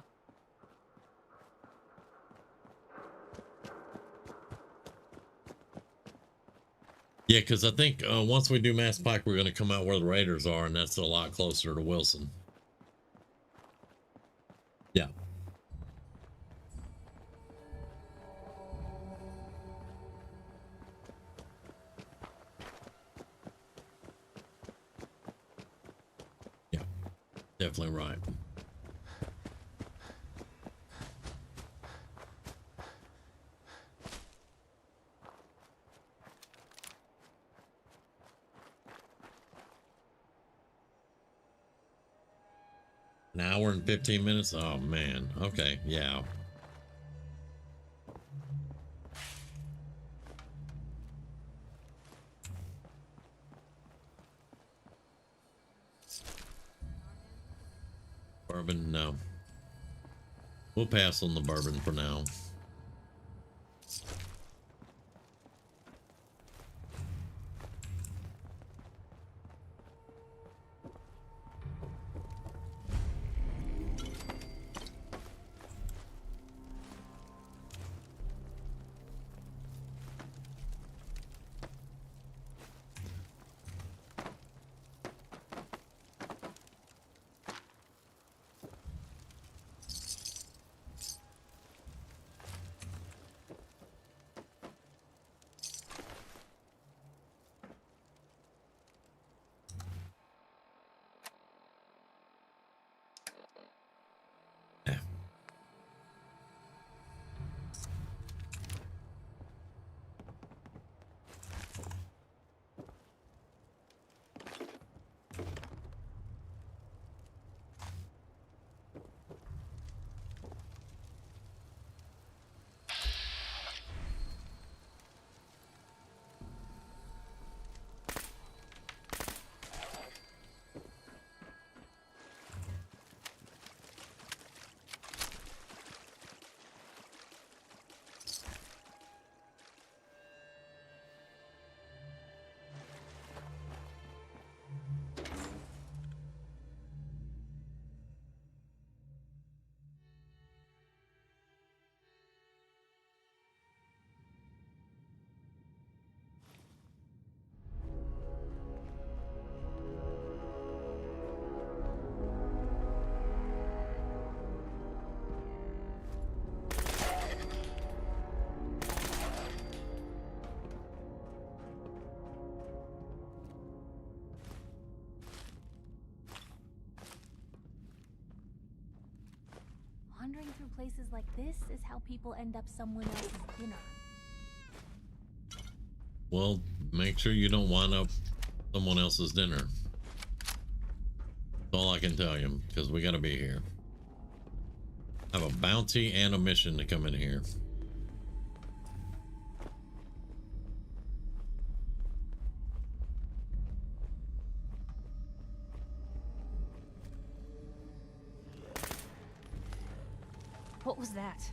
Yeah, because I think once we do Mass Pike, we're going to come out where the Raiders are, and that's a lot closer to Wilson. Yeah. Yeah, definitely right. An hour and 15 minutes? Oh, man. Okay, yeah. Bourbon, no. We'll pass on the bourbon for now. Wandering through places like this is how people end up someone else's dinner. Well, make sure you don't wind up someone else's dinner. That's all I can tell you, because we got to be here. I have a bounty and a mission to come in here. What was that?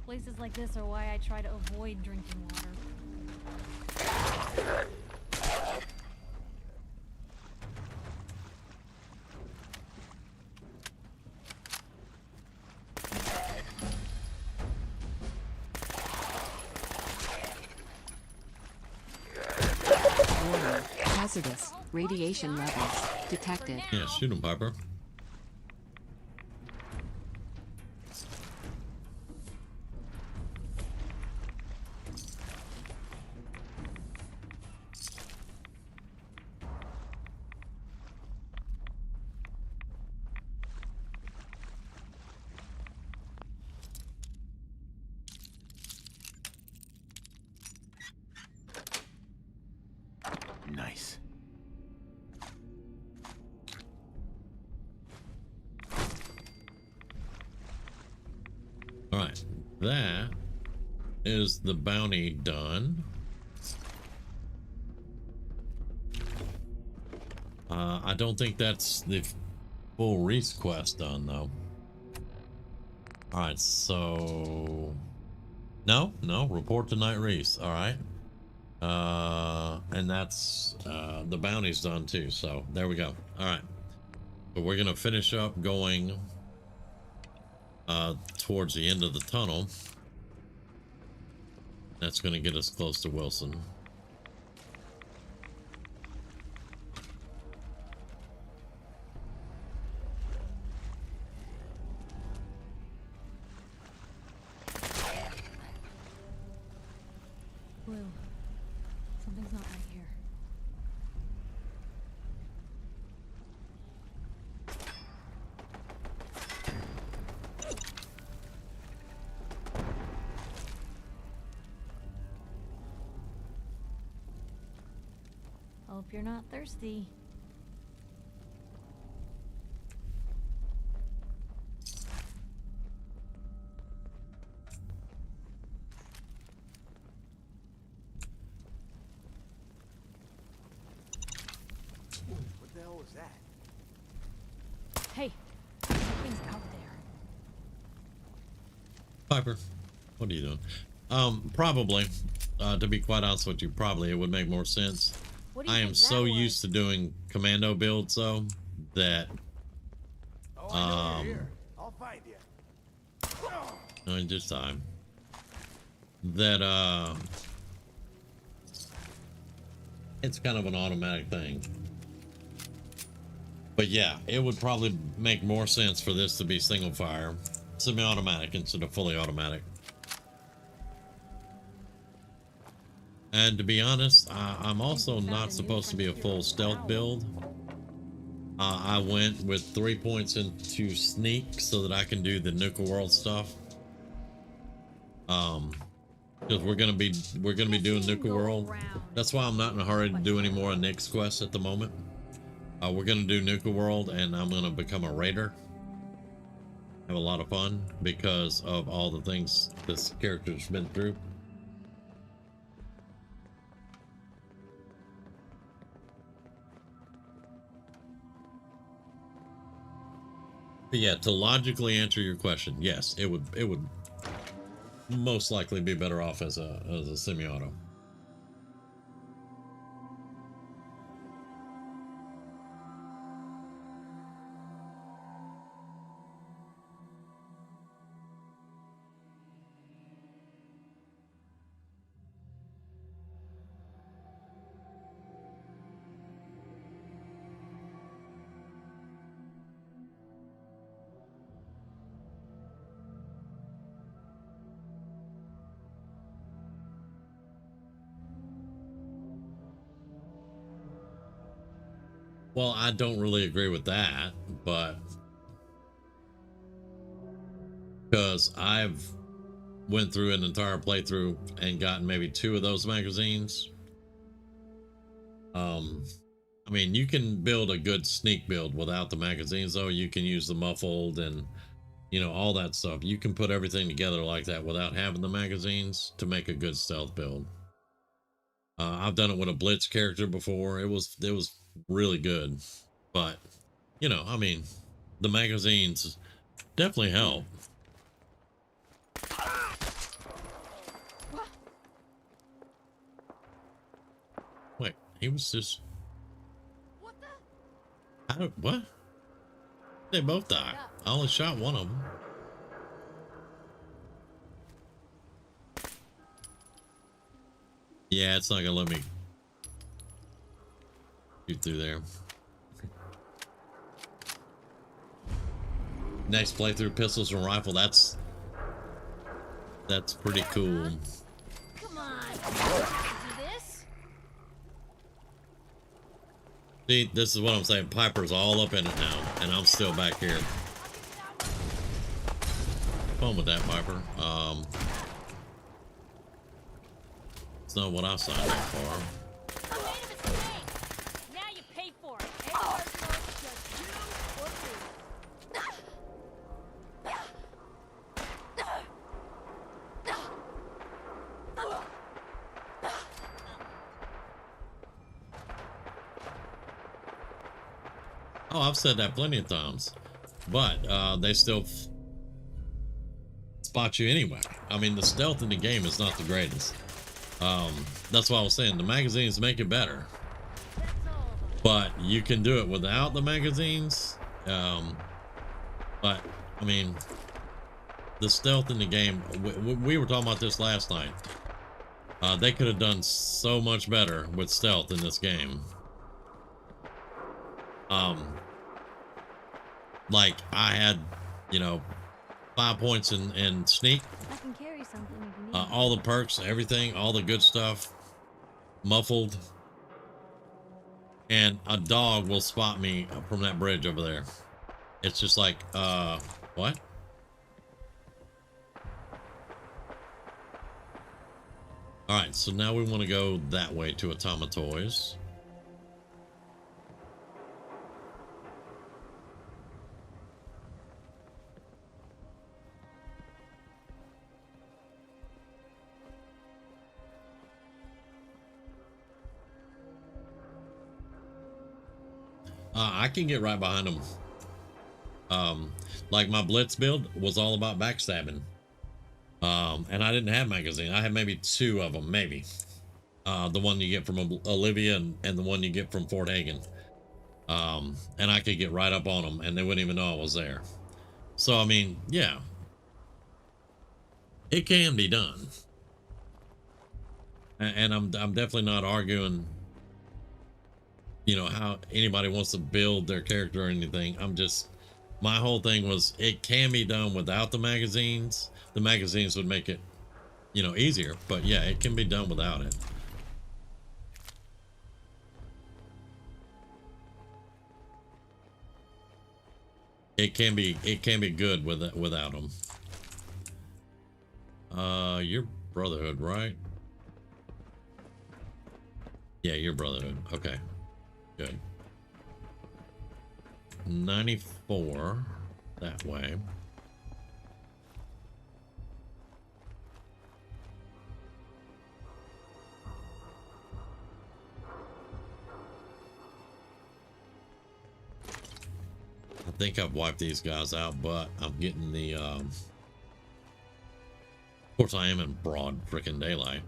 Places like this are why I try to avoid drinking water. Hazardous. Radiation levels detected. Yeah, shoot him, Piper. Nice. All right, that is the bounty done. I don't think that's the full Reese quest done though. All right, so no, report to Night Reese. All right, and that's the bounty's done too. So there we go. All right, but we're gonna finish up going towards the end of the tunnel. That's going to get us close to Wilson. Blue, something's not right here. Hope you're not thirsty. What the hell was that? Hey, something's out there. Piper, what are you doing? Probably, to be quite honest with you, probably it would make more sense. I am so used to doing commando builds though that I'll find you. no, just time that it's kind of an automatic thing. But yeah, it would probably make more sense for this to be single fire, semi-automatic instead of fully automatic. And to be honest, I'm also not supposed to be a full stealth build. I went with 3 points into sneak so that I can do the Nuka World stuff. Because we're gonna be doing Nuka World. That's why I'm not in a hurry to do any more of Nick's quest at the moment. We're gonna do Nuka World, and I'm gonna become a raider. Have a lot of fun because of all the things this character's been through. But yeah, to logically answer your question, yes, it would most likely be better off as a semi-auto. Well, I don't really agree with that, but because I've went through an entire playthrough and gotten maybe 2 of those magazines. I mean, you can build a good sneak build without the magazines, though. You can use the muffled and, you know, all that stuff. You can put everything together like that without having the magazines to make a good stealth build. I've done it with a Blitz character before. It was really good, but you know, I mean, the magazines definitely help. Wait, he was just what? They both died. I only shot one of them. Yeah, it's not gonna let me. Shoot through there. Next playthrough, pistols and rifle. That's pretty cool. Come on. Do this? See, this is what I'm saying. Piper's all up in it now, and I'm still back here. Fun with that, Piper. It's not what I signed up for. Now you pay for it. Oh, I've said that plenty of times, but they still spot you anyway. I mean, the stealth in the game is not the greatest. That's why I was saying the magazines make it better, but you can do it without the magazines. But I mean, the stealth in the game, we were talking about this last night. They could have done so much better with stealth in this game. Like I had, you know, 5 points in sneak. I can carry something if you need. All the perks, everything, all the good stuff, muffled. And a dog will spot me from that bridge over there. It's just like, what? All right, so now we want to go that way to Automatoys. I can get right behind them. Like my Blitz build was all about backstabbing. And I didn't have magazine. I had maybe 2 of them, maybe. The one you get from Olivia and the one you get from Fort Hagen. And I could get right up on them and they wouldn't even know I was there. So, I mean, yeah. It can be done. And I'm definitely not arguing, you know, how anybody wants to build their character or anything. I'm just, my whole thing was it can be done without the magazines. The magazines would make it, you know, easier, but yeah, it can be done without it. It can be good without them. Your Brotherhood, right? Yeah, your Brotherhood. Okay. Good. 94 that way. I think I've wiped these guys out, but I'm getting the of course I am in broad freaking daylight.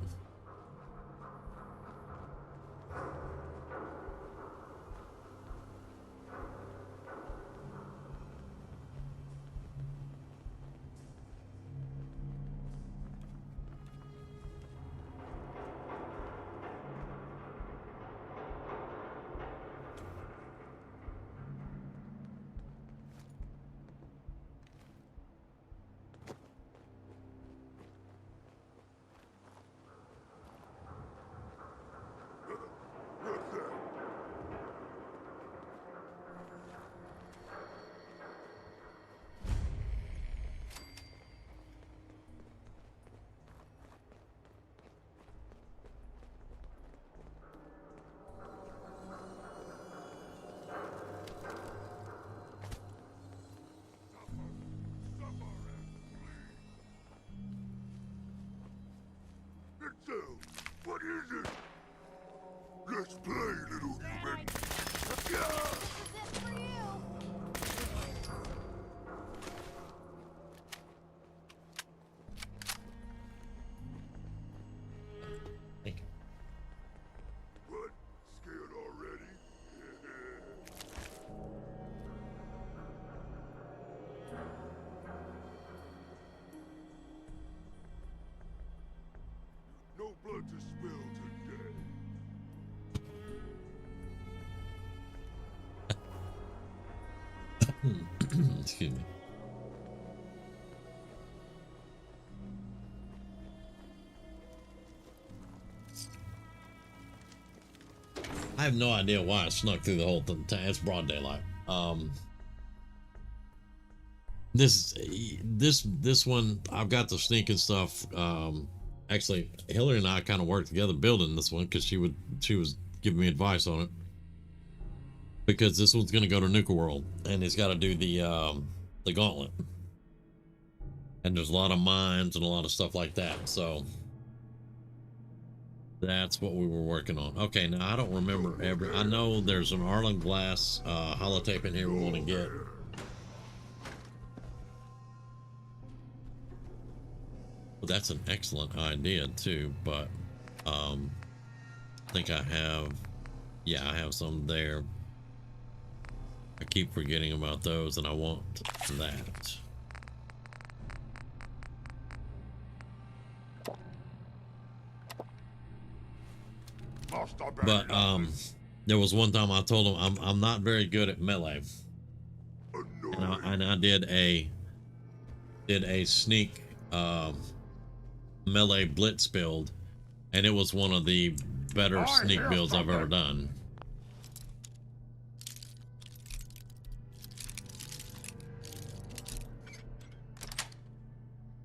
What is it? Let's play, little human. What? Scared already? No blood to spill today. Excuse me. I have no idea why I snuck through the whole thing. It's broad daylight. This one, I've got the sneaking stuff. Actually, Hillary and I kind of worked together building this one because she was giving me advice on it. Because this one's gonna go to Nuka World, and he's got to do the gauntlet. And there's a lot of mines and a lot of stuff like that. So that's what we were working on. Okay, now I don't remember I know there's an Arlen Glass holotape in here we want to get. Well, that's an excellent idea too, but I think I have some there. I keep forgetting about those, and I want that. But there was one time I told him I'm not very good at melee, and I did a sneak melee blitz build, and it was one of the better sneak builds I've ever done.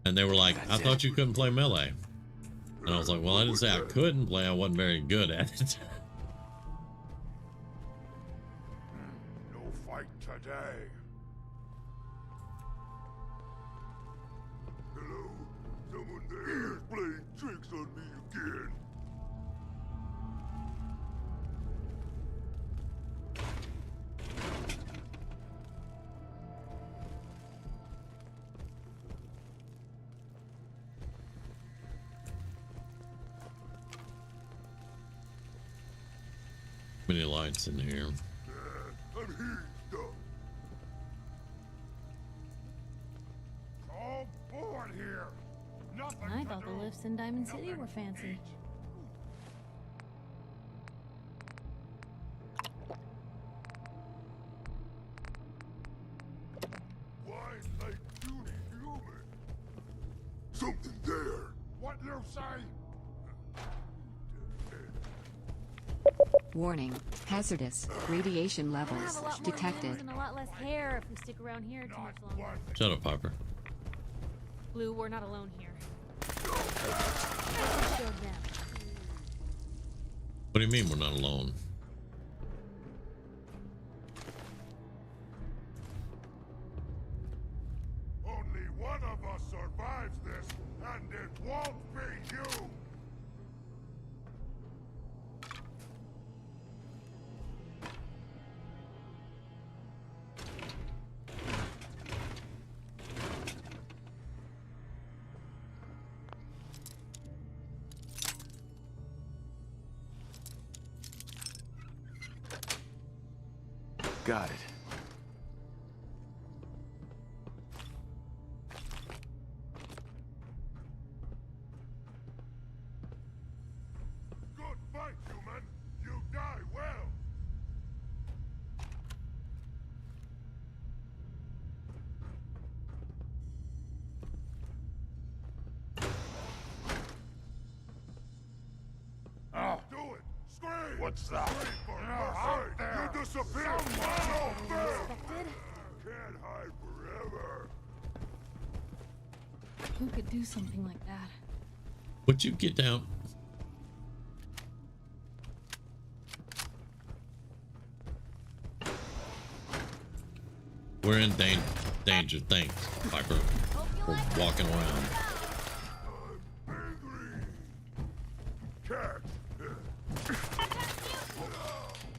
And they were like, I thought you couldn't play melee. And I was like, well, I didn't say I couldn't play, I wasn't very good at it. No fight today. Hello? Someone there is playing tricks on me again. Many lights in here. I'm here, stuff. All board here. Nothing. I thought the lifts in Diamond City were fancy. Why like puny human? Something there. What you say? Warning. Hazardous. Radiation We'll have levels a lot more detected. hands and a lot less hair if we stick around here too much longer. Shut up, Piper. Blue, we're not alone here. I showed them. What do you mean we're not alone? Only one of us survives this, and it won't be you. Got it. Good fight, human. You die well. Do it. Scream. What's that? Scream for mercy. You disappear. Can't hide forever. Who could do something like that? Would you get down? We're in danger. Thanks, Piper. We're walking around. Cat.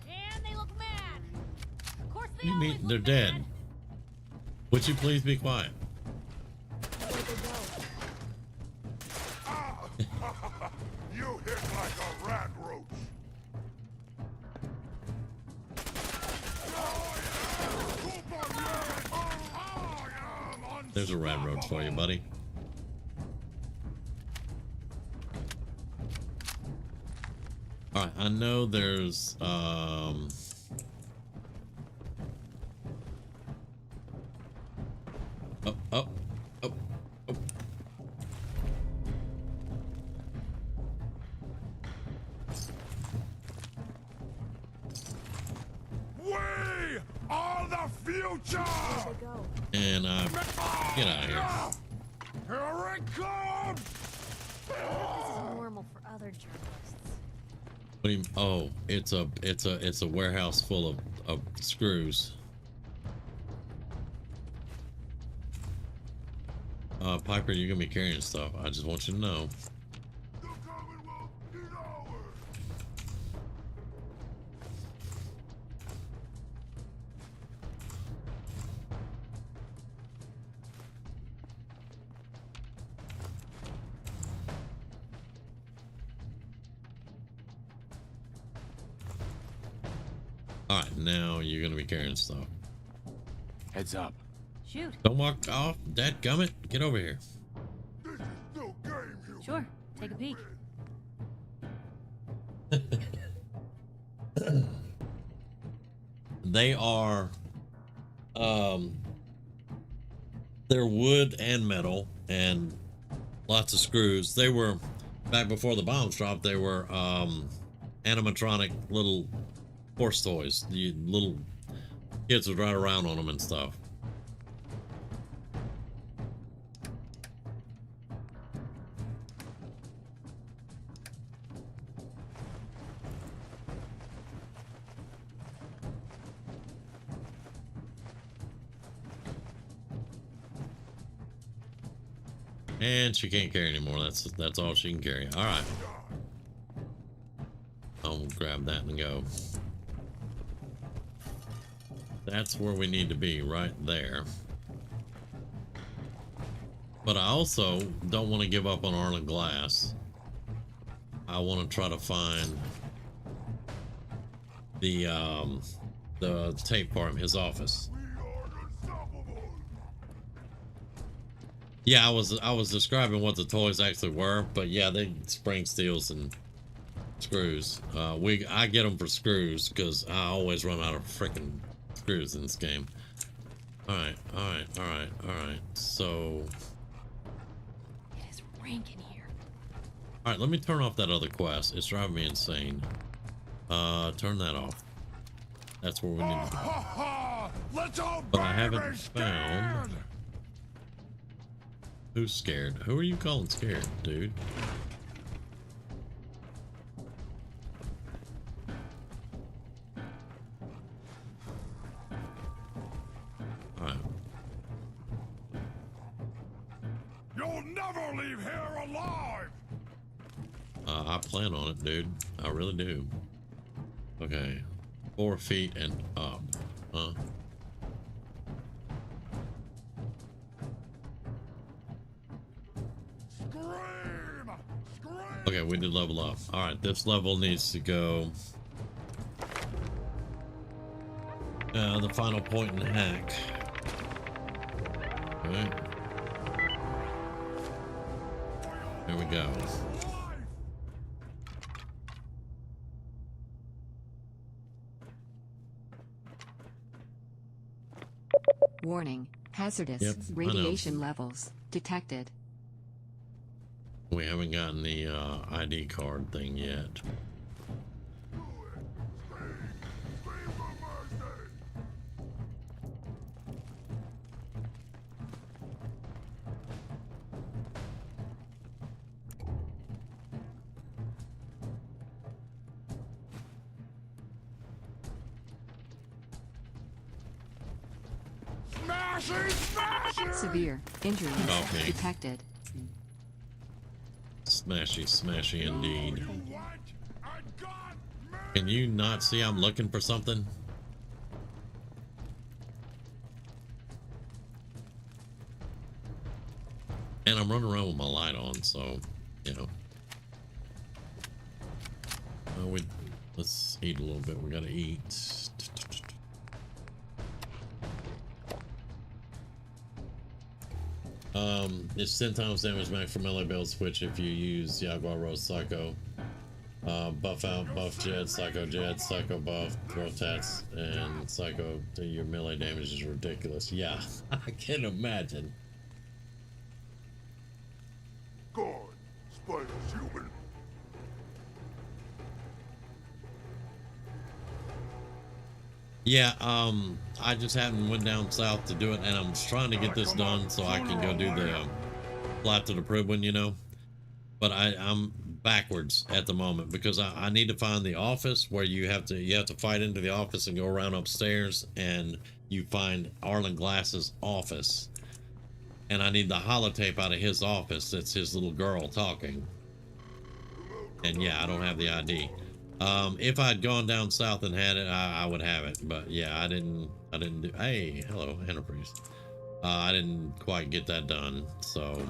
And they look mad. Of course What do you mean? They're dead. Would you please be quiet? You hit like a rat roach. There's a rat roach for you, buddy. All right, I know there's Up, up, up, up. We are the future! And get out of here. Here it comes! This is normal for other journalists. What do you, oh, it's a warehouse full of screws. Piper, you're gonna be carrying stuff. I just want you to know. Alright, now you're gonna be carrying stuff. Heads up. Shoot. Don't walk off, dadgummit. Get over here. Sure. Take a peek. They are they're wood and metal and lots of screws. They were back before the bombs dropped, they were animatronic little horse toys. The little kids would ride around on them and stuff. And she can't carry anymore. That's all she can carry. All right. I'll grab that and go. That's where we need to be, right there. But I also don't want to give up on Arlen Glass. I want to try to find the tape for him, his office. Yeah, I was describing what the toys actually were, but yeah, they spring steels and screws. I get them for screws because I always run out of freaking screws in this game. All right. So It is rank in here. all right, let me turn off that other quest. It's driving me insane. Turn that off. That's where we need to go. But I haven't found. Who's scared? Who are you calling scared, dude? Alright. You'll never leave here alive! I plan on it, dude. I really do. Okay. 4 feet and up. Huh? Okay, we did level up. Alright, this level needs to go. The final point in the hack. Alright. Here we go. Warning. Hazardous Yep, radiation levels detected. We haven't gotten the ID card thing yet. Severe injuries Okay. detected. Smashy indeed. Can you not see I'm looking for something? And I'm running around with my light on, so, you know. Let's eat a little bit. We gotta eat. It's 10 times damage max for melee belt switch if you use Jaguar Rose Psycho. Buff out, buff jet, psycho buff, throw tats, and psycho to your melee damage is ridiculous. Yeah, I can imagine. God, Spider's human. Yeah, I just haven't went down south to do it, and I'm trying to get this done so I can go do the flat to the Prib one, you know. But I'm backwards at the moment because I need to find the office where you have to fight into the office and go around upstairs, and you find Arlen Glass's office, and I need the holotape out of his office. That's his little girl talking, and yeah, I don't have the ID. If I'd gone down south and had it, I would have it, but yeah, I didn't do. Hey, hello, Antifreeze. I didn't quite get that done, so.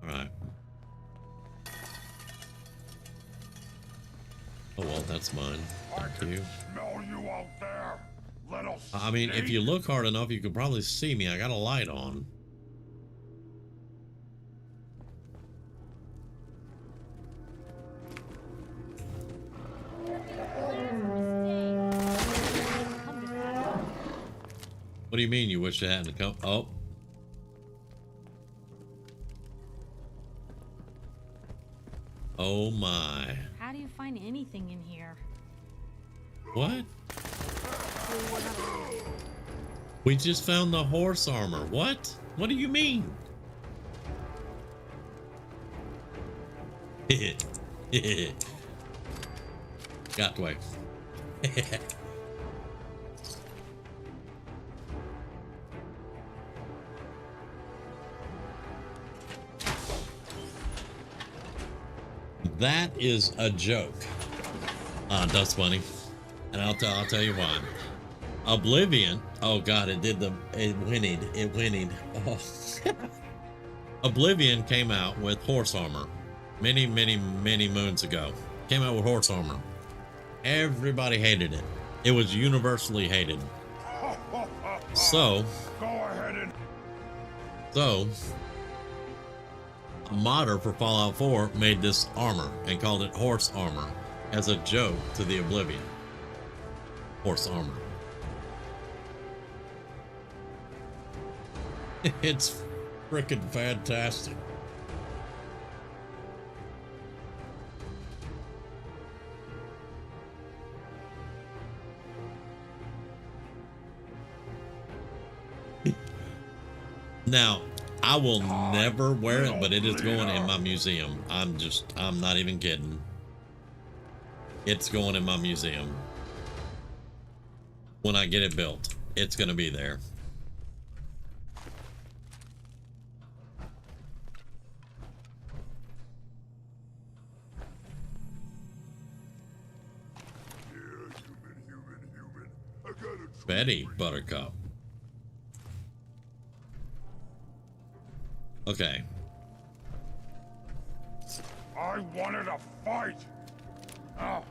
All right. Oh well, that's mine. Thank you. Smell you out there, little I mean, if you look hard enough, you can probably see me. I got a light on. What do you mean you wish it hadn't come? Oh. Oh my. How do you find anything in here? What? We just found the horse armor. What? What do you mean? Got away. That is a joke. That's funny. And I'll tell you why. Oblivion. Oh god, it whinnied. Oh. Oblivion came out with horse armor many moons ago. Came out with horse armor. Everybody hated it. It was universally hated. So go ahead and a modder for Fallout 4 made this armor and called it horse armor as a joke to the Oblivion. Horse armor. It's freaking fantastic. Now, I will never wear it, but it is going in my museum. I'm not even kidding. It's going in my museum. When I get it built, it's going to be there. Betty Buttercup. Okay. I wanted a fight. Oh,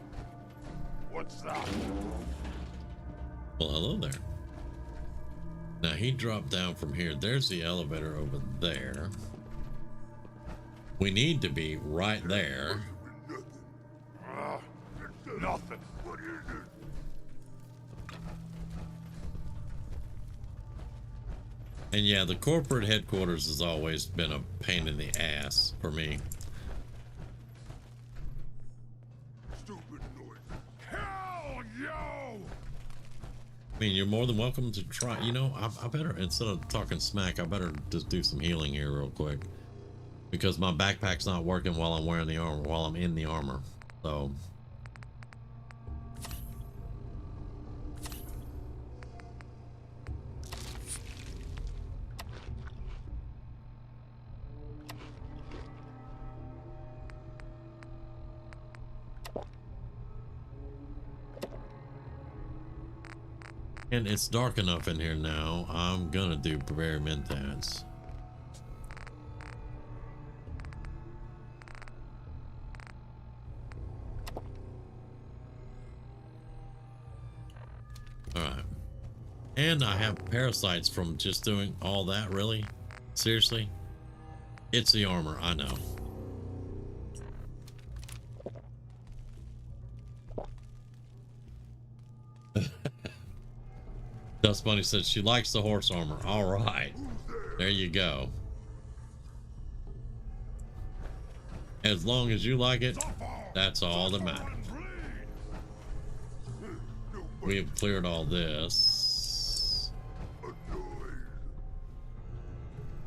what's that? Well, hello there. Now he dropped down from here. There's the elevator over there. We need to be right there. Nothing. What is it? And yeah, the corporate headquarters has always been a pain in the ass for me. Stupid noise. Hell, yo! I mean, you're more than welcome to try. You know, I better, instead of talking smack, I better just do some healing here real quick. Because my backpack's not working while I'm wearing the armor, while I'm in the armor. So... And it's dark enough in here now. I'm gonna do Bavarian Mentats. Alright. And I have parasites from just doing all that, really? Seriously? It's the armor, I know. Dust Bunny says she likes the horse armor. All right. There you go. As long as you like it, that's all that matters. We have cleared all this.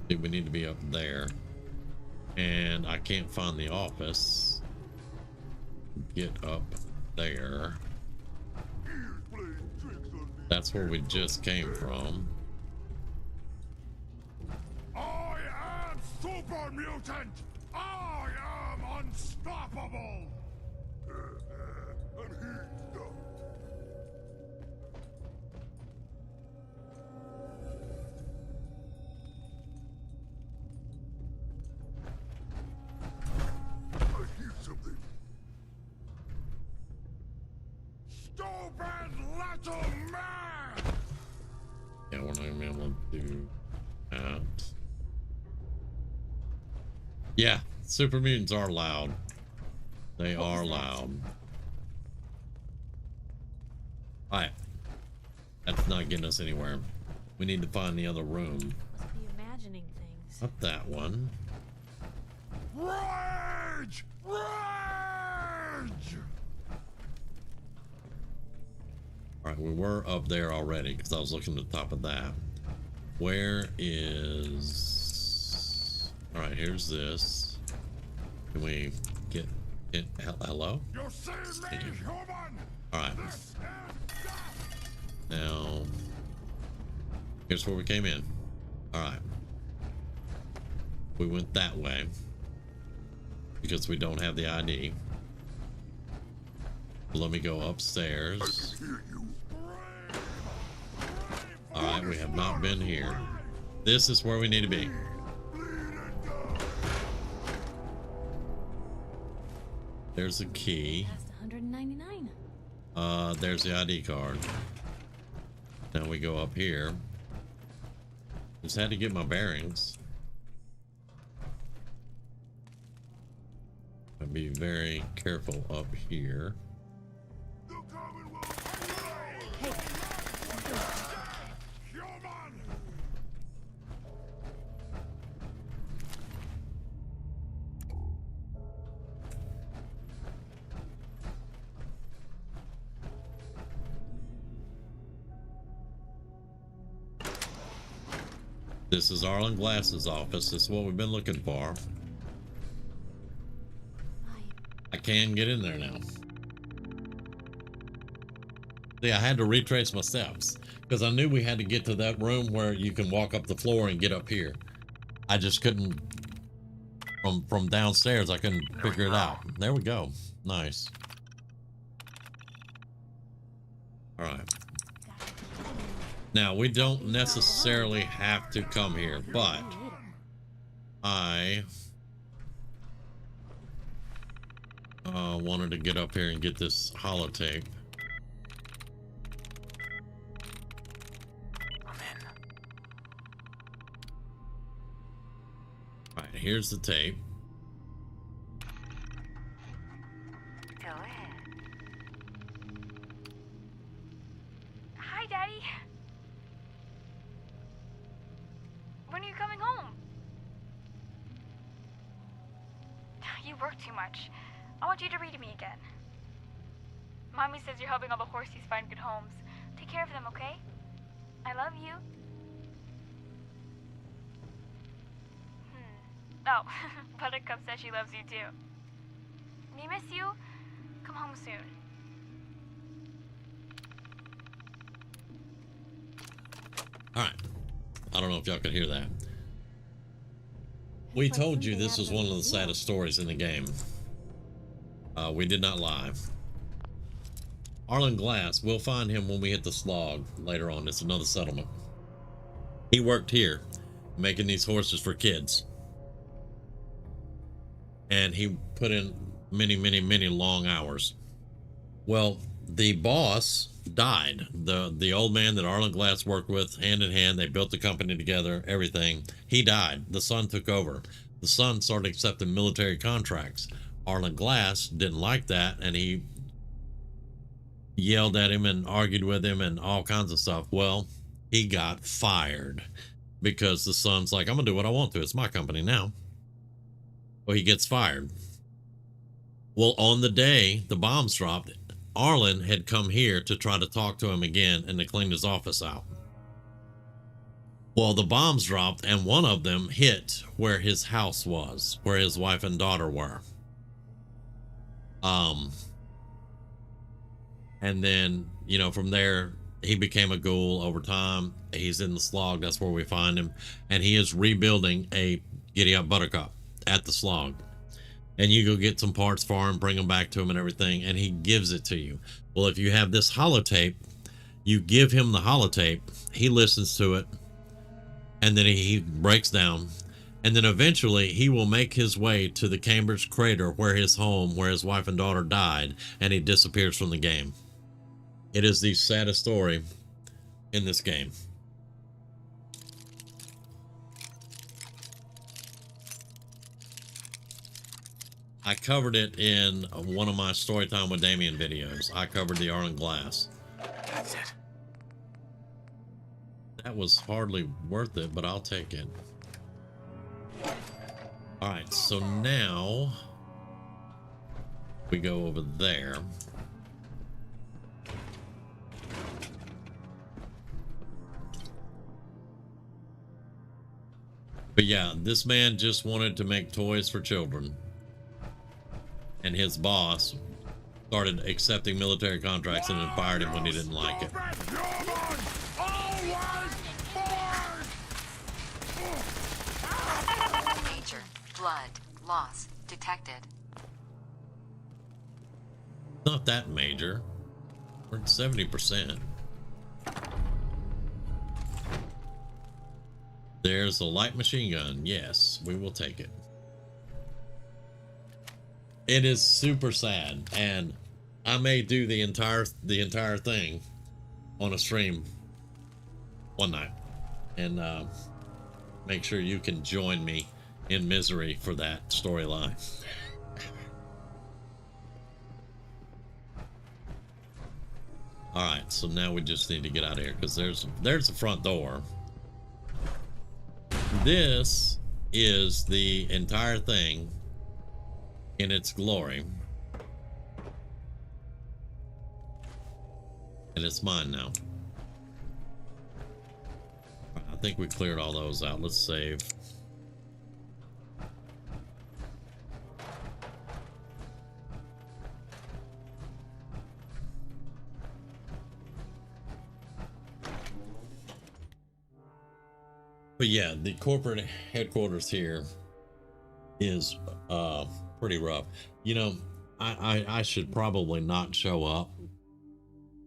We need to be up there. And I can't find the office. Get up there. That's where we just came from. I am super mutant. I am unstoppable. And he's done. I hear something. Stupid little man! Yeah, we're not gonna be able to do that. Yeah, super mutants are loud. They are loud. Alright. That's not getting us anywhere. We need to find the other room. Must be imagining things. Not that one. Rage! Rage! Alright, we were up there already because I was looking at the top of that. Where is... Alright, here's this. Can we get hello? You see me, human? Alright. Now, here's where we came in. Alright. We went that way because we don't have the ID. Let me go upstairs. Alright, we have not been here. This is where we need to be. There's a key. Past 199. There's the ID card. Now we go up here. Just had to get my bearings. I'll be very careful up here. This is Arlen Glass's office. This is what we've been looking for. I can get in there now. See, I had to retrace my steps because I knew we had to get to that room where you can walk up the floor and get up here. I just couldn't, from downstairs, I couldn't figure it out. There we go. Nice. All right. Now, we don't necessarily have to come here, but I wanted to get up here and get this holotape. All right, here's the tape. Go ahead. Hi, Daddy. When are you coming home? You work too much. I want you to read to me again. Mommy says you're helping all the horsies find good homes. Take care of them, okay? I love you. Oh, Buttercup says she loves you too. We miss you. Come home soon. All right. I don't know if y'all could hear that. We told you this was one of the saddest stories in the game. We did not lie. Arlen Glass, we'll find him when we hit the slog later on. It's another settlement. He worked here, making these horses for kids. And he put in many, many, many long hours. Well, the boss died. The old man that Arlen Glass worked with, hand in hand, they built the company together, everything. He died. The son took over. The son started accepting military contracts. Arlen Glass didn't like that, and he yelled at him and argued with him and all kinds of stuff. Well, he got fired because the son's like, I'm gonna do what I want to. It's my company now. Well, he gets fired. Well, on the day the bombs dropped, Arlen had come here to try to talk to him again and to clean his office out. Well, the bombs dropped and one of them hit where his house was, where his wife and daughter were. And then, you know, from there, he became a ghoul over time. He's in the slog. That's where we find him. And he is rebuilding a Giddy Up Buttercup at the slog. And you go get some parts for him, bring them back to him and everything, and he gives it to you. Well, if you have this holotape, you give him the holotape, he listens to it, and then he breaks down. And then eventually he will make his way to the Cambridge crater where his wife and daughter died, and he disappears from the game. It is the saddest story in this game. I covered it in one of my Storytime with Damien videos. I covered the Arlen Glass. That's it. That was hardly worth it, but I'll take it. Alright, so now we go over there. But yeah, this man just wanted to make toys for children. And his boss started accepting military contracts and then fired him when he didn't like it. Major blood loss detected. Not that major. We're at 70%. There's a light machine gun. Yes, we will take it. It is super sad, and I may do the entire thing on a stream one night, and make sure you can join me in misery for that storyline. All right, so now we just need to get out of here because there's the front door. This is the entire thing in its glory, and it's mine now. I think we cleared all those out. Let's save. But yeah, the corporate headquarters here is pretty rough. You know, I should probably not show up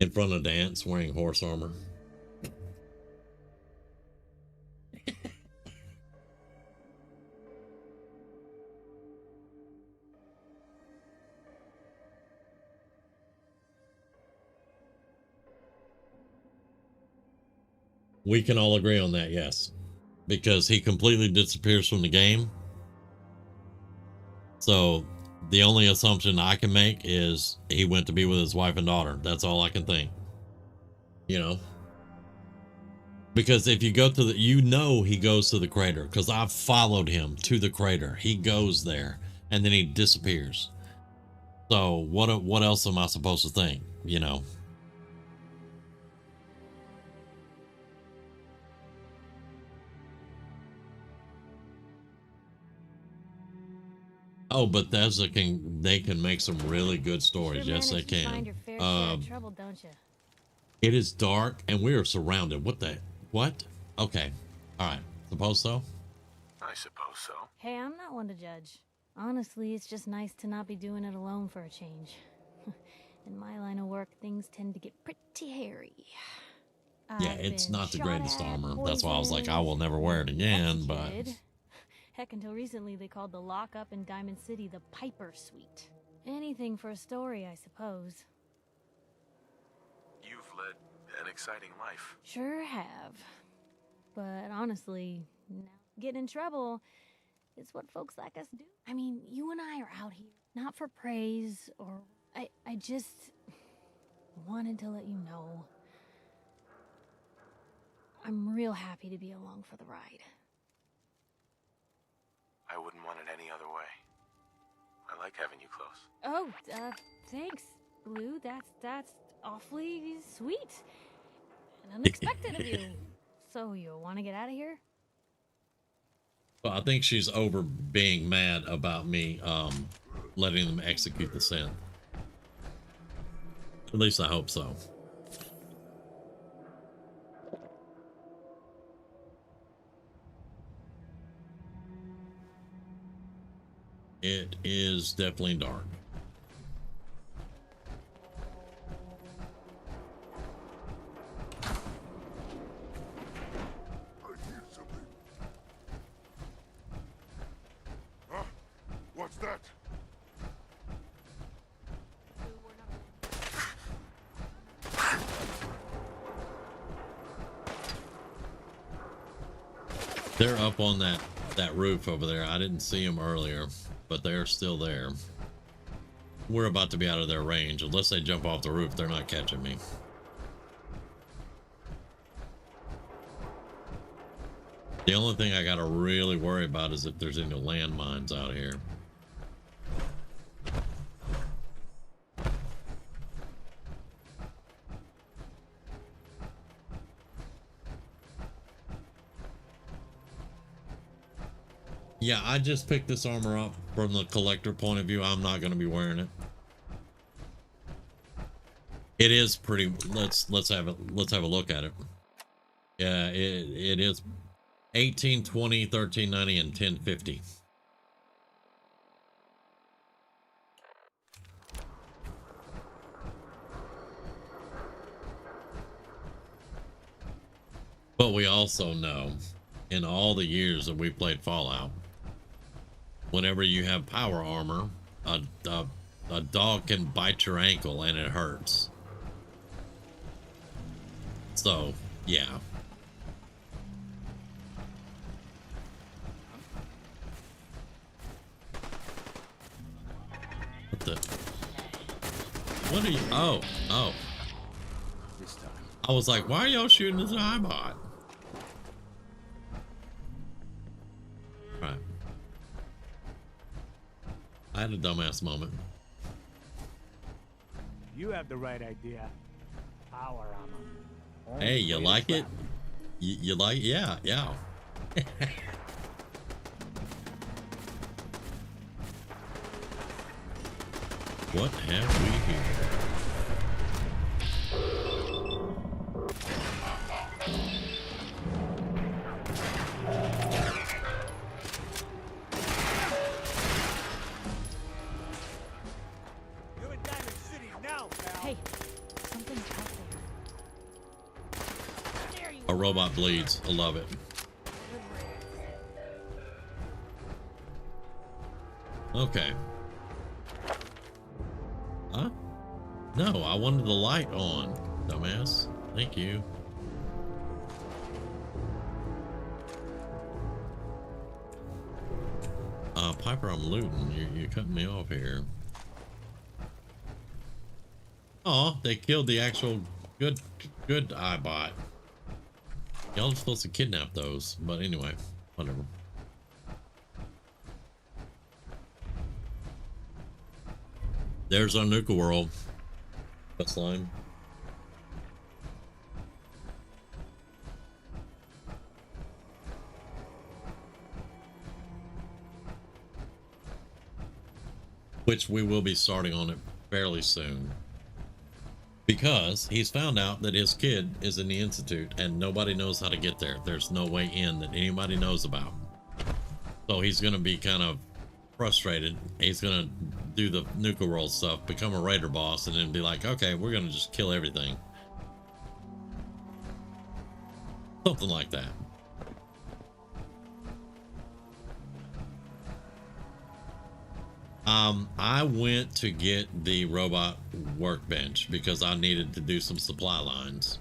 in front of Dance wearing horse armor. We can all agree on that, yes. Because he completely disappears from the game. So the only assumption I can make is he went to be with his wife and daughter. That's all I can think. You know? Because if you go to the, you know, he goes to the crater, because I've followed him to the crater. He goes there and then he disappears. So what else am I supposed to think? You know? Oh, Bethesda they can make some really good stories. Sure, yes, they can. find your fair share of trouble, don't you? It is dark and we are surrounded. What? Okay. All right. Suppose so? I suppose so. Hey, I'm not one to judge. Honestly, it's just nice to not be doing it alone for a change. In my line of work, things tend to get pretty hairy. Yeah, it's not the greatest armor. That's why I was like, I will never wear it again, but... Heck, until recently they called the lockup in Diamond City the Piper Suite. Anything for a story, I suppose. You've led an exciting life. Sure have. But honestly, now getting in trouble is what folks like us do. I mean, you and I are out here, not for praise or... I just wanted to let you know. I'm real happy to be along for the ride. I wouldn't want it any other way. I like having you close. Oh, thanks, Blue. That's awfully sweet and unexpected of you. So you want to get out of here? Well, I think she's over being mad about me letting them execute the synth. At least I hope so. It is definitely dark. Huh? What's that? They're up on that roof over there. I didn't see them earlier, but they're still there. We're about to be out of their range. Unless they jump off the roof, they're not catching me. The only thing I gotta really worry about is if there's any landmines out here. Yeah, I just picked this armor up from the collector point of view. I'm not going to be wearing it. It is pretty. Let's have a look at it. Yeah, it is 1820, 1390, and 1050. But we also know, in all the years that we played Fallout, whenever you have power armor, a dog can bite your ankle and it hurts. So, yeah. What the? What are you? Oh. This time. I was like, why are y'all shooting this iBot? Right. I had a dumbass moment. You have the right idea. Power armor. Hey, you like it? You like? Yeah. What have we here? You're in Diamond City now, pal. Hey, something's out there. A robot bleeds. I love it. Okay. Huh? No, I wanted the light on, dumbass. Thank you. Piper, I'm looting. You're cutting me off here. Oh, they killed the actual good iBot. Y'all are supposed to kidnap those, but anyway, whatever. There's our Nuka World. That's slime. Which we will be starting on it fairly soon. Because he's found out that his kid is in the Institute and nobody knows how to get there. There's no way in that anybody knows about. So he's going to be kind of frustrated. He's going to do the Nuka World stuff, become a raider boss, and then be like, okay, we're going to just kill everything. Something like that. I went to get the robot workbench because I needed to do some supply lines,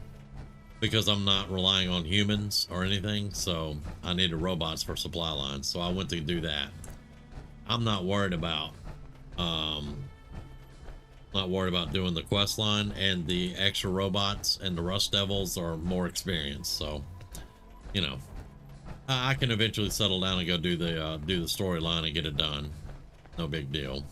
because I'm not relying on humans or anything, so I needed robots for supply lines, so I went to do that. I'm not worried about doing the quest line, and the extra robots and the Rust Devils are more experienced, so you know, I can eventually settle down and go do the storyline and get it done. No big deal.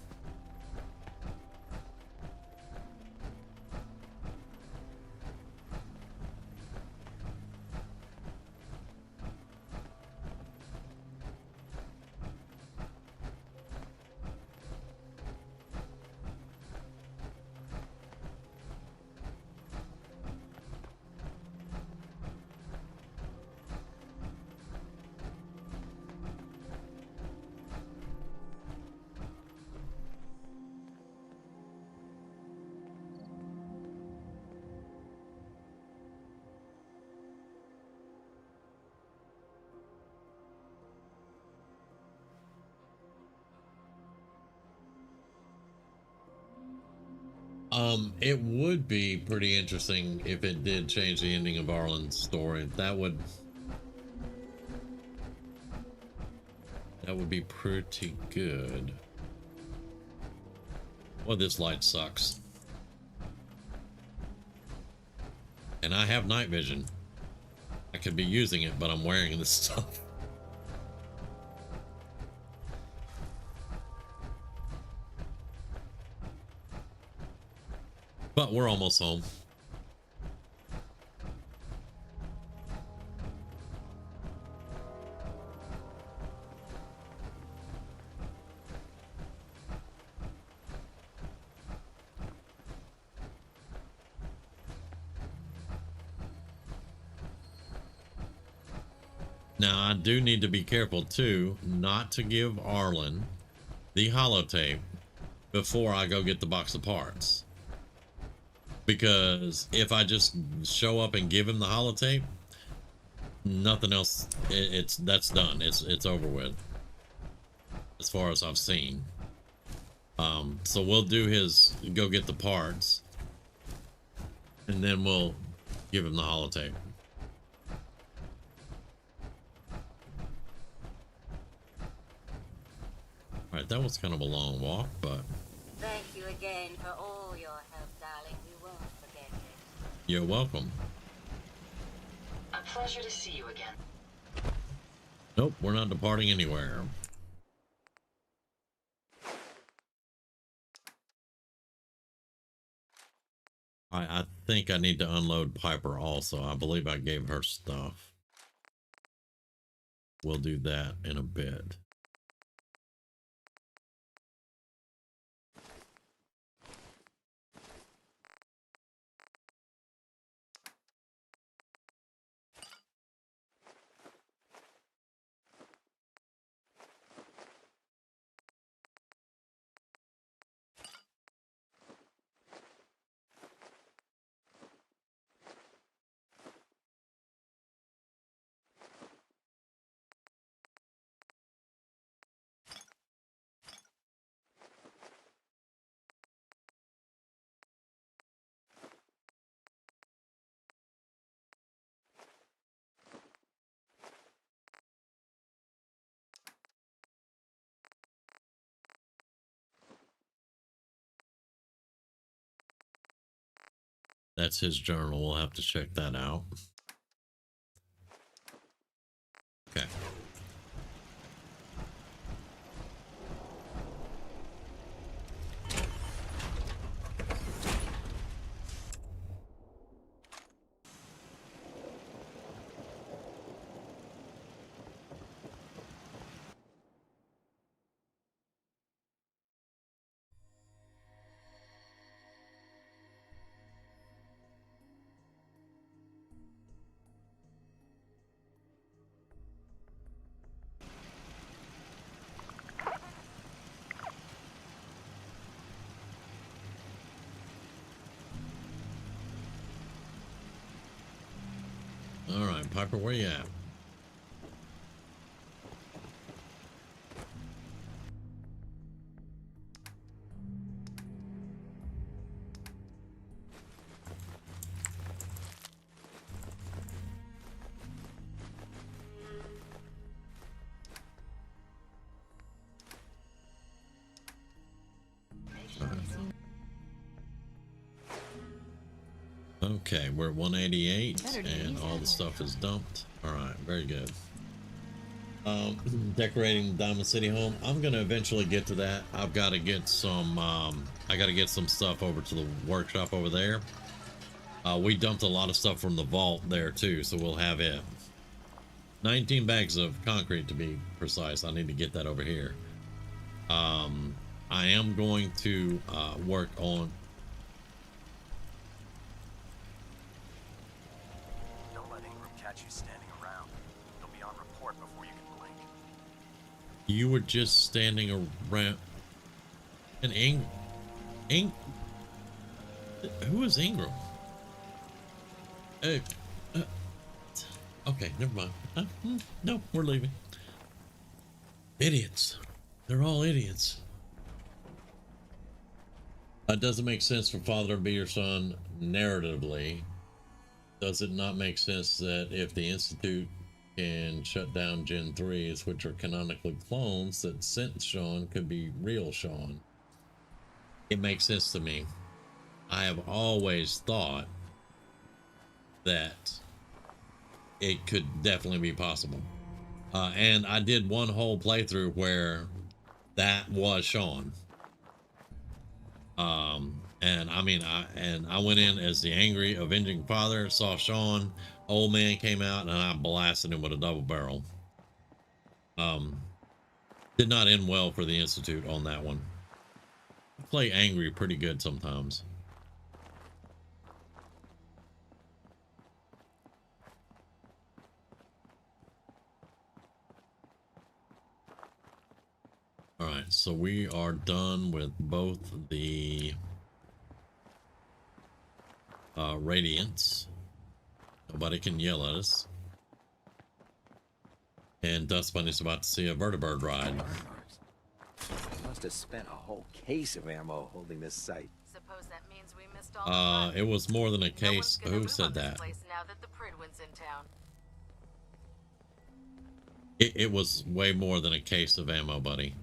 It would be pretty interesting if it did change the ending of Arlen's story. That would be pretty good. Well, this light sucks. And I have night vision. I could be using it, but I'm wearing this stuff. But we're almost home. Now, I do need to be careful too, not to give Arlen the holotape before I go get the box of parts. Because if I just show up and give him the holotape, nothing else, that's done. It's over with, as far as I've seen. So we'll do his go get the parts, and then we'll give him the holotape. All right, that was kind of a long walk, but Thank you again for all your help, darling. We won't forget it. you're welcome. A pleasure to see you again. Nope, we're not departing anywhere. I think I need to unload Piper also. I believe I gave her stuff. We'll do that in a bit. That's his journal. We'll have to check that out. Okay. All right, Piper, where you at? Okay, we're at 188 and all the stuff is dumped. All right, very good. Decorating Diamond City home. I'm gonna eventually get to that. I've got to get some I got to get some stuff over to the workshop over there. We dumped a lot of stuff from the vault there too, so we'll have it. 19 bags of concrete to be precise. I need to get that over here. I am going to work on. Don't let Ingram catch you standing around. You'll be on report before you can blink. You were just standing around. And who is Ingram? Okay, never mind. No, we're leaving. Idiots. They're all idiots. It doesn't make sense for father to be your son narratively. Does it not make sense that if the Institute can shut down Gen 3s, which are canonically clones, that sent Sean could be real Sean? It makes sense to me. I have always thought that it could definitely be possible. And I did one whole playthrough where that was Sean. And I mean, I went in as the angry, avenging father, saw Sean, old man came out, and I blasted him with a double barrel. Did not end well for the Institute on that one. I play angry pretty good sometimes. All right, so we are done with both the Radiants. Nobody can yell at us. And Dust Bunny's about to see a vertibird ride. Must have spent a whole case of ammo holding this site. Suppose that means we missed all It was more than a case. Who said that? now that the Pridwin's in town. It was way more than a case of ammo, buddy.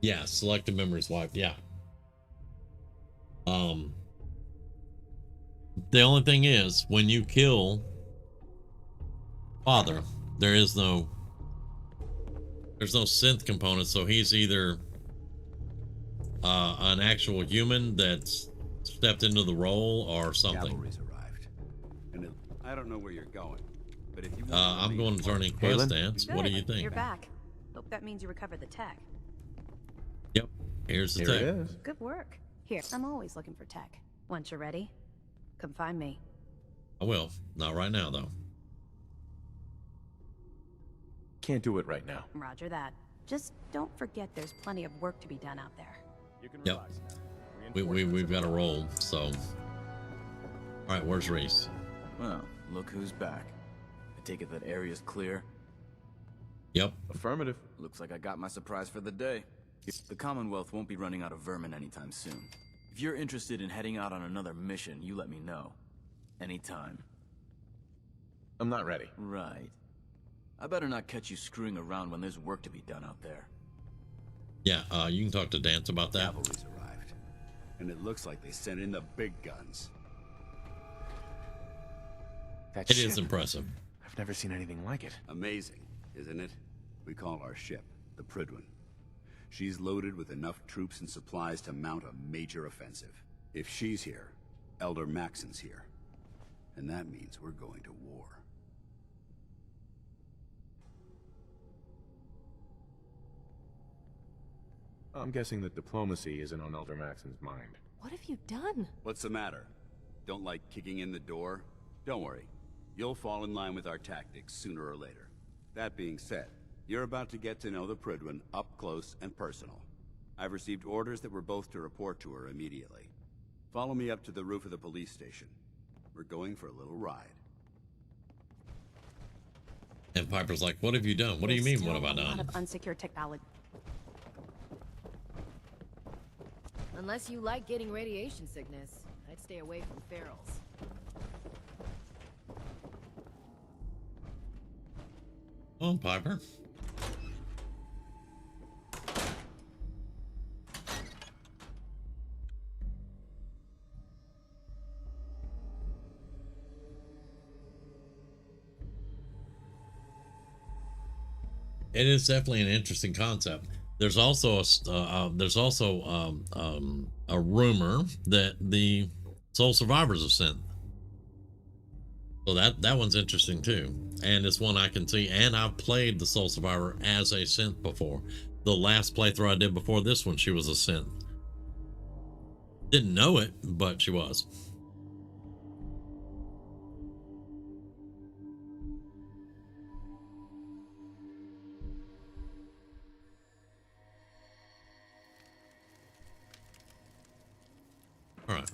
Yeah, selected memories wiped. Yeah. The only thing is, when you kill father, there's no synth component, so he's either an actual human that's stepped into the role or something. Cavalry's arrived. And I don't know where you're going, but if you I'm going to turn in quest dance. What do you think? You're back. Hope that means you recovered the tech. Yep. Here's the tech. Good work. Here, I'm always looking for tech. Once you're ready, come find me. I will. Not right now, though. Can't do it right now. Roger that. Just don't forget there's plenty of work to be done out there. Yep. We've got to roll, so. All right, where's Reese? Well, look who's back. I take it that area's clear? Yep. Affirmative. Looks like I got my surprise for the day. The Commonwealth won't be running out of vermin anytime soon. If you're interested in heading out on another mission, you let me know. Anytime. I'm not ready. Right. I better not catch you screwing around when there's work to be done out there. Yeah, you can talk to Dance about that. Cavalry's arrived. And it looks like they sent in the big guns. That It ship. is impressive. I've never seen anything like it. Amazing, isn't it? We call our ship the Pridwin. She's loaded with enough troops and supplies to mount a major offensive. If she's here, Elder Maxon's here. And that means we're going to war. I'm guessing that diplomacy isn't on Elder Maxon's mind. What have you done? What's the matter? Don't like kicking in the door? Don't worry. You'll fall in line with our tactics sooner or later. That being said, you're about to get to know the Pridwin up close and personal. I've received orders that we're both to report to her immediately. Follow me up to the roof of the police station. We're going for a little ride. And Piper's like, what have you done? What do you mean, what have I A lot done? of unsecured technology. Unless you like getting radiation sickness, I'd stay away from ferals. Come on, Piper. It is definitely an interesting concept. There's also a rumor that the Soul Survivors are synth. So that one's interesting too, and it's one I can see. And I've played the Soul Survivor as a synth before. The last playthrough I did before this one, she was a synth. Didn't know it, but she was. All right.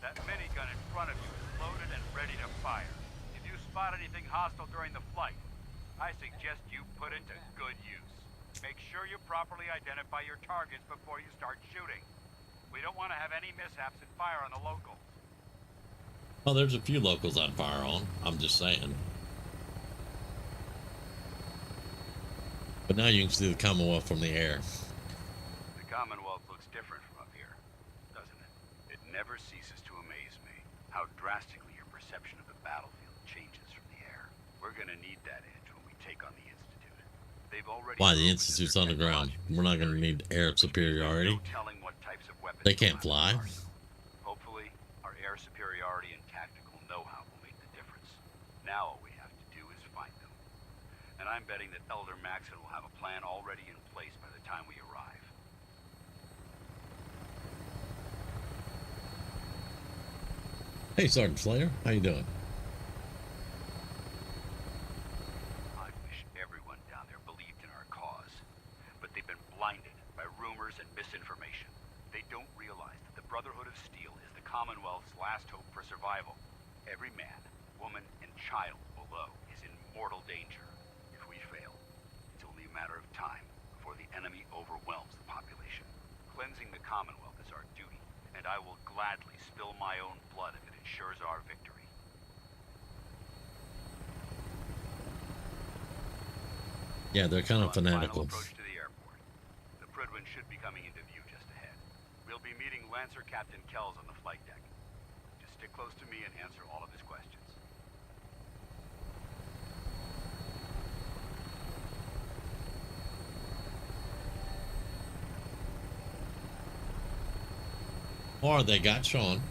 That minigun in front of you is loaded and ready to fire. If you spot anything hostile during the flight, I suggest you put it to good use. Make sure you properly identify your targets before you start shooting. We don't want to have any mishaps and fire on the locals. Well, there's a few locals I'd fire on. I'm just saying. But now you can see the Commonwealth from the air. The Commonwealth looks different from up here, doesn't it? It never ceases to amaze me how drastically your perception of the battlefield changes from the air. We're gonna need that edge when we take on the Institute. They've already. Why? The Institute's on the ground. We're not gonna need air superiority. No telling what types of weapons They can't fly. Hopefully, our air superiority and tactical know-how will make the difference. Now all we have to do is find them. And I'm betting that Elder Maxon will have a plan already in place by the time we arrive. Hey, Sergeant Slayer, how you doing? I wish everyone down there believed in our cause, but they've been blinded by rumors and misinformation. They don't realize that the Brotherhood of Steel is the Commonwealth's last hope for survival. Every man, woman, and child below is in mortal danger. If we fail, it's only a matter of time before the enemy overwhelms the population. Cleansing the Commonwealth is our duty, and I will gladly spill my own blood if it ensures our victory. Yeah, they're kind of Final fanatical. approach to the airport. The Prydwen should be coming into view just ahead. We'll be meeting Lancer Captain Kells on the flight deck. Just stick close to me and answer all of his questions. Or they got Sean,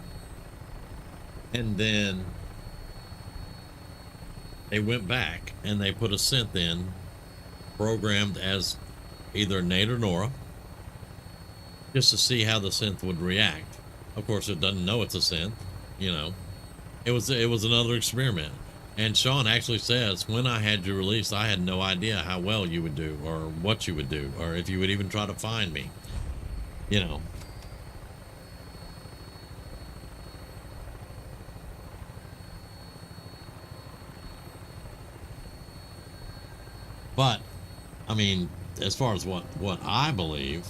and then they went back and they put a synth in, programmed as either Nate or Nora, just to see how the synth would react. Of course, it doesn't know it's a synth, you know. It was another experiment. And Sean actually says, when I had you released, I had no idea how well you would do, or what you would do, or if you would even try to find me, you know. But, I mean, as far as what I believe,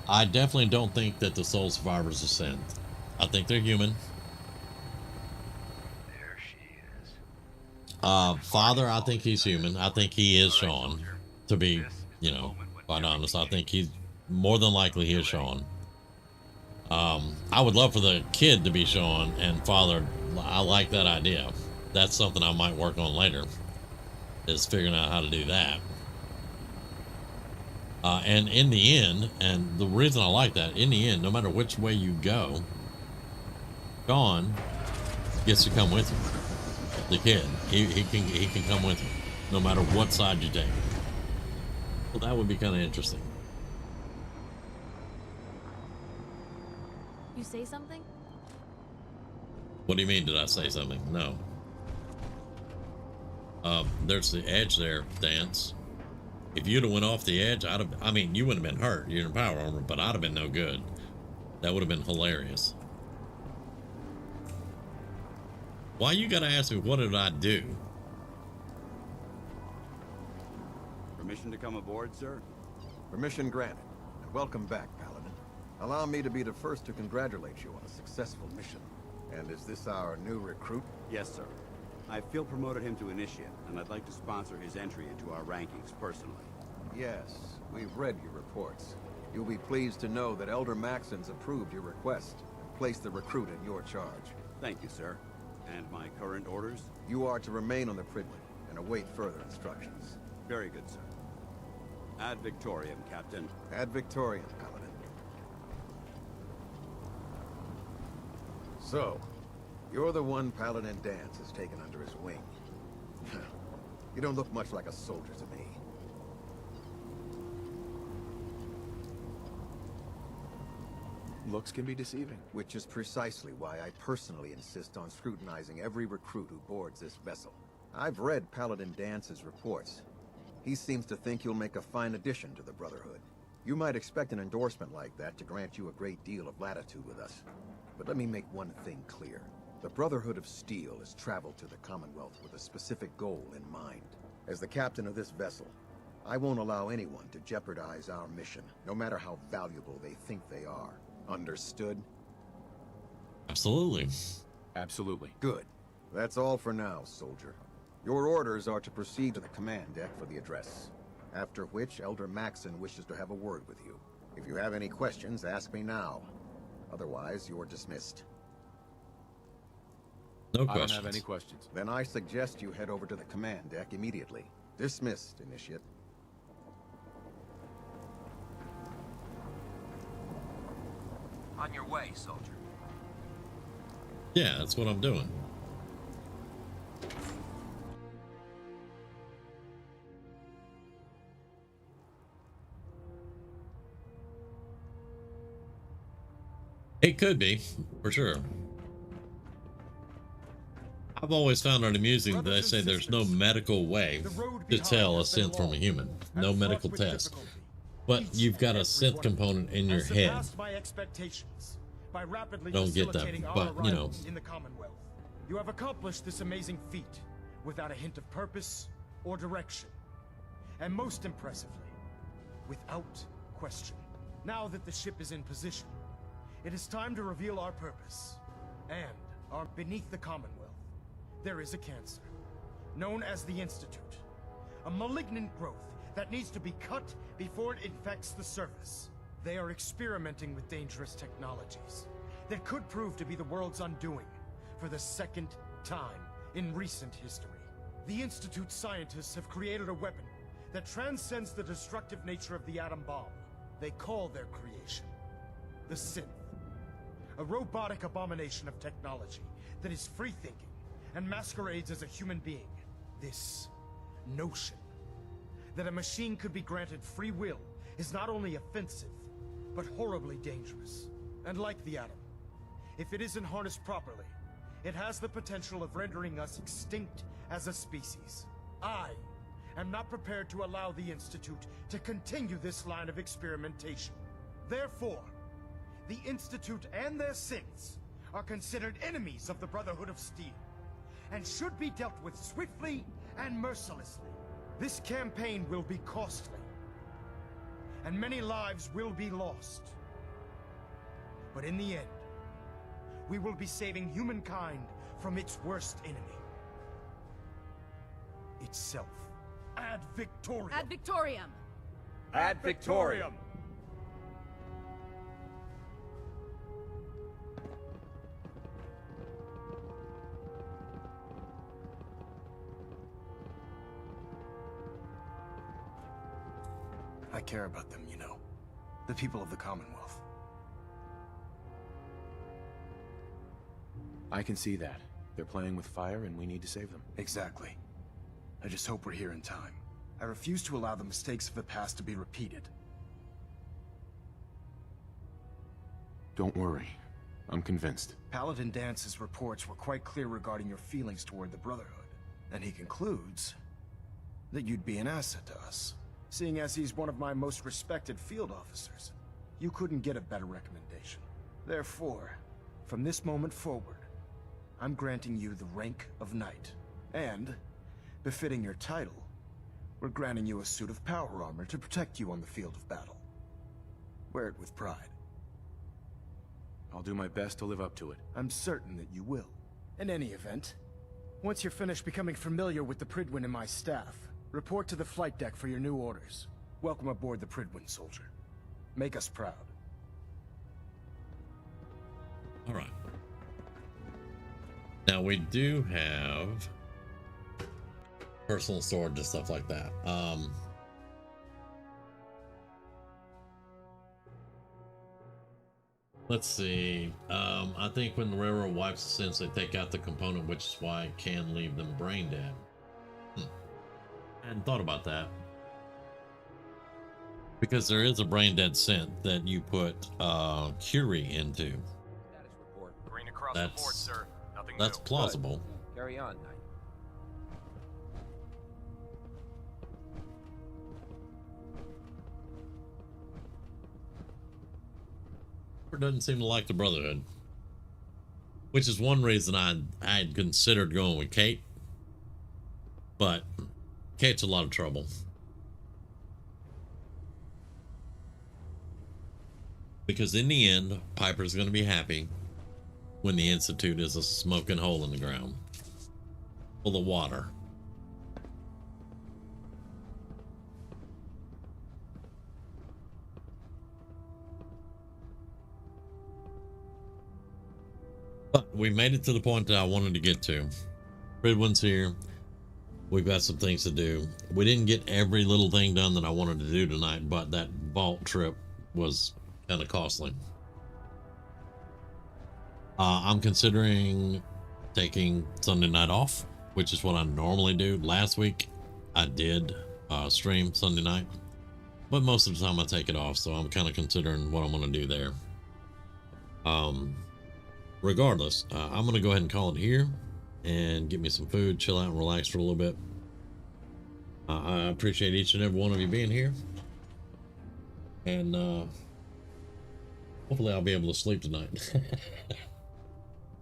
I definitely don't think that the Soul Survivors are synth. I think they're human. There she is. Father, I think he's human. I think he is Sean. To be, you know, quite honest, I think he's more than likely he is Sean. I would love for the kid to be Sean and Father. I like that idea. That's something I might work on later, is figuring out how to do that. And in the end, and the reason I like that, in the end, no matter which way you go, Sean gets to come with you. The kid, he can come with you, no matter what side you take. Well, that would be kind of interesting. You say something? What do you mean, did I say something? No. There's the edge there, Dance. If you'd have went off the edge, I mean, you wouldn't have been hurt. You're in power armor, but I'd have been no good. That would have been hilarious. Why you gotta ask me, what did I do? Permission to come aboard, sir? Permission granted. And welcome back, Paladin. Allow me to be the first to congratulate you on a successful mission. And is this our new recruit? Yes, sir. I feel promoted him to initiate, and I'd like to sponsor his entry into our rankings personally. Yes, we've read your reports. You'll be pleased to know that Elder Maxon's approved your request and placed the recruit in your charge. Thank you, sir. And my current orders? You are to remain on the Prydwen and await further instructions. Very good, sir. Ad Victoriam, Captain. Ad Victoriam, Paladin. So, you're the one Paladin Danse has taken under his wing. You don't look much like a soldier to me. Looks can be deceiving. Which is precisely why I personally insist on scrutinizing every recruit who boards this vessel. I've read Paladin Dance's reports. He seems to think you'll make a fine addition to the Brotherhood. You might expect an endorsement like that to grant you a great deal of latitude with us. But let me make one thing clear. The Brotherhood of Steel has traveled to the Commonwealth with a specific goal in mind. As the captain of this vessel, I won't allow anyone to jeopardize our mission, no matter how valuable they think they are. Understood? Absolutely. Absolutely. Good. That's all for now, soldier. Your orders are to proceed to the command deck for the address. After which, Elder Maxon wishes to have a word with you. If you have any questions, ask me now. Otherwise, you're dismissed. No questions. I don't have any questions. Then I suggest you head over to the command deck immediately. Dismissed, Initiate. On your way, soldier. Yeah, that's what I'm doing. It could be, for sure. I've always found it amusing that they say there's no medical way to tell a synth from a human. No medical test. But you've got a synth component in your head. Don't get that, but you know. In the Commonwealth, you have accomplished this amazing feat without a hint of purpose or direction. And most impressively, without question. Now that the ship is in position, it is time to reveal our purpose. And beneath the Commonwealth, there is a cancer, known as the Institute. A malignant growth that needs to be cut before it infects the surface. They are experimenting with dangerous technologies that could prove to be the world's undoing for the second time in recent history. The Institute scientists have created a weapon that transcends the destructive nature of the atom bomb. They call their creation the Synth. A robotic abomination of technology that is free-thinking and masquerades as a human being. This notion that a machine could be granted free will is not only offensive, but horribly dangerous. And like the atom, if it isn't harnessed properly, it has the potential of rendering us extinct as a species. I am not prepared to allow the Institute to continue this line of experimentation. Therefore, the Institute and their synths are considered enemies of the Brotherhood of Steel, and should be dealt with swiftly and mercilessly. This campaign will be costly, and many lives will be lost. But in the end, we will be saving humankind from its worst enemy. Itself. Ad Victoriam! Ad Victoriam! Ad Victoriam! I care about them, you know. The people of the Commonwealth. I can see that. They're playing with fire and we need to save them. Exactly. I just hope we're here in time. I refuse to allow the mistakes of the past to be repeated. Don't worry. I'm convinced. Paladin Dance's reports were quite clear regarding your feelings toward the Brotherhood. And he concludes that you'd be an asset to us. Seeing as he's one of my most respected field officers, you couldn't get a better recommendation. Therefore, from this moment forward, I'm granting you the rank of Knight. And, befitting your title, we're granting you a suit of power armor to protect you on the field of battle. Wear it with pride. I'll do my best to live up to it. I'm certain that you will. In any event, once you're finished becoming familiar with the Prydwen and my staff, report to the flight deck for your new orders. Welcome aboard the Prydwen, soldier. Make us proud. All right. Now we do have personal storage and stuff like that. Let's see. I think when the railroad wipes the sense, they take out the component, which is why it can leave them brain dead. I hadn't thought about that. Because there is a brain dead scent that you put Curie into. Status report. Green across That's the board, sir. Nothing that's new. plausible. Good. Carry on, Knight. Doesn't seem to like the Brotherhood, which is one reason I had considered going with Kate, but Kate's a lot of trouble because in the end Piper's going to be happy when the Institute is a smoking hole in the ground full of water. But we made it to the point that I wanted to get to. Prydwen's here. We've got some things to do. We didn't get every little thing done that I wanted to do tonight, but that vault trip was kind of costly. I'm considering taking Sunday night off, which is what I normally do. Last week I did stream Sunday night, but most of the time I take it off, so I'm kind of considering what I'm going to do there. Regardless, I'm going to go ahead and call it here and get me some food, chill out and relax for a little bit. I appreciate each and every one of you being here. And hopefully I'll be able to sleep tonight.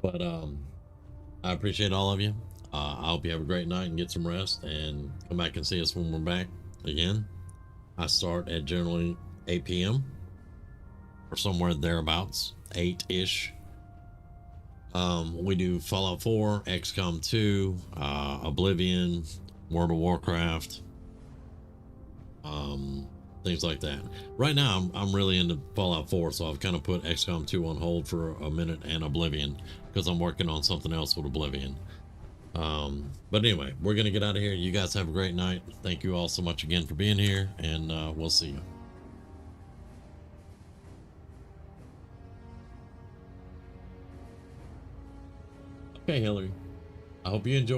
But I appreciate all of you. I hope you have a great night and get some rest and come back and see us when we're back again. I start at generally 8 p.m. or somewhere thereabouts, 8-ish. We do Fallout 4, XCOM 2, Oblivion, World of Warcraft, things like that. Right now, I'm really into Fallout 4, so I've kind of put XCOM 2 on hold for a minute and Oblivion because I'm working on something else with Oblivion. But anyway, we're going to get out of here. You guys have a great night. Thank you all so much again for being here, and we'll see you. Okay, Hillary. I hope you enjoy.